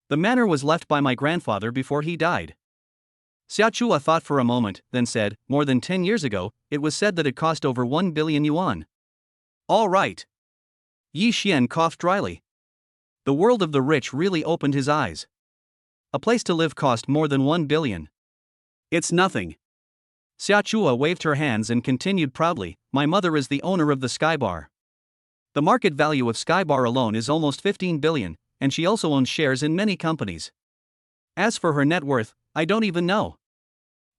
The manor was left by my grandfather before he died. Xiaochua thought for a moment, then said, more than 10 years ago, it was said that it cost over 1 billion yuan. All right. Yi Xian coughed dryly. The world of the rich really opened his eyes. A place to live cost more than 1 billion. It's nothing. Xiachua waved her hands and continued proudly, my mother is the owner of the Sky Bar. The market value of Sky Bar alone is almost 15 billion, and she also owns shares in many companies. As for her net worth, I don't even know.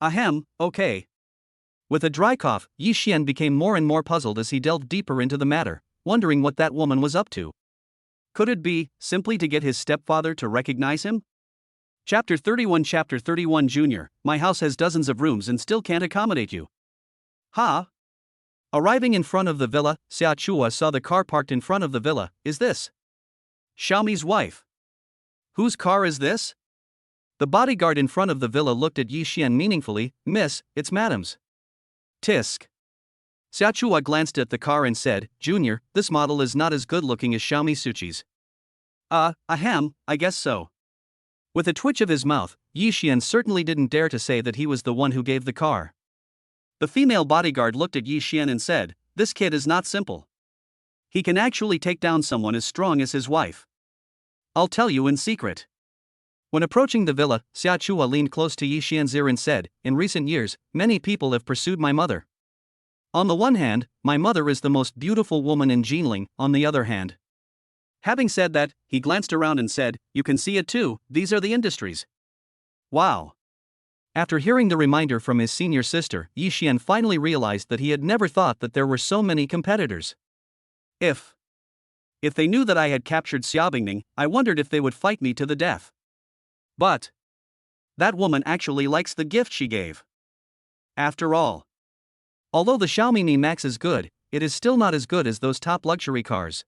Ahem, okay. With a dry cough, Yi Xian became more and more puzzled as he delved deeper into the matter, wondering what that woman was up to. Could it be, simply to get his stepfather to recognize him? Chapter 31 Junior, my house has dozens of rooms and still can't accommodate you. Ha! Arriving in front of the villa, Xiachua saw the car parked in front of the villa. Is this Xiaomi's wife? Whose car is this? The bodyguard in front of the villa looked at Yi Xian meaningfully. Miss, it's madam's. Tisk. Xiachua glanced at the car and said, Junior, this model is not as good looking as Xiaomi Suchi's. Ahem, I guess so. With a twitch of his mouth, Yi Xian certainly didn't dare to say that he was the one who gave the car. The female bodyguard looked at Yi Xian and said, this kid is not simple. He can actually take down someone as strong as his wife. I'll tell you in secret. When approaching the villa, Xiachua leaned close to Yi Xian's ear and said, in recent years, many people have pursued my mother. On the one hand, my mother is the most beautiful woman in Jinling, on the other hand. Having said that, he glanced around and said, you can see it too, these are the industries. Wow. After hearing the reminder from his senior sister, Yi Xian finally realized that he had never thought that there were so many competitors. If they knew that I had captured Xiaobingning, I wondered if they would fight me to the death. But that woman actually likes the gift she gave. After all, although the Xiaomi Mi Max is good, it is still not as good as those top luxury cars.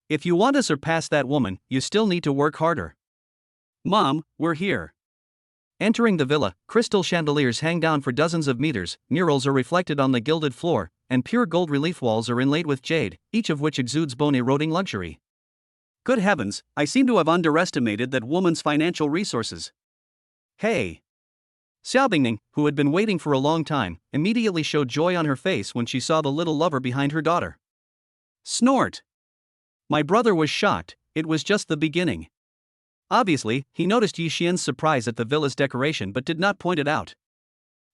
If you want to surpass that woman, you still need to work harder. Mom, we're here. Entering the villa, crystal chandeliers hang down for dozens of meters, murals are reflected on the gilded floor, and pure gold relief walls are inlaid with jade, each of which exudes bone-eroding luxury. Good heavens, I seem to have underestimated that woman's financial resources. Hey! Xiaobingning, who had been waiting for a long time, immediately showed joy on her face when she saw the little lover behind her daughter. Snort! My brother was shocked, it was just the beginning. Obviously, he noticed Yi Xian's surprise at the villa's decoration but did not point it out.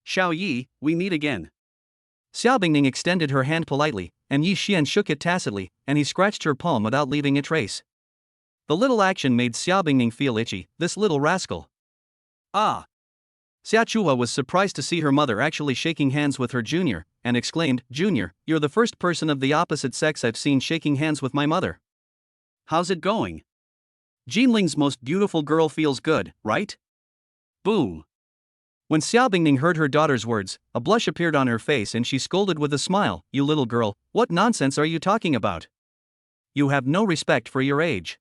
Xiao Yi, we meet again. Xiaobingning extended her hand politely, and Yi Xian shook it tacitly, and he scratched her palm without leaving a trace. The little action made Xiaobingning feel itchy, this little rascal. Ah! Xiachua was surprised to see her mother actually shaking hands with her junior, and exclaimed, Junior, you're the first person of the opposite sex I've seen shaking hands with my mother. How's it going? Jinling's most beautiful girl feels good, right? Boom. When Xiaobingning heard her daughter's words, a blush appeared on her face and she scolded with a smile, you little girl, what nonsense are you talking about? You have no respect for your age.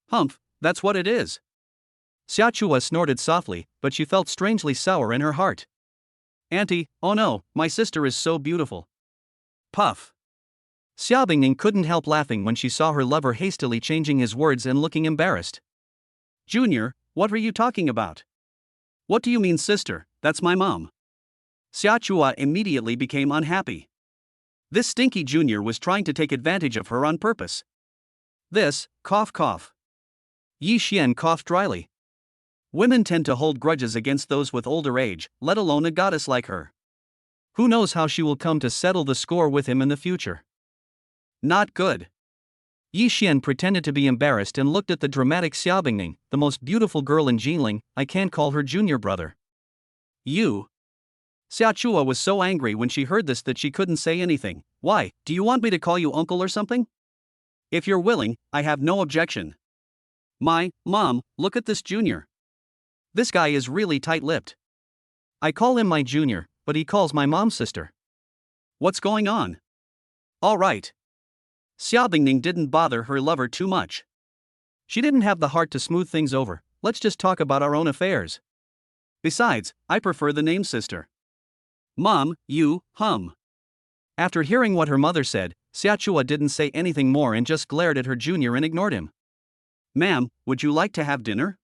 Humph, that's what it is. Xiachua snorted softly, but she felt strangely sour in her heart. Auntie, oh no, my sister is so beautiful. Puff. Xiaobingning couldn't help laughing when she saw her lover hastily changing his words and looking embarrassed. Junior, what are you talking about? What do you mean sister? That's my mom. Xiachua immediately became unhappy. This stinky junior was trying to take advantage of her on purpose. This, cough cough. Yi Xian coughed dryly. Women tend to hold grudges against those with older age, let alone a goddess like her. Who knows how she will come to settle the score with him in the future? Not good. Yi Xian pretended to be embarrassed and looked at the dramatic Xiaobingning, the most beautiful girl in Jinling, I can't call her junior brother. You. Xiachua was so angry when she heard this that she couldn't say anything. Why, do you want me to call you uncle or something? If you're willing, I have no objection. Mom, look at this junior. This guy is really tight-lipped. I call him my junior, but he calls my mom sister. What's going on? All right. Xiaobingning didn't bother her lover too much. She didn't have the heart to smooth things over, let's just talk about our own affairs. Besides, I prefer the name sister. Mom, you, hum. After hearing what her mother said, Xiachua didn't say anything more and just glared at her junior and ignored him. Ma'am, would you like to have dinner?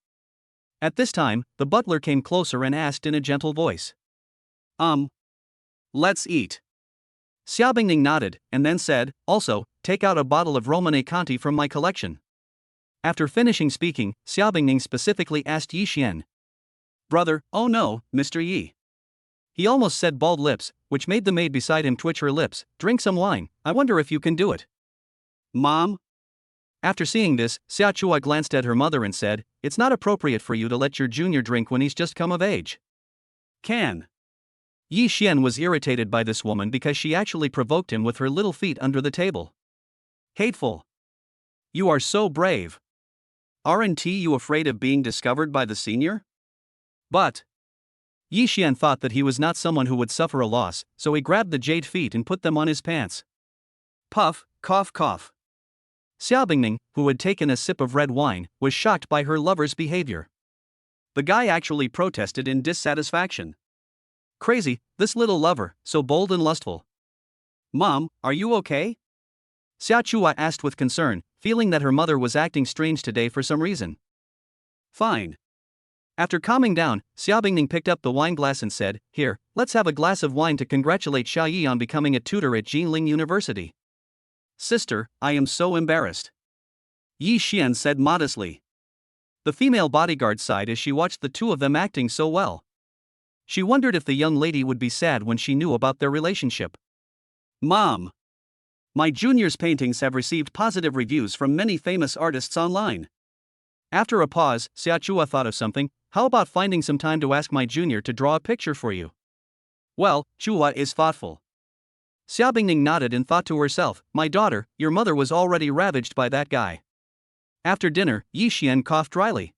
At this time, the butler came closer and asked in a gentle voice. Let's eat. Xiaobingning nodded, and then said, also, take out a bottle of Romane Conti from my collection. After finishing speaking, Xiaobingning specifically asked Yi Xian. Brother, oh no, Mr. Yi. He almost said bald lips, which made the maid beside him twitch her lips. Drink some wine, I wonder if you can do it. Mom? After seeing this, Xia Chua glanced at her mother and said, it's not appropriate for you to let your junior drink when he's just come of age. Can. Yi Xian was irritated by this woman because she actually provoked him with her little feet under the table. Hateful. You are so brave. Aren't you afraid of being discovered by the senior? But Yi Xian thought that he was not someone who would suffer a loss, so he grabbed the jade feet and put them on his pants. Puff, cough, cough. Xiaobingning, who had taken a sip of red wine, was shocked by her lover's behavior. The guy actually protested in dissatisfaction. Crazy, this little lover, so bold and lustful. Mom, are you okay? Xia Chua asked with concern, feeling that her mother was acting strange today for some reason. Fine. After calming down, Xiaobingning picked up the wine glass and said, here, let's have a glass of wine to congratulate Xia Yi on becoming a tutor at Jinling University. Sister, I am so embarrassed. Yi Xian said modestly. The female bodyguard sighed as she watched the two of them acting so well. She wondered if the young lady would be sad when she knew about their relationship. Mom. My junior's paintings have received positive reviews from many famous artists online. After a pause, Xia Chua thought of something. How about finding some time to ask my junior to draw a picture for you? Well, Chua is thoughtful. Xiaobingning nodded and thought to herself, my daughter, your mother was already ravaged by that guy. After dinner, Yi Xian coughed dryly.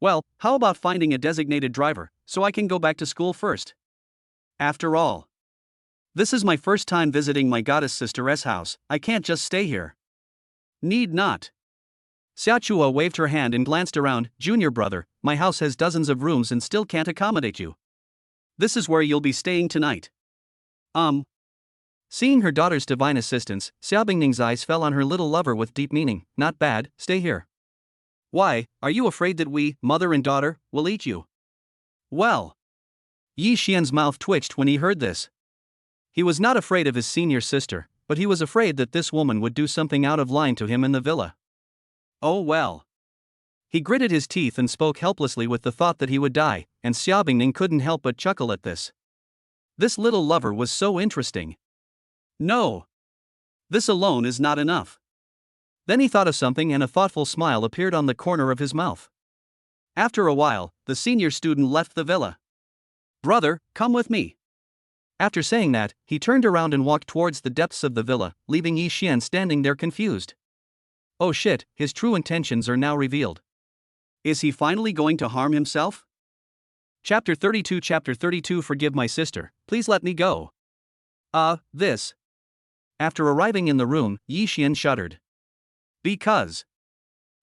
Well, how about finding a designated driver, so I can go back to school first? After all, this is my first time visiting my goddess sister's house, I can't just stay here. Need not. Xia Chua waved her hand and glanced around, junior brother, my house has dozens of rooms and still can't accommodate you. This is where you'll be staying tonight. Seeing her daughter's divine assistance, Xiaobingning's eyes fell on her little lover with deep meaning. Not bad, stay here. Why, are you afraid that we, mother and daughter, will eat you? Well. Yi Xian's mouth twitched when he heard this. He was not afraid of his senior sister, but he was afraid that this woman would do something out of line to him in the villa. Oh well. He gritted his teeth and spoke helplessly with the thought that he would die, and Xiaobingning couldn't help but chuckle at this. This little lover was so interesting. No. This alone is not enough. Then he thought of something and a thoughtful smile appeared on the corner of his mouth. After a while, the senior student left the villa. Brother, come with me. After saying that, he turned around and walked towards the depths of the villa, leaving Yi Xian standing there confused. Oh shit, his true intentions are now revealed. Is he finally going to harm himself? Chapter 32 Forgive my sister, please let me go. This. After arriving in the room, Yi Xian shuddered. Because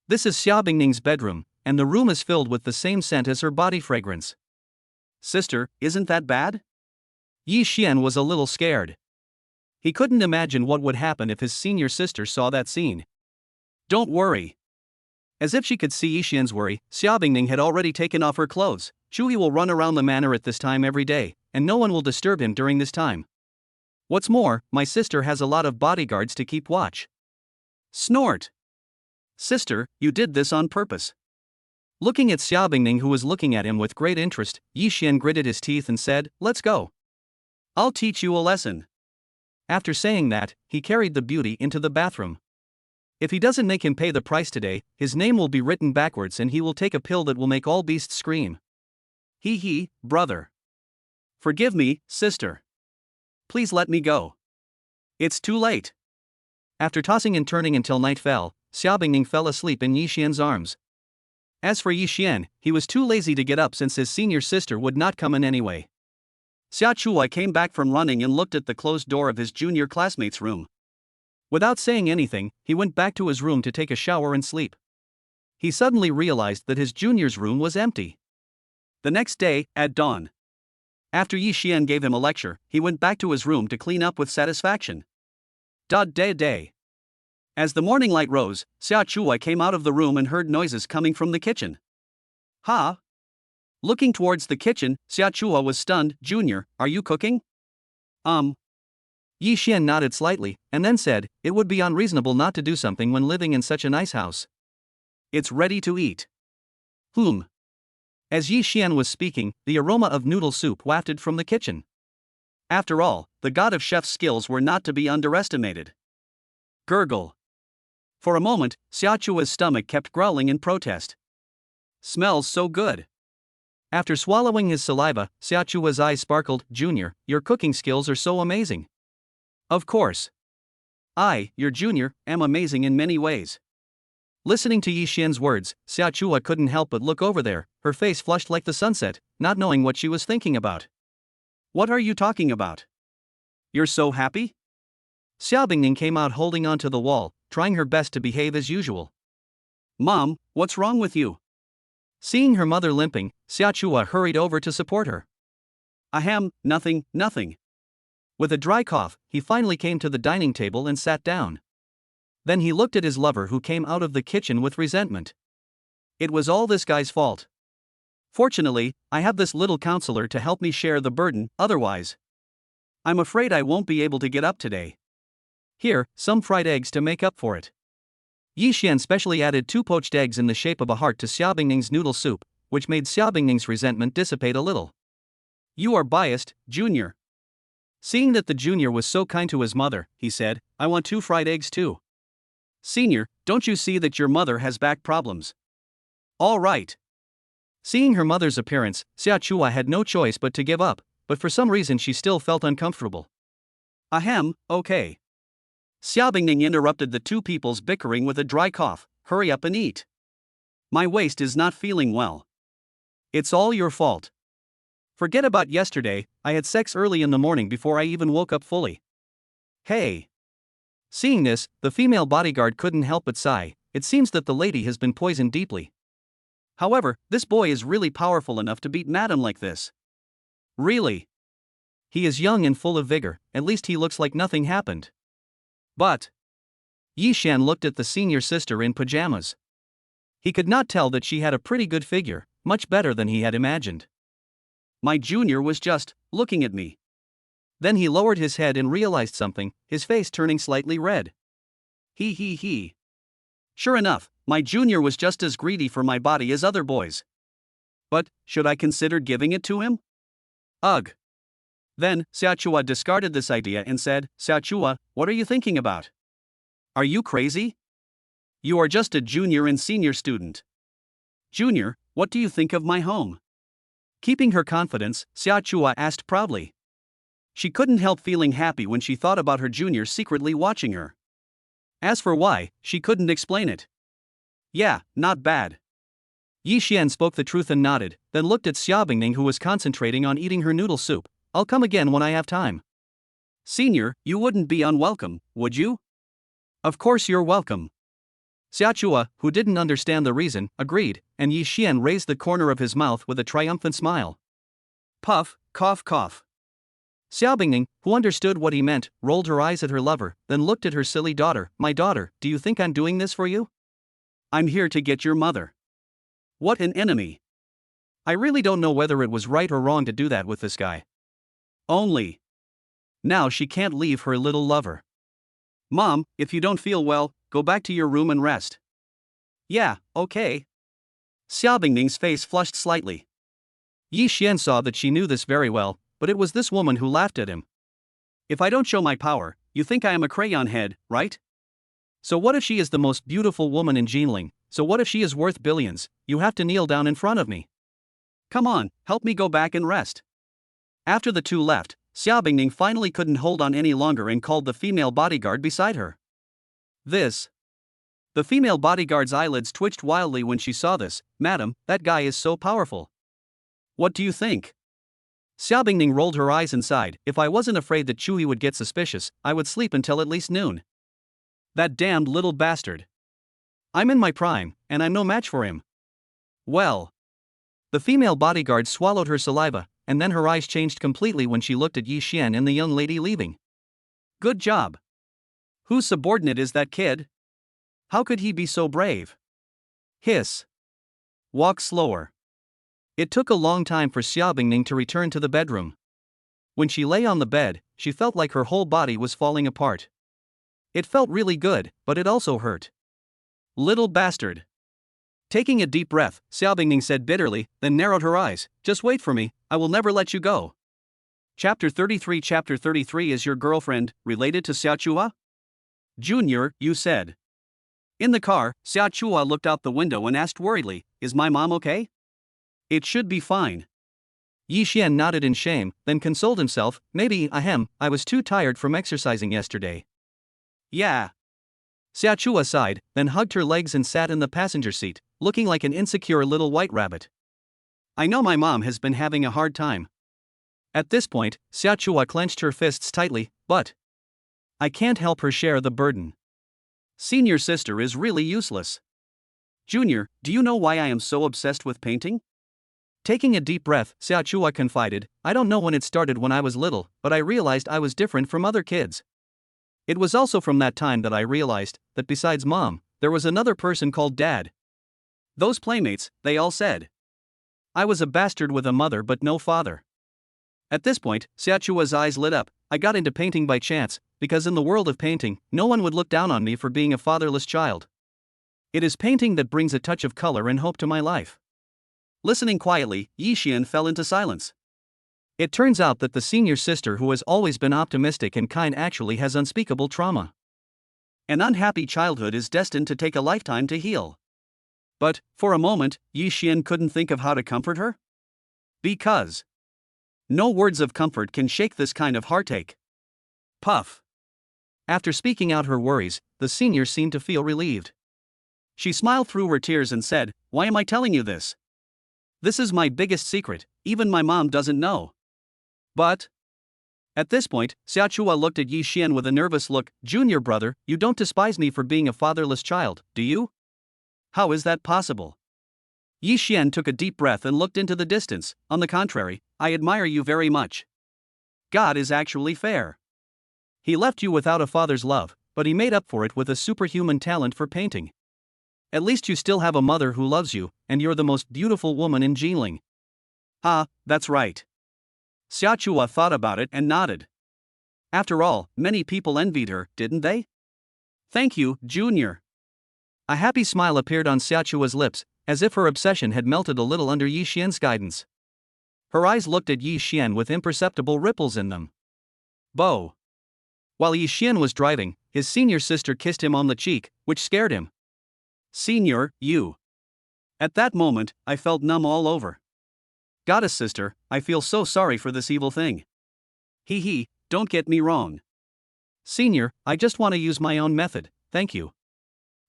this is Xiaobingning's bedroom, and the room is filled with the same scent as her body fragrance. Sister, isn't that bad? Yi Xian was a little scared. He couldn't imagine what would happen if his senior sister saw that scene. Don't worry. As if she could see Yi Xian's worry, Xiaobingning had already taken off her clothes. Chui will run around the manor at this time every day, and no one will disturb him during this time. What's more, my sister has a lot of bodyguards to keep watch. Snort. Sister, you did this on purpose. Looking at Xiaobingning, who was looking at him with great interest, Yi Xian gritted his teeth and said, let's go. I'll teach you a lesson. After saying that, he carried the beauty into the bathroom. If he doesn't make him pay the price today, his name will be written backwards and he will take a pill that will make all beasts scream. Hee, brother. Forgive me, sister. Please let me go. It's too late. After tossing and turning until night fell, Xiaobingning fell asleep in Yi Xian's arms. As for Yi Xian, he was too lazy to get up since his senior sister would not come in anyway. Xia Chua came back from running and looked at the closed door of his junior classmate's room. Without saying anything, he went back to his room to take a shower and sleep. He suddenly realized that his junior's room was empty. The next day, at dawn. After Yi Xian gave him a lecture, he went back to his room to clean up with satisfaction. Day. As the morning light rose, Xia Chua came out of the room and heard noises coming from the kitchen. Ha! Looking towards the kitchen, Xia Chua was stunned. Junior, are you cooking? Yi Xian nodded slightly, and then said, it would be unreasonable not to do something when living in such a nice house. It's ready to eat. Whom? As Yi Xian was speaking, the aroma of noodle soup wafted from the kitchen. After all, the god of chef's skills were not to be underestimated. Gurgle. For a moment, Xiaochua's stomach kept growling in protest. Smells so good. After swallowing his saliva, Xiaochua's eyes sparkled. Junior, your cooking skills are so amazing. Of course. I, your junior, am amazing in many ways. Listening to Yi Xian's words, Xiaochua couldn't help but look over there, her face flushed like the sunset, not knowing what she was thinking about. What are you talking about? You're so happy? Xiao Bingning came out holding onto the wall, trying her best to behave as usual. Mom, what's wrong with you? Seeing her mother limping, Xiaochua hurried over to support her. Ahem, nothing. With a dry cough, he finally came to the dining table and sat down. Then he looked at his lover who came out of the kitchen with resentment. It was all this guy's fault. Fortunately, I have this little counselor to help me share the burden, otherwise, I'm afraid I won't be able to get up today. Here, some fried eggs to make up for it. Yi Xian specially added 2 poached eggs in the shape of a heart to Xiao Bingning's noodle soup, which made Xiao Bingning's resentment dissipate a little. You are biased, Junior. Seeing that the junior was so kind to his mother, he said, I want 2 fried eggs too. Senior, don't you see that your mother has back problems? All right. Seeing her mother's appearance, Xiaochua had no choice but to give up, but for some reason she still felt uncomfortable. Ahem, okay. Xiao Bingning interrupted the two people's bickering with a dry cough. Hurry up and eat. My waist is not feeling well. It's all your fault. Forget about yesterday, I had sex early in the morning before I even woke up fully. Hey. Seeing this, the female bodyguard couldn't help but sigh. It seems that the lady has been poisoned deeply. However, this boy is really powerful enough to beat Madam like this. Really? He is young and full of vigor, at least he looks like nothing happened. But Yi Xian looked at the senior sister in pajamas. He could not tell that she had a pretty good figure, much better than he had imagined. My junior was just looking at me. Then he lowered his head and realized something, his face turning slightly red. He. Sure enough, my junior was just as greedy for my body as other boys. But, should I consider giving it to him? Ugh. Then, Xiaochua discarded this idea and said, Xiaochua, what are you thinking about? Are you crazy? You are just a junior and senior student. Junior, what do you think of my home? Keeping her confidence, Xiaochua asked proudly. She couldn't help feeling happy when she thought about her junior secretly watching her. As for why, she couldn't explain it. Yeah, not bad. Yi Xian spoke the truth and nodded, then looked at Xiao Bingning who was concentrating on eating her noodle soup. I'll come again when I have time. Senior, you wouldn't be unwelcome, would you? Of course you're welcome. Xiaochua, who didn't understand the reason, agreed, and Yi Xian raised the corner of his mouth with a triumphant smile. Puff, cough. Xiao Bingning, who understood what he meant, rolled her eyes at her lover, then looked at her silly daughter. My daughter, do you think I'm doing this for you? I'm here to get your mother. What an enemy. I really don't know whether it was right or wrong to do that with this guy. Only. Now she can't leave her little lover. Mom, if you don't feel well, go back to your room and rest. Yeah, okay. Xiao Bingning's face flushed slightly. Yi Xian saw that she knew this very well, but it was this woman who laughed at him. If I don't show my power, you think I am a crayon head, right? So what if she is the most beautiful woman in Jinling? So what if she is worth billions? You have to kneel down in front of me. Come on, help me go back and rest. After the two left, Xiao Bingning finally couldn't hold on any longer and called the female bodyguard beside her. This. The female bodyguard's eyelids twitched wildly when she saw this. Madam, that guy is so powerful. What do you think? Xiao Bingning rolled her eyes and sighed. If I wasn't afraid that Chui would get suspicious, I would sleep until at least noon. That damned little bastard. I'm in my prime, and I'm no match for him. Well. The female bodyguard swallowed her saliva, and then her eyes changed completely when she looked at Yi Xian and the young lady leaving. Good job. Whose subordinate is that kid? How could he be so brave? Hiss. Walk slower. It took a long time for Xiao Bingning to return to the bedroom. When she lay on the bed, she felt like her whole body was falling apart. It felt really good, but it also hurt. Little bastard. Taking a deep breath, Xiao Bingning said bitterly, then narrowed her eyes. Just wait for me, I will never let you go. Chapter 33. Chapter 33. Is your girlfriend related to Xiao Chua? Junior, you said. In the car, Xiao Chua looked out the window and asked worriedly, is my mom okay? It should be fine. Yi Xian nodded in shame, then consoled himself, maybe, I was too tired from exercising yesterday. Yeah. Xiao Chua sighed, then hugged her legs and sat in the passenger seat, looking like an insecure little white rabbit. I know my mom has been having a hard time. At this point, Xiao Chua clenched her fists tightly, but I can't help her share the burden. Senior sister is really useless. Junior, do you know why I am so obsessed with painting? Taking a deep breath, Xiao Chua confided, I don't know when it started when I was little, but I realized I was different from other kids. It was also from that time that I realized that besides mom, there was another person called dad. Those playmates, they all said I was a bastard with a mother but no father. At this point, Xiao Chua's eyes lit up. I got into painting by chance, because in the world of painting, no one would look down on me for being a fatherless child. It is painting that brings a touch of color and hope to my life. Listening quietly, Yi Xian fell into silence. It turns out that the senior sister who has always been optimistic and kind actually has unspeakable trauma. An unhappy childhood is destined to take a lifetime to heal. But, for a moment, Yi Xian couldn't think of how to comfort her? Because no words of comfort can shake this kind of heartache. Puff. After speaking out her worries, the senior seemed to feel relieved. She smiled through her tears and said, why am I telling you this? This is my biggest secret, even my mom doesn't know. But at this point, Xiao Chua looked at Yi Xian with a nervous look. Junior brother, you don't despise me for being a fatherless child, do you? How is that possible? Yi Xian took a deep breath and looked into the distance. On the contrary, I admire you very much. God is actually fair. He left you without a father's love, but he made up for it with a superhuman talent for painting. At least you still have a mother who loves you, and you're the most beautiful woman in Jinling. Ah, that's right. Xiao Chua thought about it and nodded. After all, many people envied her, didn't they? Thank you, Junior. A happy smile appeared on Xiao Chua's lips, as if her obsession had melted a little under Yi Xian's guidance. Her eyes looked at Yi Xian with imperceptible ripples in them. Bo. While Yi Xian was driving, his senior sister kissed him on the cheek, which scared him. Senior, you. At that moment, I felt numb all over. Goddess sister, I feel so sorry for this evil thing. Hee, don't get me wrong. Senior, I just want to use my own method, thank you.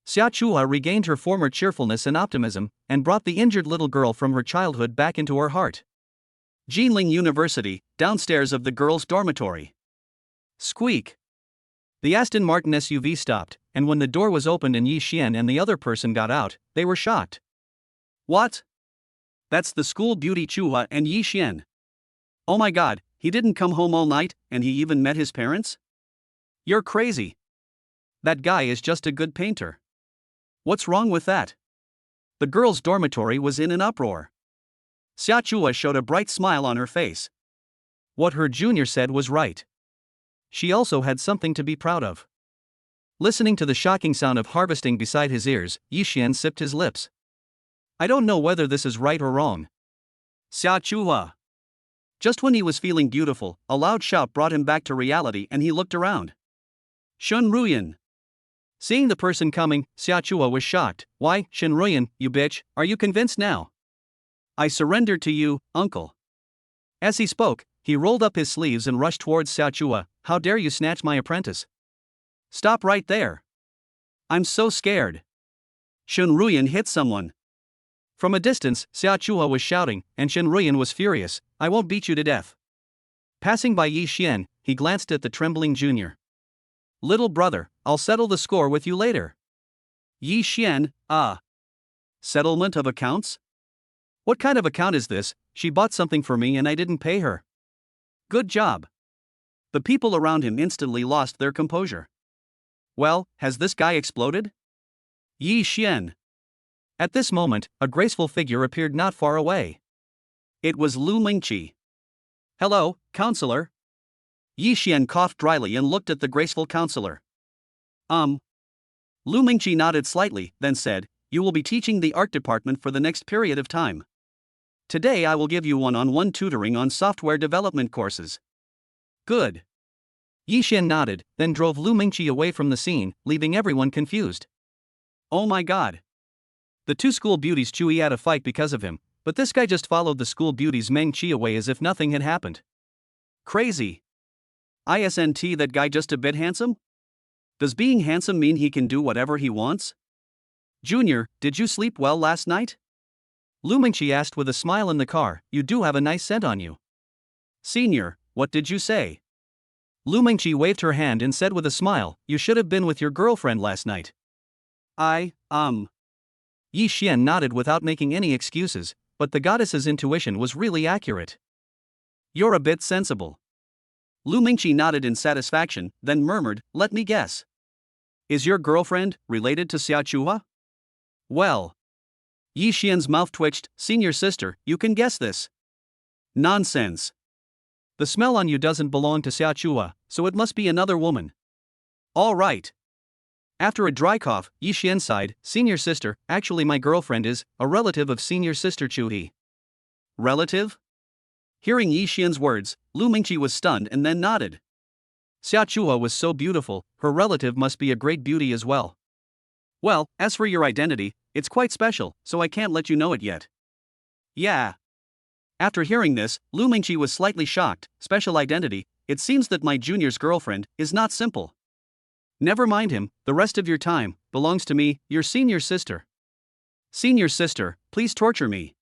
Xiao Chua regained her former cheerfulness and optimism, and brought the injured little girl from her childhood back into her heart. Jinling University, downstairs of the girls' dormitory. Squeak. The Aston Martin SUV stopped, and when the door was opened and Yi Xian and the other person got out, they were shocked. What? That's the school beauty Chua and Yi Xian. Oh my god, he didn't come home all night, and he even met his parents? You're crazy. That guy is just a good painter. What's wrong with that? The girls' dormitory was in an uproar. Xiao Chua showed a bright smile on her face. What her junior said was right. She also had something to be proud of. Listening to the shocking sound of harvesting beside his ears, Yi Xian sipped his lips. I don't know whether this is right or wrong. Xiao Chua. Just when he was feeling beautiful, a loud shout brought him back to reality and he looked around. Shun Ruyan. Seeing the person coming, Xiao Chua was shocked. Why, Shen Ruyan, you bitch, are you convinced now? I surrender to you, uncle. As he spoke, he rolled up his sleeves and rushed towards Xiao Chua. How dare you snatch my apprentice? Stop right there. I'm so scared. Shen Ruyan hit someone. From a distance, Xiao Chua was shouting, and Shen Ruyan was furious. I won't beat you to death. Passing by Yi Xian, he glanced at the trembling junior. Little brother, I'll settle the score with you later. Yi Xian, settlement of accounts? What kind of account is this? She bought something for me and I didn't pay her. Good job. The people around him instantly lost their composure. Well, has this guy exploded? Yi Xian. At this moment, a graceful figure appeared not far away. It was Lu Mingqi. Hello, counselor. Yi Xian coughed dryly and looked at the graceful counselor. Lu Mingqi nodded slightly, then said, you will be teaching the art department for the next period of time. Today I will give you one-on-one tutoring on software development courses. Good. Yi Xian nodded, then drove Lu Mingqi away from the scene, leaving everyone confused. Oh my god. The two school beauties Chui had a fight because of him, but this guy just followed the school beauties Meng Qi away as if nothing had happened. Crazy. Isn't that guy just a bit handsome? Does being handsome mean he can do whatever he wants? Junior, did you sleep well last night? Lu Mingqi asked with a smile in the car. You do have a nice scent on you. Senior, what did you say? Lu Mingqi waved her hand and said with a smile, you should have been with your girlfriend last night. Yi Xian nodded without making any excuses, but the goddess's intuition was really accurate. You're a bit sensible. Lu Mingqi nodded in satisfaction, then murmured, let me guess. Is your girlfriend related to Xia Chuhua? Well. Yi Xian's mouth twitched. Senior sister, you can guess this. Nonsense. The smell on you doesn't belong to Xia Chuhua, so it must be another woman. All right. After a dry cough, Yi Xian sighed. Senior sister, actually my girlfriend is a relative of senior sister Chuhi. Relative? Hearing Yi Xian's words, Lu Mingqi was stunned and then nodded. Xia Chuhua was so beautiful, her relative must be a great beauty as well. Well, as for your identity, it's quite special, so I can't let you know it yet. Yeah. After hearing this, Lu Mingqi was slightly shocked. Special identity, it seems that my junior's girlfriend is not simple. Never mind him, the rest of your time belongs to me, your senior sister. Senior sister, please torture me.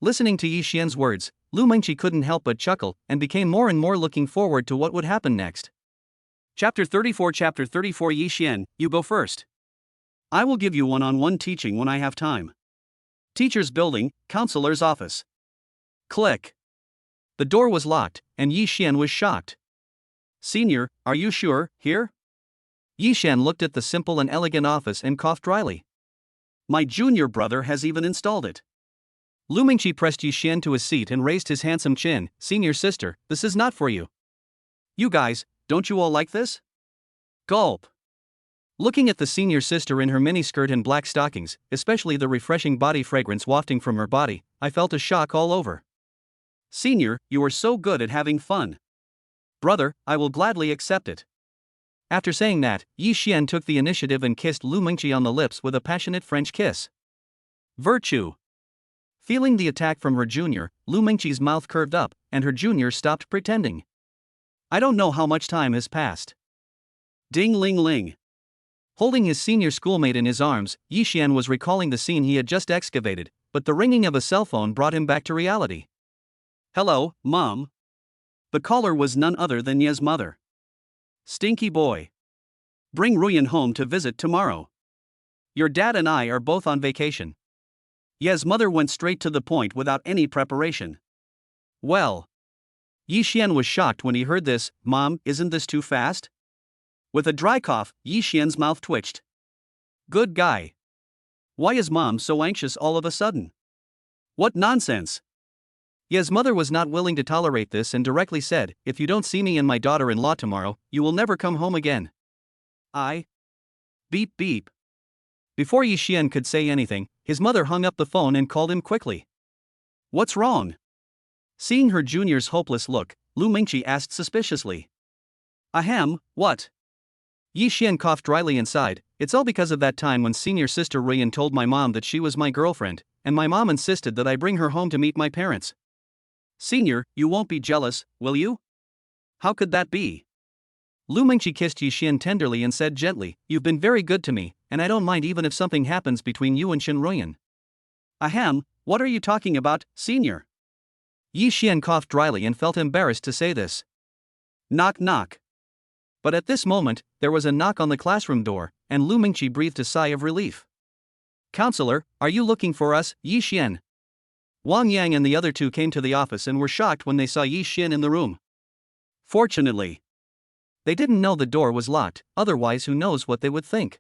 Listening to Yi Xian's words, Lu Mingqi couldn't help but chuckle and became more and more looking forward to what would happen next. Chapter 34 Yi Xian, you go first. I will give you one-on-one teaching when I have time. Teacher's building, counselor's office. Click. The door was locked, and Yi Xian was shocked. Senior, are you sure, here? Yi Xian looked at the simple and elegant office and coughed dryly. My junior brother has even installed it. Lu Mingqi pressed Yi Xian to his seat and raised his handsome chin. Senior sister, this is not for you. You guys, don't you all like this? Gulp. Looking at the senior sister in her miniskirt and black stockings, especially the refreshing body fragrance wafting from her body, I felt a shock all over. Senior, you are so good at having fun. Brother, I will gladly accept it. After saying that, Yi Xian took the initiative and kissed Lu Mingqi on the lips with a passionate French kiss. Virtue. Feeling the attack from her junior, Lu Mingqi's mouth curved up, and her junior stopped pretending. I don't know how much time has passed. Ding ling ling. Holding his senior schoolmate in his arms, Yi Xian was recalling the scene he had just excavated, but the ringing of a cell phone brought him back to reality. Hello, Mom. The caller was none other than Ye's mother. Stinky boy. Bring Ruyan home to visit tomorrow. Your dad and I are both on vacation. Ye's mother went straight to the point without any preparation. Well. Yi Xian was shocked when he heard this. Mom, isn't this too fast? With a dry cough, Yi Xian's mouth twitched. Good guy. Why is Mom so anxious all of a sudden? What nonsense. Ye's mother was not willing to tolerate this and directly said, if you don't see me and my daughter-in-law tomorrow, you will never come home again. Beep beep. Before Yi Xian could say anything, his mother hung up the phone and called him quickly. What's wrong? Seeing her junior's hopeless look, Lu Mingqi asked suspiciously. Ahem, what? Yi Xian coughed dryly inside. It's all because of that time when senior sister Ruyan told my mom that she was my girlfriend, and my mom insisted that I bring her home to meet my parents. Senior, you won't be jealous, will you? How could that be? Lu Mingqi kissed Yi Xian tenderly and said gently, you've been very good to me, and I don't mind even if something happens between you and Shen Ruyan. Ahem, what are you talking about, senior? Yi Xian coughed dryly and felt embarrassed to say this. Knock knock. But at this moment, there was a knock on the classroom door, and Lu Mingqi breathed a sigh of relief. Counselor, are you looking for us, Yi Xian? Wang Yang and the other two came to the office and were shocked when they saw Yi Xian in the room. Fortunately, they didn't know the door was locked, otherwise who knows what they would think.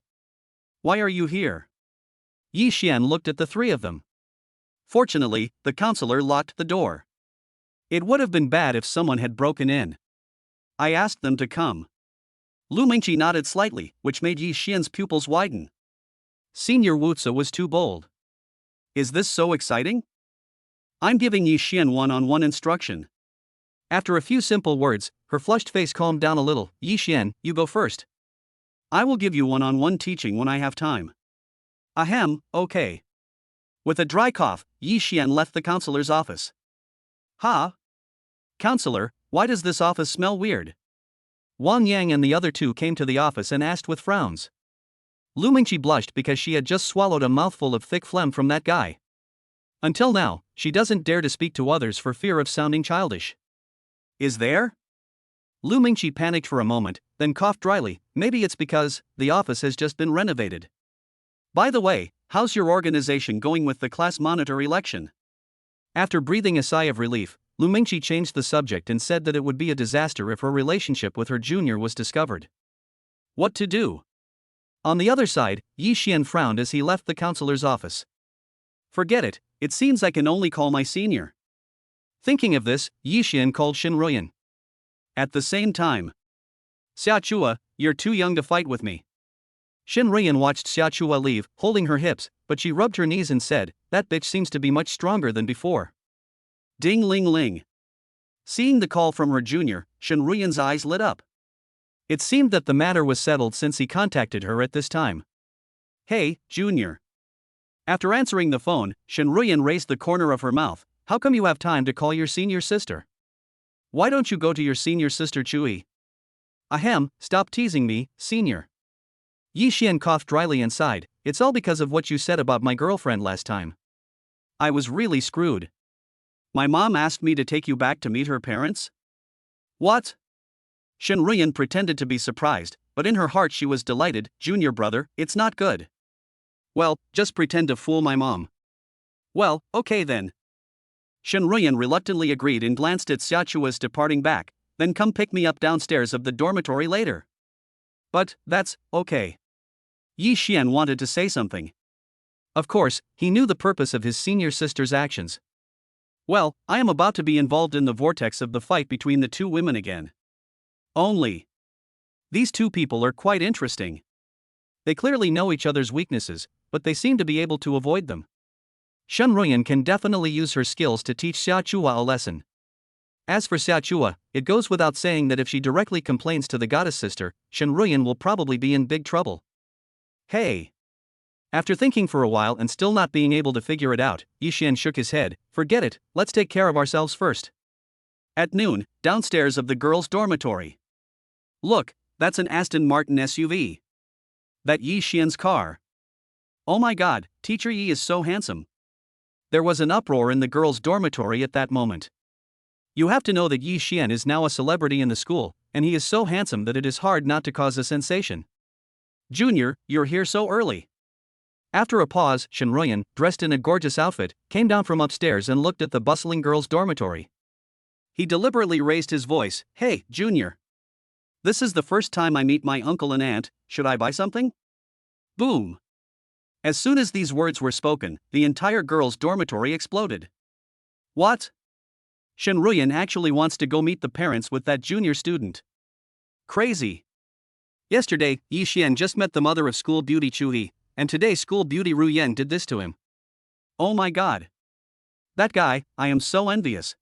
Why are you here? Yi Xian looked at the three of them. Fortunately, the counselor locked the door. It would have been bad if someone had broken in. I asked them to come. Lu Mingqi nodded slightly, which made Yi Xian's pupils widen. Senior Wutsa was too bold. Is this so exciting? I'm giving Yi Xian one-on-one instruction. After a few simple words, her flushed face calmed down a little. Yi Xian, you go first. I will give you one-on-one teaching when I have time. Ahem, okay. With a dry cough, Yi Xian left the counselor's office. Ha! Counselor, why does this office smell weird? Wang Yang and the other two came to the office and asked with frowns. Lu Mingqi blushed because she had just swallowed a mouthful of thick phlegm from that guy. Until now, she doesn't dare to speak to others for fear of sounding childish. Is there? Lu Mingqi panicked for a moment, then coughed dryly. Maybe it's because the office has just been renovated. By the way, how's your organization going with the class monitor election? After breathing a sigh of relief, Lu Mingqi changed the subject and said that it would be a disaster if her relationship with her junior was discovered. What to do? On the other side, Yi Xian frowned as he left the counselor's office. Forget it, it seems I can only call my senior. Thinking of this, Yi Xian called Shin Ruyan. At the same time, Xia Chua, you're too young to fight with me. Shin Ruyan watched Xia Chua leave, holding her hips, but she rubbed her knees and said, that bitch seems to be much stronger than before. Ding ling ling. Seeing the call from her junior, Shin Ruyan's eyes lit up. It seemed that the matter was settled since he contacted her at this time. Hey, junior. After answering the phone, Shin Ruyan raised the corner of her mouth. How come you have time to call your senior sister? Why don't you go to your senior sister Chui? Ahem, stop teasing me, senior. Yi Xian coughed dryly and sighed. It's all because of what you said about my girlfriend last time. I was really screwed. My mom asked me to take you back to meet her parents? What? Shin Ruyan pretended to be surprised, but in her heart she was delighted. Junior brother, it's not good. Well, just pretend to fool my mom. Well, okay then. Shin Ruyan reluctantly agreed and glanced at Xia Chua's departing back. Then come pick me up downstairs of the dormitory later. But, that's okay. Yi Xian wanted to say something. Of course, he knew the purpose of his senior sister's actions. Well, I am about to be involved in the vortex of the fight between the two women again. Only. These two people are quite interesting. They clearly know each other's weaknesses, but they seem to be able to avoid them. Shin Ruyan can definitely use her skills to teach Xia Chua a lesson. As for Xia Chua, it goes without saying that if she directly complains to the goddess sister, Shin Ruyan will probably be in big trouble. Hey! After thinking for a while and still not being able to figure it out, Yi Xian shook his head. Forget it, let's take care of ourselves first. At noon, downstairs of the girls' dormitory. Look, that's an Aston Martin SUV. That Yi Xian's car. Oh my god, Teacher Yi is so handsome. There was an uproar in the girls' dormitory at that moment. You have to know that Yi Xian is now a celebrity in the school, and he is so handsome that it is hard not to cause a sensation. Junior, you're here so early. After a pause, Shin Ruyan, dressed in a gorgeous outfit, came down from upstairs and looked at the bustling girls' dormitory. He deliberately raised his voice. Hey, Junior. This is the first time I meet my uncle and aunt, should I buy something? Boom. As soon as these words were spoken, the entire girls' dormitory exploded. What? Shin Ruyan actually wants to go meet the parents with that junior student. Crazy. Yesterday, Yi Xian just met the mother of school beauty Chui, and today school beauty Ru Yan did this to him. Oh my god. That guy, I am so envious.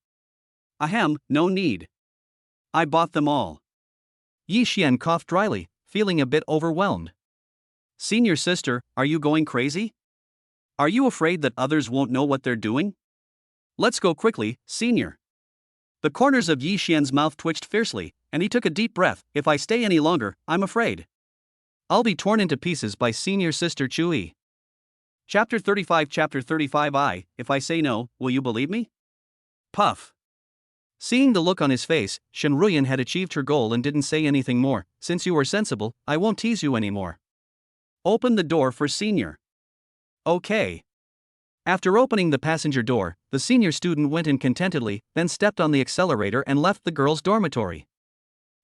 Ahem, no need. I bought them all. Yi Xian coughed dryly, feeling a bit overwhelmed. Senior sister, are you going crazy? Are you afraid that others won't know what they're doing? Let's go quickly, senior. The corners of Yi Xian's mouth twitched fiercely, and he took a deep breath. If I stay any longer, I'm afraid I'll be torn into pieces by senior sister Chui. Chapter 35 If I say no, will you believe me? Puff. Seeing the look on his face, Shin Ruyan had achieved her goal and didn't say anything more. Since you are sensible, I won't tease you anymore. Open the door for senior. Okay. After opening the passenger door, the senior student went in contentedly, then stepped on the accelerator and left the girls' dormitory.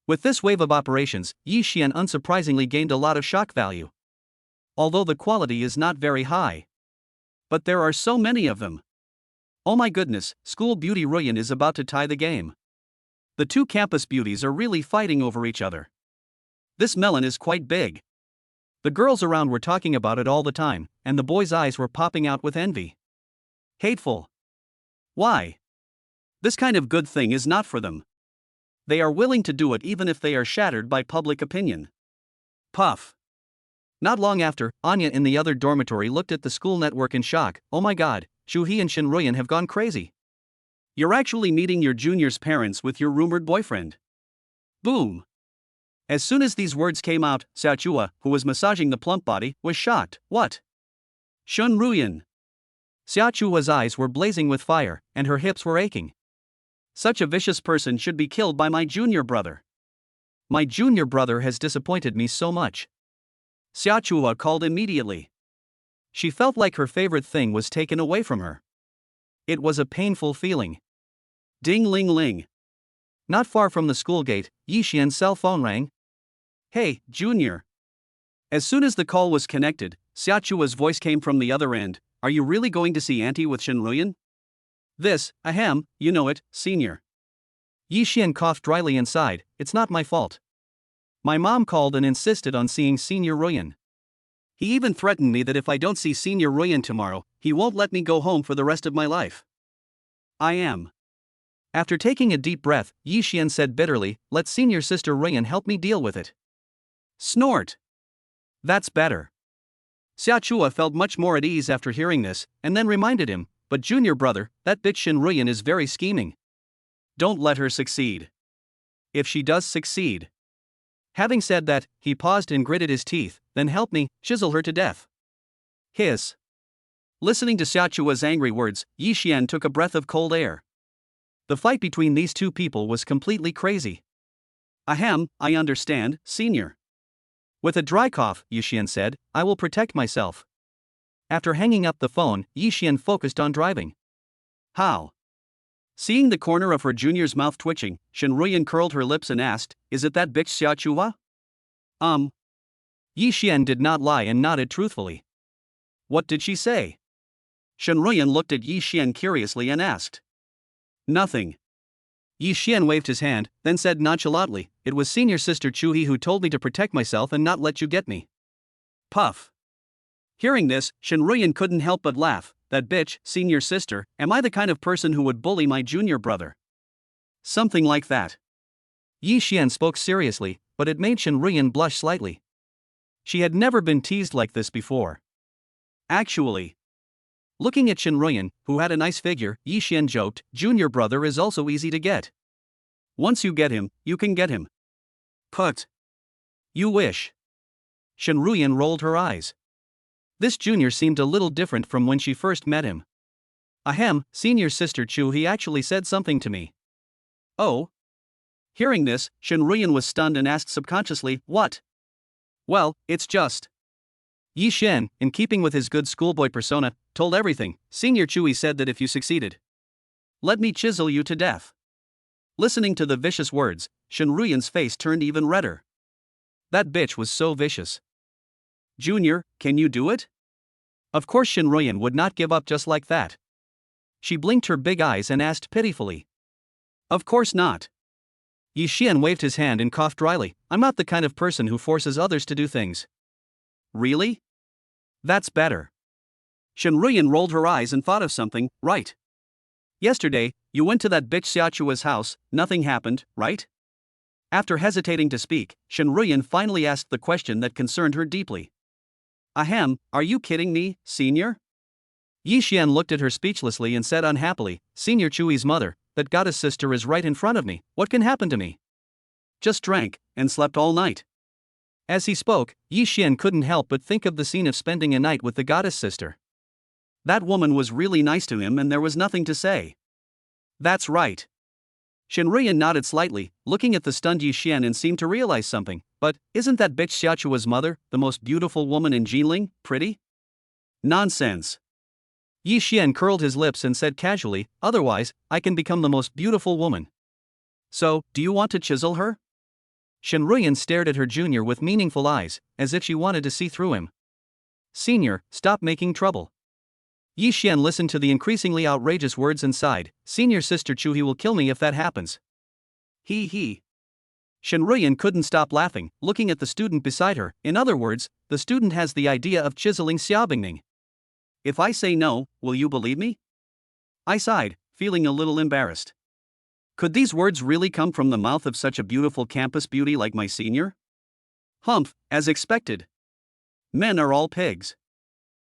With this wave of operations, Yi Xian unsurprisingly gained a lot of shock value. Although the quality is not very high. But there are so many of them. Oh my goodness, school beauty Ruyan is about to tie the game. The two campus beauties are really fighting over each other. This melon is quite big. The girls around were talking about it all the time, and the boys' eyes were popping out with envy. Hateful. Why? This kind of good thing is not for them. They are willing to do it even if they are shattered by public opinion. Puff. Not long after, Anya in the other dormitory looked at the school network in shock. Oh my god, Shuhei and Shinruyan have gone crazy. You're actually meeting your junior's parents with your rumored boyfriend. Boom. As soon as these words came out, Xiaochua, who was massaging the plump body, was shocked. What? Shinruyan. Xiaochua's eyes were blazing with fire, and her hips were aching. Such a vicious person should be killed by my junior brother. My junior brother has disappointed me so much. Xiaochua called immediately. She felt like her favorite thing was taken away from her. It was a painful feeling. Ding ling ling. Not far from the school gate, Yixian's cell phone rang. Hey, Junior. As soon as the call was connected, Xiaochua's voice came from the other end. Are you really going to see Auntie with Shinruyan? This, ahem, you know it, Senior. Yixian coughed dryly and sighed. It's not my fault. My mom called and insisted on seeing Senior Ruyan. He even threatened me that if I don't see Senior Ruyan tomorrow, he won't let me go home for the rest of my life. I am. After taking a deep breath, Yixian said bitterly, let Senior Sister Ruyan help me deal with it. Snort. That's better. Xiaochua felt much more at ease after hearing this, and then reminded him, but junior brother, that bitch Shinruyan is very scheming. Don't let her succeed. If she does succeed. Having said that, he paused and gritted his teeth, then help me, chisel her to death. Hiss. Listening to Xiaochua's angry words, Yixian took a breath of cold air. The fight between these two people was completely crazy. Ahem, I understand, Senior. With a dry cough, Yixian said, I will protect myself. After hanging up the phone, Yixian focused on driving. How? Seeing the corner of her junior's mouth twitching, Shinruyan curled her lips and asked, is it that bitch Xiaochua? Yixian did not lie and nodded truthfully. What did she say? Shinruyan looked at Yixian curiously and asked. Nothing. Yixian waved his hand, then said nonchalantly, it was Senior Sister Chuhi who told me to protect myself and not let you get me. Puff. Hearing this, Shinruyan couldn't help but laugh. That bitch, Senior Sister, am I the kind of person who would bully my junior brother? Something like that. Yixian spoke seriously, but it made Shinruyan blush slightly. She had never been teased like this before. Actually. Looking at Shinruyan, who had a nice figure, Yixian joked, junior brother is also easy to get. Once you get him, you can get him. Put. You wish. Shinruyan rolled her eyes. This junior seemed a little different from when she first met him. Ahem, Senior Sister Chu, he actually said something to me. Oh? Hearing this, Shinruyan was stunned and asked subconsciously, what? Well, it's just. Yixian, in keeping with his good schoolboy persona, told everything. Senior Chui said that if you succeeded, let me chisel you to death. Listening to the vicious words, Shinruyan's face turned even redder. That bitch was so vicious. Junior, can you do it? Of course Shinruyan would not give up just like that. She blinked her big eyes and asked pitifully. Of course not. Yixian waved his hand and coughed dryly. I'm not the kind of person who forces others to do things. Really? That's better. Shinruyan rolled her eyes and thought of something, right? Yesterday, you went to that bitch Xiaochua's house, nothing happened, right? After hesitating to speak, Shinruyan finally asked the question that concerned her deeply. Ahem, are you kidding me, Senior? Yixian looked at her speechlessly and said unhappily, Senior Chui's mother, that goddess sister is right in front of me, what can happen to me? Just drank, and slept all night. As he spoke, Yixian couldn't help but think of the scene of spending a night with the goddess sister. That woman was really nice to him and there was nothing to say. That's right. Shinruyan nodded slightly, looking at the stunned Yixian and seemed to realize something, but, isn't that bitch Xiaochua's mother, the most beautiful woman in Jinling, pretty? Nonsense. Yixian curled his lips and said casually, otherwise, I can become the most beautiful woman. So, do you want to chisel her? Shinruyan stared at her junior with meaningful eyes, as if she wanted to see through him. Senior, stop making trouble. Yixian listened to the increasingly outrageous words and sighed, Senior Sister Chu, he will kill me if that happens. He. Shenruyan couldn't stop laughing, looking at the student beside her. In other words, the student has the idea of chiseling Xiaobingning. If I say no, will you believe me? I sighed, feeling a little embarrassed. Could these words really come from the mouth of such a beautiful campus beauty like my senior? Humph, as expected. Men are all pigs.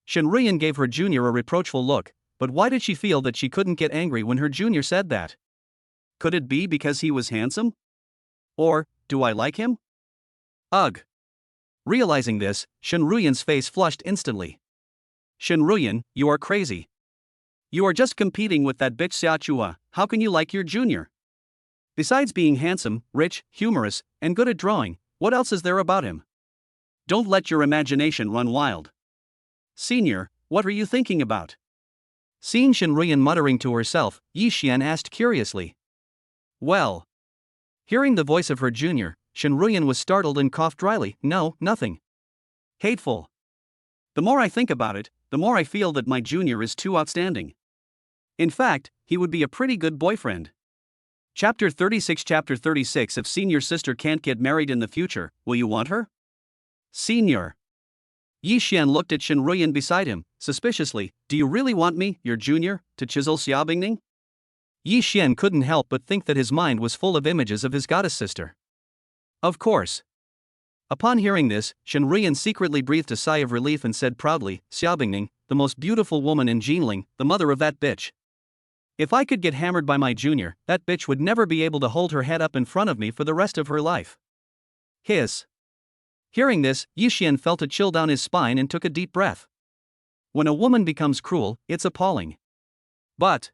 Shenruyan gave her junior a reproachful look, but why did she feel that she couldn't get angry when her junior said that? Could it be because he was handsome? Or, do I like him? Ugh. Realizing this, Shenruyan's face flushed instantly. Shenruyan, you are crazy. You are just competing with that bitch Xiachua. How can you like your junior? Besides being handsome, rich, humorous, and good at drawing, what else is there about him? Don't let your imagination run wild. Senior, what are you thinking about? Seeing Shenruyan muttering to herself, Yi Xian asked curiously. Well. Hearing the voice of her junior, Shenruyan was startled and coughed dryly. No, nothing. Hateful. The more I think about it, the more I feel that my junior is too outstanding. In fact, he would be a pretty good boyfriend. Chapter 36. If senior sister can't get married in the future, will you want her? Senior. Yi Xian looked at Shenruyan beside him, suspiciously. Do you really want me, your junior, to chisel Xiaobingning? Yi Xian couldn't help but think that his mind was full of images of his goddess sister. Of course. Upon hearing this, Shenruyan secretly breathed a sigh of relief and said proudly, Xiaobingning, the most beautiful woman in Jinling, the mother of that bitch. If I could get hammered by my junior, that bitch would never be able to hold her head up in front of me for the rest of her life. Hiss. Hearing this, Yi Xian felt a chill down his spine and took a deep breath. When a woman becomes cruel, it's appalling. But.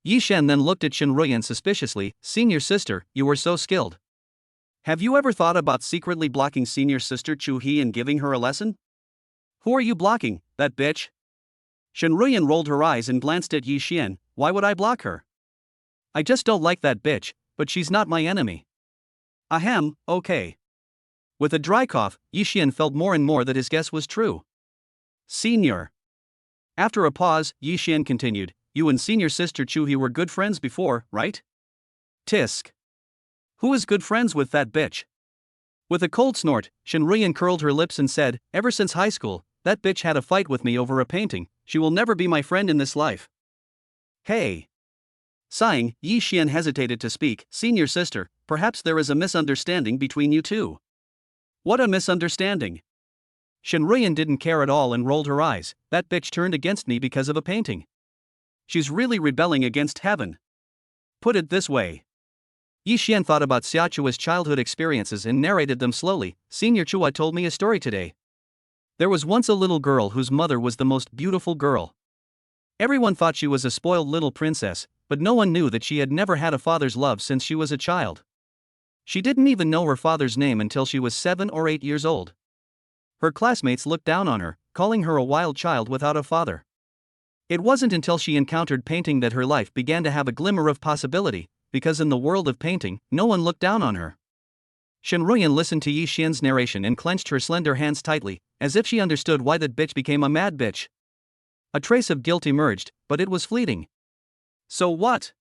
Yi Xian then looked at Shenruyan suspiciously. Senior sister, you were so skilled. Have you ever thought about secretly blocking senior sister Chu He and giving her a lesson? Who are you blocking, that bitch? Shenruyan rolled her eyes and glanced at Yi Xian. Why would I block her? I just don't like that bitch, but she's not my enemy. Ahem, okay. With a dry cough, Yi Xian felt more and more that his guess was true. Senior. After a pause, Yi Xian continued, you and senior sister Chu He were good friends before, right? Tisk. Who is good friends with that bitch? With a cold snort, Shenruyan curled her lips and said, ever since high school, that bitch had a fight with me over a painting. She will never be my friend in this life. Hey. Sighing, Yi Xian hesitated to speak. Senior sister, perhaps there is a misunderstanding between you two. What a misunderstanding. Shenruyan didn't care at all and rolled her eyes. That bitch turned against me because of a painting. She's really rebelling against heaven. Put it this way. Yi Xian thought about Xiachua's childhood experiences and narrated them slowly. Senior Chua told me a story today. There was once a little girl whose mother was the most beautiful girl. Everyone thought she was a spoiled little princess, but no one knew that she had never had a father's love since she was a child. She didn't even know her father's name until she was 7 or 8 years old. Her classmates looked down on her, calling her a wild child without a father. It wasn't until she encountered painting that her life began to have a glimmer of possibility, because in the world of painting, no one looked down on her. Shenruyan listened to Yi Xian's narration and clenched her slender hands tightly, as if she understood why that bitch became a mad bitch. A trace of guilt emerged, but it was fleeting. So what?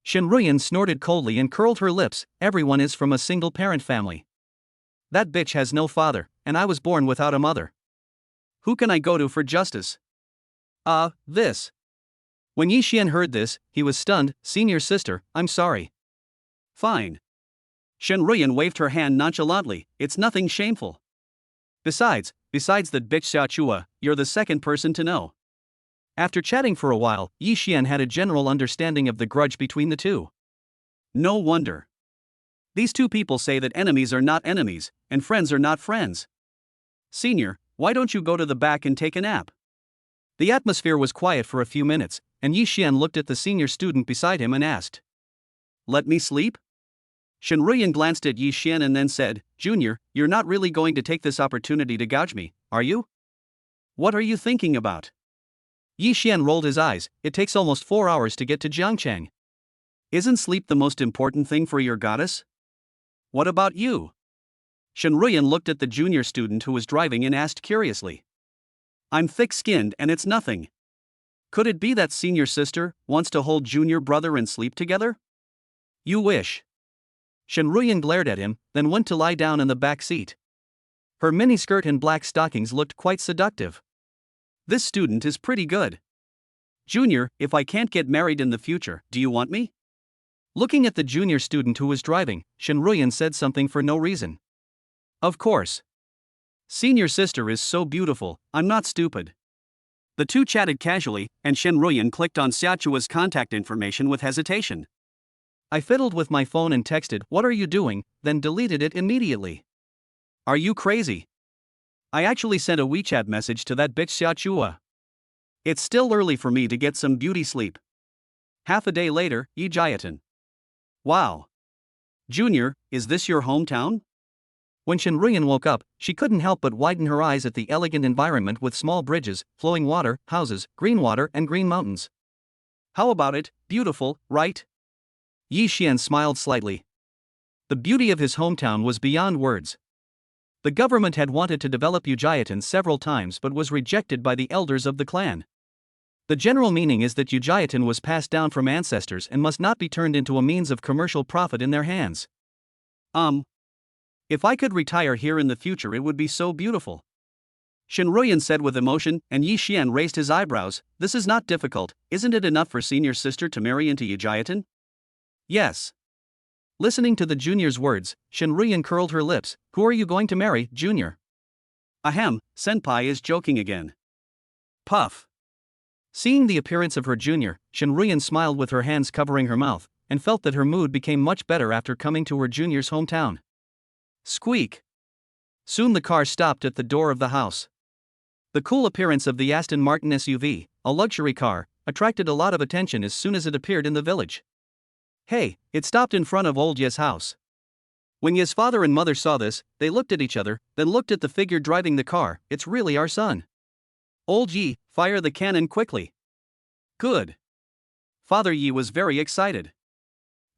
Shenruyan snorted coldly and curled her lips. Everyone is from a single-parent family. That bitch has no father, and I was born without a mother. Who can I go to for justice? This. When Yi Xian heard this, he was stunned. Senior sister, I'm sorry. Fine. Shenruyan waved her hand nonchalantly. It's nothing shameful. Besides that bitch Xiachua, you're the second person to know. After chatting for a while, Yi Xian had a general understanding of the grudge between the two. No wonder. These two people say that enemies are not enemies, and friends are not friends. Senior, why don't you go to the back and take a nap? The atmosphere was quiet for a few minutes, and Yi Xian looked at the senior student beside him and asked. Let me sleep? Shenruyan glanced at Yi Xian and then said, Junior, you're not really going to take this opportunity to gouge me, are you? What are you thinking about? Yi Xian rolled his eyes. It takes almost 4 hours to get to Jiangchang. Isn't sleep the most important thing for your goddess? What about you? Shenruyan looked at the junior student who was driving and asked curiously. I'm thick-skinned and it's nothing. Could it be that senior sister wants to hold junior brother and sleep together? You wish. Shen Ruyan glared at him, then went to lie down in the back seat. Her miniskirt and black stockings looked quite seductive. This student is pretty good. Junior, if I can't get married in the future, do you want me? Looking at the junior student who was driving, Shen Ruyan said something for no reason. Of course. Senior sister is so beautiful, I'm not stupid. The two chatted casually, and Shen Ruyan clicked on Xiachua's contact information with hesitation. I fiddled with my phone and texted, "What are you doing?" then deleted it immediately. Are you crazy? I actually sent a WeChat message to that bitch Xiachua. It's still early for me to get some beauty sleep. Half a day later, Yijiatan. Wow. Junior, is this your hometown? When Shen Ruyan woke up, she couldn't help but widen her eyes at the elegant environment with small bridges, flowing water, houses, green water, and green mountains. How about it, beautiful, right? Yi Xian smiled slightly. The beauty of his hometown was beyond words. The government had wanted to develop Yijiatan several times but was rejected by the elders of the clan. The general meaning is that Yijiatan was passed down from ancestors and must not be turned into a means of commercial profit in their hands. If I could retire here in the future, it would be so beautiful. Shen Ruyan said with emotion, and Yi Xian raised his eyebrows. This is not difficult, isn't it enough for senior sister to marry into Yijiatan? Yes. Listening to the junior's words, Shen Ruyan curled her lips. Who are you going to marry, junior? Ahem, senpai is joking again. Puff. Seeing the appearance of her junior, Shen Ruyan smiled with her hands covering her mouth, and felt that her mood became much better after coming to her junior's hometown. Squeak. Soon the car stopped at the door of the house. The cool appearance of the Aston Martin SUV, a luxury car, attracted a lot of attention as soon as it appeared in the village. Hey, it stopped in front of old Ye's house. When Ye's father and mother saw this, they looked at each other, then looked at the figure driving the car. It's really our son. Old Yi, fire the cannon quickly. Good. Father Yi was very excited.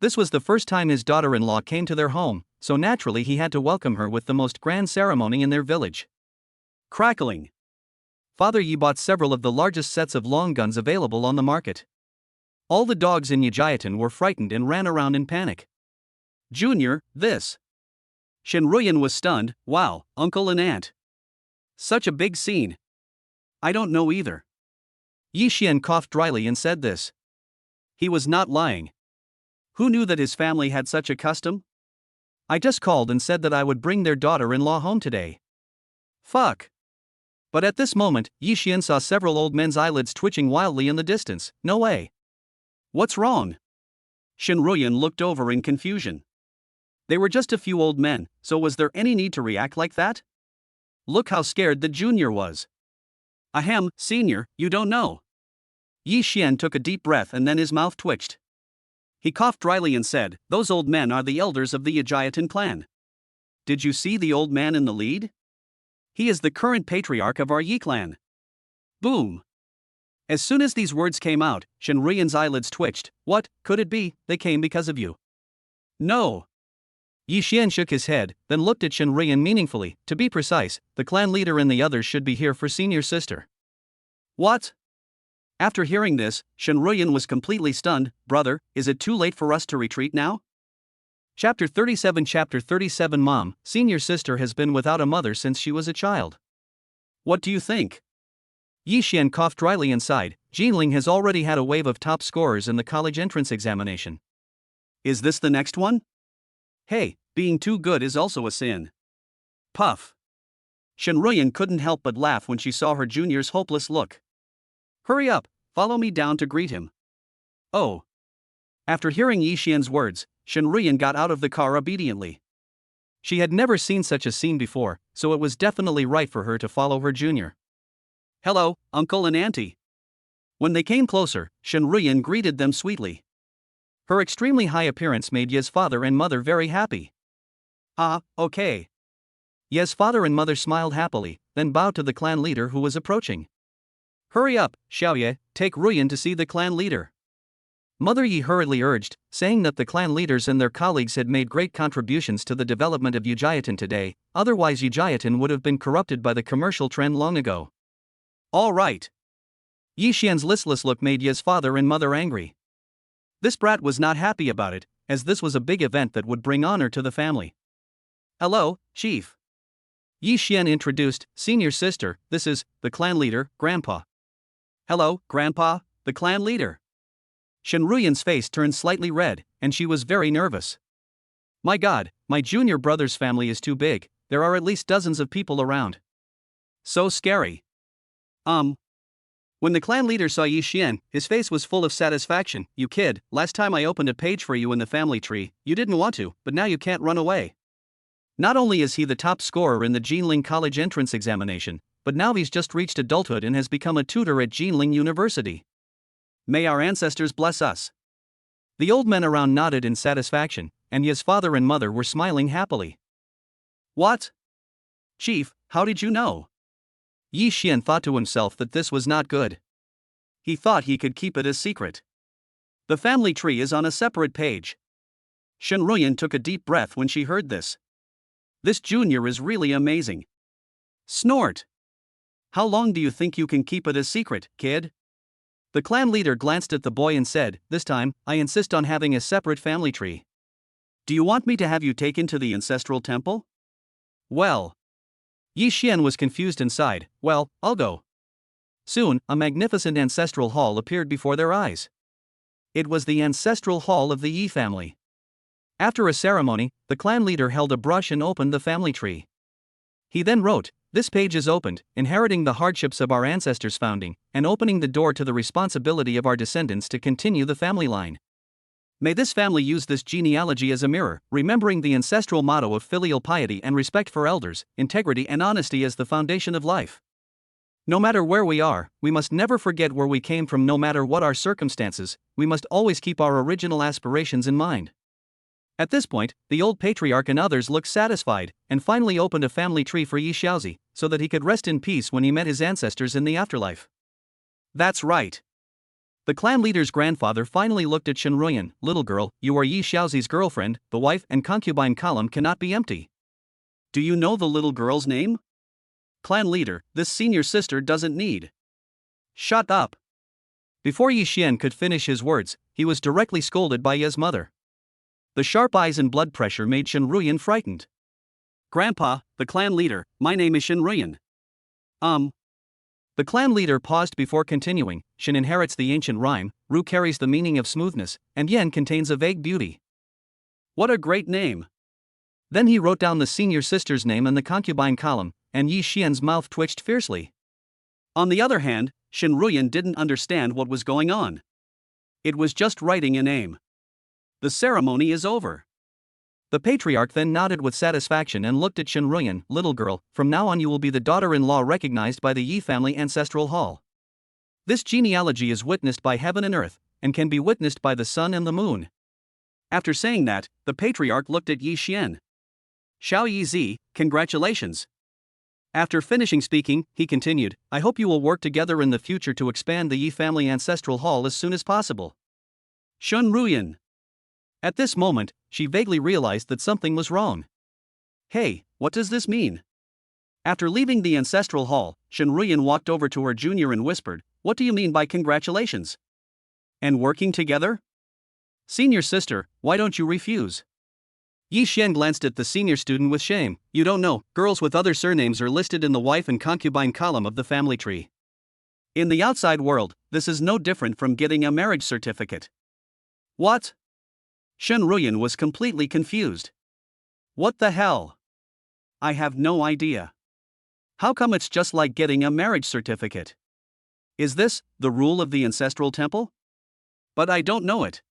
This was the first time his daughter-in-law came to their home, so naturally he had to welcome her with the most grand ceremony in their village. Crackling. Father Yi bought several of the largest sets of long guns available on the market. All the dogs in Yijiatan were frightened and ran around in panic. Junior, this. Shen Ruyan was stunned. Wow, uncle and aunt. Such a big scene. I don't know either. Yi Xian coughed dryly and said this. He was not lying. Who knew that his family had such a custom? I just called and said that I would bring their daughter-in-law home today. Fuck. But at this moment, Yi Xian saw several old men's eyelids twitching wildly in the distance. No way. What's wrong? Shen Ruyan looked over in confusion. They were just a few old men, so was there any need to react like that? Look how scared the junior was. Ahem, senior, you don't know. Yi Xian took a deep breath and then his mouth twitched. He coughed dryly and said, those old men are the elders of the Yijiatan clan. Did you see the old man in the lead? He is the current patriarch of our Yi clan. Boom. As soon as these words came out, Shen Ruyan's eyelids twitched. What, could it be, they came because of you? No. Yi Xian shook his head, then looked at Shen Ruyan meaningfully. To be precise, the clan leader and the others should be here for senior sister. What? After hearing this, Shen Ruyan was completely stunned. Brother, is it too late for us to retreat now? Chapter 37 Mom, senior sister has been without a mother since she was a child. What do you think? Yi Xian coughed dryly and sighed. Jinling has already had a wave of top scorers in the college entrance examination. Is this the next one? Hey, being too good is also a sin. Puff. Shen Ruyan couldn't help but laugh when she saw her junior's hopeless look. Hurry up, follow me down to greet him. Oh. After hearing Yi Xian's words, Shen Ruyan got out of the car obediently. She had never seen such a scene before, so it was definitely right for her to follow her junior. Hello, uncle and auntie. When they came closer, Shen Ruyan greeted them sweetly. Her extremely high appearance made Ye's father and mother very happy. Ah, okay. Ye's father and mother smiled happily, then bowed to the clan leader who was approaching. Hurry up, Xiaoye, take Ruyan to see the clan leader. Mother Yi hurriedly urged, saying that the clan leaders and their colleagues had made great contributions to the development of Yijiatan today, otherwise Yijiatan would have been corrupted by the commercial trend long ago. All right. Yi Xian's listless look made Ye's father and mother angry. This brat was not happy about it, as this was a big event that would bring honor to the family. Hello, Chief. Yi Xian introduced, senior sister, this is, the clan leader, Grandpa. Hello, Grandpa, the clan leader. Shen Ruyan's face turned slightly red, and she was very nervous. My God, my junior brother's family is too big, there are at least dozens of people around. So scary. When the clan leader saw Yi Xian, his face was full of satisfaction. You kid, last time I opened a page for you in the family tree, you didn't want to, but now you can't run away. Not only is he the top scorer in the Jinling College entrance examination, but now he's just reached adulthood and has become a tutor at Jinling University. May our ancestors bless us. The old men around nodded in satisfaction, and his father and mother were smiling happily. What? Chief, how did you know? Yi Xian thought to himself that this was not good. He thought he could keep it a secret. The family tree is on a separate page. Shen Ruyan took a deep breath when she heard this. This junior is really amazing. Snort. How long do you think you can keep it a secret, kid? The clan leader glanced at the boy and said, this time, I insist on having a separate family tree. Do you want me to have you taken to the ancestral temple? Well. Yi Xian was confused and sighed, well, I'll go. Soon, a magnificent ancestral hall appeared before their eyes. It was the ancestral hall of the Yi family. After a ceremony, the clan leader held a brush and opened the family tree. He then wrote, this page is opened, inheriting the hardships of our ancestors' founding, and opening the door to the responsibility of our descendants to continue the family line. May this family use this genealogy as a mirror, remembering the ancestral motto of filial piety and respect for elders, integrity and honesty as the foundation of life. No matter where we are, we must never forget where we came from. No matter what our circumstances, we must always keep our original aspirations in mind. At this point, the old patriarch and others looked satisfied, and finally opened a family tree for Yi Xiaozi, so that he could rest in peace when he met his ancestors in the afterlife. That's right. The clan leader's grandfather finally looked at Shen Ruyan. Little girl, you are Yi Xiaozi's girlfriend, the wife and concubine column cannot be empty. Do you know the little girl's name? Clan leader, this senior sister doesn't need. Shut up. Before Yi Xian could finish his words, he was directly scolded by his mother. The sharp eyes and blood pressure made Shen Ruyan frightened. Grandpa, the clan leader, my name is Shen Ruyan. The clan leader paused before continuing. Shen inherits the ancient rhyme, Ru carries the meaning of smoothness, and Yen contains a vague beauty. What a great name! Then he wrote down the senior sister's name in the concubine column, and Yi Xian's mouth twitched fiercely. On the other hand, Shen Ruyan didn't understand what was going on. It was just writing a name. The ceremony is over. The patriarch then nodded with satisfaction and looked at Shen Ruyan. Little girl, from now on you will be the daughter-in-law recognized by the Yi family ancestral hall. This genealogy is witnessed by heaven and earth, and can be witnessed by the sun and the moon. After saying that, the patriarch looked at Yi Xian. Xiao Yizi, congratulations. After finishing speaking, he continued, I hope you will work together in the future to expand the Yi family ancestral hall as soon as possible. Shen Ruyan. At this moment, she vaguely realized that something was wrong. Hey, what does this mean? After leaving the ancestral hall, Shen Ruyan walked over to her junior and whispered, what do you mean by congratulations? And working together? Senior sister, why don't you refuse? Yi Xian glanced at the senior student with shame. You don't know, girls with other surnames are listed in the wife and concubine column of the family tree. In the outside world, this is no different from getting a marriage certificate. What? Shen Ruyan was completely confused. What the hell? I have no idea. How come it's just like getting a marriage certificate? Is this the rule of the ancestral temple? But I don't know it.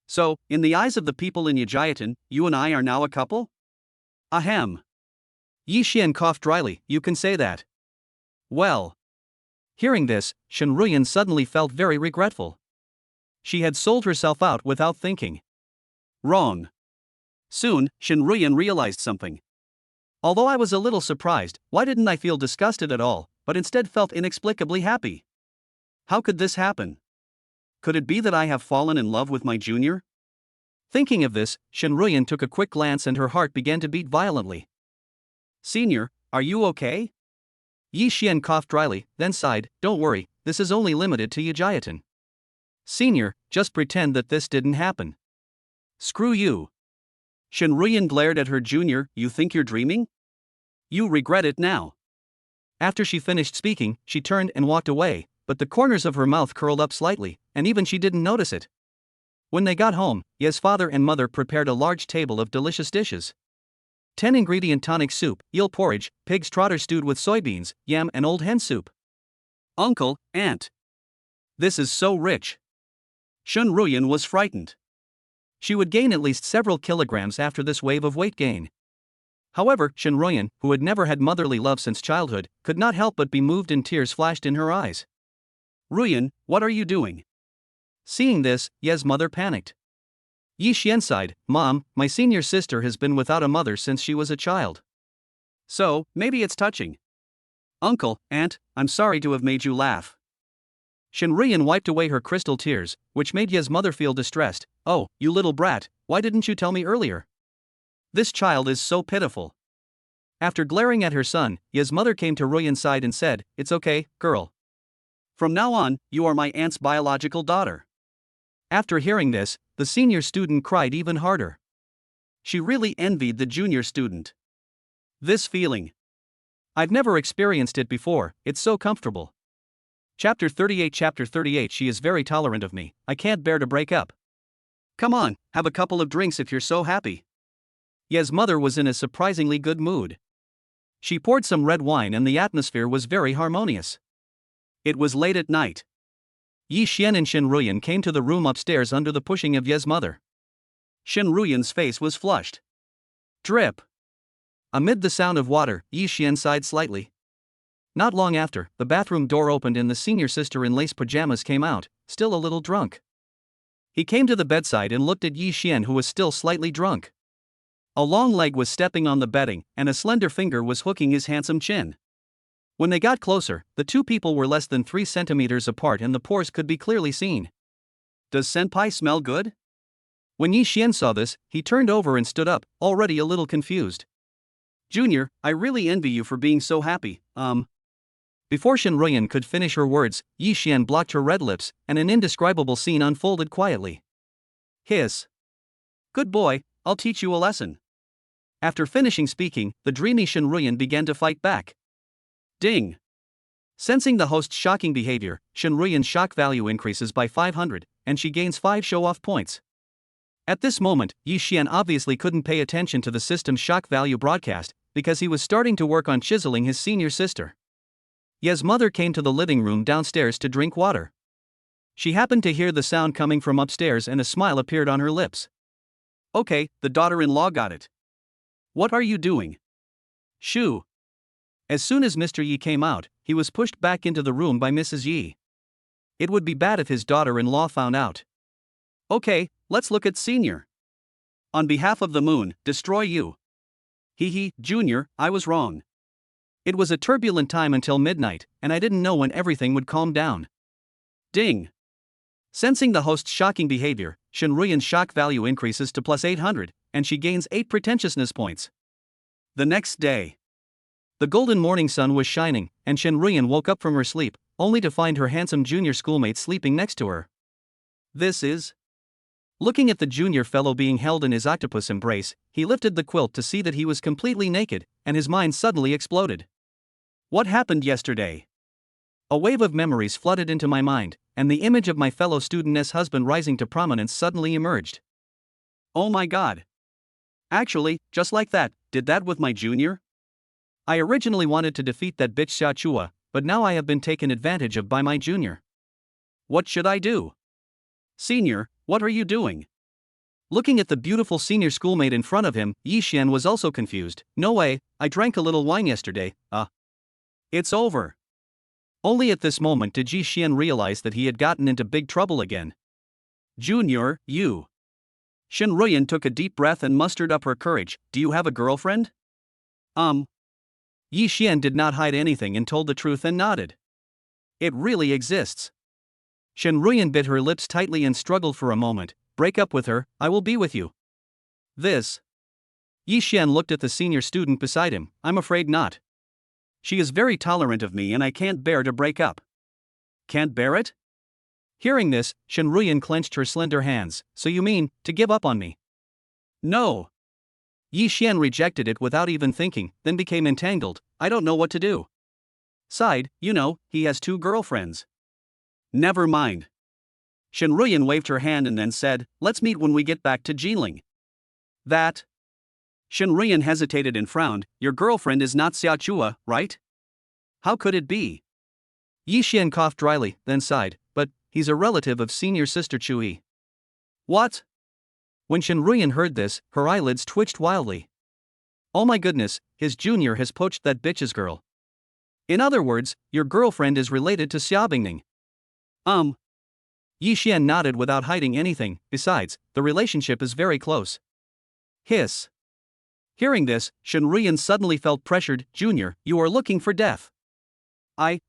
So, in the eyes of the people in Yijayatan, you and I are now a couple? Ahem. Yi Xian coughed dryly. You can say that. Well. Hearing this, Shen Ruyan suddenly felt very regretful. She had sold herself out without thinking. Wrong. Soon, Shen Ruyan realized something. Although I was a little surprised, why didn't I feel disgusted at all, but instead felt inexplicably happy? How could this happen? Could it be that I have fallen in love with my junior? Thinking of this, Shen Ruyan took a quick glance and her heart began to beat violently. Senior, are you okay? Yi Xian coughed dryly, then sighed, don't worry, this is only limited to Yijayatan. Senior, just pretend that this didn't happen. Screw you. Shen Ruyan glared at her junior. You think you're dreaming? You regret it now. After she finished speaking, she turned and walked away, but the corners of her mouth curled up slightly, and even she didn't notice it. When they got home, Ye's father and mother prepared a large table of delicious dishes. 10-ingredient tonic soup, eel porridge, pig's trotter stewed with soybeans, yam and old hen soup. Uncle, aunt. This is so rich. Shen Ruyan was frightened. She would gain at least several kilograms after this wave of weight gain. However, Shen Ruyan, who had never had motherly love since childhood, could not help but be moved and tears flashed in her eyes. Ruyan, what are you doing? Seeing this, Ye's mother panicked. Yi Xian sighed, Mom, my senior sister has been without a mother since she was a child. So, maybe it's touching. Uncle, aunt, I'm sorry to have made you laugh. Shen Ruyan wiped away her crystal tears, which made Ye's mother feel distressed. Oh, you little brat, why didn't you tell me earlier? This child is so pitiful. After glaring at her son, Ye's mother came to Ruyan's side and said, It's okay, girl. From now on, you are my aunt's biological daughter. After hearing this, the senior student cried even harder. She really envied the junior student. This feeling. I've never experienced it before, it's so comfortable. Chapter 38. She is very tolerant of me, I can't bear to break up. Come on, have a couple of drinks if you're so happy. Ye's mother was in a surprisingly good mood. She poured some red wine and the atmosphere was very harmonious. It was late at night. Yi Xian and Shen Ruyan came to the room upstairs under the pushing of Ye's mother. Shen Ruyan's face was flushed. Drip. Amid the sound of water, Yi Xian sighed slightly. Not long after, the bathroom door opened and the senior sister in lace pajamas came out, still a little drunk. He came to the bedside and looked at Yi Xian, who was still slightly drunk. A long leg was stepping on the bedding, and a slender finger was hooking his handsome chin. When they got closer, the two people were less than 3 centimeters apart and the pores could be clearly seen. Does senpai smell good? When Yi Xian saw this, he turned over and stood up, already a little confused. Junior, I really envy you for being so happy, Before Shen Ruyan could finish her words, Yi Xian blocked her red lips, and an indescribable scene unfolded quietly. Hiss. Good boy, I'll teach you a lesson. After finishing speaking, the dreamy Shen Ruyan began to fight back. Ding. Sensing the host's shocking behavior, Shen Ruyan's shock value increases by 500, and she gains 5 show-off points. At this moment, Yi Xian obviously couldn't pay attention to the system's shock value broadcast, because he was starting to work on chiseling his senior sister. Ye's mother came to the living room downstairs to drink water. She happened to hear the sound coming from upstairs and a smile appeared on her lips. Okay, the daughter-in-law got it. What are you doing? Shoo. As soon as Mr. Yi came out, he was pushed back into the room by Mrs. Yi. It would be bad if his daughter-in-law found out. Okay, let's look at Senior. On behalf of the moon, destroy you. Hee, Junior, I was wrong. It was a turbulent time until midnight, and I didn't know when everything would calm down. Ding. Sensing the host's shocking behavior, Shen Ruyan's shock value increases to plus 800, and she gains 8 pretentiousness points. The next day. The golden morning sun was shining, and Shen Ruyan woke up from her sleep, only to find her handsome junior schoolmate sleeping next to her. This is... Looking at the junior fellow being held in his octopus embrace, he lifted the quilt to see that he was completely naked, and his mind suddenly exploded. What happened yesterday? A wave of memories flooded into my mind, and the image of my fellow student's husband rising to prominence suddenly emerged. Oh my god. Actually, just like that, did that with my junior? I originally wanted to defeat that bitch Xia Chua, but now I have been taken advantage of by my junior. What should I do? Senior, what are you doing? Looking at the beautiful senior schoolmate in front of him, Yi Xian was also confused. No way, I drank a little wine yesterday, It's over. Only at this moment did Yi Xian realize that he had gotten into big trouble again. Junior, you. Shen Ruyan took a deep breath and mustered up her courage. Do you have a girlfriend? Yi Xian did not hide anything and told the truth and nodded. It really exists. Shen Ruyan bit her lips tightly and struggled for a moment. Break up with her, I will be with you. This. Yi Xian looked at the senior student beside him. I'm afraid not. She is very tolerant of me and I can't bear to break up. Can't bear it? Hearing this, Shen Ruyan clenched her slender hands. So you mean, to give up on me? No. Yi Xian rejected it without even thinking, then became entangled. I don't know what to do. Sighed, he has 2 girlfriends. Never mind. Shen Ruyan waved her hand and then said, let's meet when we get back to Jinling. That? Shen Ruyan hesitated and frowned. Your girlfriend is not Xia Chua, right? How could it be? Yi Xian coughed dryly, then sighed, but he's a relative of senior sister Chui. What? When Shen Ruyan heard this, her eyelids twitched wildly. Oh my goodness, his junior has poached that bitch's girl. In other words, your girlfriend is related to Xia Bingning. Yi Xian nodded without hiding anything. Besides, the relationship is very close. Hiss. Hearing this, Shen Ruyan suddenly felt pressured. Junior, you are looking for death. I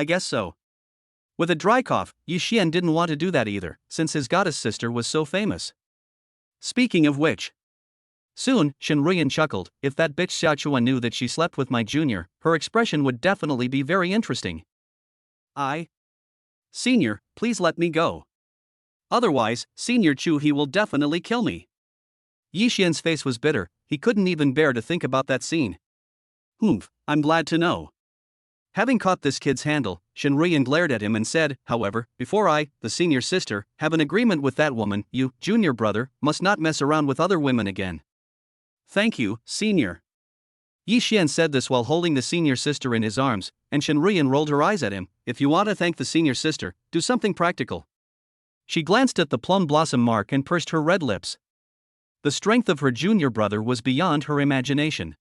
guess so. With a dry cough, Yi Xian didn't want to do that either, since his goddess sister was so famous. Speaking of which. Soon, Shen Ruyan chuckled, if that bitch Xiaochuan knew that she slept with my junior, her expression would definitely be very interesting. Senior, please let me go. Otherwise, Senior Chu he will definitely kill me. Yi Xian's face was bitter, he couldn't even bear to think about that scene. I'm glad to know. Having caught this kid's handle, Shen Ruyan glared at him and said, however, before I, the senior sister, have an agreement with that woman, you, junior brother, must not mess around with other women again. Thank you, senior. Yi Xian said this while holding the senior sister in his arms, and Shen Ruyan rolled her eyes at him. If you want to thank the senior sister, do something practical. She glanced at the plum blossom mark and pursed her red lips. The strength of her junior brother was beyond her imagination.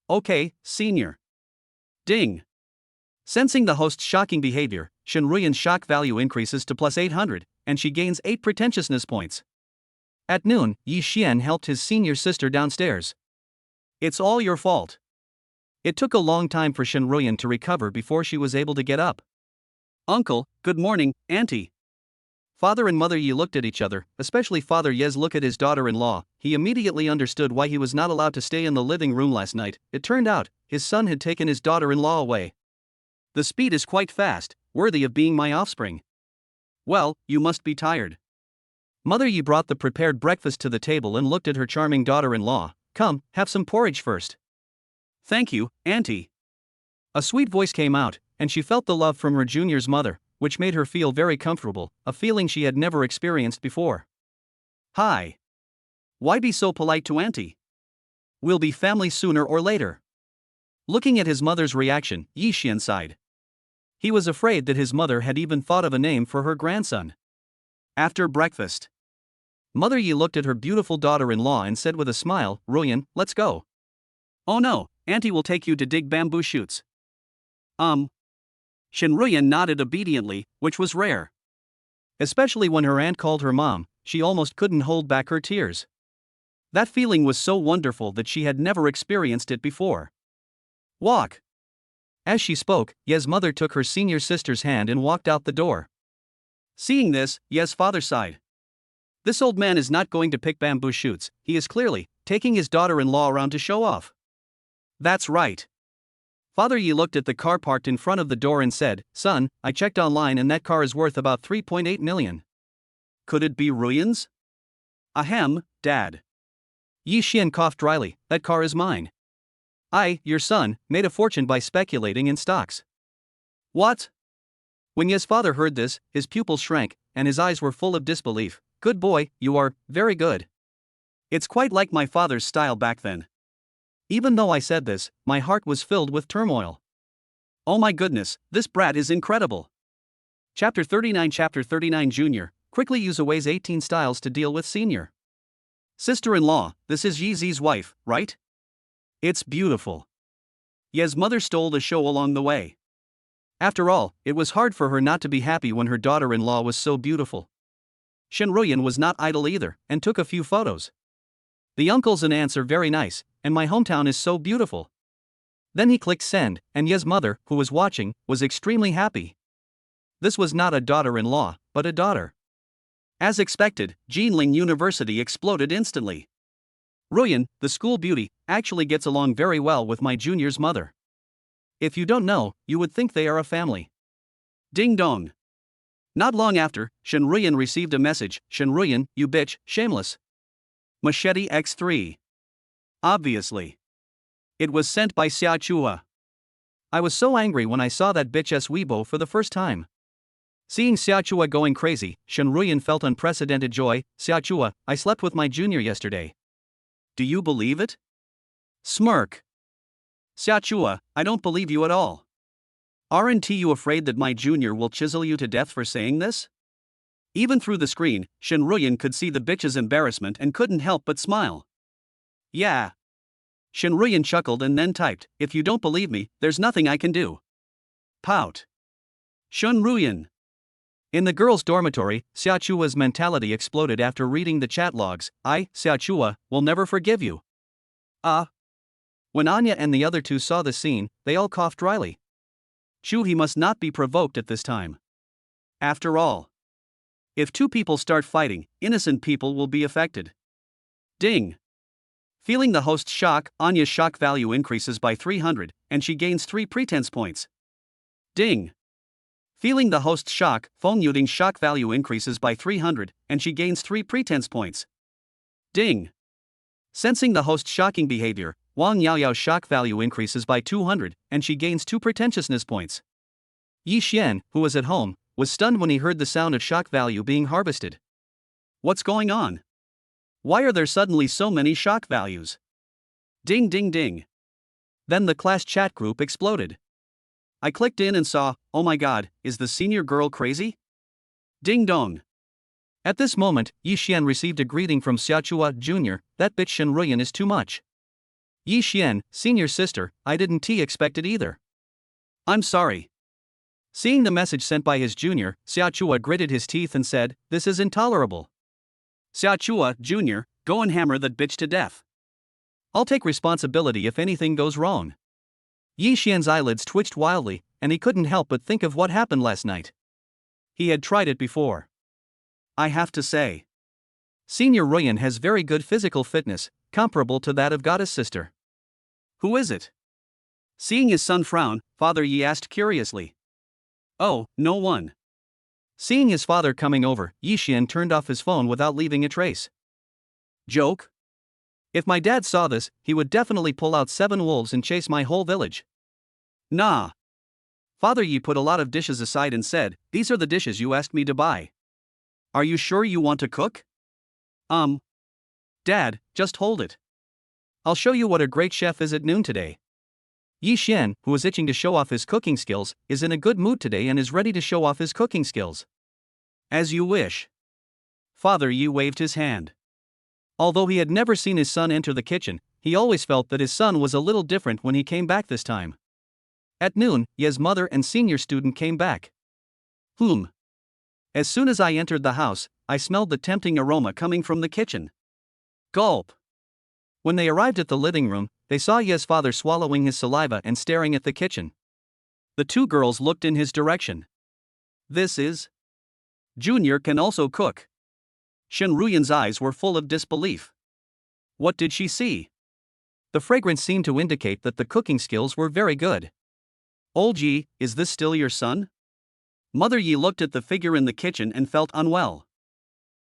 Okay, senior. Ding. Sensing the host's shocking behavior, Shen Ruyan's shock value increases to plus 800, and she gains 8 pretentiousness points. At noon, Yi Xian helped his senior sister downstairs. It's all your fault. It took a long time for Shen Ruyan to recover before she was able to get up. Uncle, good morning, Auntie. Father and Mother Yi looked at each other, especially Father Ye's look at his daughter-in-law. He immediately understood why he was not allowed to stay in the living room last night. It turned out, his son had taken his daughter-in-law away. The speed is quite fast, worthy of being my offspring. Well, you must be tired. Mother Yi brought the prepared breakfast to the table and looked at her charming daughter-in-law. Come, have some porridge first. Thank you, Auntie. A sweet voice came out, and she felt the love from her junior's mother, which made her feel very comfortable, a feeling she had never experienced before. Hi. Why be so polite to Auntie? We'll be family sooner or later. Looking at his mother's reaction, Yi Xian sighed. He was afraid that his mother had even thought of a name for her grandson. After breakfast, Mother Yi looked at her beautiful daughter-in-law and said with a smile, Ruyan, let's go. Oh no, Auntie will take you to dig bamboo shoots. Shen Ruyan nodded obediently, which was rare. Especially when her aunt called her mom, she almost couldn't hold back her tears. That feeling was so wonderful that she had never experienced it before. Walk. As she spoke, Ye's mother took her senior sister's hand and walked out the door. Seeing this, Ye's father sighed. This old man is not going to pick bamboo shoots, he is clearly taking his daughter-in-law around to show off. That's right. Father Yi looked at the car parked in front of the door and said, Son, I checked online and that car is worth about 3.8 million. Could it be Ruyan's? Ahem, Dad. Yi Xian coughed dryly, that car is mine. I, your son, made a fortune by speculating in stocks. What? When Ye's father heard this, his pupils shrank, and his eyes were full of disbelief. Good boy, you are very good. It's quite like my father's style back then. Even though I said this, my heart was filled with turmoil. Oh my goodness, this brat is incredible. Chapter 39 Junior, quickly use Away's 18 styles to deal with Senior. Sister-in-law, this is Yi Zi's wife, right? It's beautiful. Ye's mother stole the show along the way. After all, it was hard for her not to be happy when her daughter-in-law was so beautiful. Shen Ruyan was not idle either, and took a few photos. The uncles and aunts are very nice, and my hometown is so beautiful. Then he clicked send, and Ye's mother, who was watching, was extremely happy. This was not a daughter-in-law, but a daughter. As expected, Jinling University exploded instantly. Ruyan, the school beauty, actually gets along very well with my junior's mother. If you don't know, you would think they are a family. Ding dong. Not long after, Shen Ruyan received a message, Shen Ruyan, you bitch, shameless. Machete X3. Obviously. It was sent by Xia Chua. I was so angry when I saw that bitch Weibo for the first time. Seeing Xia Chua going crazy, Shen Ruyan felt unprecedented joy. Xia Chua, I slept with my junior yesterday. Do you believe it? Smirk. Xia Chua, I don't believe you at all. Aren't you afraid that my junior will chisel you to death for saying this? Even through the screen, Shen Ruyan could see the bitch's embarrassment and couldn't help but smile. Yeah. Shen Ruyan chuckled and then typed, if you don't believe me, there's nothing I can do. Pout. Shen Ruyan. In the girls' dormitory, Xia Chua's mentality exploded after reading the chat logs. Xia Chua, will never forgive you. When Anya and the other two saw the scene, they all coughed dryly. He must not be provoked at this time. After all, if two people start fighting, innocent people will be affected. Ding. Feeling the host's shock, Anya's shock value increases by 300, and she gains 3 pretense points. Ding. Feeling the host's shock, Feng Yuding's shock value increases by 300, and she gains 3 pretense points. Ding. Sensing the host's shocking behavior, Wang Yaoyao's shock value increases by 200, and she gains 2 pretentiousness points. Yi Xian, who was at home, was stunned when he heard the sound of shock value being harvested. What's going on? Why are there suddenly so many shock values? Ding ding ding. Then the class chat group exploded. I clicked in and saw, oh my god, is the senior girl crazy? Ding dong. At this moment, Yi Xian received a greeting from Xia Chua Jr., that bitch Shen Ruyan is too much. Yi Xian, senior sister, I didn't expect it either. I'm sorry. Seeing the message sent by his junior, Xia Chua gritted his teeth and said, this is intolerable. Xia Chua Jr., go and hammer that bitch to death. I'll take responsibility if anything goes wrong. Yi Xian's eyelids twitched wildly, and he couldn't help but think of what happened last night. He had tried it before. I have to say, Senior Ruyan has very good physical fitness, comparable to that of Goddess Sister. Who is it? Seeing his son frown, Father Yi asked curiously. Oh, no one. Seeing his father coming over, Yi Xian turned off his phone without leaving a trace. Joke? If my dad saw this, he would definitely pull out 7 wolves and chase my whole village. Nah. Father Yi put a lot of dishes aside and said, these are the dishes you asked me to buy. Are you sure you want to cook? Dad, just hold it. I'll show you what a great chef is at noon today. Yi Xian, who was itching to show off his cooking skills, is in a good mood today and is ready to show off his cooking skills. As you wish. Father Yi waved his hand. Although he had never seen his son enter the kitchen, he always felt that his son was a little different when he came back this time. At noon, Ye's mother and senior student came back. As soon as I entered the house, I smelled the tempting aroma coming from the kitchen. Gulp. When they arrived at the living room, they saw Ye's father swallowing his saliva and staring at the kitchen. The 2 girls looked in his direction. This is? Junior can also cook. Shen Ruyan's eyes were full of disbelief. What did she see? The fragrance seemed to indicate that the cooking skills were very good. Old Yi, is this still your son? Mother Yi looked at the figure in the kitchen and felt unwell.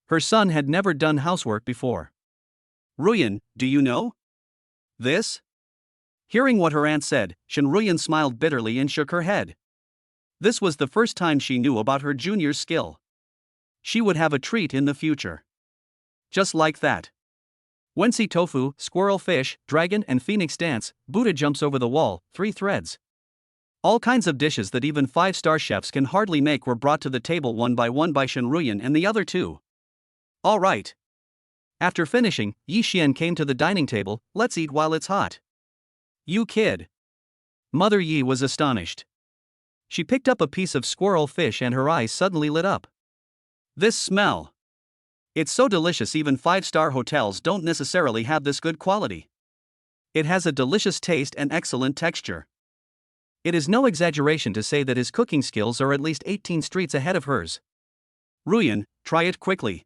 Her son had never done housework before. Ruyan, do you know this? Hearing what her aunt said, Shen Ruyan smiled bitterly and shook her head. This was the first time she knew about her junior's skill. She would have a treat in the future. Just like that. Wensi tofu, squirrel fish, dragon and phoenix dance, Buddha jumps over the wall, 3 threads. All kinds of dishes that even 5-star chefs can hardly make were brought to the table one by Shen Ruyan and the other 2. All right. After finishing, Yi Xian came to the dining table, let's eat while it's hot. You kid. Mother Yi was astonished. She picked up a piece of squirrel fish and her eyes suddenly lit up. This smell. It's so delicious even 5-star hotels don't necessarily have this good quality. It has a delicious taste and excellent texture. It is no exaggeration to say that his cooking skills are at least 18 streets ahead of hers. Ruyan, try it quickly.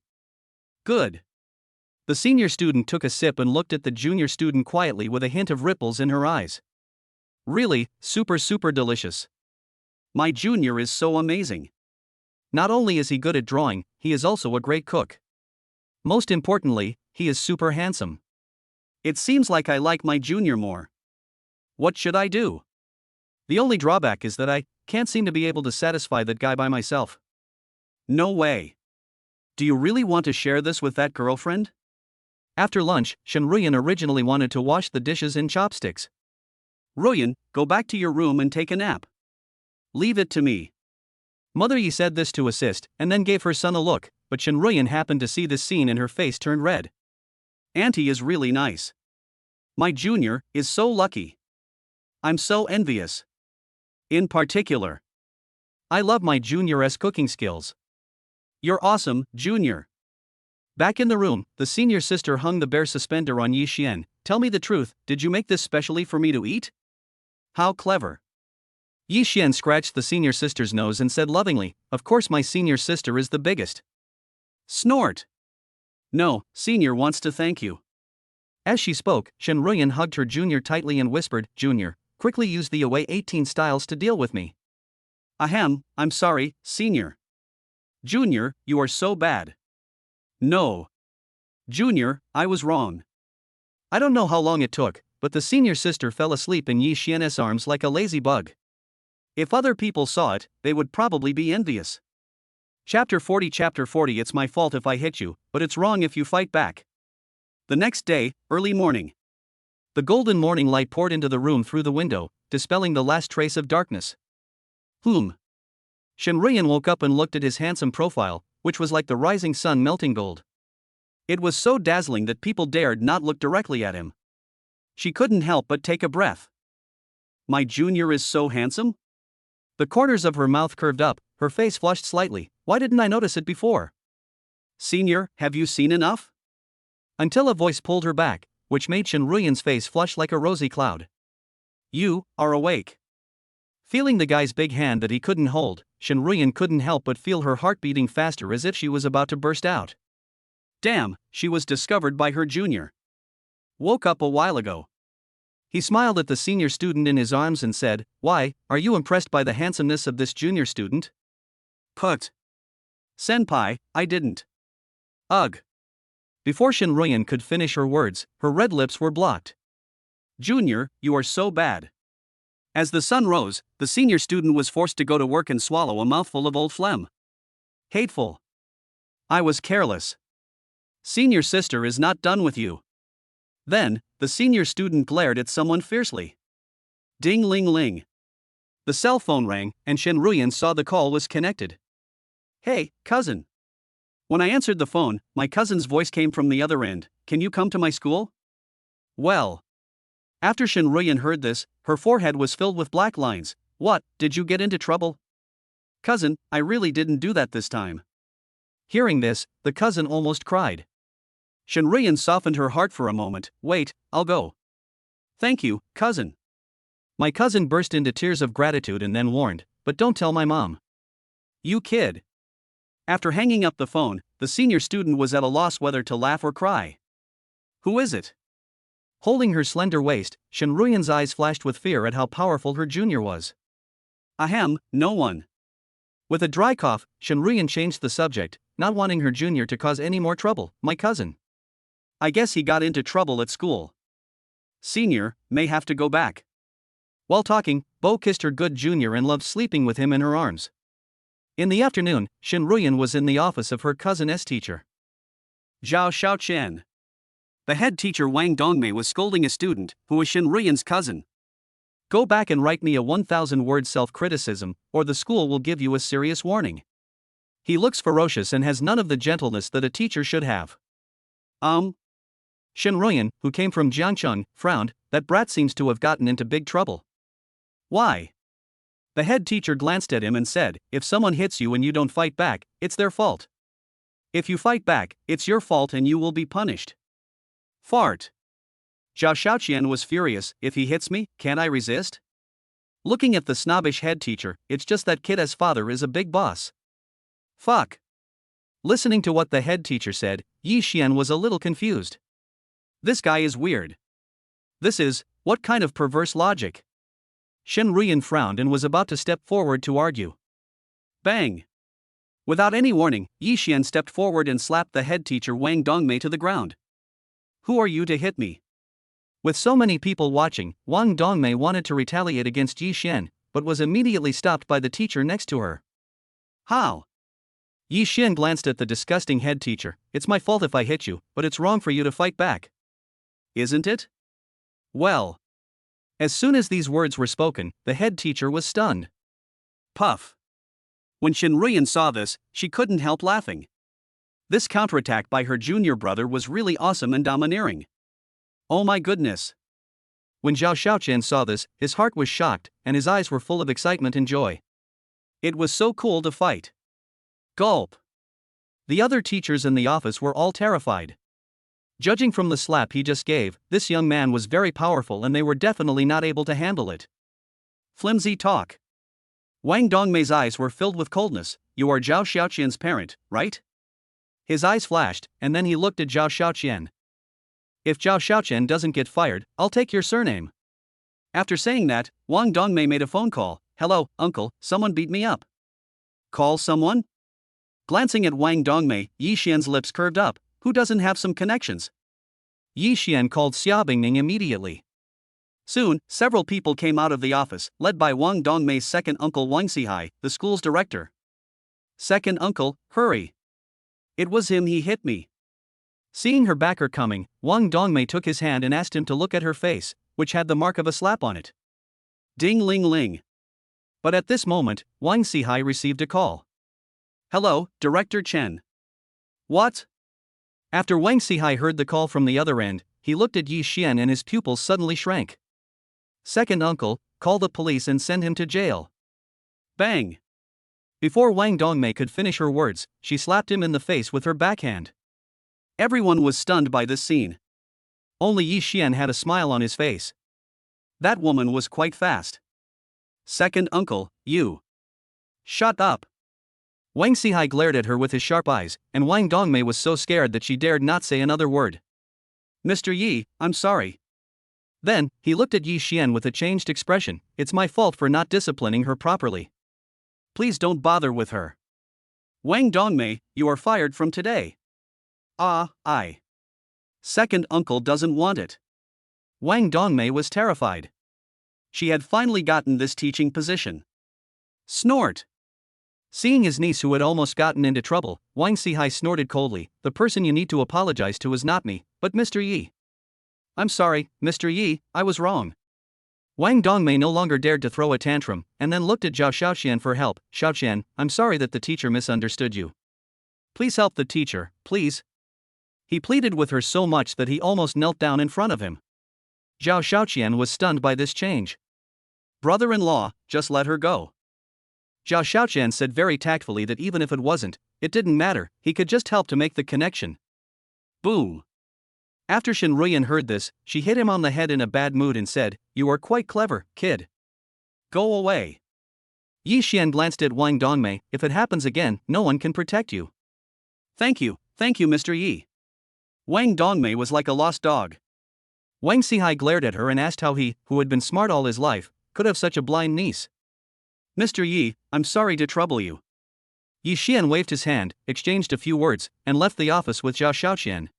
Good. The senior student took a sip and looked at the junior student quietly with a hint of ripples in her eyes. Really, super delicious. My junior is so amazing. Not only is he good at drawing, he is also a great cook. Most importantly, he is super handsome. It seems like I like my junior more. What should I do? The only drawback is that I can't seem to be able to satisfy that guy by myself. No way. Do you really want to share this with that girlfriend? After lunch, Shenruyan originally wanted to wash the dishes in chopsticks. Ruyan, go back to your room and take a nap. Leave it to me. Mother Yi said this to assist, and then gave her son a look, but Shenruyan happened to see this scene and her face turned red. Auntie is really nice. My junior is so lucky. I'm so envious. In particular, I love my junior's cooking skills. You're awesome, junior. Back in the room, the senior sister hung the bear suspender on Yi Xian. Tell me the truth, did you make this specially for me to eat? How clever. Yi Xian scratched the senior sister's nose and said lovingly, of course my senior sister is the biggest. Snort. No, senior wants to thank you. As she spoke, Shenruyan hugged her junior tightly and whispered, Junior, quickly use the Away 18 styles to deal with me. Ahem, I'm sorry, senior. Junior, you are so bad. No. Junior, I was wrong. I don't know how long it took, but the senior sister fell asleep in Yi Xian's arms like a lazy bug. If other people saw it, they would probably be envious. Chapter 40 It's my fault if I hit you, but it's wrong if you fight back. The next day, early morning. The golden morning light poured into the room through the window, dispelling the last trace of darkness. Shenruyan woke up and looked at his handsome profile, which was like the rising sun melting gold. It was so dazzling that people dared not look directly at him. She couldn't help but take a breath. My junior is so handsome? The corners of her mouth curved up, her face flushed slightly. Why didn't I notice it before? Senior, have you seen enough? Until a voice pulled her back, which made Shenruyan's face flush like a rosy cloud. You are awake. Feeling the guy's big hand that he couldn't hold, Shenruyan couldn't help but feel her heart beating faster as if she was about to burst out. Damn, she was discovered by her junior. Woke up a while ago. He smiled at the senior student in his arms and said, Why, are you impressed by the handsomeness of this junior student? Put. Senpai, I didn't. Ugh. Before Shenruyan could finish her words, her red lips were blocked. Junior, you are so bad. As the sun rose, the senior student was forced to go to work and swallow a mouthful of old phlegm. Hateful. I was careless. Senior sister is not done with you. Then, the senior student glared at someone fiercely. Ding-ling-ling. The cell phone rang, and Shenruyan saw the call was connected. Hey, cousin. When I answered the phone, my cousin's voice came from the other end. Can you come to my school? Well. After Shenruyan heard this, her forehead was filled with black lines. What, did you get into trouble? Cousin, I really didn't do that this time. Hearing this, the cousin almost cried. Shenruyan softened her heart for a moment. Wait, I'll go. Thank you, cousin. My cousin burst into tears of gratitude and then warned, but don't tell my mom. You kid. After hanging up the phone, the senior student was at a loss whether to laugh or cry. Who is it? Holding her slender waist, Shenruyan's eyes flashed with fear at how powerful her junior was. Ahem, no one. With a dry cough, Shenruyan changed the subject, not wanting her junior to cause any more trouble. My cousin. I guess he got into trouble at school. Senior may have to go back. While talking, Bo kissed her good junior and loved sleeping with him in her arms. In the afternoon, Shenruyan was in the office of her cousin's teacher. Zhao Xiaoqian. The head teacher Wang Dongmei was scolding a student, who was Shenruyan's cousin. Go back and write me a 1,000-word self-criticism, or the school will give you a serious warning. He looks ferocious and has none of the gentleness that a teacher should have. Shenruyan, who came from Jiangcheng, frowned. That brat seems to have gotten into big trouble. Why? The head teacher glanced at him and said, if someone hits you and you don't fight back, it's their fault. If you fight back, it's your fault and you will be punished. Fart. Zhao Xiaoqian was furious. If he hits me, can't I resist? Looking at the snobbish head teacher, it's just that kid's father is a big boss. Fuck. Listening to what the head teacher said, Yi Xian was a little confused. This guy is weird. What kind of perverse logic? Shenruyan frowned and was about to step forward to argue. Bang! Without any warning, Yi Xian stepped forward and slapped the head teacher Wang Dongmei to the ground. Who are you to hit me? With so many people watching, Wang Dongmei wanted to retaliate against Yi Xian, but was immediately stopped by the teacher next to her. How? Yi Xian glanced at the disgusting head teacher. It's my fault if I hit you, but it's wrong for you to fight back. Isn't it? Well. As soon as these words were spoken, the head teacher was stunned. Puff. When Shenruyan saw this, she couldn't help laughing. This counterattack by her junior brother was really awesome and domineering. Oh my goodness. When Zhao Xiaoqian saw this, his heart was shocked, and his eyes were full of excitement and joy. It was so cool to fight. Gulp. The other teachers in the office were all terrified. Judging from the slap he just gave, this young man was very powerful and they were definitely not able to handle it. Flimsy talk. Wang Dongmei's eyes were filled with coldness. You are Zhao Xiaoqian's parent, right? His eyes flashed, and then he looked at Zhao Xiaoqian. If Zhao Xiaoqian doesn't get fired, I'll take your surname. After saying that, Wang Dongmei made a phone call. Hello, uncle, someone beat me up. Call someone? Glancing at Wang Dongmei, Yi Xian's lips curved up. Who doesn't have some connections? Yi Xian called Xia Bingning immediately. Soon, several people came out of the office, led by Wang Dongmei's second uncle Wang Xihai, the school's director. Second uncle, hurry. It was him, he hit me. Seeing her backer coming, Wang Dongmei took his hand and asked him to look at her face, which had the mark of a slap on it. Ding ling ling. But at this moment, Wang Xihai received a call. Hello, Director Chen. What? After Wang Xihai heard the call from the other end, he looked at Yi Xian and his pupils suddenly shrank. Second uncle, call the police and send him to jail. Bang! Before Wang Dongmei could finish her words, she slapped him in the face with her backhand. Everyone was stunned by this scene. Only Yi Xian had a smile on his face. That woman was quite fast. Second uncle, you. Shut up. Wang Xihai glared at her with his sharp eyes, and Wang Dongmei was so scared that she dared not say another word. Mr. Yi, I'm sorry. Then, he looked at Yi Xian with a changed expression. It's my fault for not disciplining her properly. Please don't bother with her. Wang Dongmei, you are fired from today. I. Second uncle doesn't want it. Wang Dongmei was terrified. She had finally gotten this teaching position. Snort. Seeing his niece who had almost gotten into trouble, Wang Xihai snorted coldly. The person you need to apologize to is not me, but Mr. Yi. I'm sorry, Mr. Yi, I was wrong. Wang Dongmei no longer dared to throw a tantrum, and then looked at Zhao Xiaoqian for help. Xiaoqian, I'm sorry that the teacher misunderstood you. Please help the teacher, please. He pleaded with her so much that he almost knelt down in front of him. Zhao Xiaoqian was stunned by this change. Brother-in-law, just let her go. Zhao Xiaoqian said very tactfully that even if it didn't matter, he could just help to make the connection. Boom. After Shenruyan heard this, she hit him on the head in a bad mood and said, You are quite clever, kid. Go away. Yi Xian glanced at Wang Dongmei. If it happens again, no one can protect you. Thank you, Mr. Yi. Wang Dongmei was like a lost dog. Wang Xihai glared at her and asked how he, who had been smart all his life, could have such a blind niece. Mr. Yi, I'm sorry to trouble you. Yi Xian waved his hand, exchanged a few words, and left the office with Zhao Xiaoqian.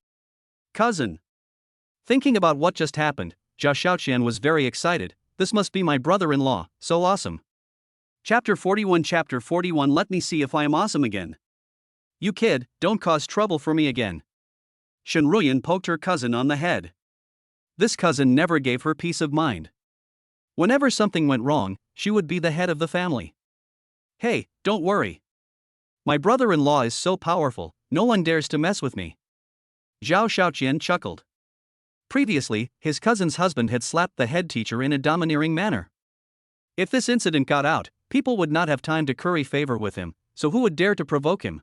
Cousin. Thinking about what just happened, Zhao Xiaoqian was very excited. This must be my brother-in-law, so awesome. Chapter 41 Let me see if I am awesome again. You kid, don't cause trouble for me again. Shenruyan poked her cousin on the head. This cousin never gave her peace of mind. Whenever something went wrong, she would be the head of the family. Hey, don't worry. My brother-in-law is so powerful, no one dares to mess with me. Zhao Xiaoqian chuckled. Previously, his cousin's husband had slapped the head teacher in a domineering manner. If this incident got out, people would not have time to curry favor with him, so who would dare to provoke him?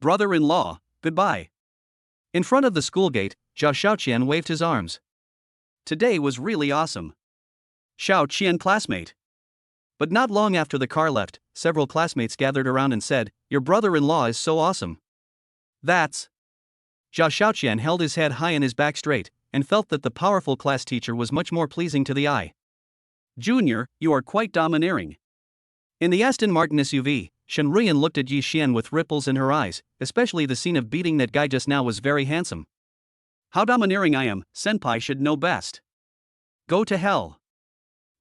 Brother-in-law, goodbye. In front of the school gate, Zhao Xiaoqian waved his arms. Today was really awesome. Xiaoqian classmate. But not long after the car left, several classmates gathered around and said, Your brother-in-law is so awesome. That's. Zhao Xiaoqian held his head high and his back straight, and felt that the powerful class teacher was much more pleasing to the eye. Junior, you are quite domineering. In the Aston Martin SUV, Shenruyan looked at Yi Xian with ripples in her eyes, especially the scene of beating that guy just now was very handsome. How domineering I am, senpai should know best. Go to hell.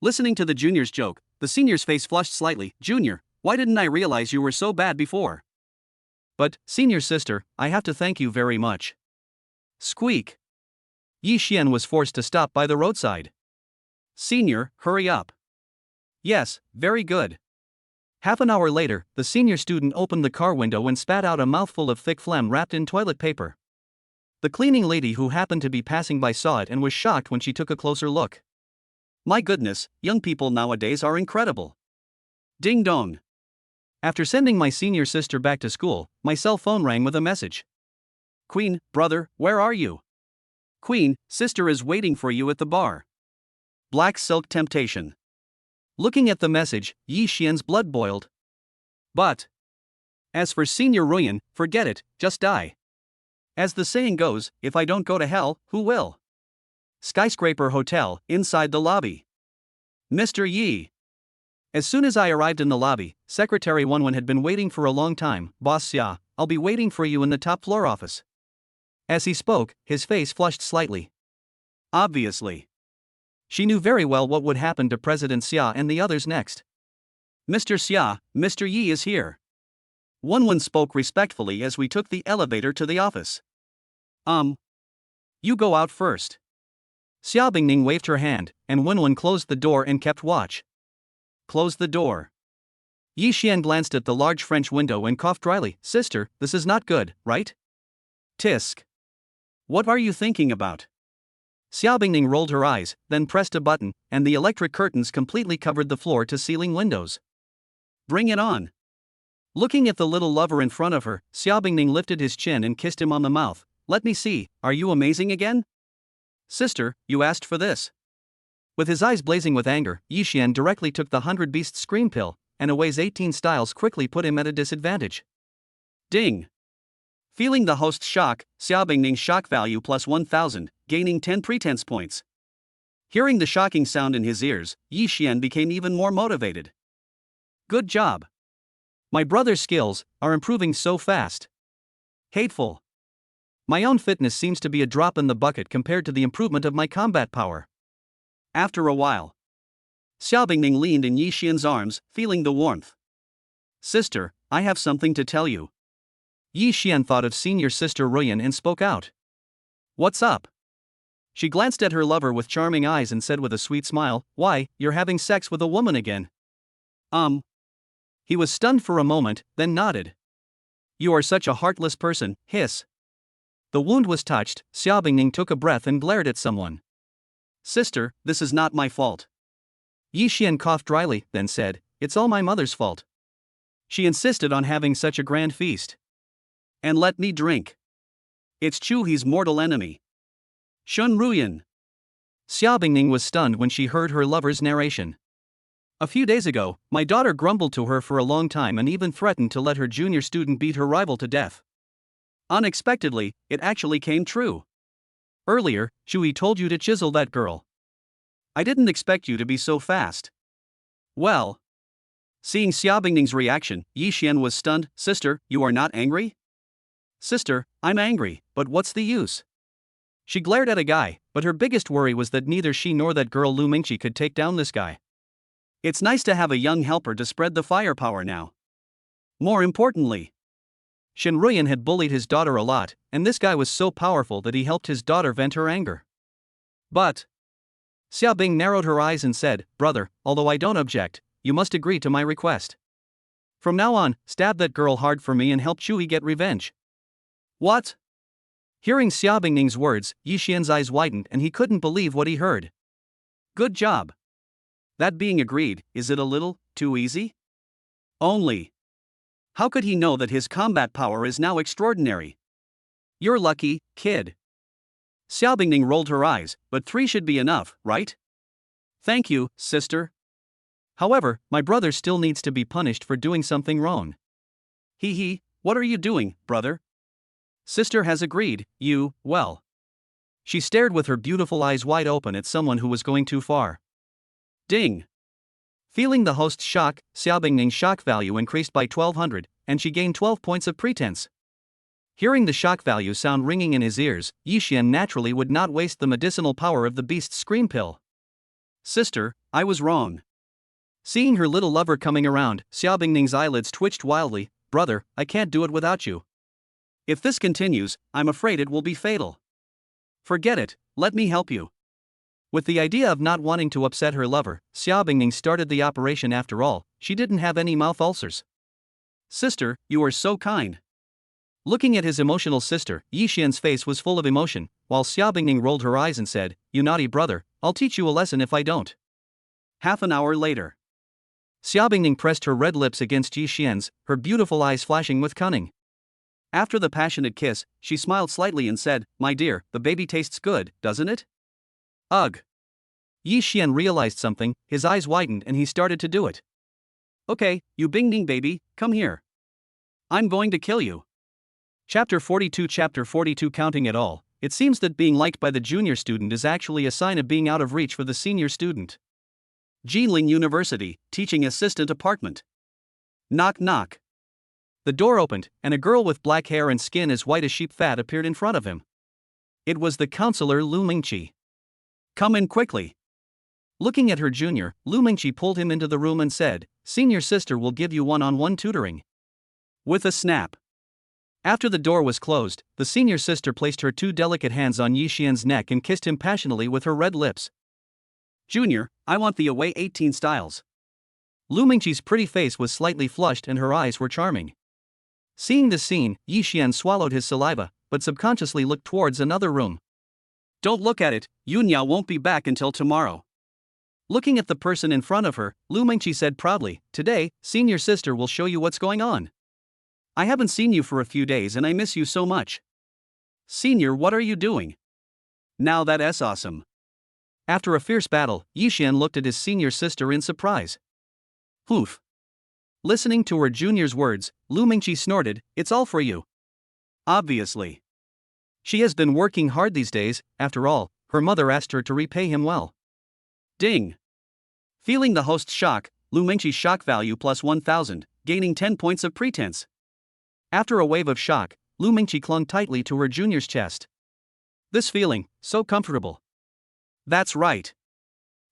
Listening to the junior's joke, the senior's face flushed slightly. Junior, why didn't I realize you were so bad before? But, senior sister, I have to thank you very much. Squeak. Yi Xian was forced to stop by the roadside. Senior, hurry up. Yes, very good. Half an hour later, the senior student opened the car window and spat out a mouthful of thick phlegm wrapped in toilet paper. The cleaning lady who happened to be passing by saw it and was shocked when she took a closer look. My goodness, young people nowadays are incredible. Ding dong. After sending my senior sister back to school, my cell phone rang with a message. Queen, brother, where are you? Queen, sister is waiting for you at the bar. Black silk temptation. Looking at the message, Yi Xian's blood boiled. But as for Senior Ruyan, forget it, just die. As the saying goes, if I don't go to hell, who will? Skyscraper Hotel, inside the lobby. Mr. Yi. As soon as I arrived in the lobby, Secretary Wenwen had been waiting for a long time. Boss Xia, I'll be waiting for you in the top floor office. As he spoke, his face flushed slightly. Obviously. She knew very well what would happen to President Xia and the others next. Mr. Xia, Mr. Yi is here. Wenwen spoke respectfully as we took the elevator to the office. You go out first. Xia Bingning waved her hand, and Wenwen closed the door and kept watch. Close the door. Yi Xian glanced at the large French window and coughed dryly. Sister, this is not good, right? Tisk. What are you thinking about? Xia Bingning rolled her eyes, then pressed a button, and the electric curtains completely covered the floor-to-ceiling windows. Bring it on. Looking at the little lover in front of her, Xia Bingning lifted his chin and kissed him on the mouth. Let me see, are you amazing again? Sister, you asked for this. With his eyes blazing with anger, Yi Xian directly took the 100 Beasts scream pill, and Away's 18 styles quickly put him at a disadvantage. Ding. Feeling the host's shock, Xia Bingning's shock value plus 1000, gaining 10 pretense points. Hearing the shocking sound in his ears, Yi Xian became even more motivated. Good job. My brother's skills are improving so fast. Hateful. My own fitness seems to be a drop in the bucket compared to the improvement of my combat power. After a while, Xia Bingning leaned in Yi Xian's arms, feeling the warmth. Sister, I have something to tell you. Yi Xian thought of senior sister Ruyan and spoke out. What's up? She glanced at her lover with charming eyes and said with a sweet smile, Why, you're having sex with a woman again. He was stunned for a moment, then nodded. You are such a heartless person, hiss. The wound was touched, Xia Bingning took a breath and glared at someone. Sister, this is not my fault. Yi Xian coughed dryly, then said, It's all my mother's fault. She insisted on having such a grand feast. And let me drink. It's Chu He's mortal enemy. Shun Ruyan. Xia Bingning was stunned when she heard her lover's narration. A few days ago, my daughter grumbled to her for a long time and even threatened to let her junior student beat her rival to death. Unexpectedly, it actually came true. Earlier, Shui told you to chisel that girl. I didn't expect you to be so fast. Well. Seeing Xia Bingning's reaction, Yi Xian was stunned. Sister, you are not angry? Sister, I'm angry, but what's the use? She glared at a guy, but her biggest worry was that neither she nor that girl Lu Mingqi could take down this guy. It's nice to have a young helper to spread the firepower now. More importantly, Shen Ruyan had bullied his daughter a lot, and this guy was so powerful that he helped his daughter vent her anger. But Xia Bing narrowed her eyes and said, Brother, although I don't object, you must agree to my request. From now on, stab that girl hard for me and help Chui get revenge. What? Hearing Xia Bingning's words, Yi Xian's eyes widened and he couldn't believe what he heard. Good job. That being agreed, is it a little too easy? Only. How could he know that his combat power is now extraordinary? You're lucky, kid. Xia Bingning rolled her eyes, but 3 should be enough, right? Thank you, sister. However, my brother still needs to be punished for doing something wrong. Hee, what are you doing, brother? Sister has agreed, well. She stared with her beautiful eyes wide open at someone who was going too far. Ding. Feeling the host's shock, Xia Bingning's shock value increased by 1200, and she gained 12 points of pretense. Hearing the shock value sound ringing in his ears, Yixian naturally would not waste the medicinal power of the beast's scream pill. Sister, I was wrong. Seeing her little lover coming around, Xiao Bingning's eyelids twitched wildly. Brother, I can't do it without you. If this continues, I'm afraid it will be fatal. Forget it, let me help you. With the idea of not wanting to upset her lover, Xiao Bingning started the operation. After all, she didn't have any mouth ulcers. Sister, you are so kind. Looking at his emotional sister, Yixian's face was full of emotion, while Xiao Bingning rolled her eyes and said, You naughty brother, I'll teach you a lesson if I don't. Half an hour later. Xiao Bingning pressed her red lips against Yixian's, her beautiful eyes flashing with cunning. After the passionate kiss, she smiled slightly and said, My dear, the baby tastes good, doesn't it? Ugh. Yixian realized something, his eyes widened and he started to do it. Okay, you Bingning baby, come here. I'm going to kill you. Chapter 42 Counting it all, it seems that being liked by the junior student is actually a sign of being out of reach for the senior student. Jinling University, Teaching Assistant Apartment. Knock knock. The door opened, and a girl with black hair and skin as white as sheep fat appeared in front of him. It was the counselor Lu Mingqi. Come in quickly. Looking at her junior, Lu Mingqi pulled him into the room and said, Senior sister will give you one-on-one tutoring. With a snap. After the door was closed, the senior sister placed her two delicate hands on Yixian's neck and kissed him passionately with her red lips. Junior, I want the away 18 styles. Lu Mingqi's pretty face was slightly flushed and her eyes were charming. Seeing this scene, Yixian swallowed his saliva, but subconsciously looked towards another room. Don't look at it, Yunya won't be back until tomorrow. Looking at the person in front of her, Lu Mingqi said proudly, Today, senior sister will show you what's going on. I haven't seen you for a few days and I miss you so much. Senior, what are you doing? Now that's awesome. After a fierce battle, Yixian looked at his senior sister in surprise. Poof. Listening to her junior's words, Lu Mingqi snorted, It's all for you. Obviously. She has been working hard these days, after all, her mother asked her to repay him well. Ding. Feeling the host's shock, Lu Mingqi's shock value plus 1000, gaining 10 points of pretense. After a wave of shock, Lu Mingqi clung tightly to her junior's chest. This feeling, so comfortable. That's right.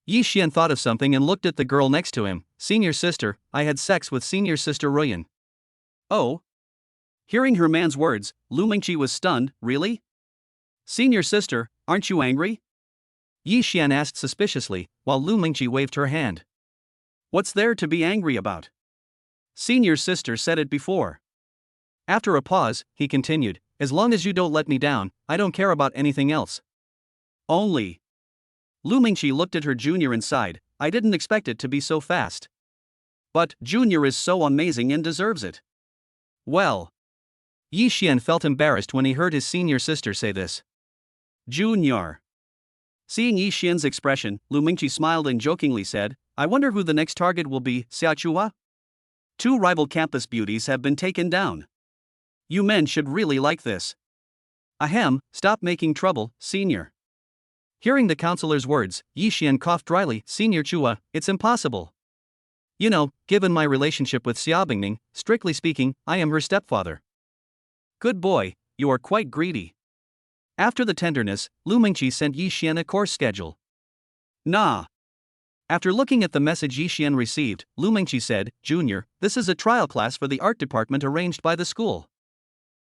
Yixian thought of something and looked at the girl next to him. Senior sister, I had sex with senior sister Ruyan. Oh? Hearing her man's words, Lu Mingqi was stunned. Really? Senior sister, aren't you angry? Yixian asked suspiciously, while Lu Mingqi waved her hand. What's there to be angry about? Senior sister said it before. After a pause, he continued, As long as you don't let me down, I don't care about anything else. Only. Lu Mingqi looked at her junior and sighed, I didn't expect it to be so fast. But, junior is so amazing and deserves it. Well. Yixian felt embarrassed when he heard his senior sister say this. Junior. Seeing Yixian's expression, Lu Mingqi smiled and jokingly said, I wonder who the next target will be, Xiaochua? 2 rival campus beauties have been taken down. You men should really like this. Ahem, stop making trouble, senior. Hearing the counselor's words, Yixian coughed dryly, Senior Chua, it's impossible. You know, given my relationship with Xia Bingning, strictly speaking, I am her stepfather. Good boy, you are quite greedy. After the tenderness, Lu Mingqi sent Yixian a course schedule. Nah. After looking at the message Yixian received, Lu Mingqi said, Junior, this is a trial class for the art department arranged by the school.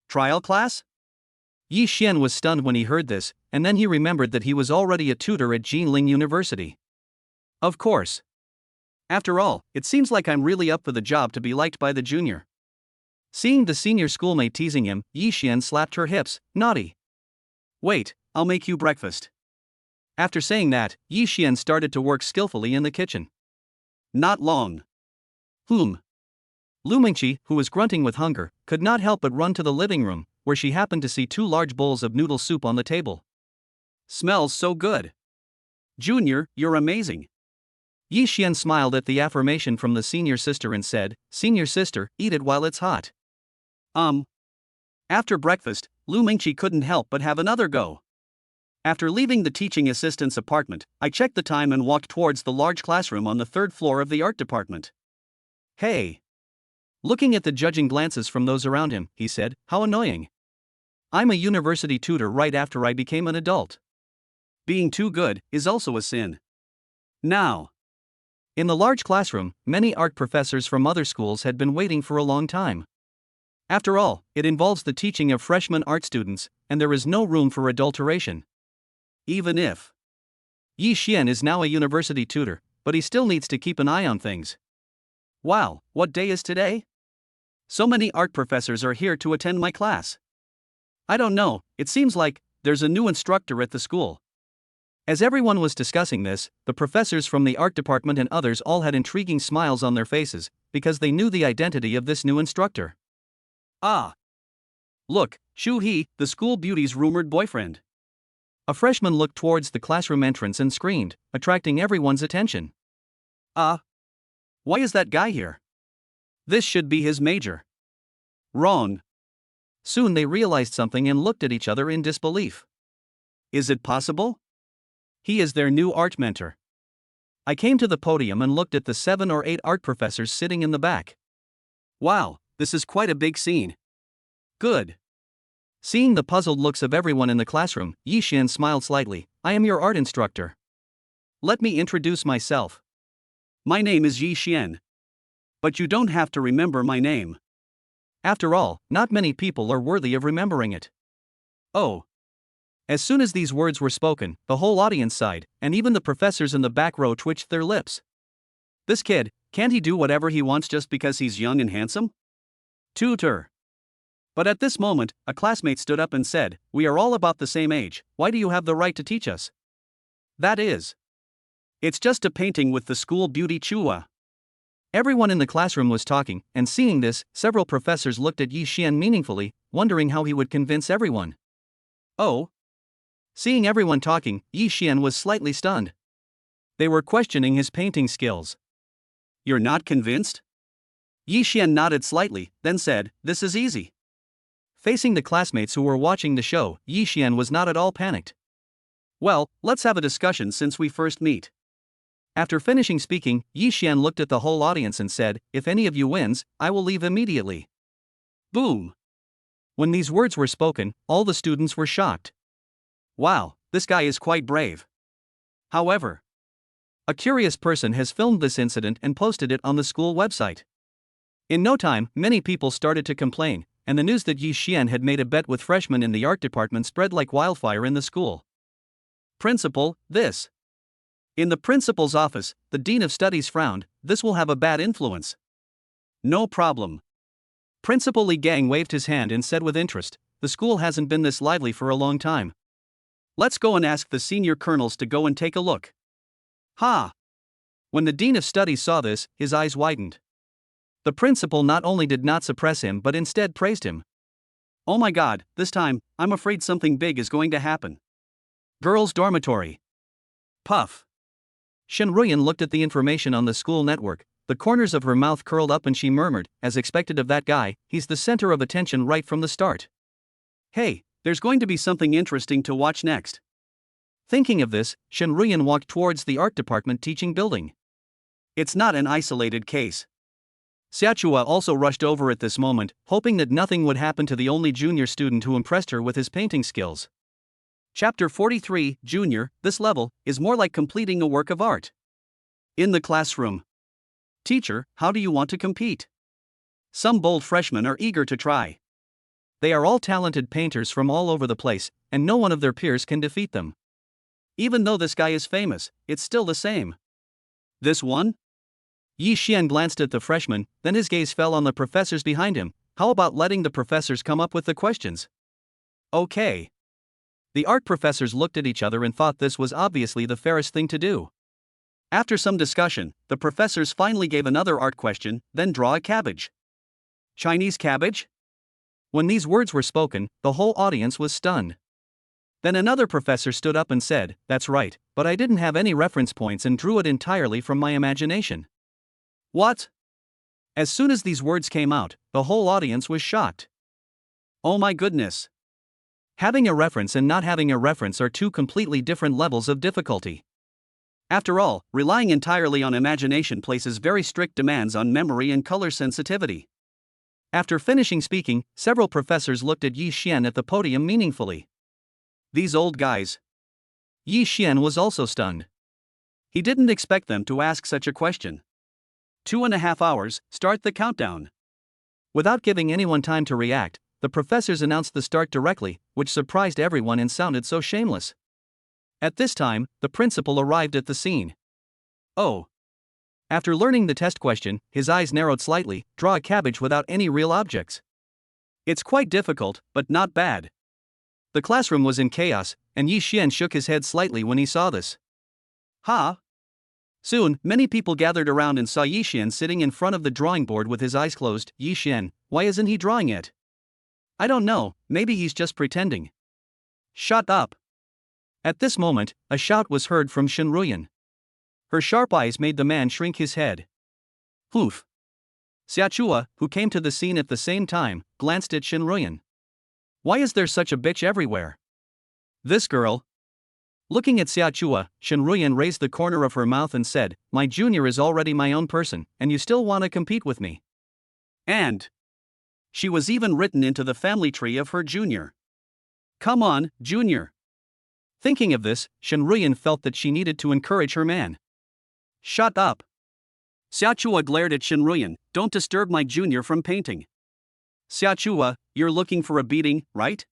Trial class? Yixian was stunned when he heard this, and then he remembered that he was already a tutor at Jinling University. Of course. After all, it seems like I'm really up for the job to be liked by the junior. Seeing the senior schoolmate teasing him, Yixian slapped her hips, naughty. Wait, I'll make you breakfast. After saying that, Yixian started to work skillfully in the kitchen. Not long. Lu Mingqi, who was grunting with hunger, could not help but run to the living room, where she happened to see 2 large bowls of noodle soup on the table. Smells so good. Junior, you're amazing. Yixian smiled at the affirmation from the senior sister and said, Senior sister, eat it while it's hot. After breakfast, Lu Mingqi couldn't help but have another go. After leaving the teaching assistant's apartment, I checked the time and walked towards the large classroom on the 3rd floor of the art department. Hey. Looking at the judging glances from those around him, he said, How annoying. I'm a university tutor right after I became an adult. Being too good is also a sin. Now, in the large classroom, many art professors from other schools had been waiting for a long time. After all, it involves the teaching of freshman art students, and there is no room for adulteration. Even if Yi Xian is now a university tutor, but he still needs to keep an eye on things. Wow, what day is today? So many art professors are here to attend my class. I don't know, it seems like there's a new instructor at the school. As everyone was discussing this, the professors from the art department and others all had intriguing smiles on their faces, because they knew the identity of this new instructor. Ah! Look, Shu He, the school beauty's rumored boyfriend. A freshman looked towards the classroom entrance and screamed, attracting everyone's attention. Why is that guy here? This should be his major. Wrong. Soon they realized something and looked at each other in disbelief. Is it possible? He is their new art mentor. I came to the podium and looked at the 7 or 8 art professors sitting in the back. Wow, this is quite a big scene. Good. Seeing the puzzled looks of everyone in the classroom, Yi Xian smiled slightly. I am your art instructor. Let me introduce myself. My name is Yi Xian. But you don't have to remember my name. After all, not many people are worthy of remembering it. Oh. As soon as these words were spoken, the whole audience sighed, and even the professors in the back row twitched their lips. This kid, can't he do whatever he wants just because he's young and handsome? Tutor. But at this moment, a classmate stood up and said, we are all about the same age, why do you have the right to teach us? That is. It's just a painting with the school beauty Chua. Everyone in the classroom was talking, and seeing this, several professors looked at Yi Xian meaningfully, wondering how he would convince everyone. Oh. Seeing everyone talking, Yi Xian was slightly stunned. They were questioning his painting skills. You're not convinced? Yi Xian nodded slightly, then said, this is easy. Facing the classmates who were watching the show, Yi Xian was not at all panicked. Well, let's have a discussion since we first meet. After finishing speaking, Yi Xian looked at the whole audience and said, if any of you wins, I will leave immediately. Boom! When these words were spoken, all the students were shocked. Wow, this guy is quite brave. However, a curious person has filmed this incident and posted it on the school website. In no time, many people started to complain, and the news that Yi Xian had made a bet with freshmen in the art department spread like wildfire in the school. Principal, this. In the principal's office, the dean of studies frowned, this will have a bad influence. No problem. Principal Li Gang waved his hand and said with interest, the school hasn't been this lively for a long time. Let's go and ask the senior colonels to go and take a look. Ha! When the dean of studies saw this, his eyes widened. The principal not only did not suppress him but instead praised him. Oh my god, this time, I'm afraid something big is going to happen. Girls' dormitory. Puff. Shen Ruyan looked at the information on the school network, the corners of her mouth curled up and she murmured, as expected of that guy, he's the center of attention right from the start. Hey, there's going to be something interesting to watch next. Thinking of this, Shen Ruyan walked towards the art department teaching building. It's not an isolated case. Xiachua also rushed over at this moment, hoping that nothing would happen to the only junior student who impressed her with his painting skills. Chapter 43, Junior, this level, is more like completing a work of art. In the classroom. Teacher, how do you want to compete? Some bold freshmen are eager to try. They are all talented painters from all over the place, and no one of their peers can defeat them. Even though this guy is famous, it's still the same. This one? Yi Xian glanced at the freshman, then his gaze fell on the professors behind him. How about letting the professors come up with the questions? Okay. The art professors looked at each other and thought this was obviously the fairest thing to do. After some discussion, the professors finally gave another art question, then draw a cabbage. Chinese cabbage? When these words were spoken, the whole audience was stunned. Then another professor stood up and said, that's right, but I didn't have any reference points and drew it entirely from my imagination. What? As soon as these words came out, the whole audience was shocked. Oh my goodness. Having a reference and not having a reference are two completely different levels of difficulty. After all, relying entirely on imagination places very strict demands on memory and color sensitivity. After finishing speaking, several professors looked at Yi Xian at the podium meaningfully. These old guys. Yi Xian was also stunned. He didn't expect them to ask such a question. 2.5 hours, start the countdown. Without giving anyone time to react, the professors announced the start directly, which surprised everyone and sounded so shameless. At this time, the principal arrived at the scene. Oh. After learning the test question, his eyes narrowed slightly. Draw a cabbage without any real objects. It's quite difficult, but not bad. The classroom was in chaos, and Yi Xian shook his head slightly when he saw this. Ha! Soon, many people gathered around and saw Yi Xian sitting in front of the drawing board with his eyes closed. Yi Xian, why isn't he drawing it? I don't know, maybe he's just pretending. Shut up! At this moment, a shout was heard from Shenruyan. Her sharp eyes made the man shrink his head. Poof! Xiachua, who came to the scene at the same time, glanced at Shenruyan. Why is there such a bitch everywhere? This girl. Looking at Xiachua, Shenruyan raised the corner of her mouth and said, my junior is already my own person, and you still want to compete with me. And she was even written into the family tree of her junior. Come on, junior. Thinking of this, Shenruyan felt that she needed to encourage her man. Shut up. Xiachua glared at Shenruyan, don't disturb my junior from painting. Xiachua, you're looking for a beating, right?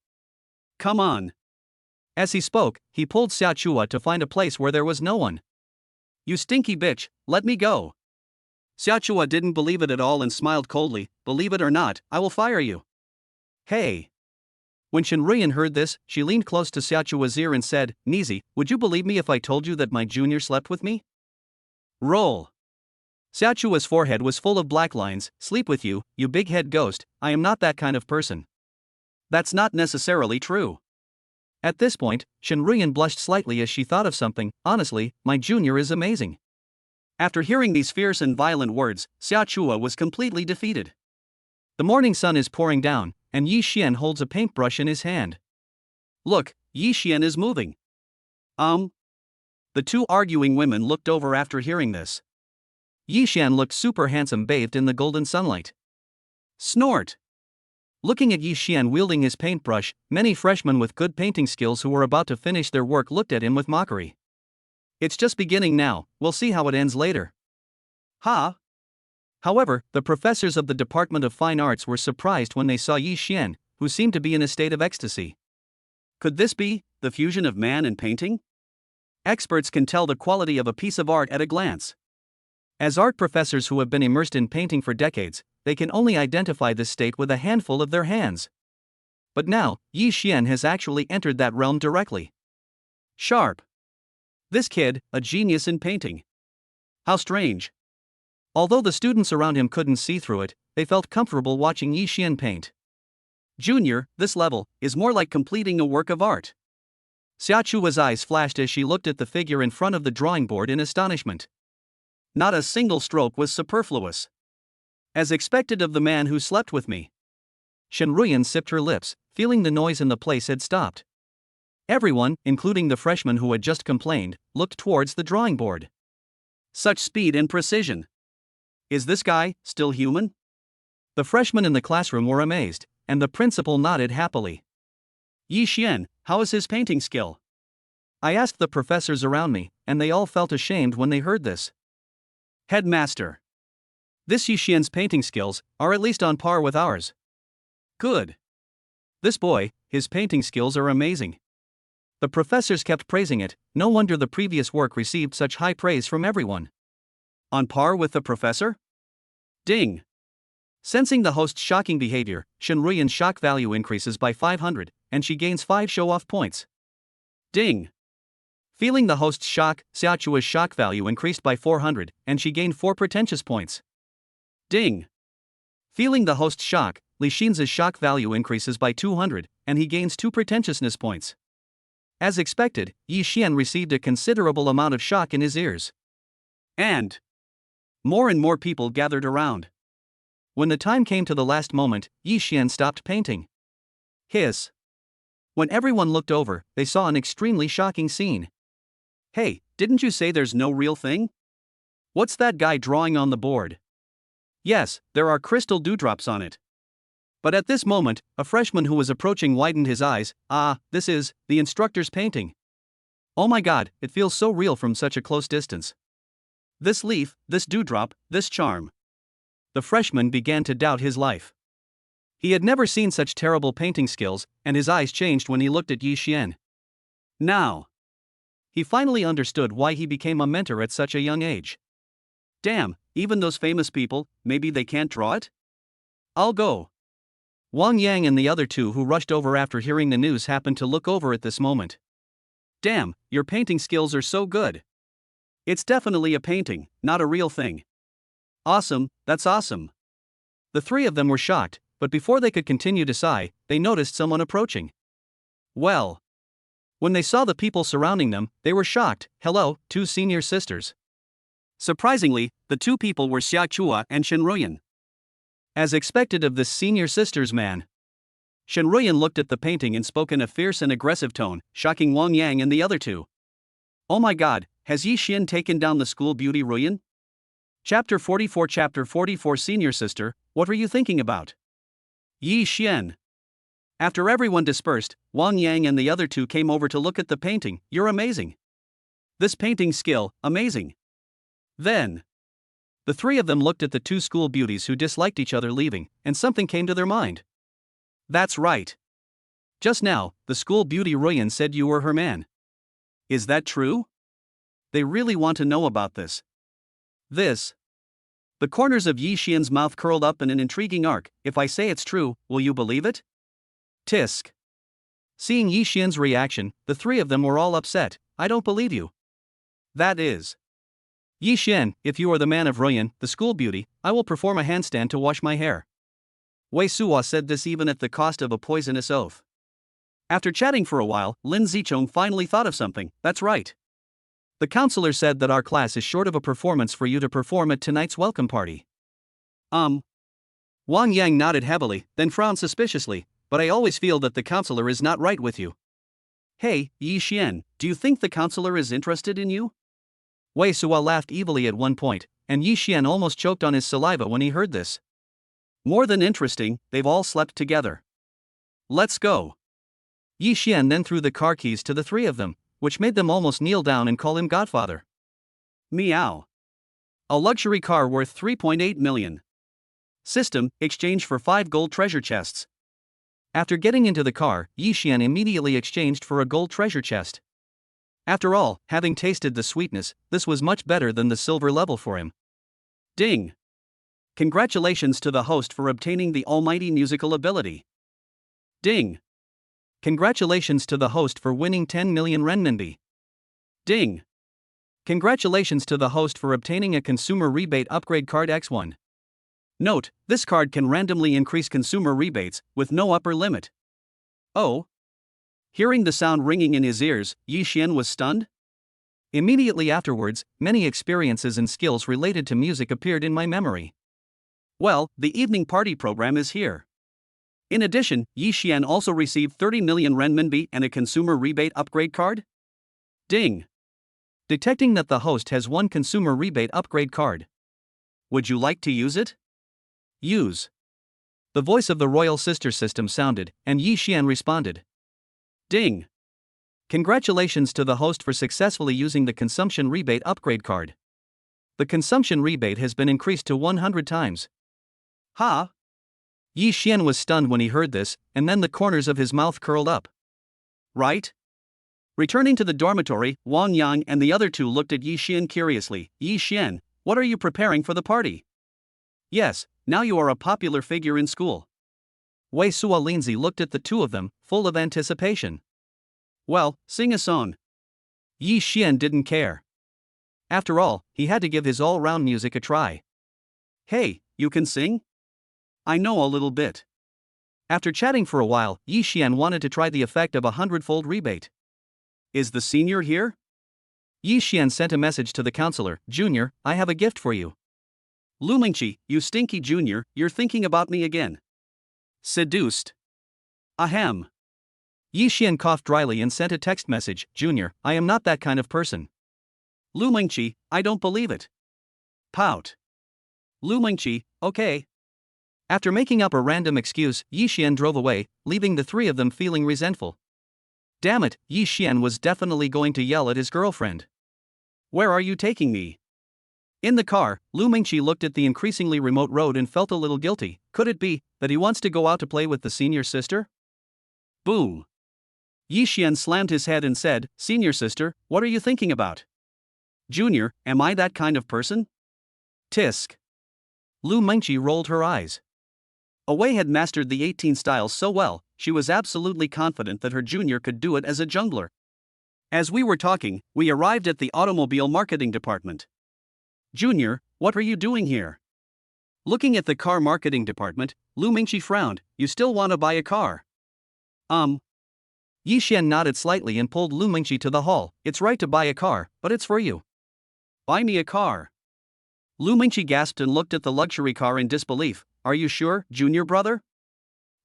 Come on. As he spoke, he pulled Xiachua to find a place where there was no one. You stinky bitch, let me go. Xiachua didn't believe it at all and smiled coldly, believe it or not, I will fire you. Hey. When Shenruyan heard this, she leaned close to Xiachua's ear and said, Nizi, would you believe me if I told you that my junior slept with me? Roll. Xiachua's forehead was full of black lines. Sleep with you, you big head ghost, I am not that kind of person. That's not necessarily true. At this point, Shenruyan blushed slightly as she thought of something. Honestly, my junior is amazing. After hearing these fierce and violent words, Xiachua was completely defeated. The morning sun is pouring down, and Yi Xian holds a paintbrush in his hand. Look, Yi Xian is moving. The two arguing women looked over after hearing this. Yi Xian looked super handsome bathed in the golden sunlight. Snort! Looking at Yi Xian wielding his paintbrush, many freshmen with good painting skills who were about to finish their work looked at him with mockery. It's just beginning now, we'll see how it ends later. Ha! However, the professors of the Department of Fine Arts were surprised when they saw Yi Xian, who seemed to be in a state of ecstasy. Could this be the fusion of man and painting? Experts can tell the quality of a piece of art at a glance. As art professors who have been immersed in painting for decades, they can only identify this state with a handful of their hands. But now, Yi Xian has actually entered that realm directly. Sharp. This kid, a genius in painting. How strange. Although the students around him couldn't see through it, they felt comfortable watching Yi Xian paint. Junior, this level, is more like completing a work of art. Xiachua's eyes flashed as she looked at the figure in front of the drawing board in astonishment. Not a single stroke was superfluous. As expected of the man who slept with me. Shenruyan sipped her lips, feeling the noise in the place had stopped. Everyone, including the freshman who had just complained, looked towards the drawing board. Such speed and precision. Is this guy still human? The freshmen in the classroom were amazed, and the principal nodded happily. Yi Xian, how is his painting skill? I asked the professors around me, and they all felt ashamed when they heard this. Headmaster. This Yi Xian's painting skills are at least on par with ours. Good. This boy, his painting skills are amazing. The professors kept praising it, no wonder the previous work received such high praise from everyone. On par with the professor? Ding. Sensing the host's shocking behavior, Shenruyan's shock value increases by 500, and she gains 5 show-off points. Ding. Feeling the host's shock, Xiachua's shock value increased by 400, and she gained 4 pretentious points. Ding. Feeling the host's shock, Li Xin's shock value increases by 200, and he gains 2 pretentiousness points. As expected, Yi Xian received a considerable amount of shock in his ears. And more people gathered around. When the time came to the last moment, Yi Xian stopped painting. Hiss. When everyone looked over, they saw an extremely shocking scene. Hey, didn't you say there's no real thing? What's that guy drawing on the board? Yes, there are crystal dewdrops on it. But at this moment, a freshman who was approaching widened his eyes. Ah, this is the instructor's painting. Oh my god, it feels so real from such a close distance. This leaf, this dewdrop, this charm. The freshman began to doubt his life. He had never seen such terrible painting skills, and his eyes changed when he looked at Yi Xian. Now, he finally understood why he became a mentor at such a young age. Damn, even those famous people, maybe they can't draw it? I'll go. Wang Yang and the other two who rushed over after hearing the news happened to look over at this moment. Damn, your painting skills are so good. It's definitely a painting, not a real thing. Awesome, that's awesome. The three of them were shocked, but before they could continue to sigh, they noticed someone approaching. Well, when they saw the people surrounding them, they were shocked. Hello, two senior sisters. Surprisingly, the two people were Xia Chua and Shen Ruyan. As expected of this senior sisters man, Shen Ruyan looked at the painting and spoke in a fierce and aggressive tone, shocking Wang Yang and the other two. Oh my god, has Yi Xian taken down the school beauty Ruyan? Chapter 44 Senior sister, what were you thinking about? Yi Xian. After everyone dispersed, Wang Yang and the other two came over to look at the painting. You're amazing. This painting skill, amazing. Then, the three of them looked at the two school beauties who disliked each other leaving, and something came to their mind. That's right. Just now, the school beauty Ruyan said you were her man. Is that true? They really want to know about this. The corners of Yi Xian's mouth curled up in an intriguing arc. If I say it's true, will you believe it? Tisk. Seeing Yi Xian's reaction, the three of them were all upset. I don't believe you. That is. Yi Xian, if you are the man of Ruyan, the school beauty, I will perform a handstand to wash my hair. Wei Suo said this even at the cost of a poisonous oath. After chatting for a while, Lin Zichong finally thought of something. That's right. The counselor said that our class is short of a performance for you to perform at tonight's welcome party. Wang Yang nodded heavily, then frowned suspiciously, but I always feel that the counselor is not right with you. Hey, Yi Xian, do you think the counselor is interested in you? Wei Suo laughed evilly at one point, and Yi Xian almost choked on his saliva when he heard this. More than interesting, they've all slept together. Let's go. Yi Xian then threw the car keys to the three of them, which made them almost kneel down and call him godfather. Meow. A luxury car worth 3.8 million. System, exchange for 5 gold treasure chests. After getting into the car, Yi Xian immediately exchanged for a gold treasure chest. After all, having tasted the sweetness, this was much better than the silver level for him. Ding! Congratulations to the host for obtaining the almighty musical ability. Ding! Congratulations to the host for winning 10 million renminbi. Ding! Congratulations to the host for obtaining a consumer rebate upgrade card X1. Note, this card can randomly increase consumer rebates, with no upper limit. Oh? Hearing the sound ringing in his ears, Yi Xian was stunned? Immediately afterwards, many experiences and skills related to music appeared in my memory. Well, the evening party program is here. In addition, Yi Xian also received 30 million renminbi and a consumer rebate upgrade card? Ding! Detecting that the host has one consumer rebate upgrade card. Would you like to use it? Use. The voice of the royal sister system sounded, and Yi Xian responded. Ding! Congratulations to the host for successfully using the consumption rebate upgrade card. The consumption rebate has been increased to 100 times. Ha! Yi Xian was stunned when he heard this, and then the corners of his mouth curled up. Right? Returning to the dormitory, Wang Yang and the other two looked at Yi Xian curiously. Yi Xian, what are you preparing for the party? Yes, now you are a popular figure in school. Wei Suo Linzi looked at the two of them, full of anticipation. Well, sing a song. Yi Xian didn't care. After all, he had to give his all-round music a try. Hey, you can sing? I know a little bit. After chatting for a while, Yi Xian wanted to try the effect of a 100-fold rebate. Is the senior here? Yi Xian sent a message to the counselor. Junior, I have a gift for you. Lu Mingqi, you stinky junior, you're thinking about me again. Seduced. Ahem. Yi Xian coughed dryly and sent a text message. Junior, I am not that kind of person. Lu Mingqi, I don't believe it. Pout. Lu Mingqi, okay. After making up a random excuse, Yi Xian drove away, leaving the three of them feeling resentful. Damn it, Yi Xian was definitely going to yell at his girlfriend. Where are you taking me? In the car, Lu Mingqi looked at the increasingly remote road and felt a little guilty. Could it be that he wants to go out to play with the senior sister? Boom. Yi Xian slammed his head and said, Senior sister, what are you thinking about? Junior, am I that kind of person? Tisk. Lu Mingqi rolled her eyes. Awei had mastered the 18 styles so well, she was absolutely confident that her junior could do it as a jungler. As we were talking, we arrived at the automobile marketing department. Junior, what are you doing here? Looking at the car marketing department, Lu Mingqi frowned. You still want to buy a car? Yi Xian nodded slightly and pulled Lu Mingqi to the hall. It's right to buy a car, but it's for you. Buy me a car. Lu Mingqi gasped and looked at the luxury car in disbelief. Are you sure, junior brother?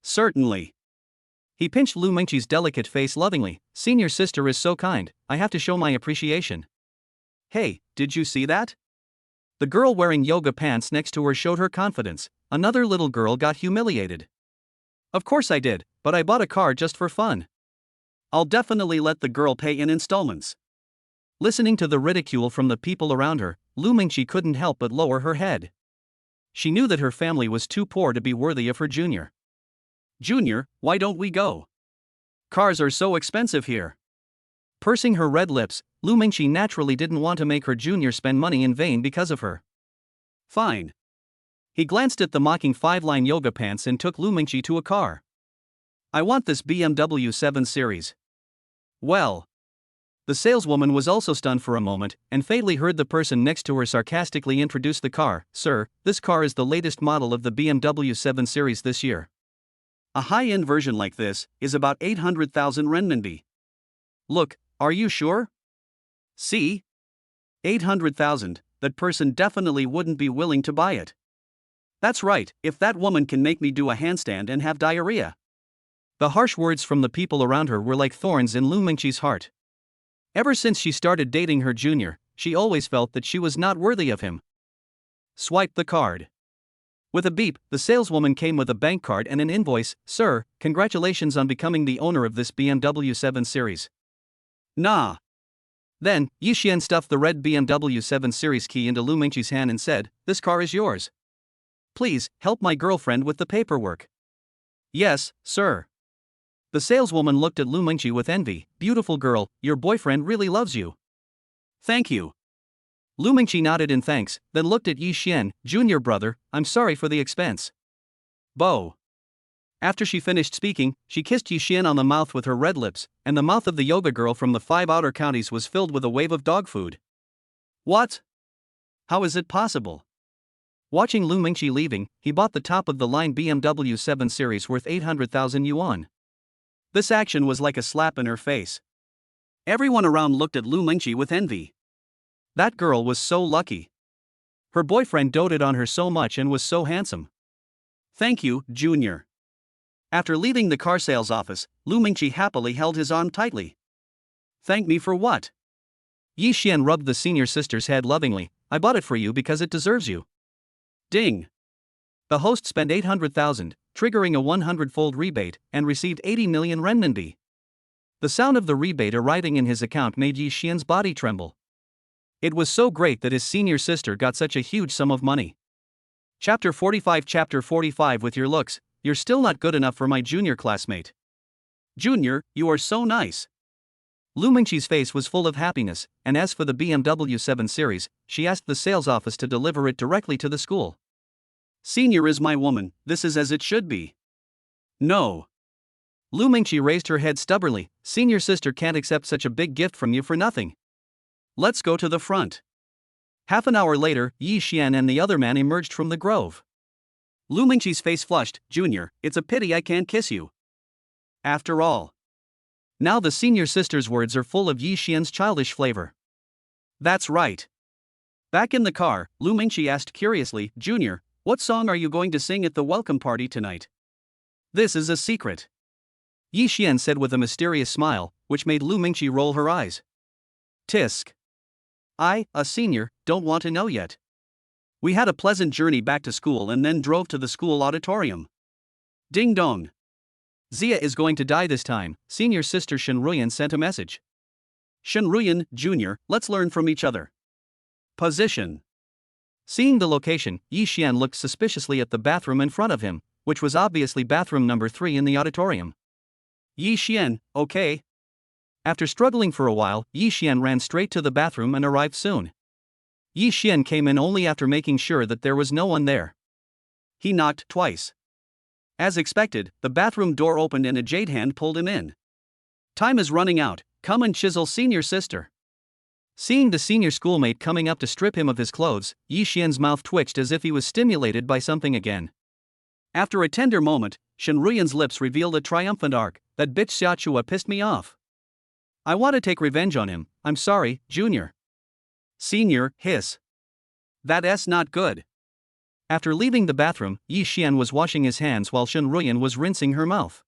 Certainly. He pinched Lu Mingqi's delicate face lovingly. Senior sister is so kind, I have to show my appreciation. Hey, did you see that? The girl wearing yoga pants next to her showed her confidence. Another little girl got humiliated. Of course I did, but I bought a car just for fun. I'll definitely let the girl pay in installments. Listening to the ridicule from the people around her, Lu Mingqi couldn't help but lower her head. She knew that her family was too poor to be worthy of her junior. Junior, why don't we go? Cars are so expensive here. Pursing her red lips, Lu Mingqi naturally didn't want to make her junior spend money in vain because of her. Fine. He glanced at the mocking 5-line yoga pants and took Lu Mingqi to a car. I want this BMW 7 Series. Well. The saleswoman was also stunned for a moment, and fatally heard the person next to her sarcastically introduce the car. Sir, this car is the latest model of the BMW 7 Series this year. A high-end version like this is about 800,000 renminbi. Look, are you sure? See? 800,000, that person definitely wouldn't be willing to buy it. That's right, if that woman can make me do a handstand and have diarrhea. The harsh words from the people around her were like thorns in Lu Mingqi's heart. Ever since she started dating her junior, she always felt that she was not worthy of him. Swipe the card. With a beep, the saleswoman came with a bank card and an invoice. Sir, congratulations on becoming the owner of this BMW 7 Series. Nah. Then, Yi Xian stuffed the red BMW 7 Series key into Lu Mingqi's hand and said, This car is yours. Please, help my girlfriend with the paperwork. Yes, sir. The saleswoman looked at Lu Mingqi with envy. Beautiful girl, your boyfriend really loves you. Thank you. Lu Mingqi nodded in thanks, then looked at Yi Xian. Junior brother, I'm sorry for the expense. Bo. After she finished speaking, she kissed Yi Xian on the mouth with her red lips, and the mouth of the yoga girl from the 5 outer counties was filled with a wave of dog food. What? How is it possible? Watching Lu Mingqi leaving, he bought the top-of-the-line BMW 7 Series worth 800,000 yuan. This action was like a slap in her face. Everyone around looked at Lu Mingqi with envy. That girl was so lucky. Her boyfriend doted on her so much and was so handsome. Thank you, Junior. After leaving the car sales office, Lu Mingqi happily held his arm tightly. Thank me for what? Yi Xian rubbed the senior sister's head lovingly. I bought it for you because it deserves you. Ding. The host spent 800,000, triggering a 100-fold rebate, and received 80 million renminbi. The sound of the rebate arriving in his account made Yi Xian's body tremble. It was so great that his senior sister got such a huge sum of money. Chapter 45. With your looks, you're still not good enough for my junior classmate. Junior, you are so nice. Lu Mingqi's face was full of happiness, and as for the BMW 7 Series, she asked the sales office to deliver it directly to the school. Senior is my woman, this is as it should be. No. Lu Mingqi raised her head stubbornly. Senior sister can't accept such a big gift from you for nothing. Let's go to the front. Half an hour later, Yi Xian and the other man emerged from the grove. Lu Mingqi's face flushed. Junior, it's a pity I can't kiss you. After all. Now the senior sister's words are full of Yi Xian's childish flavor. That's right. Back in the car, Lu Mingqi asked curiously, Junior, what song are you going to sing at the welcome party tonight? This is a secret. Yi Xian said with a mysterious smile, which made Lu Mingqi roll her eyes. Tisk. I, a senior, don't want to know yet. We had a pleasant journey back to school and then drove to the school auditorium. Ding dong. Zia is going to die this time, senior sister Shenruyan sent a message. Shenruyan, Jr., let's learn from each other. Position. Seeing the location, Yi Xian looked suspiciously at the bathroom in front of him, which was obviously bathroom number 3 in the auditorium. Yi Xian, okay. After struggling for a while, Yi Xian ran straight to the bathroom and arrived soon. Yi Xian came in only after making sure that there was no one there. He knocked twice. As expected, the bathroom door opened and a jade hand pulled him in. Time is running out, come and chisel senior sister. Seeing the senior schoolmate coming up to strip him of his clothes, Yi Xian's mouth twitched as if he was stimulated by something again. After a tender moment, Shenruyan's lips revealed a triumphant arc. That bitch Xiachua pissed me off. I want to take revenge on him, I'm sorry, Junior. Senior, hiss. That's not good. After leaving the bathroom, Yi Xian was washing his hands while Shenruyan was rinsing her mouth.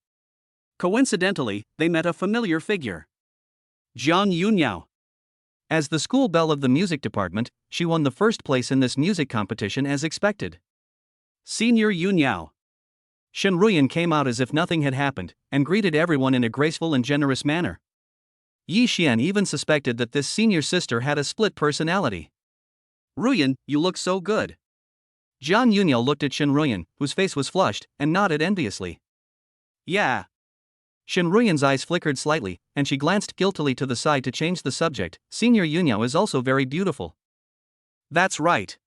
Coincidentally, they met a familiar figure. Jiang Yunyao. As the school belle of the music department, she won the first place in this music competition as expected. Senior Yunyao. Shenruyan came out as if nothing had happened, and greeted everyone in a graceful and generous manner. Yi Xian even suspected that this senior sister had a split personality. Ruyan, you look so good. Jiang Yunyao looked at Shenruyan, whose face was flushed, and nodded enviously. Yeah. Shenruyan's eyes flickered slightly, and she glanced guiltily to the side to change the subject. Senior Yunyao is also very beautiful. That's right.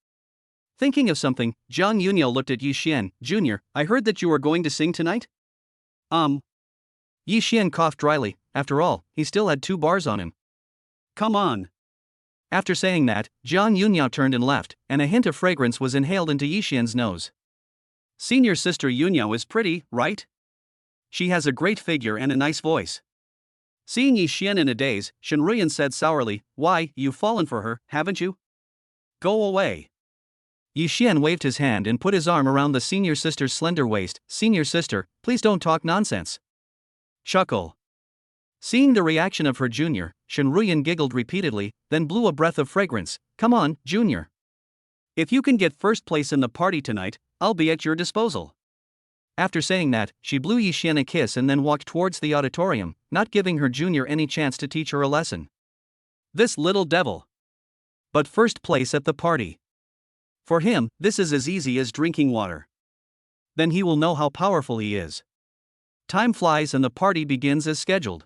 Thinking of something, Jiang Yunyao looked at Yi Xian. Junior, I heard that you are going to sing tonight? Yi Xian coughed dryly. After all, he still had 2 bars on him. Come on. After saying that, Jiang Yunyao turned and left, and a hint of fragrance was inhaled into Yi Xian's nose. Senior sister Yunyao is pretty, right? She has a great figure and a nice voice. Seeing Yi Xian in a daze, Shenruyan said sourly, why, you've fallen for her, haven't you? Go away. Yi Xian waved his hand and put his arm around the senior sister's slender waist. Senior sister, please don't talk nonsense. Chuckle. Seeing the reaction of her junior, Shenruyan giggled repeatedly, then blew a breath of fragrance. Come on, junior. If you can get first place in the party tonight, I'll be at your disposal. After saying that, she blew Yi Xian a kiss and then walked towards the auditorium, not giving her junior any chance to teach her a lesson. This little devil. But first place at the party. For him, this is as easy as drinking water. Then he will know how powerful he is. Time flies and the party begins as scheduled.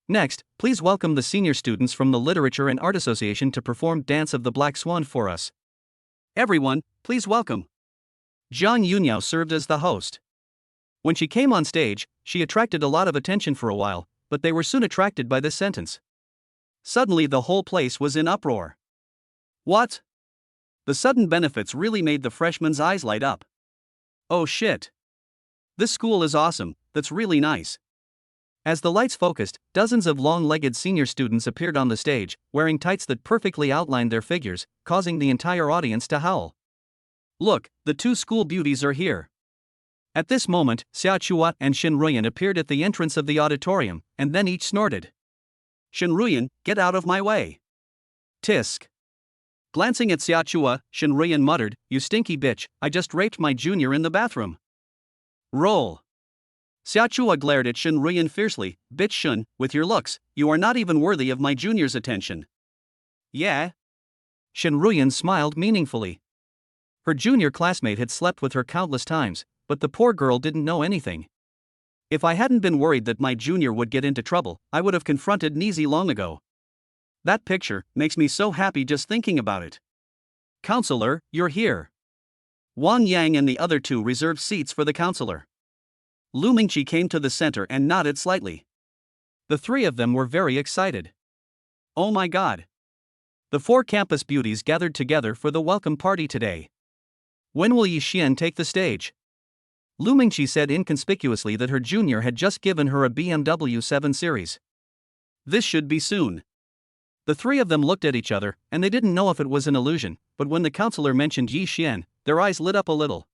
Next, please welcome the senior students from the Literature and Art Association to perform Dance of the Black Swan for us. Everyone, please welcome. Jiang Yunyao served as the host. When she came on stage, she attracted a lot of attention for a while, but they were soon attracted by this sentence. Suddenly the whole place was in uproar. What? The sudden benefits really made the freshman's eyes light up. Oh shit. This school is awesome, that's really nice. As the lights focused, dozens of long-legged senior students appeared on the stage, wearing tights that perfectly outlined their figures, causing the entire audience to howl. Look, the 2 school beauties are here. At this moment, Xiachua and Shenruyan appeared at the entrance of the auditorium, and then each snorted. Shenruyan, get out of my way. Tisk. Glancing at Xiachua, Shenruyan muttered, you stinky bitch, I just raped my junior in the bathroom. Roll. Xiachua glared at Shenruyan fiercely, bitch Shun, with your looks, you are not even worthy of my junior's attention. Yeah? Shenruyan smiled meaningfully. Her junior classmate had slept with her countless times, but the poor girl didn't know anything. If I hadn't been worried that my junior would get into trouble, I would have confronted Nizi long ago. That picture makes me so happy just thinking about it. Counselor, you're here. Wang Yang and the other 2 reserved seats for the counselor. Lu Mingqi came to the center and nodded slightly. The 3 of them were very excited. Oh my god. The 4 campus beauties gathered together for the welcome party today. When will Yi Xian take the stage? Lu Mingqi said inconspicuously that her junior had just given her a BMW 7 Series. This should be soon. The 3 of them looked at each other, and they didn't know if it was an illusion, but when the counselor mentioned Yi Xian, their eyes lit up a little.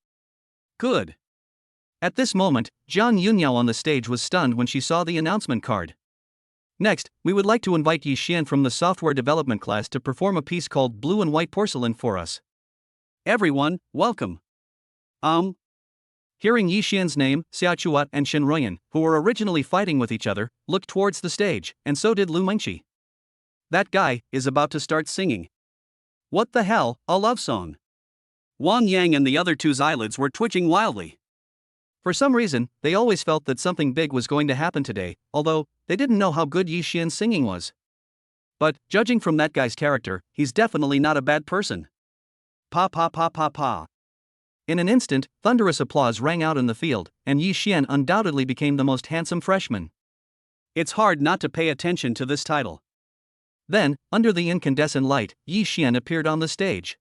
Good. At this moment, Jiang Yunyao on the stage was stunned when she saw the announcement card. Next, we would like to invite Yi Xian from the software development class to perform a piece called Blue and White Porcelain for us. Everyone, welcome. Hearing Yi Xian's name, Xia Chuat and Shen Ruyan, who were originally fighting with each other, looked towards the stage, and so did Lu Mengqi. That guy is about to start singing. What the hell, a love song? Wang Yang and the other two's eyelids were twitching wildly. For some reason, they always felt that something big was going to happen today, although they didn't know how good Yi Xian's singing was. But, judging from that guy's character, he's definitely not a bad person. Pa pa pa pa pa. In an instant, thunderous applause rang out in the field, and Yi Xian undoubtedly became the most handsome freshman. It's hard not to pay attention to this title. Then, under the incandescent light, Yi Xian appeared on the stage.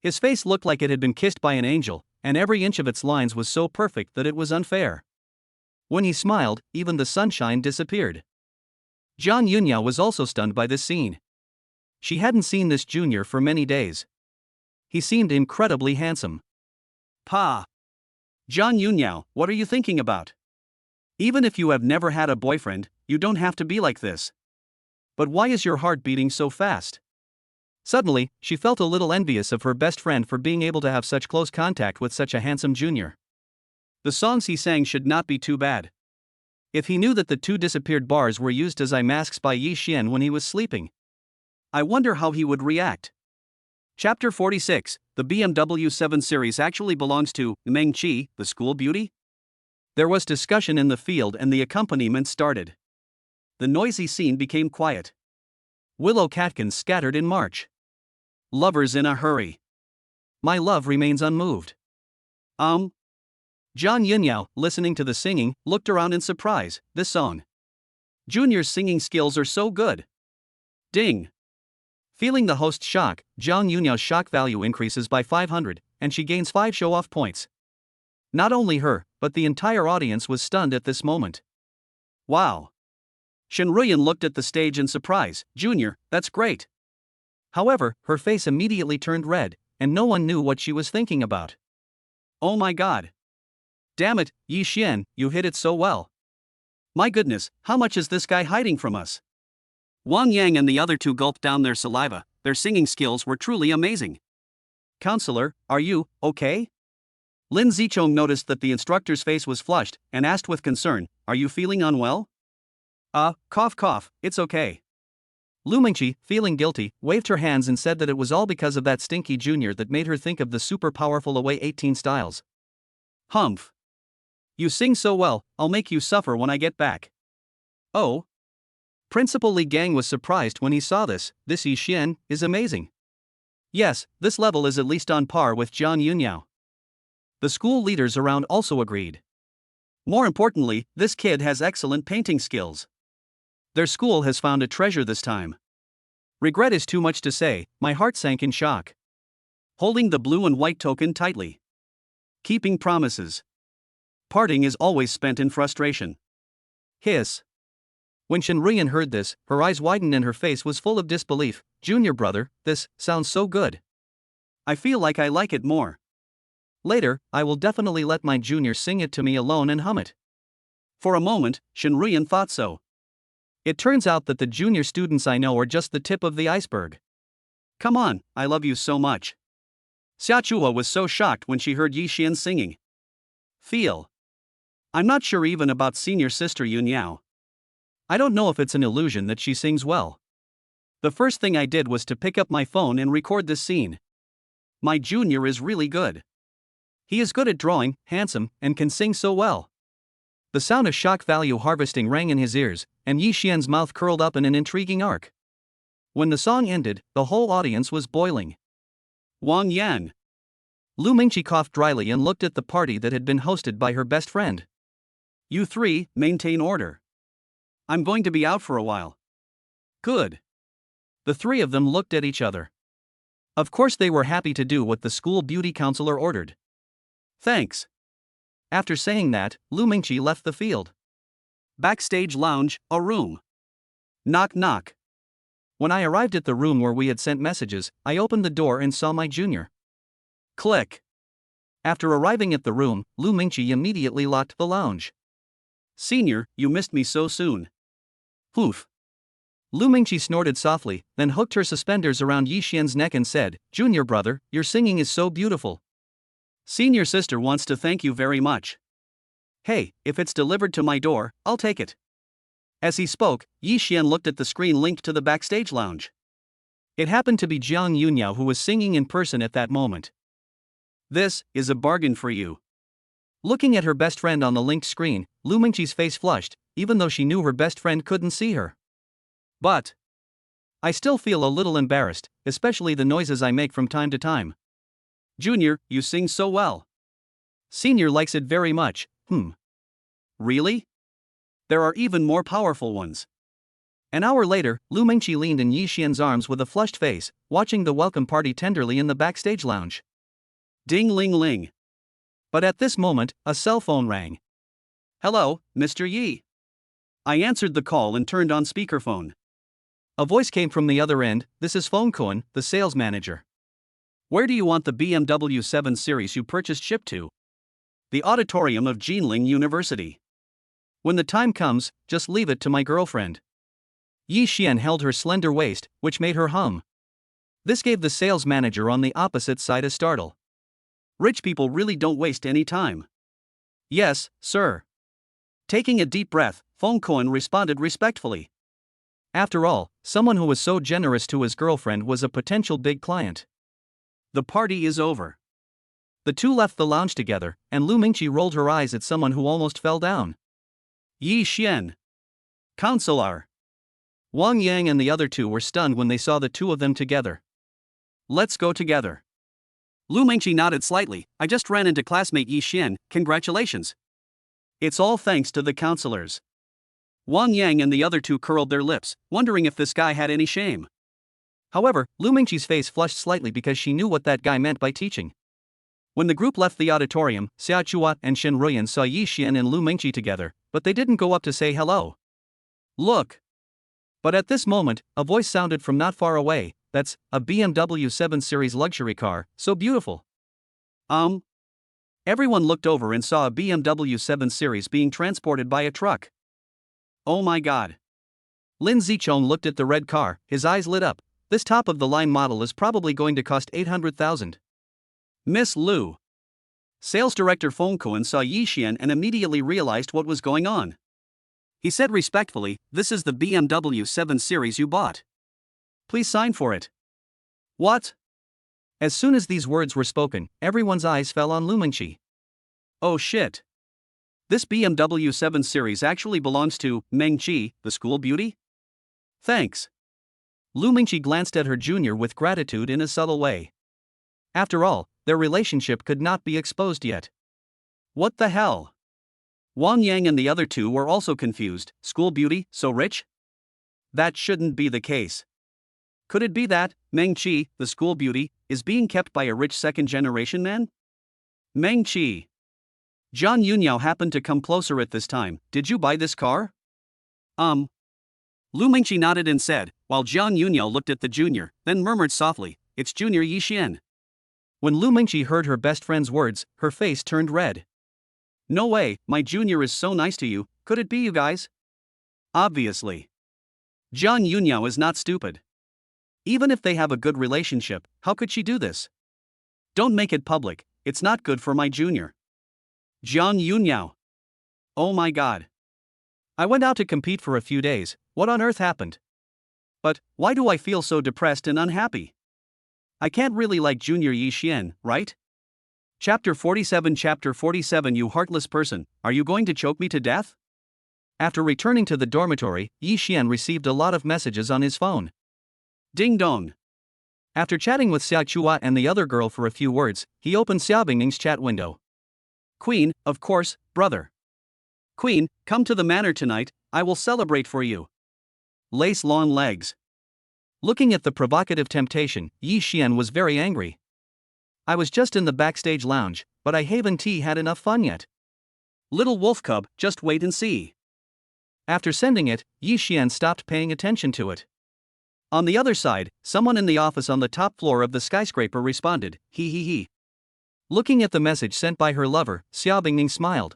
His face looked like it had been kissed by an angel, and every inch of its lines was so perfect that it was unfair. When he smiled, even the sunshine disappeared. Zhang Yunyao was also stunned by this scene. She hadn't seen this junior for many days. He seemed incredibly handsome. Pa! Zhang Yunyao, what are you thinking about? Even if you have never had a boyfriend, you don't have to be like this. But why is your heart beating so fast? Suddenly, she felt a little envious of her best friend for being able to have such close contact with such a handsome junior. The songs he sang should not be too bad. If he knew that the two disappeared bars were used as eye masks by Yi Xian when he was sleeping, I wonder how he would react. Chapter 46, the BMW 7 Series actually belongs to Meng Qi, the school beauty? There was discussion in the field and the accompaniment started. The noisy scene became quiet. Willow catkins scattered in March. Lovers in a hurry. My love remains unmoved. Zhang Yunyao, listening to the singing, looked around in surprise. This song. Junior's singing skills are so good. Ding. Feeling the host's shock, Zhang Yunyao's shock value increases by 500, and she gains 5 show-off points. Not only her, but the entire audience was stunned at this moment. Wow. Shen Ruyan looked at the stage in surprise. Junior, that's great. However, her face immediately turned red, and no one knew what she was thinking about. Oh my god. Damn it, Yi Xian, you hit it so well. My goodness, how much is this guy hiding from us? Wang Yang and the other two gulped down their saliva. Their singing skills were truly amazing. Counselor, are you okay? Lin Zichong noticed that the instructor's face was flushed and asked with concern, are you feeling unwell? Cough cough, it's okay. Lu Mengqi, feeling guilty, waved her hands and said that it was all because of that stinky junior that made her think of the super powerful Away 18 styles. Humph. You sing so well, I'll make you suffer when I get back. Oh. Principal Li Gang was surprised when he saw this. This Yi Xian is amazing. Yes, this level is at least on par with Zhang Yunyao. The school leaders around also agreed. More importantly, this kid has excellent painting skills. Their school has found a treasure this time. Regret is too much to say, my heart sank in shock. Holding the blue and white token tightly. Keeping promises. Parting is always spent in frustration. Hiss. When Shen Ruyan heard this, her eyes widened and her face was full of disbelief. Junior brother, this sounds so good. I feel like I like it more. Later, I will definitely let my junior sing it to me alone and hum it. For a moment, Shen Ruyan thought so. It turns out that the junior students I know are just the tip of the iceberg. Come on, I love you so much. Xia Chua was so shocked when she heard Yi Xian singing. Feel. I'm not sure even about senior sister Yunyao. I don't know if it's an illusion that she sings well. The first thing I did was to pick up my phone and record this scene. My junior is really good. He is good at drawing, handsome, and can sing so well. The sound of shock value harvesting rang in his ears, and Yi Xian's mouth curled up in an intriguing arc. When the song ended, the whole audience was boiling. Wang Yan. Lu Mengqi coughed dryly and looked at the party that had been hosted by her best friend. You three, maintain order. I'm going to be out for a while. Good. The three of them looked at each other. Of course they were happy to do what the school beauty counselor ordered. Thanks. After saying that, Lu Mengqi left the field. Backstage lounge, a room. Knock knock. When I arrived at the room where we had sent messages, I opened the door and saw my junior. Click. After arriving at the room, Lu Mengqi immediately locked the lounge. Senior, you missed me so soon. Poof. Lu Mingqi snorted softly, then hooked her suspenders around Yi Xian's neck and said, "Junior brother, your singing is so beautiful. Senior sister wants to thank you very much. Hey, if it's delivered to my door, I'll take it." As he spoke, Yi Xian looked at the screen linked to the backstage lounge. It happened to be Jiang Yunyao who was singing in person at that moment. "This is a bargain for you." Looking at her best friend on the linked screen, Lu Mingqi's face flushed, even though she knew her best friend couldn't see her. "But I still feel a little embarrassed, especially the noises I make from time to time. Junior, you sing so well. Senior likes it very much, Really? There are even more powerful ones." An hour later, Lu Mingqi leaned in Yi Xian's arms with a flushed face, watching the welcome party tenderly in the backstage lounge. Ding ling ling. But at this moment, a cell phone rang. "Hello, Mr. Yi." I answered the call and turned on speakerphone. A voice came from the other end. "This is Feng Kuan, the sales manager. Where do you want the BMW 7 Series you purchased shipped to?" "The auditorium of Jinling University. When the time comes, just leave it to my girlfriend." Yi Xian held her slender waist, which made her hum. This gave the sales manager on the opposite side a startle. Rich people really don't waste any time. "Yes, sir." Taking a deep breath, Feng Kuan responded respectfully. After all, someone who was so generous to his girlfriend was a potential big client. The party is over. The two left the lounge together, and Lu Mingqi rolled her eyes at someone who almost fell down. Yi Xian. Counselor. Wang Yang and the other two were stunned when they saw the two of them together. "Let's go together." Lu Mingqi nodded slightly. "I just ran into classmate Yi Xian, congratulations." "It's all thanks to the counselors." Wang Yang and the other two curled their lips, wondering if this guy had any shame. However, Lu Mingqi's face flushed slightly because she knew what that guy meant by teaching. When the group left the auditorium, Xiao Chua and Shen Ruyan saw Yi Xian and Lu Mingqi together, but they didn't go up to say hello. "Look." But at this moment, a voice sounded from not far away. "That's a BMW 7 Series luxury car, so beautiful." Everyone looked over and saw a BMW 7 Series being transported by a truck. "Oh my god." Lin Zichong looked at the red car, his eyes lit up. "This top-of-the-line model is probably going to cost 800,000. Miss Lu." Sales Director Feng Kuan saw Yi Xian and immediately realized what was going on. He said respectfully, "This is the BMW 7 Series you bought. Please sign for it." "What?" As soon as these words were spoken, everyone's eyes fell on Lu Mingqi. "Oh shit. This BMW 7 Series actually belongs to Meng Qi, the school beauty? Thanks." Lu Mingqi glanced at her junior with gratitude in a subtle way. After all, their relationship could not be exposed yet. What the hell? Wang Yang and the other two were also confused. School beauty, so rich? That shouldn't be the case. Could it be that Meng Qi, the school beauty, is being kept by a rich second-generation man? Meng Qi. Jiang Yunyao happened to come closer at this time. "Did you buy this car?" Lu Mingqi nodded and said, while Jiang Yunyao looked at the junior, then murmured softly, "It's Junior Yi Xian." When Lu Mingqi heard her best friend's words, her face turned red. "No way, my junior is so nice to you, could it be you guys?" Obviously. Jiang Yunyao is not stupid. Even if they have a good relationship, how could she do this? "Don't make it public, it's not good for my junior." Jiang Yunyao. Oh my god. I went out to compete for a few days. What on earth happened? But why do I feel so depressed and unhappy? I can't really like Junior Yi Xian, right? Chapter 47. You heartless person, are you going to choke me to death? After returning to the dormitory, Yi Xian received a lot of messages on his phone. Ding dong. After chatting with Xiao Chua and the other girl for a few words, he opened Xiao Bingning's chat window. "Queen, of course, brother. Queen, come to the manor tonight, I will celebrate for you. Lace long legs." Looking at the provocative temptation, Yi Xian was very angry. "I was just in the backstage lounge, but I haven't had enough fun yet. Little wolf cub, just wait and see." After sending it, Yi Xian stopped paying attention to it. On the other side, someone in the office on the top floor of the skyscraper responded, he. Looking at the message sent by her lover, Xiao Bingning smiled.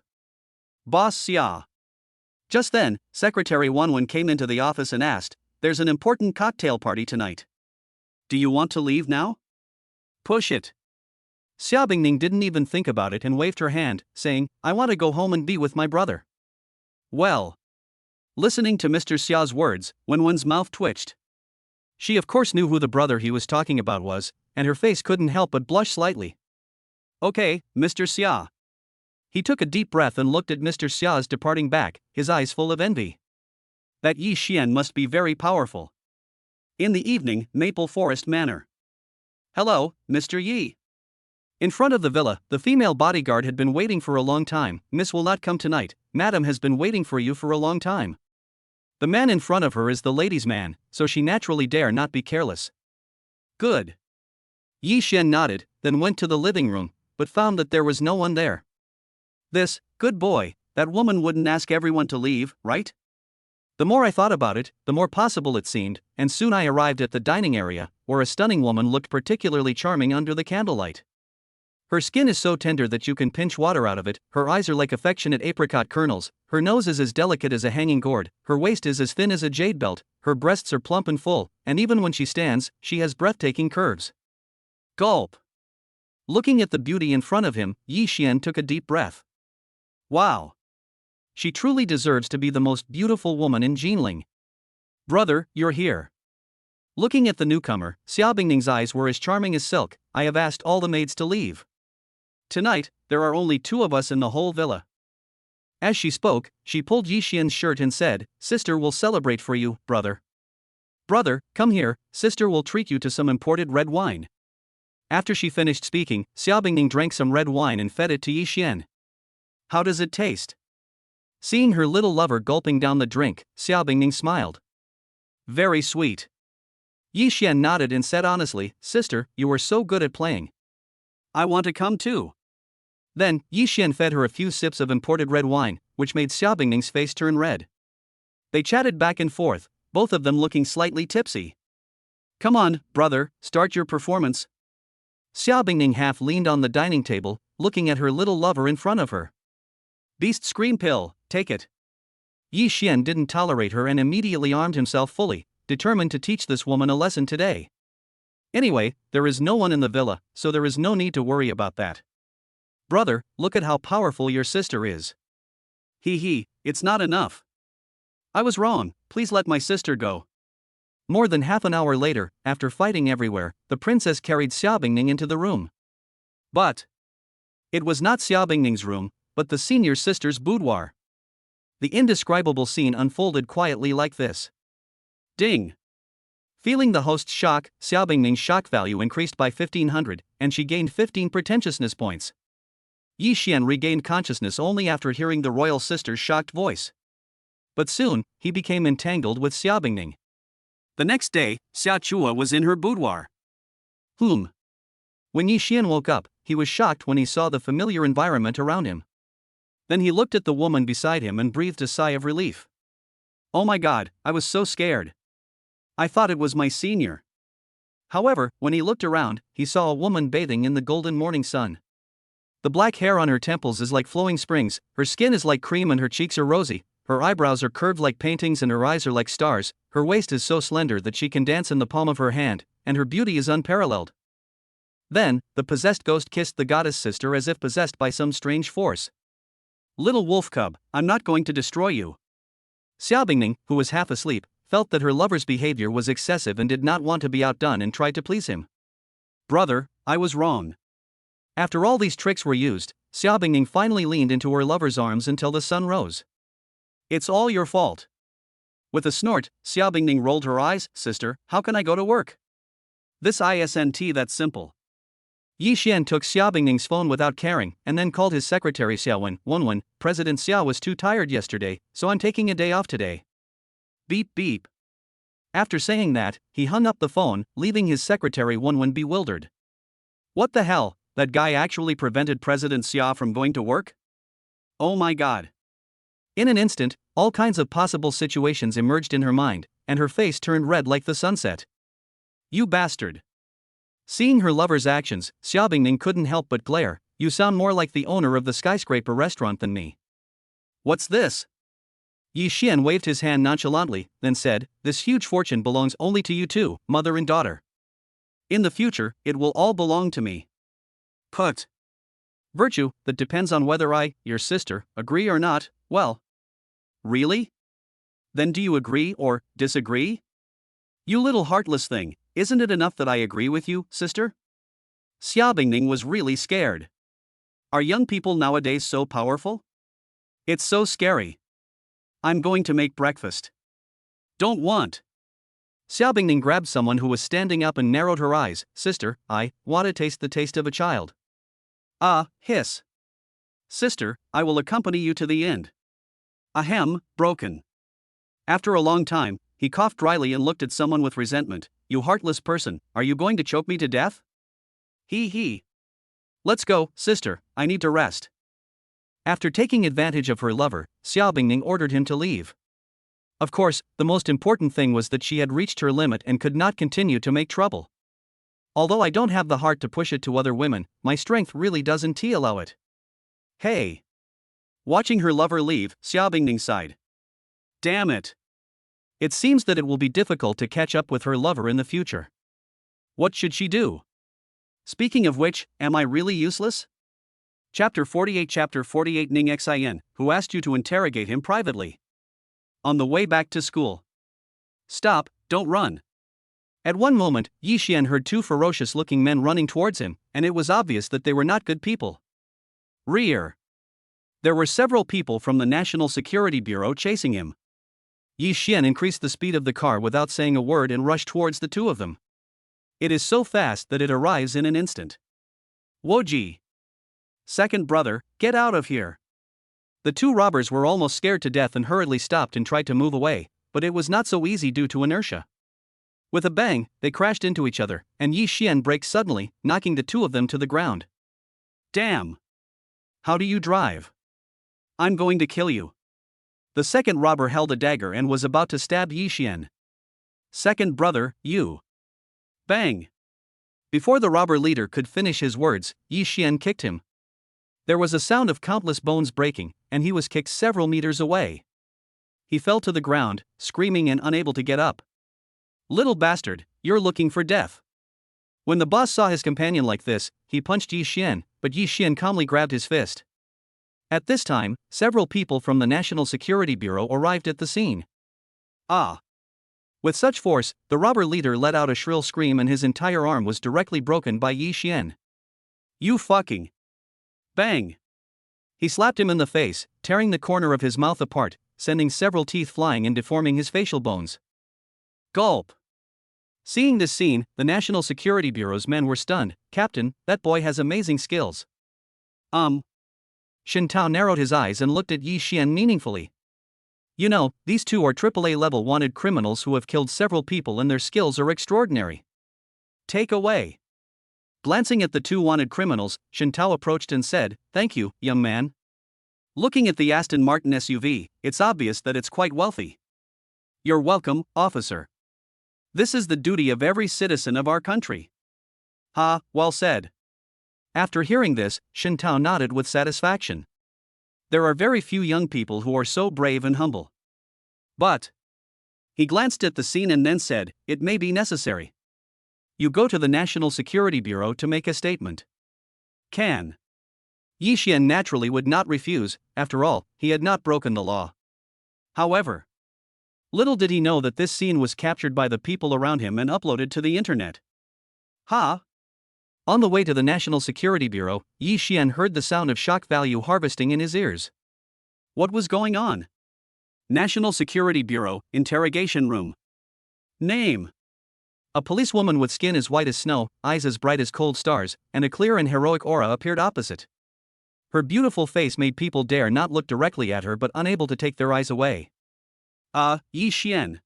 "Boss Xia." Just then, Secretary Wanwen came into the office and asked, there's an important cocktail party tonight. Do you want to leave now? Push it. Xia Bingning didn't even think about it and waved her hand, saying, I want to go home and be with my brother. Well. Listening to Mr. Xia's words, Wenwen's mouth twitched. She of course knew who the brother he was talking about was, and her face couldn't help but blush slightly. Okay, Mr. Xia. He took a deep breath and looked at Mr. Xia's departing back, his eyes full of envy. That Yi Xian must be very powerful. In the evening, Maple Forest Manor. Hello, Mr. Yi. In front of the villa, the female bodyguard had been waiting for a long time. Miss will not come tonight, madam has been waiting for you for a long time. The man in front of her is the ladies' man, so she naturally dare not be careless. Good. Yi Xian nodded, then went to the living room, but found that there was no one there. Good boy, that woman wouldn't ask everyone to leave, right? The more I thought about it, the more possible it seemed, and soon I arrived at the dining area, where a stunning woman looked particularly charming under the candlelight. Her skin is so tender that you can pinch water out of it, her eyes are like affectionate apricot kernels, her nose is as delicate as a hanging gourd, her waist is as thin as a jade belt, her breasts are plump and full, and even when she stands, she has breathtaking curves. Gulp. Looking at the beauty in front of him, Yi Xian took a deep breath. Wow. She truly deserves to be the most beautiful woman in Jinling. Brother, you're here. Looking at the newcomer, Xia Bingning's eyes were as charming as silk. I have asked all the maids to leave. Tonight, there are only 2 of us in the whole villa. As she spoke, she pulled Yi Xian's shirt and said, Sister will celebrate for you, brother. Brother, come here, sister will treat you to some imported red wine. After she finished speaking, Xia Bingning drank some red wine and fed it to Yi Xian. How does it taste? Seeing her little lover gulping down the drink, Xia Bingning smiled. Very sweet. Yi Xian nodded and said honestly, Sister, you are so good at playing. I want to come too. Then, Yi Xian fed her a few sips of imported red wine, which made Xia Bingning's face turn red. They chatted back and forth, both of them looking slightly tipsy. Come on, brother, start your performance. Xia Bingning half leaned on the dining table, looking at her little lover in front of her. Beast scream pill, take it. Yi Xian didn't tolerate her and immediately armed himself fully, determined to teach this woman a lesson today. Anyway, there is no one in the villa, so there is no need to worry about that. Brother, look at how powerful your sister is. It's not enough. I was wrong, please let my sister go. More than half an hour later, after fighting everywhere, the princess carried Xia Bingning into the room. But it was not Xia Bingning's room, but the senior sister's boudoir. The indescribable scene unfolded quietly like this. Ding! Feeling the host's shock, Xia Bingning's shock value increased by 1500, and she gained 15 pretentiousness points. Yi Xian regained consciousness only after hearing the royal sister's shocked voice. But soon, he became entangled with Xia Bingning. The next day, Xia Chua was in her boudoir. When Yi Xian woke up, he was shocked when he saw the familiar environment around him. Then he looked at the woman beside him and breathed a sigh of relief. Oh my god, I was so scared. I thought it was my senior. However, when he looked around, he saw a woman bathing in the golden morning sun. The black hair on her temples is like flowing springs, her skin is like cream and her cheeks are rosy, her eyebrows are curved like paintings and her eyes are like stars, her waist is so slender that she can dance in the palm of her hand, and her beauty is unparalleled. Then, the possessed ghost kissed the goddess sister as if possessed by some strange force. Little wolf cub, I'm not going to destroy you. Xia Bingning, who was half asleep, felt that her lover's behavior was excessive and did not want to be outdone and tried to please him. Brother, I was wrong. After all these tricks were used, Xia Bingning finally leaned into her lover's arms until the sun rose. It's all your fault. With a snort, Xia Bingning rolled her eyes. Sister, how can I go to work? This isn't that simple. Yi Xian took Xia Bingning's phone without caring, and then called his secretary Xiaowen. Wenwen, President Xia was too tired yesterday, so I'm taking a day off today. Beep beep. After saying that, he hung up the phone, leaving his secretary Wenwen bewildered. What the hell, that guy actually prevented President Xia from going to work? Oh my god. In an instant, all kinds of possible situations emerged in her mind, and her face turned red like the sunset. You bastard. Seeing her lover's actions, Xia Bingning couldn't help but glare. You sound more like the owner of the skyscraper restaurant than me. What's this? Yi Xian waved his hand nonchalantly, then said, "This huge fortune belongs only to you two, mother and daughter. In the future, it will all belong to me." Put. Virtue, that depends on whether I, your sister, agree or not, well. Really? Then do you agree or disagree? You little heartless thing, isn't it enough that I agree with you, sister? Xia Bingning was really scared. Are young people nowadays so powerful? It's so scary. I'm going to make breakfast. Don't want. Xia Bingning grabbed someone who was standing up and narrowed her eyes. Sister, I want to taste the taste of a child. Ah, hiss. Sister, I will accompany you to the end. Ahem, broken. After a long time, he coughed dryly and looked at someone with resentment. You heartless person, are you going to choke me to death? He. Let's go, sister, I need to rest. After taking advantage of her lover, Xia Bingning ordered him to leave. Of course, the most important thing was that she had reached her limit and could not continue to make trouble. Although I don't have the heart to push it to other women, my strength really doesn't allow it. Hey. Watching her lover leave, Xia Bingning sighed. Damn it. It seems that it will be difficult to catch up with her lover in the future. What should she do? Speaking of which, am I really useless? Chapter 48 Ning Xin, who asked you to interrogate him privately. On the way back to school. Stop, don't run. At one moment, Yi Xian heard two ferocious-looking men running towards him, and it was obvious that they were not good people. Rear. There were several people from the National Security Bureau chasing him. Yi Xian increased the speed of the car without saying a word and rushed towards the two of them. It is so fast that it arrives in an instant. Woji. Second brother, get out of here. The two robbers were almost scared to death and hurriedly stopped and tried to move away, but it was not so easy due to inertia. With a bang, they crashed into each other, and Yi Xian braked suddenly, knocking the two of them to the ground. Damn! How do you drive? I'm going to kill you. The second robber held a dagger and was about to stab Yi Xian. Second brother, you. Bang! Before the robber leader could finish his words, Yi Xian kicked him. There was a sound of countless bones breaking, and he was kicked several meters away. He fell to the ground, screaming and unable to get up. Little bastard, you're looking for death. When the boss saw his companion like this, he punched Yi Xian, but Yi Xian calmly grabbed his fist. At this time, several people from the National Security Bureau arrived at the scene. Ah! With such force, the robber leader let out a shrill scream and his entire arm was directly broken by Yi Xian. You fucking! Bang! He slapped him in the face, tearing the corner of his mouth apart, sending several teeth flying and deforming his facial bones. Gulp! Seeing this scene, the National Security Bureau's men were stunned. Captain, that boy has amazing skills. Xin Tao narrowed his eyes and looked at Yi Xian meaningfully. You know, these two are AAA level wanted criminals who have killed several people and their skills are extraordinary. Take away. Glancing at the two wanted criminals, Xin Tao approached and said, "Thank you, young man." Looking at the Aston Martin SUV, it's obvious that it's quite wealthy. You're welcome, officer. This is the duty of every citizen of our country. Ha, well said. After hearing this, Xin Tao nodded with satisfaction. There are very few young people who are so brave and humble. But he glanced at the scene and then said, it may be necessary. You go to the National Security Bureau to make a statement. Can. Yi Xian naturally would not refuse, after all, he had not broken the law. However, little did he know that this scene was captured by the people around him and uploaded to the internet. Ha! On the way to the National Security Bureau, Yi Xian heard the sound of shock value harvesting in his ears. What was going on? National Security Bureau, interrogation room. Name. A policewoman with skin as white as snow, eyes as bright as cold stars, and a clear and heroic aura appeared opposite. Her beautiful face made people dare not look directly at her but unable to take their eyes away. Yi Xian.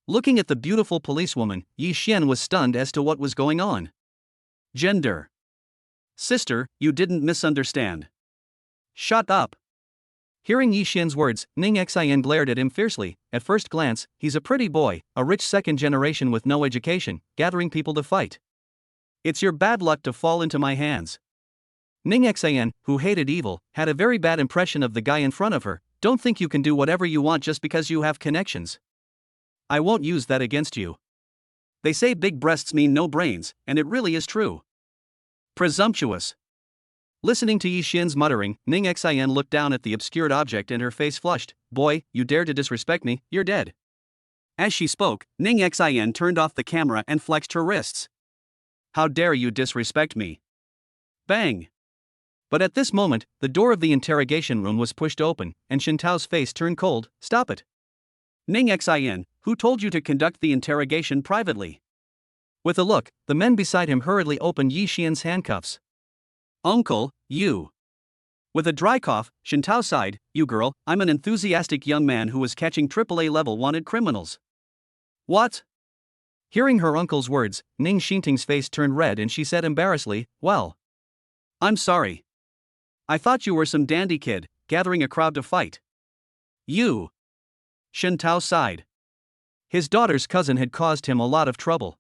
Looking at the beautiful policewoman, Yi Xian was stunned as to what was going on. Gender. Sister, you didn't misunderstand. Shut up. Hearing Yi Xian's words, Ning Xin glared at him fiercely. At first glance, he's a pretty boy, a rich second generation with no education, gathering people to fight. It's your bad luck to fall into my hands. Ning Xin, who hated evil, had a very bad impression of the guy in front of her, Don't think you can do whatever you want just because you have connections. I won't use that against you. They say big breasts mean no brains, and it really is true. Presumptuous. Listening to Yi Xian's muttering, Ning Xian looked down at the obscured object and her face flushed. Boy, you dare to disrespect me, you're dead. As she spoke, Ning Xian turned off the camera and flexed her wrists. How dare you disrespect me? Bang! But at this moment, the door of the interrogation room was pushed open, and Shintao's face turned cold. Stop it. Ning Xian, who told you to conduct the interrogation privately? With a look, the men beside him hurriedly opened Yi Xian's handcuffs. Uncle, you. With a dry cough, Shintao sighed. You girl, I'm an enthusiastic young man who is catching AAA level wanted criminals. What? Hearing her uncle's words, Ning Xinting's face turned red and she said embarrassedly, well. I'm sorry. I thought you were some dandy kid, gathering a crowd to fight. You. Shintao sighed. His daughter's cousin had caused him a lot of trouble.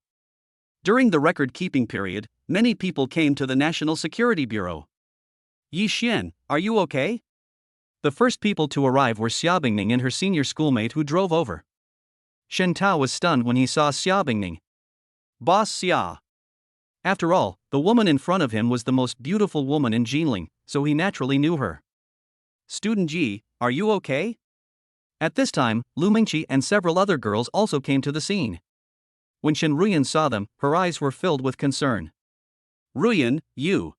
During the record-keeping period, many people came to the National Security Bureau. Yi Xian, are you okay? The first people to arrive were Xia Bingning and her senior schoolmate who drove over. Shen Tao was stunned when he saw Xia Bingning. Boss Xia. After all, the woman in front of him was the most beautiful woman in Jinling, so he naturally knew her. Student Ji, are you okay? At this time, Lu Mingqi and several other girls also came to the scene. When Shen Ruyan saw them, her eyes were filled with concern. Ruyan, you.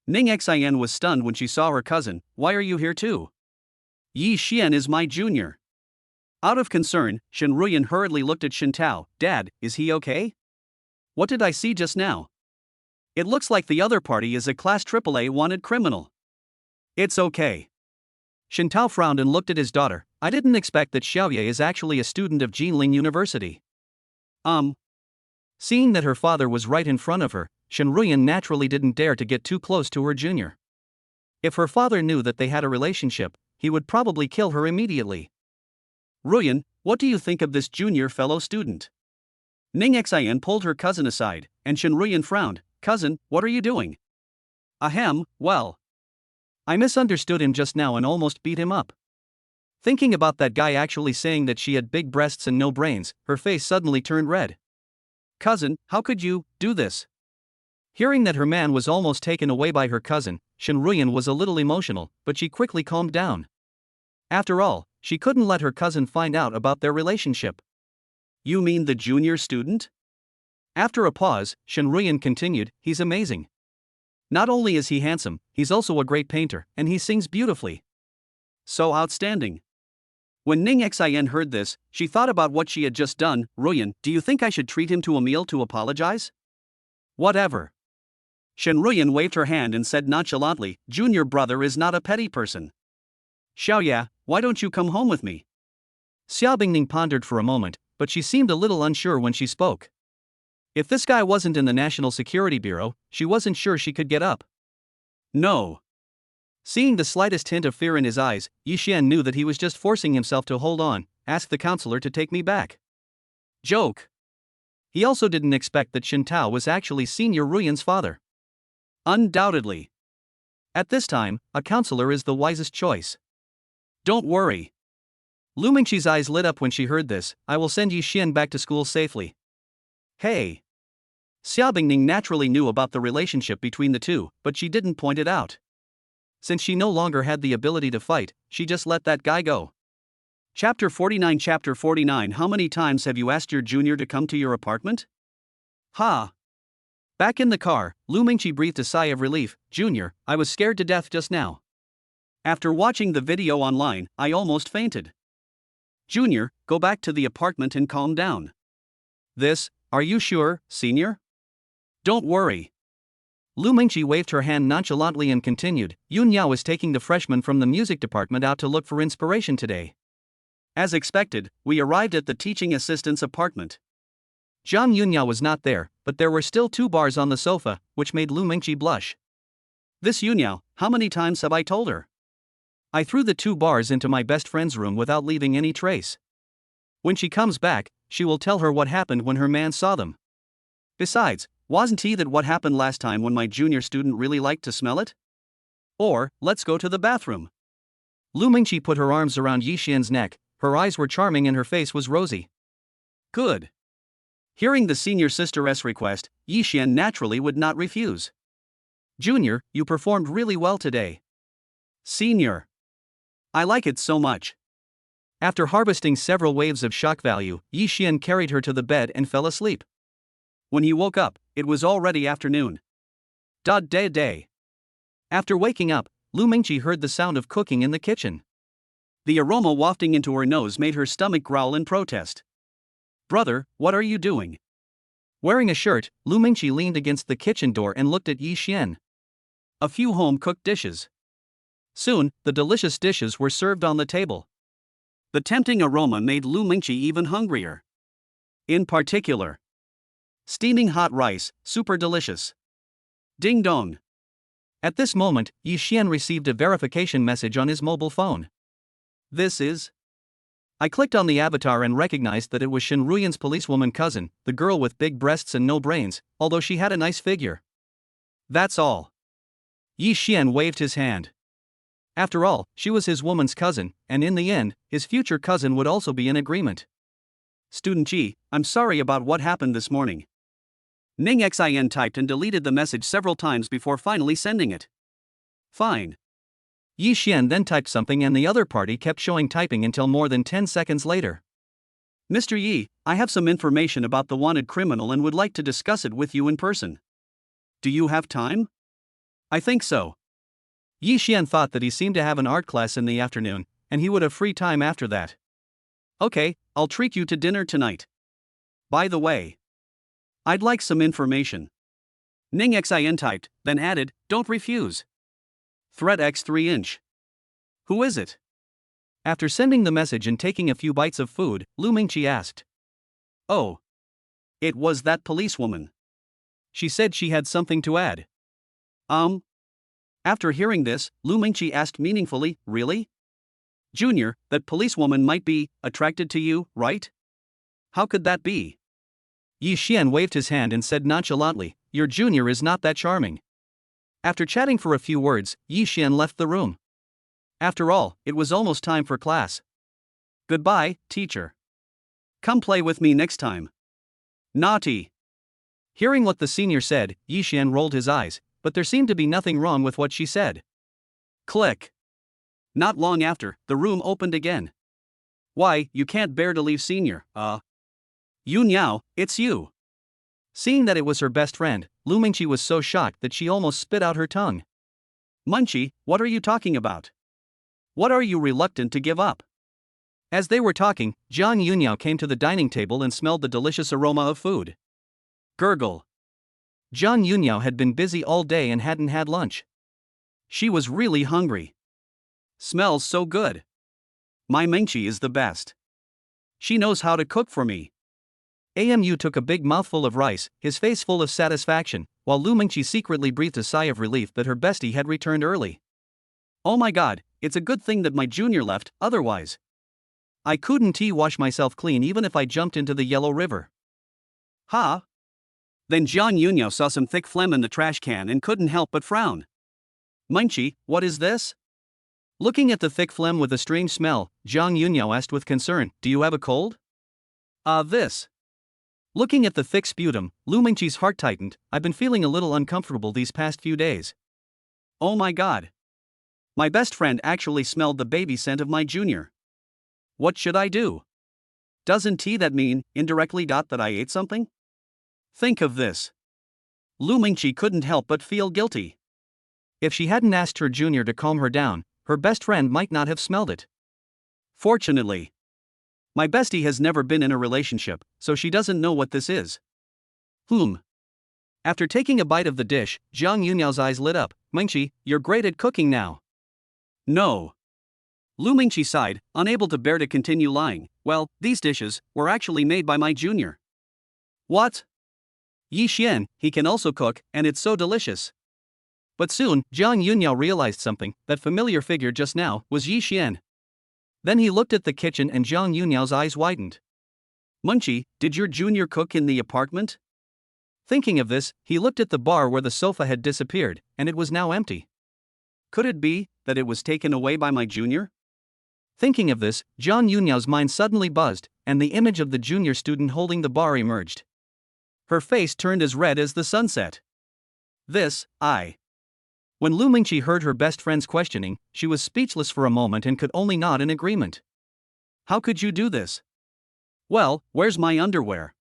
Ning Xian was stunned when she saw her cousin. Why are you here too? Yi Xian is my junior. Out of concern, Shen Ruyan hurriedly looked at Shen Tao. Dad, is he okay? What did I see just now? It looks like the other party is a class AAA wanted criminal. It's okay. Shen Tao frowned and looked at his daughter. I didn't expect that Xiaoye is actually a student of Jinling University. Seeing that her father was right in front of her, Shen Ruyan naturally didn't dare to get too close to her junior. If her father knew that they had a relationship, he would probably kill her immediately. Ruyan, what do you think of this junior fellow student? Ning Xian pulled her cousin aside, and Shen Ruyan frowned. Cousin, what are you doing? Ahem, well. I misunderstood him just now and almost beat him up. Thinking about that guy actually saying that she had big breasts and no brains, her face suddenly turned red. Cousin, how could you do this? Hearing that her man was almost taken away by her cousin, Shen Ruyan was a little emotional, but she quickly calmed down. After all, she couldn't let her cousin find out about their relationship. You mean the junior student? After a pause, Shen Ruyan continued, he's amazing. Not only is he handsome, he's also a great painter, and he sings beautifully. So outstanding. When Ning Xian heard this, she thought about what she had just done. Ruyan, do you think I should treat him to a meal to apologize? Whatever. Shen Ruyan waved her hand and said nonchalantly, Junior brother is not a petty person. Xiaoya, why don't you come home with me? Xia Bingning pondered for a moment, but she seemed a little unsure when she spoke. If this guy wasn't in the National Security Bureau, she wasn't sure she could get up. No. Seeing the slightest hint of fear in his eyes, Yi Xian knew that he was just forcing himself to hold on. Ask the counselor to take me back. Joke. He also didn't expect that Shen Tao was actually Senior Ruyan's father. Undoubtedly. At this time, a counselor is the wisest choice. Don't worry. Lu Mingqi's eyes lit up when she heard this. I will send Yi Xian back to school safely. Hey. Xia Bingning naturally knew about the relationship between the two, but she didn't point it out. Since she no longer had the ability to fight, she just let that guy go. Chapter 49. Chapter 49. How many times have you asked your junior to come to your apartment? Ha! Back in the car, Lu Mingqi breathed a sigh of relief. Junior, I was scared to death just now. After watching the video online, I almost fainted. Junior, go back to the apartment and calm down. Are you sure, Senior? Don't worry. Lu Mingqi waved her hand nonchalantly and continued, Yun Yao is taking the freshman from the music department out to look for inspiration today. As expected, we arrived at the teaching assistant's apartment. Zhang Yunyao was not there, but there were still 2 bars on the sofa, which made Lu Mingqi blush. This Yunyao, how many times have I told her? I threw the 2 bars into my best friend's room without leaving any trace. When she comes back, she will tell her what happened when her man saw them. Besides, wasn't he that what happened last time when my junior student really liked to smell it? Or, let's go to the bathroom. Lu Mingqi put her arms around Yi Xian's neck, her eyes were charming and her face was rosy. Good. Hearing the senior sister's request, Yi Xian naturally would not refuse. Junior, you performed really well today. Senior. I like it so much. After harvesting several waves of shock value, Yi Xian carried her to the bed and fell asleep. When he woke up, it was already afternoon. Day. After waking up, Lu Mingqi heard the sound of cooking in the kitchen. The aroma wafting into her nose made her stomach growl in protest. Brother, what are you doing? Wearing a shirt, Lu Mingqi leaned against the kitchen door and looked at Yi Xian. A few home-cooked dishes. Soon, the delicious dishes were served on the table. The tempting aroma made Lu Mingqi even hungrier. In particular, steaming hot rice, super delicious. Ding dong. At this moment, Yi Xian received a verification message on his mobile phone. This is... I clicked on the avatar and recognized that it was Shen Ruyan's policewoman cousin, the girl with big breasts and no brains, although she had a nice figure. That's all. Yi Xian waved his hand. After all, she was his woman's cousin, and in the end, his future cousin would also be in agreement. Student Ji, I'm sorry about what happened this morning. Ning Xin typed and deleted the message several times before finally sending it. Fine. Yi Xian then typed something and the other party kept showing typing until more than 10 seconds later. Mr. Yi, I have some information about the wanted criminal and would like to discuss it with you in person. Do you have time? I think so. Yi Xian thought that he seemed to have an art class in the afternoon, and he would have free time after that. Okay, I'll treat you to dinner tonight. By the way, I'd like some information. Ning Xin typed, then added, don't refuse. Threat X 3-inch. Who is it? After sending the message and taking a few bites of food, Lu Mingqi asked. Oh. It was that policewoman. She said she had something to add. After hearing this, Lu Mingqi asked meaningfully, really? Junior, that policewoman might be attracted to you, right? How could that be? Yi Xian waved his hand and said nonchalantly, your junior is not that charming. After chatting for a few words, Yi Xian left the room. After all, it was almost time for class. Goodbye, teacher. Come play with me next time. Naughty. Hearing what the senior said, Yi Xian rolled his eyes, but there seemed to be nothing wrong with what she said. Click. Not long after, the room opened again. Why, you can't bear to leave senior, Yun Yao, it's you. Seeing that it was her best friend, Lu Mingqi was so shocked that she almost spit out her tongue. Munchi, what are you talking about? What are you reluctant to give up? As they were talking, Jiang Yunyao came to the dining table and smelled the delicious aroma of food. Gurgle. Jiang Yunyao had been busy all day and hadn't had lunch. She was really hungry. Smells so good. My Mingqi is the best. She knows how to cook for me. Amu took a big mouthful of rice, his face full of satisfaction, while Lu Mingqi secretly breathed a sigh of relief that her bestie had returned early. Oh my god, it's a good thing that my junior left, otherwise I couldn't wash myself clean even if I jumped into the Yellow River. Ha! Then Jiang Yunyao saw some thick phlegm in the trash can and couldn't help but frown. Mingqi, what is this? Looking at the thick phlegm with a strange smell, Jiang Yunyao asked with concern, do you have a cold? This. Looking at the thick sputum, Lu Mingqi's heart tightened. I've been feeling a little uncomfortable these past few days. Oh my god. My best friend actually smelled the baby scent of my junior. What should I do? Doesn't that mean, indirectly, that I ate something? Think of this. Lu Mingqi couldn't help but feel guilty. If she hadn't asked her junior to calm her down, her best friend might not have smelled it. Fortunately, my bestie has never been in a relationship, so she doesn't know what this is. After taking a bite of the dish, Jiang Yunyao's eyes lit up. Mingqi, you're great at cooking now. No. Lu Mingqi sighed, unable to bear to continue lying. Well, these dishes were actually made by my junior. What? Yi Xian, he can also cook, and it's so delicious. But soon, Jiang Yunyao realized something. That familiar figure just now was Yi Xian. Then he looked at the kitchen and Jiang Yunyao's eyes widened. Munchi, did your junior cook in the apartment? Thinking of this, he looked at the bar where the sofa had disappeared, and it was now empty. Could it be that it was taken away by my junior? Thinking of this, Zhang Yunyao's mind suddenly buzzed, and the image of the junior student holding the bar emerged. Her face turned as red as the sunset. When Lu Mingqi heard her best friend's questioning, she was speechless for a moment and could only nod in agreement. How could you do this? Well, where's my underwear?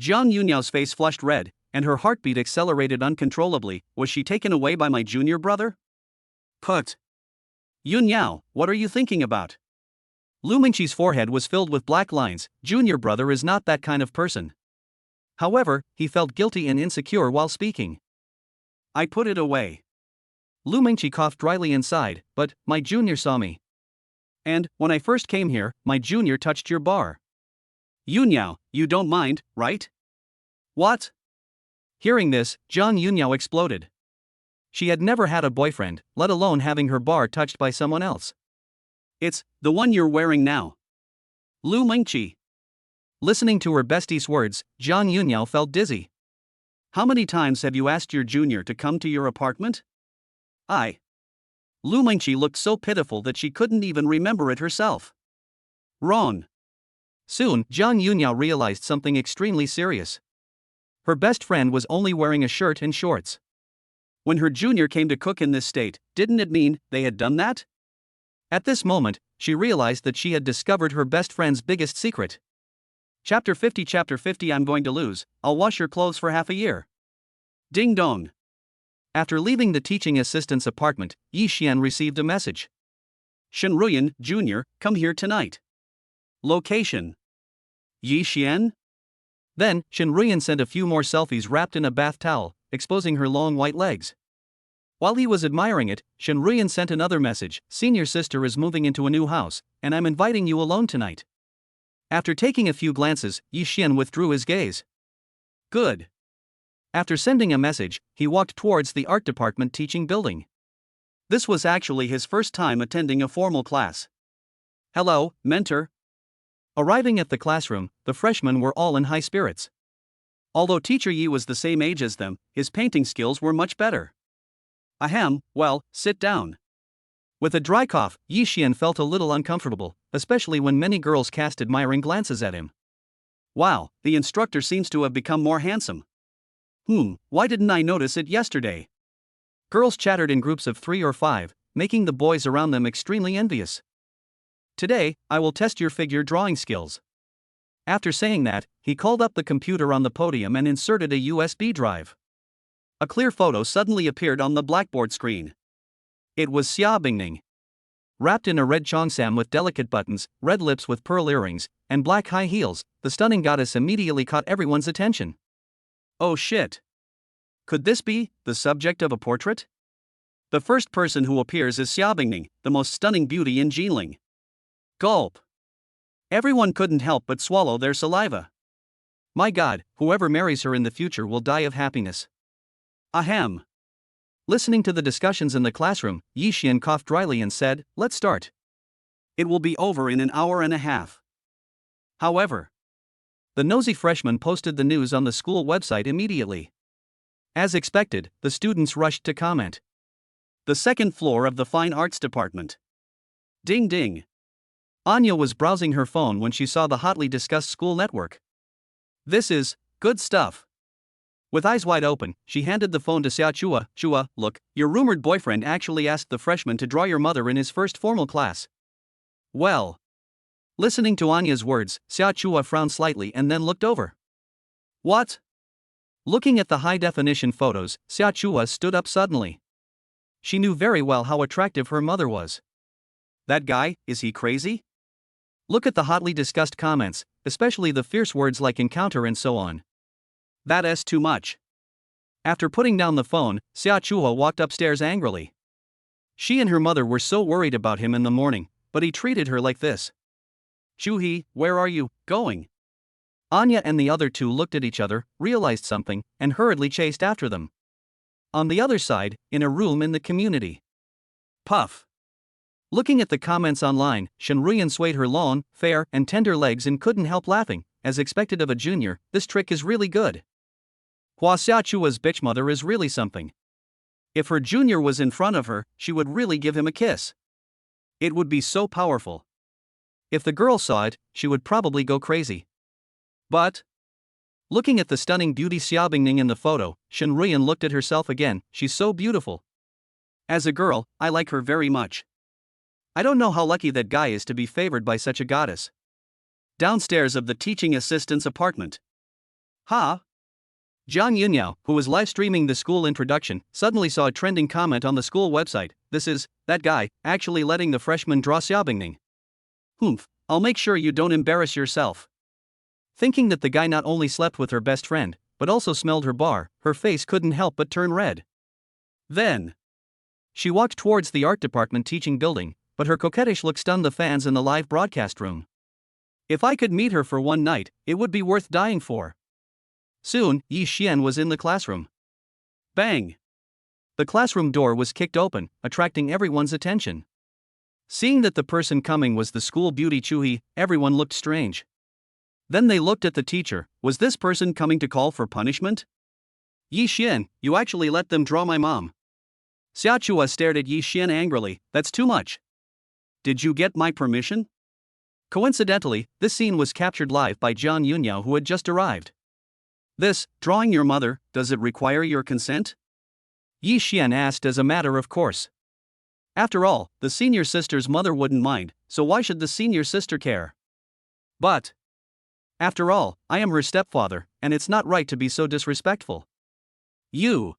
Zhang Yunyao's face flushed red, and her heartbeat accelerated uncontrollably. Was she taken away by my junior brother? Put. Yunyao, what are you thinking about? Lu Mingqi's forehead was filled with black lines. Junior brother is not that kind of person. However, he felt guilty and insecure while speaking. I put it away. Lu Mingqi coughed dryly inside, but my junior saw me. And, when I first came here, my junior touched your bar. Yunyao, you don't mind, right? What? Hearing this, Zhang Yunyao exploded. She had never had a boyfriend, let alone having her bar touched by someone else. It's the one you're wearing now. Lu Mingqi. Listening to her bestie's words, Zhang Yunyao felt dizzy. How many times have you asked your junior to come to your apartment? Lu Mingqi looked so pitiful that she couldn't even remember it herself. Wrong. Soon, Zhang Yunyao realized something extremely serious. Her best friend was only wearing a shirt and shorts. When her junior came to cook in this state, didn't it mean they had done that? At this moment, she realized that she had discovered her best friend's biggest secret. Chapter 50 I'm going to lose, I'll wash your clothes for half a year. Ding dong. After leaving the teaching assistant's apartment, Yi Xian received a message. Shen Ruyan, Jr., come here tonight. Location. Yi Xian? Then, Shen Ruyan sent a few more selfies wrapped in a bath towel, exposing her long white legs. While he was admiring it, Shen Ruyan sent another message. Senior sister is moving into a new house, and I'm inviting you alone tonight. After taking a few glances, Yi Xian withdrew his gaze. Good. After sending a message, he walked towards the art department teaching building. This was actually his first time attending a formal class. Hello, mentor. Arriving at the classroom, the freshmen were all in high spirits. Although teacher Yi was the same age as them, his painting skills were much better. Ahem, well, sit down. With a dry cough, Yi Xian felt a little uncomfortable, especially when many girls cast admiring glances at him. Wow, the instructor seems to have become more handsome. Why didn't I notice it yesterday? Girls chattered in groups of 3 or 5, making the boys around them extremely envious. Today, I will test your figure drawing skills. After saying that, he called up the computer on the podium and inserted a USB drive. A clear photo suddenly appeared on the blackboard screen. It was Xia Bingning. Wrapped in a red cheongsam with delicate buttons, red lips with pearl earrings, and black high heels, the stunning goddess immediately caught everyone's attention. Oh shit. Could this be the subject of a portrait? The first person who appears is Xia Bingning, the most stunning beauty in Jinling. Gulp. Everyone couldn't help but swallow their saliva. My god, whoever marries her in the future will die of happiness. Ahem. Listening to the discussions in the classroom, Yi Xian coughed dryly and said, let's start. It will be over in an hour and a half. However, the nosy freshman posted the news on the school website immediately. As expected, the students rushed to comment. The second floor of the Fine Arts Department. Ding ding. Anya was browsing her phone when she saw the hotly discussed school network. This is good stuff. With eyes wide open, she handed the phone to Xia Chua. Chua, look, your rumored boyfriend actually asked the freshman to draw your mother in his first formal class. Well. Listening to Anya's words, Xia Chua frowned slightly and then looked over. What? Looking at the high-definition photos, Xia Chua stood up suddenly. She knew very well how attractive her mother was. That guy, is he crazy? Look at the hotly discussed comments, especially the fierce words like encounter and so on. That's too much. After putting down the phone, Xia Chua walked upstairs angrily. She and her mother were so worried about him in the morning, but he treated her like this. Chuhi, where are you going? Anya and the other two looked at each other, realized something, and hurriedly chased after them. On the other side, in a room in the community. Puff. Looking at the comments online, Shen Ruyan swayed her long, fair, and tender legs and couldn't help laughing. As expected of a junior, this trick is really good. Hua Xiachua's bitch mother is really something. If her junior was in front of her, she would really give him a kiss. It would be so powerful. If the girl saw it, she would probably go crazy. But, looking at the stunning beauty Xiaobingning in the photo, Shen Ruiyan looked at herself again. She's so beautiful. As a girl, I like her very much. I don't know how lucky that guy is to be favored by such a goddess. Downstairs of the teaching assistant's apartment. Ha! Jiang Yunyao, who was live streaming the school introduction, suddenly saw a trending comment on the school website. This is, that guy, actually letting the freshman draw Xiaobingning. Humph, I'll make sure you don't embarrass yourself. Thinking that the guy not only slept with her best friend, but also smelled her bar, her face couldn't help but turn red. Then, she walked towards the art department teaching building, but her coquettish look stunned the fans in the live broadcast room. If I could meet her for one night, it would be worth dying for. Soon, Yi Xian was in the classroom. Bang! The classroom door was kicked open, attracting everyone's attention. Seeing that the person coming was the school beauty Chuhi, everyone looked strange. Then they looked at the teacher. Was this person coming to call for punishment? Yi Xian, you actually let them draw my mom. Xiao Chua stared at Yi Xian angrily. That's too much. Did you get my permission? Coincidentally, this scene was captured live by Jiang Yunyao, who had just arrived. This, drawing your mother, does it require your consent? Yi Xian asked as a matter of course. After all, the senior sister's mother wouldn't mind, so why should the senior sister care? But, after all, I am her stepfather, and it's not right to be so disrespectful. You!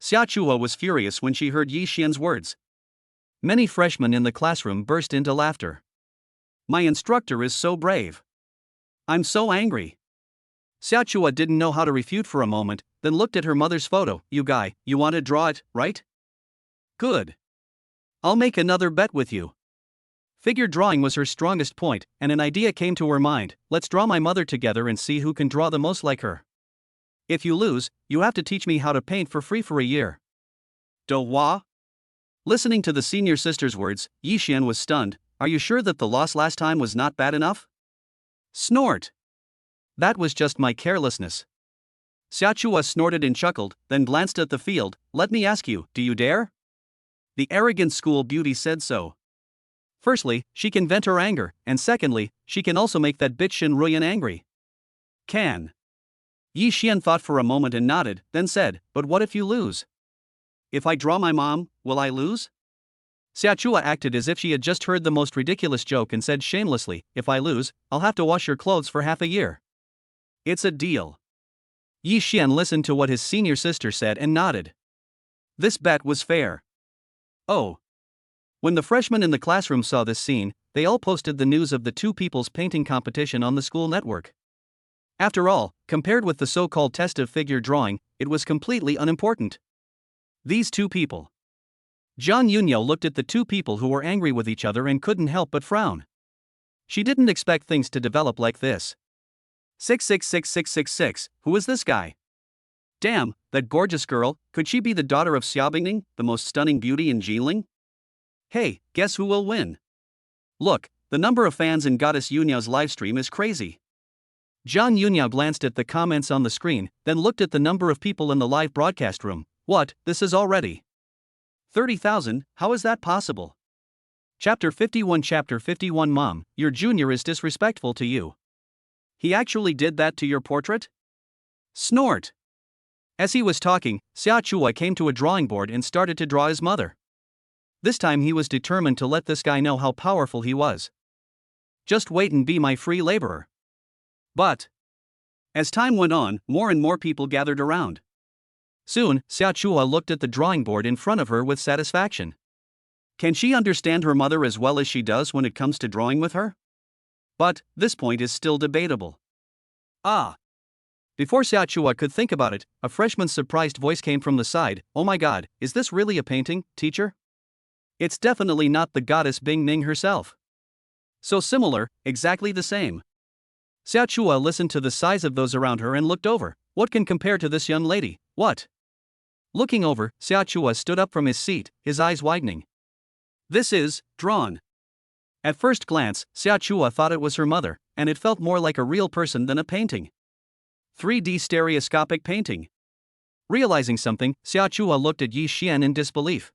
Xiao Chua was furious when she heard Yi Xian's words. Many freshmen in the classroom burst into laughter. My instructor is so brave. I'm so angry. Xiao Chua didn't know how to refute for a moment, then looked at her mother's photo. You guy, you want to draw it, right? Good. I'll make another bet with you. Figure drawing was her strongest point, and an idea came to her mind. Let's draw my mother together and see who can draw the most like her. If you lose, you have to teach me how to paint for free for a year. Do wa? Listening to the senior sister's words, Yi Xian was stunned. Are you sure that the loss last time was not bad enough? Snort. That was just my carelessness. Xiao Chua snorted and chuckled, then glanced at the field. Let me ask you, do you dare? The arrogant school beauty said so. Firstly, she can vent her anger, and secondly, she can also make that bitch Shen Ruiyan angry. Can. Yi Xian thought for a moment and nodded, then said, but what if you lose? If I draw my mom, will I lose? Xiao Chua acted as if she had just heard the most ridiculous joke and said shamelessly, if I lose, I'll have to wash your clothes for half a year. It's a deal. Yi Xian listened to what his senior sister said and nodded. This bet was fair. Oh. When the freshmen in the classroom saw this scene, they all posted the news of the two people's painting competition on the school network. After all, compared with the so-called test of figure drawing, it was completely unimportant. These two people. Jiang Yunyao looked at the two people who were angry with each other and couldn't help but frown. She didn't expect things to develop like this. 666666, who is this guy? Damn, that gorgeous girl, could she be the daughter of Xiaobingning, the most stunning beauty in Jilin? Hey, guess who will win? Look, the number of fans in Goddess Yunyao's livestream is crazy. Jiang Yunyao glanced at the comments on the screen, then looked at the number of people in the live broadcast room. What, this is already 30,000, how is that possible? Chapter 51 Mom, your junior is disrespectful to you. He actually did that to your portrait? Snort. As he was talking, Xiao Chua came to a drawing board and started to draw his mother. This time he was determined to let this guy know how powerful he was. Just wait and be my free laborer. But, as time went on, more and more people gathered around. Soon, Xiao Chua looked at the drawing board in front of her with satisfaction. Can she understand her mother as well as she does when it comes to drawing with her? But, this point is still debatable. Ah! Before Xiao Chua could think about it, a freshman's surprised voice came from the side. Oh my god, is this really a painting, teacher? It's definitely not the goddess Bing Ning herself. So similar, exactly the same. Xiao Chua listened to the sighs of those around her and looked over. What can compare to this young lady? What? Looking over, Xiao Chua stood up from his seat, his eyes widening. This is drawn. At first glance, Xiao Chua thought it was her mother, and it felt more like a real person than a painting. 3D stereoscopic painting. Realizing something, Xiao Chua looked at Yi Xian in disbelief.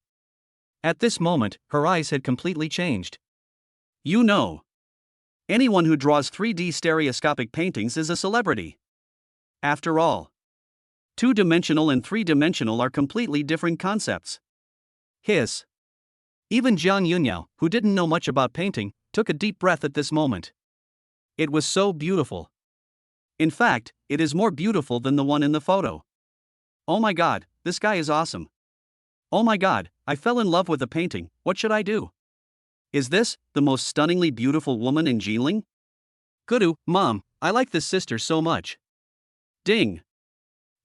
At this moment, her eyes had completely changed. You know, anyone who draws 3D stereoscopic paintings is a celebrity. After all, two-dimensional and three-dimensional are completely different concepts. Hiss. Even Jiang Yunyao, who didn't know much about painting, took a deep breath at this moment. It was so beautiful. In fact, it is more beautiful than the one in the photo. Oh my god, this guy is awesome. Oh my god, I fell in love with the painting, what should I do? Is this the most stunningly beautiful woman in Jilin? Guru, mom, I like this sister so much. Ding.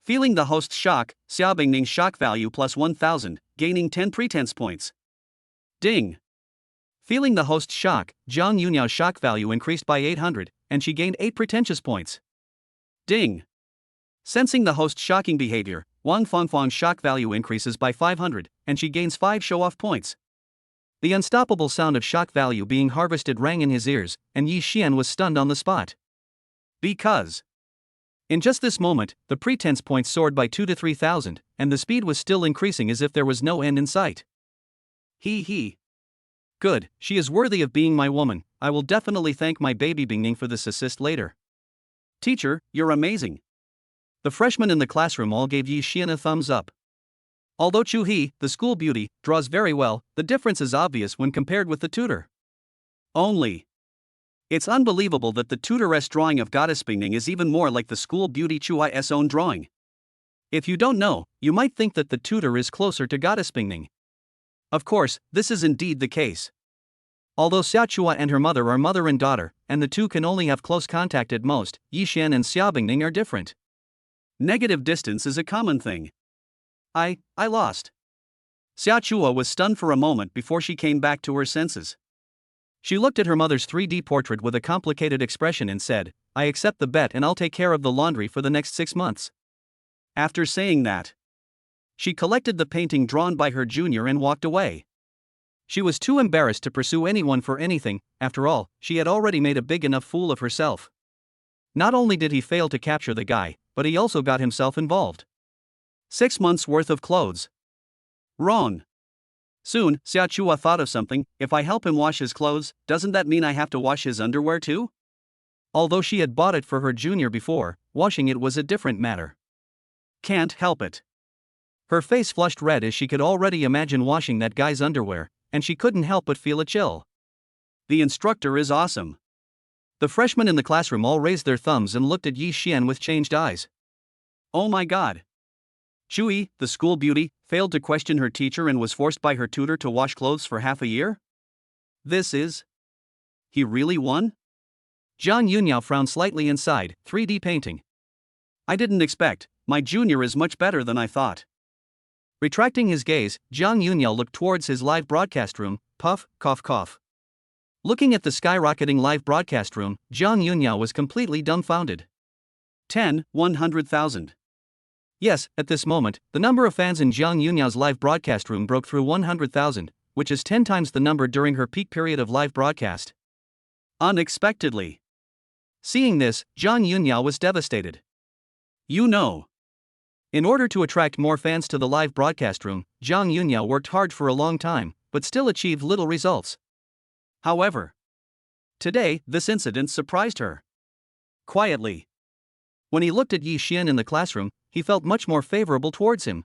Feeling the host's shock, Xiaobingning's shock value plus 1000, gaining 10 pretense points. Ding. Feeling the host's shock, Jiang Yunyao's shock value increased by 800, and she gained 8 pretentious points. Ding. Sensing the host's shocking behavior, Wang Fangfang's shock value increases by 500, and she gains 5 show-off points. The unstoppable sound of shock value being harvested rang in his ears, and Yi Xian was stunned on the spot. Because in just this moment, the pretense points soared by 2 to 3,000, and the speed was still increasing as if there was no end in sight. He. Good, she is worthy of being my woman. I will definitely thank my baby Bingning for this assist later. Teacher, you're amazing. The freshmen in the classroom all gave Yi Xian a thumbs up. Although Chu He, the school beauty, draws very well, the difference is obvious when compared with the tutor. It's unbelievable that the tutoress drawing of Goddess Bingning is even more like the school beauty Chu I's own drawing. If you don't know, you might think that the tutor is closer to Goddess Bingning. Of course, this is indeed the case. Although Xiao Chua and her mother are mother and daughter, and the two can only have close contact at most, Yi Xian and Xiao Bingning are different. Negative distance is a common thing. I lost. Xiao Chua was stunned for a moment before she came back to her senses. She looked at her mother's 3D portrait with a complicated expression and said, I accept the bet and I'll take care of the laundry for the next 6 months. After saying that, she collected the painting drawn by her junior and walked away. She was too embarrassed to pursue anyone for anything. After all, she had already made a big enough fool of herself. Not only did he fail to capture the guy, but he also got himself involved. 6 months worth of clothes. Wrong. Soon, Xiao Chua thought of something. If I help him wash his clothes, doesn't that mean I have to wash his underwear too? Although she had bought it for her junior before, washing it was a different matter. Can't help it. Her face flushed red as she could already imagine washing that guy's underwear, and she couldn't help but feel a chill. The instructor is awesome. The freshmen in the classroom all raised their thumbs and looked at Yi Xian with changed eyes. Oh my god. Chui, the school beauty, failed to question her teacher and was forced by her tutor to wash clothes for half a year? This is... He really won? Jiang Yunyao frowned slightly and sighed, 3D painting. I didn't expect, my junior is much better than I thought. Retracting his gaze, Jiang Yunyao looked towards his live broadcast room, puff, cough cough. Looking at the skyrocketing live broadcast room, Jiang Yunyao was completely dumbfounded. 100,000. Yes, at this moment, the number of fans in Jiang Yunyao's live broadcast room broke through 100,000, which is 10 times the number during her peak period of live broadcast. Unexpectedly. Seeing this, Jiang Yunyao was devastated. You know. In order to attract more fans to the live broadcast room, Jiang Yunyao worked hard for a long time, but still achieved little results. However, today, this incident surprised her. Quietly. When he looked at Yi Xian in the classroom, he felt much more favorable towards him.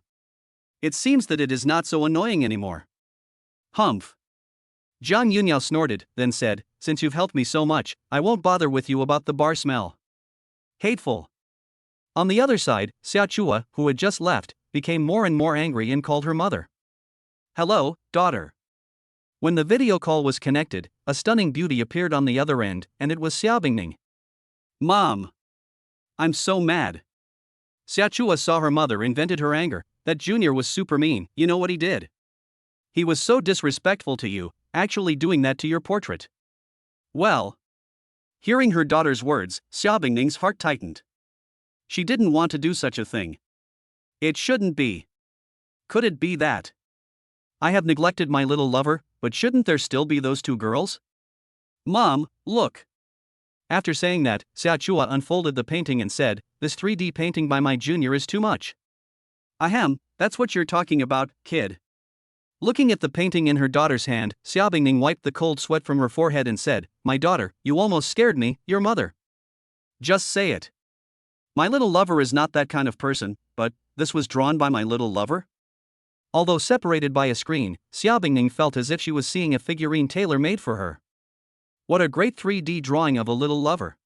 It seems that it is not so annoying anymore. Humph. Jiang Yunyao snorted, then said, since you've helped me so much, I won't bother with you about the bar smell. Hateful. On the other side, Xiao Chua, who had just left, became more and more angry and called her mother. Hello, daughter. When the video call was connected, a stunning beauty appeared on the other end, and it was Xiao Bingning. Mom. I'm so mad. Xiao Chua saw her mother and vented her anger. That junior was super mean. You know what he did? He was so disrespectful to you, actually doing that to your portrait. Well. Hearing her daughter's words, Xiao Bingning's heart tightened. She didn't want to do such a thing. It shouldn't be. Could it be that I have neglected my little lover, but shouldn't there still be those two girls? Mom, look. After saying that, Xiao Chua unfolded the painting and said, this 3D painting by my junior is too much. Ahem, that's what you're talking about, kid. Looking at the painting in her daughter's hand, Xiaobingning wiped the cold sweat from her forehead and said, "My daughter, you almost scared me, your mother. Just say it. My little lover is not that kind of person, but this was drawn by my little lover?" Although separated by a screen, Xiaobingning felt as if she was seeing a figurine tailor-made for her. What a great 3D drawing of a little lover.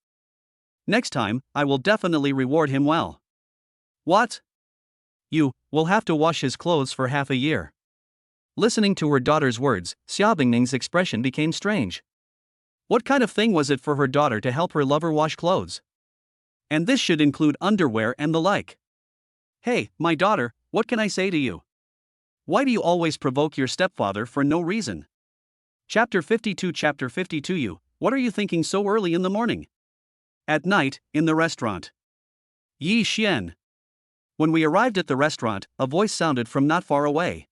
Next time, I will definitely reward him well. What? You will have to wash his clothes for half a year. Listening to her daughter's words, Xiaobingning's expression became strange. What kind of thing was it for her daughter to help her lover wash clothes? And this should include underwear and the like. Hey, my daughter, what can I say to you? Why do you always provoke your stepfather for no reason? Chapter 52. You, what are you thinking so early in the morning? At night, in the restaurant. Yi Xian. When we arrived at the restaurant, a voice sounded from not far away.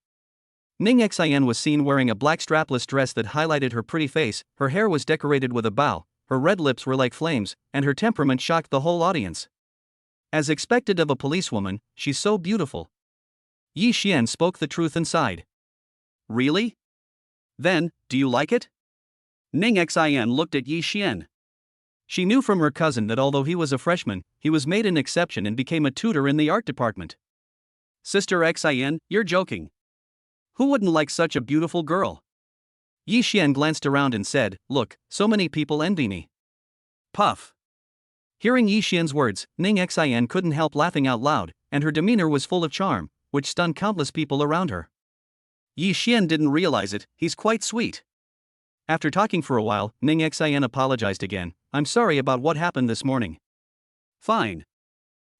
Ning Xian was seen wearing a black strapless dress that highlighted her pretty face, her hair was decorated with a bow, her red lips were like flames, and her temperament shocked the whole audience. As expected of a policewoman, she's so beautiful. Yi Xian spoke the truth and sighed. Really? Then, do you like it? Ning Xian looked at Yi Xian. She knew from her cousin that although he was a freshman, he was made an exception and became a tutor in the art department. Sister Xian, you're joking. Who wouldn't like such a beautiful girl? Yi Xian glanced around and said, "Look, so many people envy me." Puff. Hearing Yi Xian's words, Ning Xian couldn't help laughing out loud, and her demeanor was full of charm, which stunned countless people around her. Yi Xian didn't realize it, he's quite sweet. After talking for a while, Ning Xian apologized again. "I'm sorry about what happened this morning." Fine.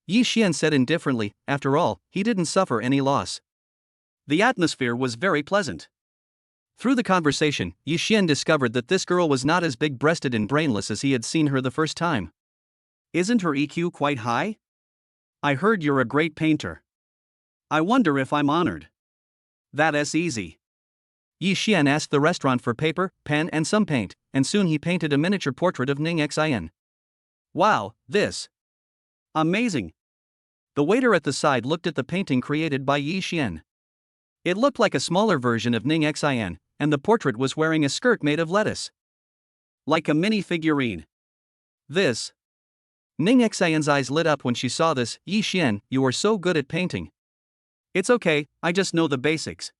Yi Xian said indifferently, after all, he didn't suffer any loss. The atmosphere was very pleasant. Through the conversation, Yi Xian discovered that this girl was not as big-breasted and brainless as he had seen her the first time. Isn't her EQ quite high? I heard you're a great painter. I wonder if I'm honored. That's easy. Yi Xian asked the restaurant for paper, pen and some paint, and soon he painted a miniature portrait of Ning Xian. Wow, this. Amazing. The waiter at the side looked at the painting created by Yi Xian. It looked like a smaller version of Ning Xian, and the portrait was wearing a skirt made of lettuce. Like a mini figurine. This. Ning Xian's eyes lit up when she saw this. Yi Xian, you are so good at painting. It's okay, I just know the basics.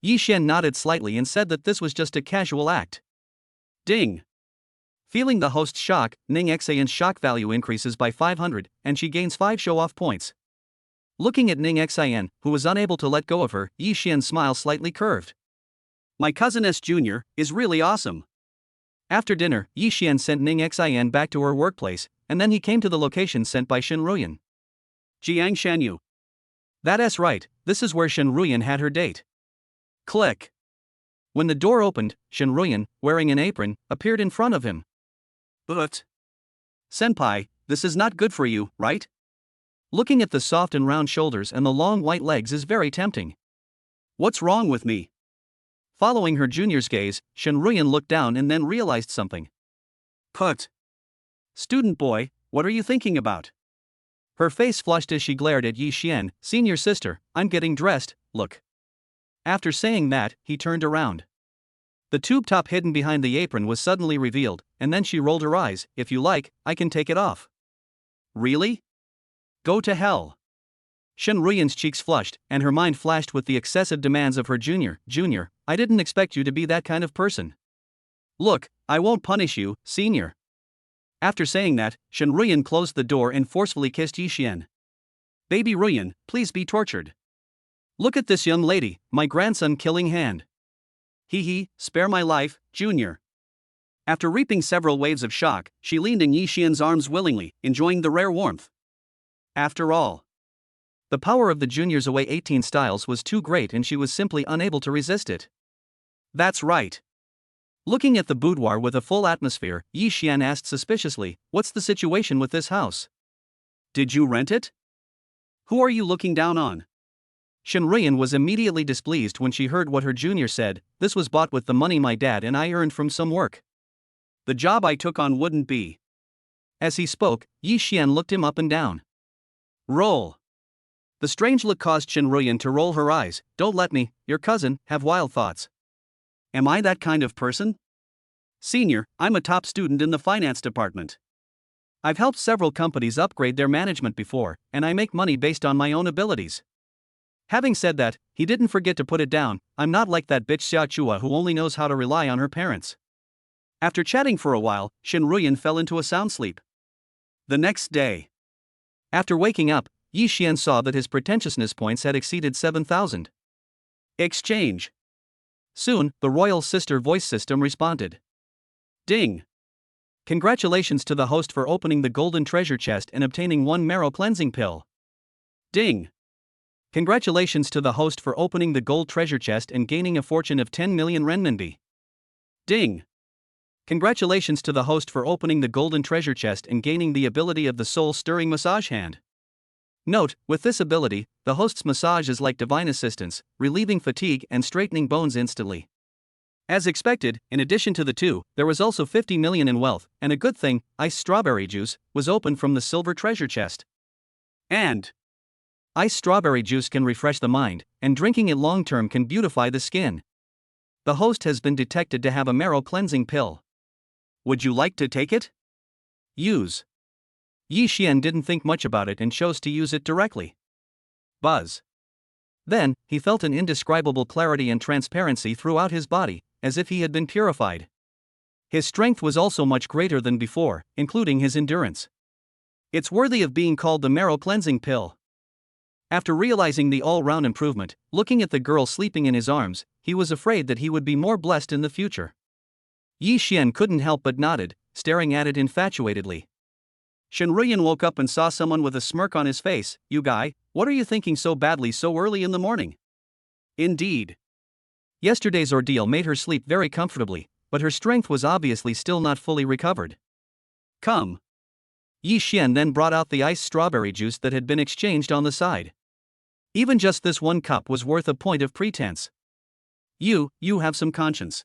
Yi Xian nodded slightly and said that this was just a casual act. Ding. Feeling the host's shock, Ning Xian's shock value increases by 500, and she gains 5 show-off points. Looking at Ning Xian, who was unable to let go of her, Yi Xian's smile slightly curved. My cousin S. Jr. is really awesome. After dinner, Yi Xian sent Ning Xian back to her workplace, and then he came to the location sent by Shen Ruyan. Jiang Shanyu. That's right, this is where Shen Ruyan had her date. Click. When the door opened, Shen Ruyan, wearing an apron, appeared in front of him. But. Senpai, this is not good for you, right? Looking at the soft and round shoulders and the long white legs is very tempting. What's wrong with me? Following her junior's gaze, Shen Ruyan looked down and then realized something. Put. Student boy, what are you thinking about? Her face flushed as she glared at Yi Xian. Senior sister, I'm getting dressed, look. After saying that, he turned around. The tube top hidden behind the apron was suddenly revealed, and then she rolled her eyes. If you like, I can take it off. Really? Go to hell. Shen Ruyan's cheeks flushed, and her mind flashed with the excessive demands of her junior. Junior, I didn't expect you to be that kind of person. Look, I won't punish you, senior. After saying that, Shen Ruyan closed the door and forcefully kissed Yi Xian. Baby Ruyan, please be tortured. Look at this young lady, my grandson killing hand. Hee, spare my life, junior. After reaping several waves of shock, she leaned in Yi Xian's arms willingly, enjoying the rare warmth. After all, the power of the junior's away 18 styles was too great and she was simply unable to resist it. That's right. Looking at the boudoir with a full atmosphere, Yi Xian asked suspiciously, what's the situation with this house? Did you rent it? Who are you looking down on? Shen Ruyan was immediately displeased when she heard what her junior said. This was bought with the money my dad and I earned from some work. The job I took on wouldn't be. As he spoke, Yi Xian looked him up and down. Roll. The strange look caused Shinruyan to roll her eyes. Don't let me, your cousin, have wild thoughts. Am I that kind of person? Senior, I'm a top student in the finance department. I've helped several companies upgrade their management before, and I make money based on my own abilities. Having said that, he didn't forget to put it down. I'm not like that bitch Xia Chua who only knows how to rely on her parents. After chatting for a while, Shinruyan fell into a sound sleep. The next day, after waking up, Yi Xian saw that his pretentiousness points had exceeded 7,000. Exchange. Soon, the royal sister voice system responded. Ding. Congratulations to the host for opening the golden treasure chest and obtaining 1 marrow cleansing pill. Ding. Congratulations to the host for opening the gold treasure chest and gaining a fortune of 10 million renminbi. Ding. Congratulations to the host for opening the golden treasure chest and gaining the ability of the soul-stirring massage hand. Note, with this ability, the host's massage is like divine assistance, relieving fatigue and straightening bones instantly. As expected, in addition to the two, there was also 50 million in wealth, and a good thing, iced strawberry juice, was opened from the silver treasure chest. And iced strawberry juice can refresh the mind, and drinking it long-term can beautify the skin. The host has been detected to have a marrow cleansing pill. Would you like to take it? Use. Yi Xian didn't think much about it and chose to use it directly. Buzz. Then, he felt an indescribable clarity and transparency throughout his body, as if he had been purified. His strength was also much greater than before, including his endurance. It's worthy of being called the marrow cleansing pill. After realizing the all-round improvement, looking at the girl sleeping in his arms, he was afraid that he would be more blessed in the future. Yi Xian couldn't help but nodded, staring at it infatuatedly. Shinruyan woke up and saw someone with a smirk on his face. You guy, what are you thinking so badly so early in the morning? Indeed. Yesterday's ordeal made her sleep very comfortably, but her strength was obviously still not fully recovered. Come. Yi Xian then brought out the iced strawberry juice that had been exchanged on the side. Even just this 1 cup was worth a point of pretense. You have some conscience.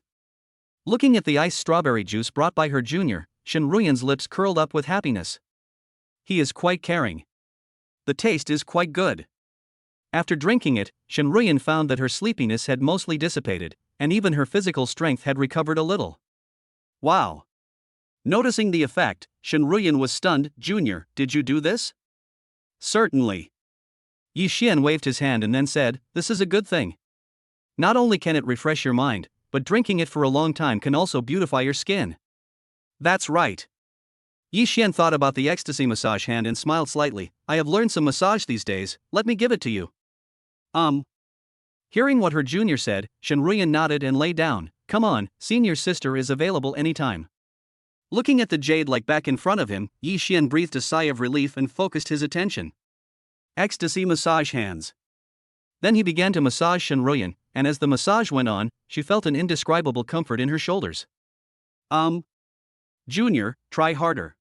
Looking at the iced strawberry juice brought by her junior, Shinruyan's lips curled up with happiness. He is quite caring. The taste is quite good. After drinking it, Shinruyan found that her sleepiness had mostly dissipated, and even her physical strength had recovered a little. Wow. Noticing the effect, Shinruyan was stunned. Junior, did you do this? Certainly. Yi Xian waved his hand and then said, this is a good thing. Not only can it refresh your mind, but drinking it for a long time can also beautify your skin. That's right. Yi Xian thought about the ecstasy massage hand and smiled slightly. I have learned some massage these days, let me give it to you. Hearing what her junior said, Shinruyan nodded and lay down. Come on, senior's sister is available anytime. Looking at the jade-like back in front of him, Yi Xian breathed a sigh of relief and focused his attention. Ecstasy massage hands. Then he began to massage Shinruyan, and as the massage went on, she felt an indescribable comfort in her shoulders. Junior, try harder.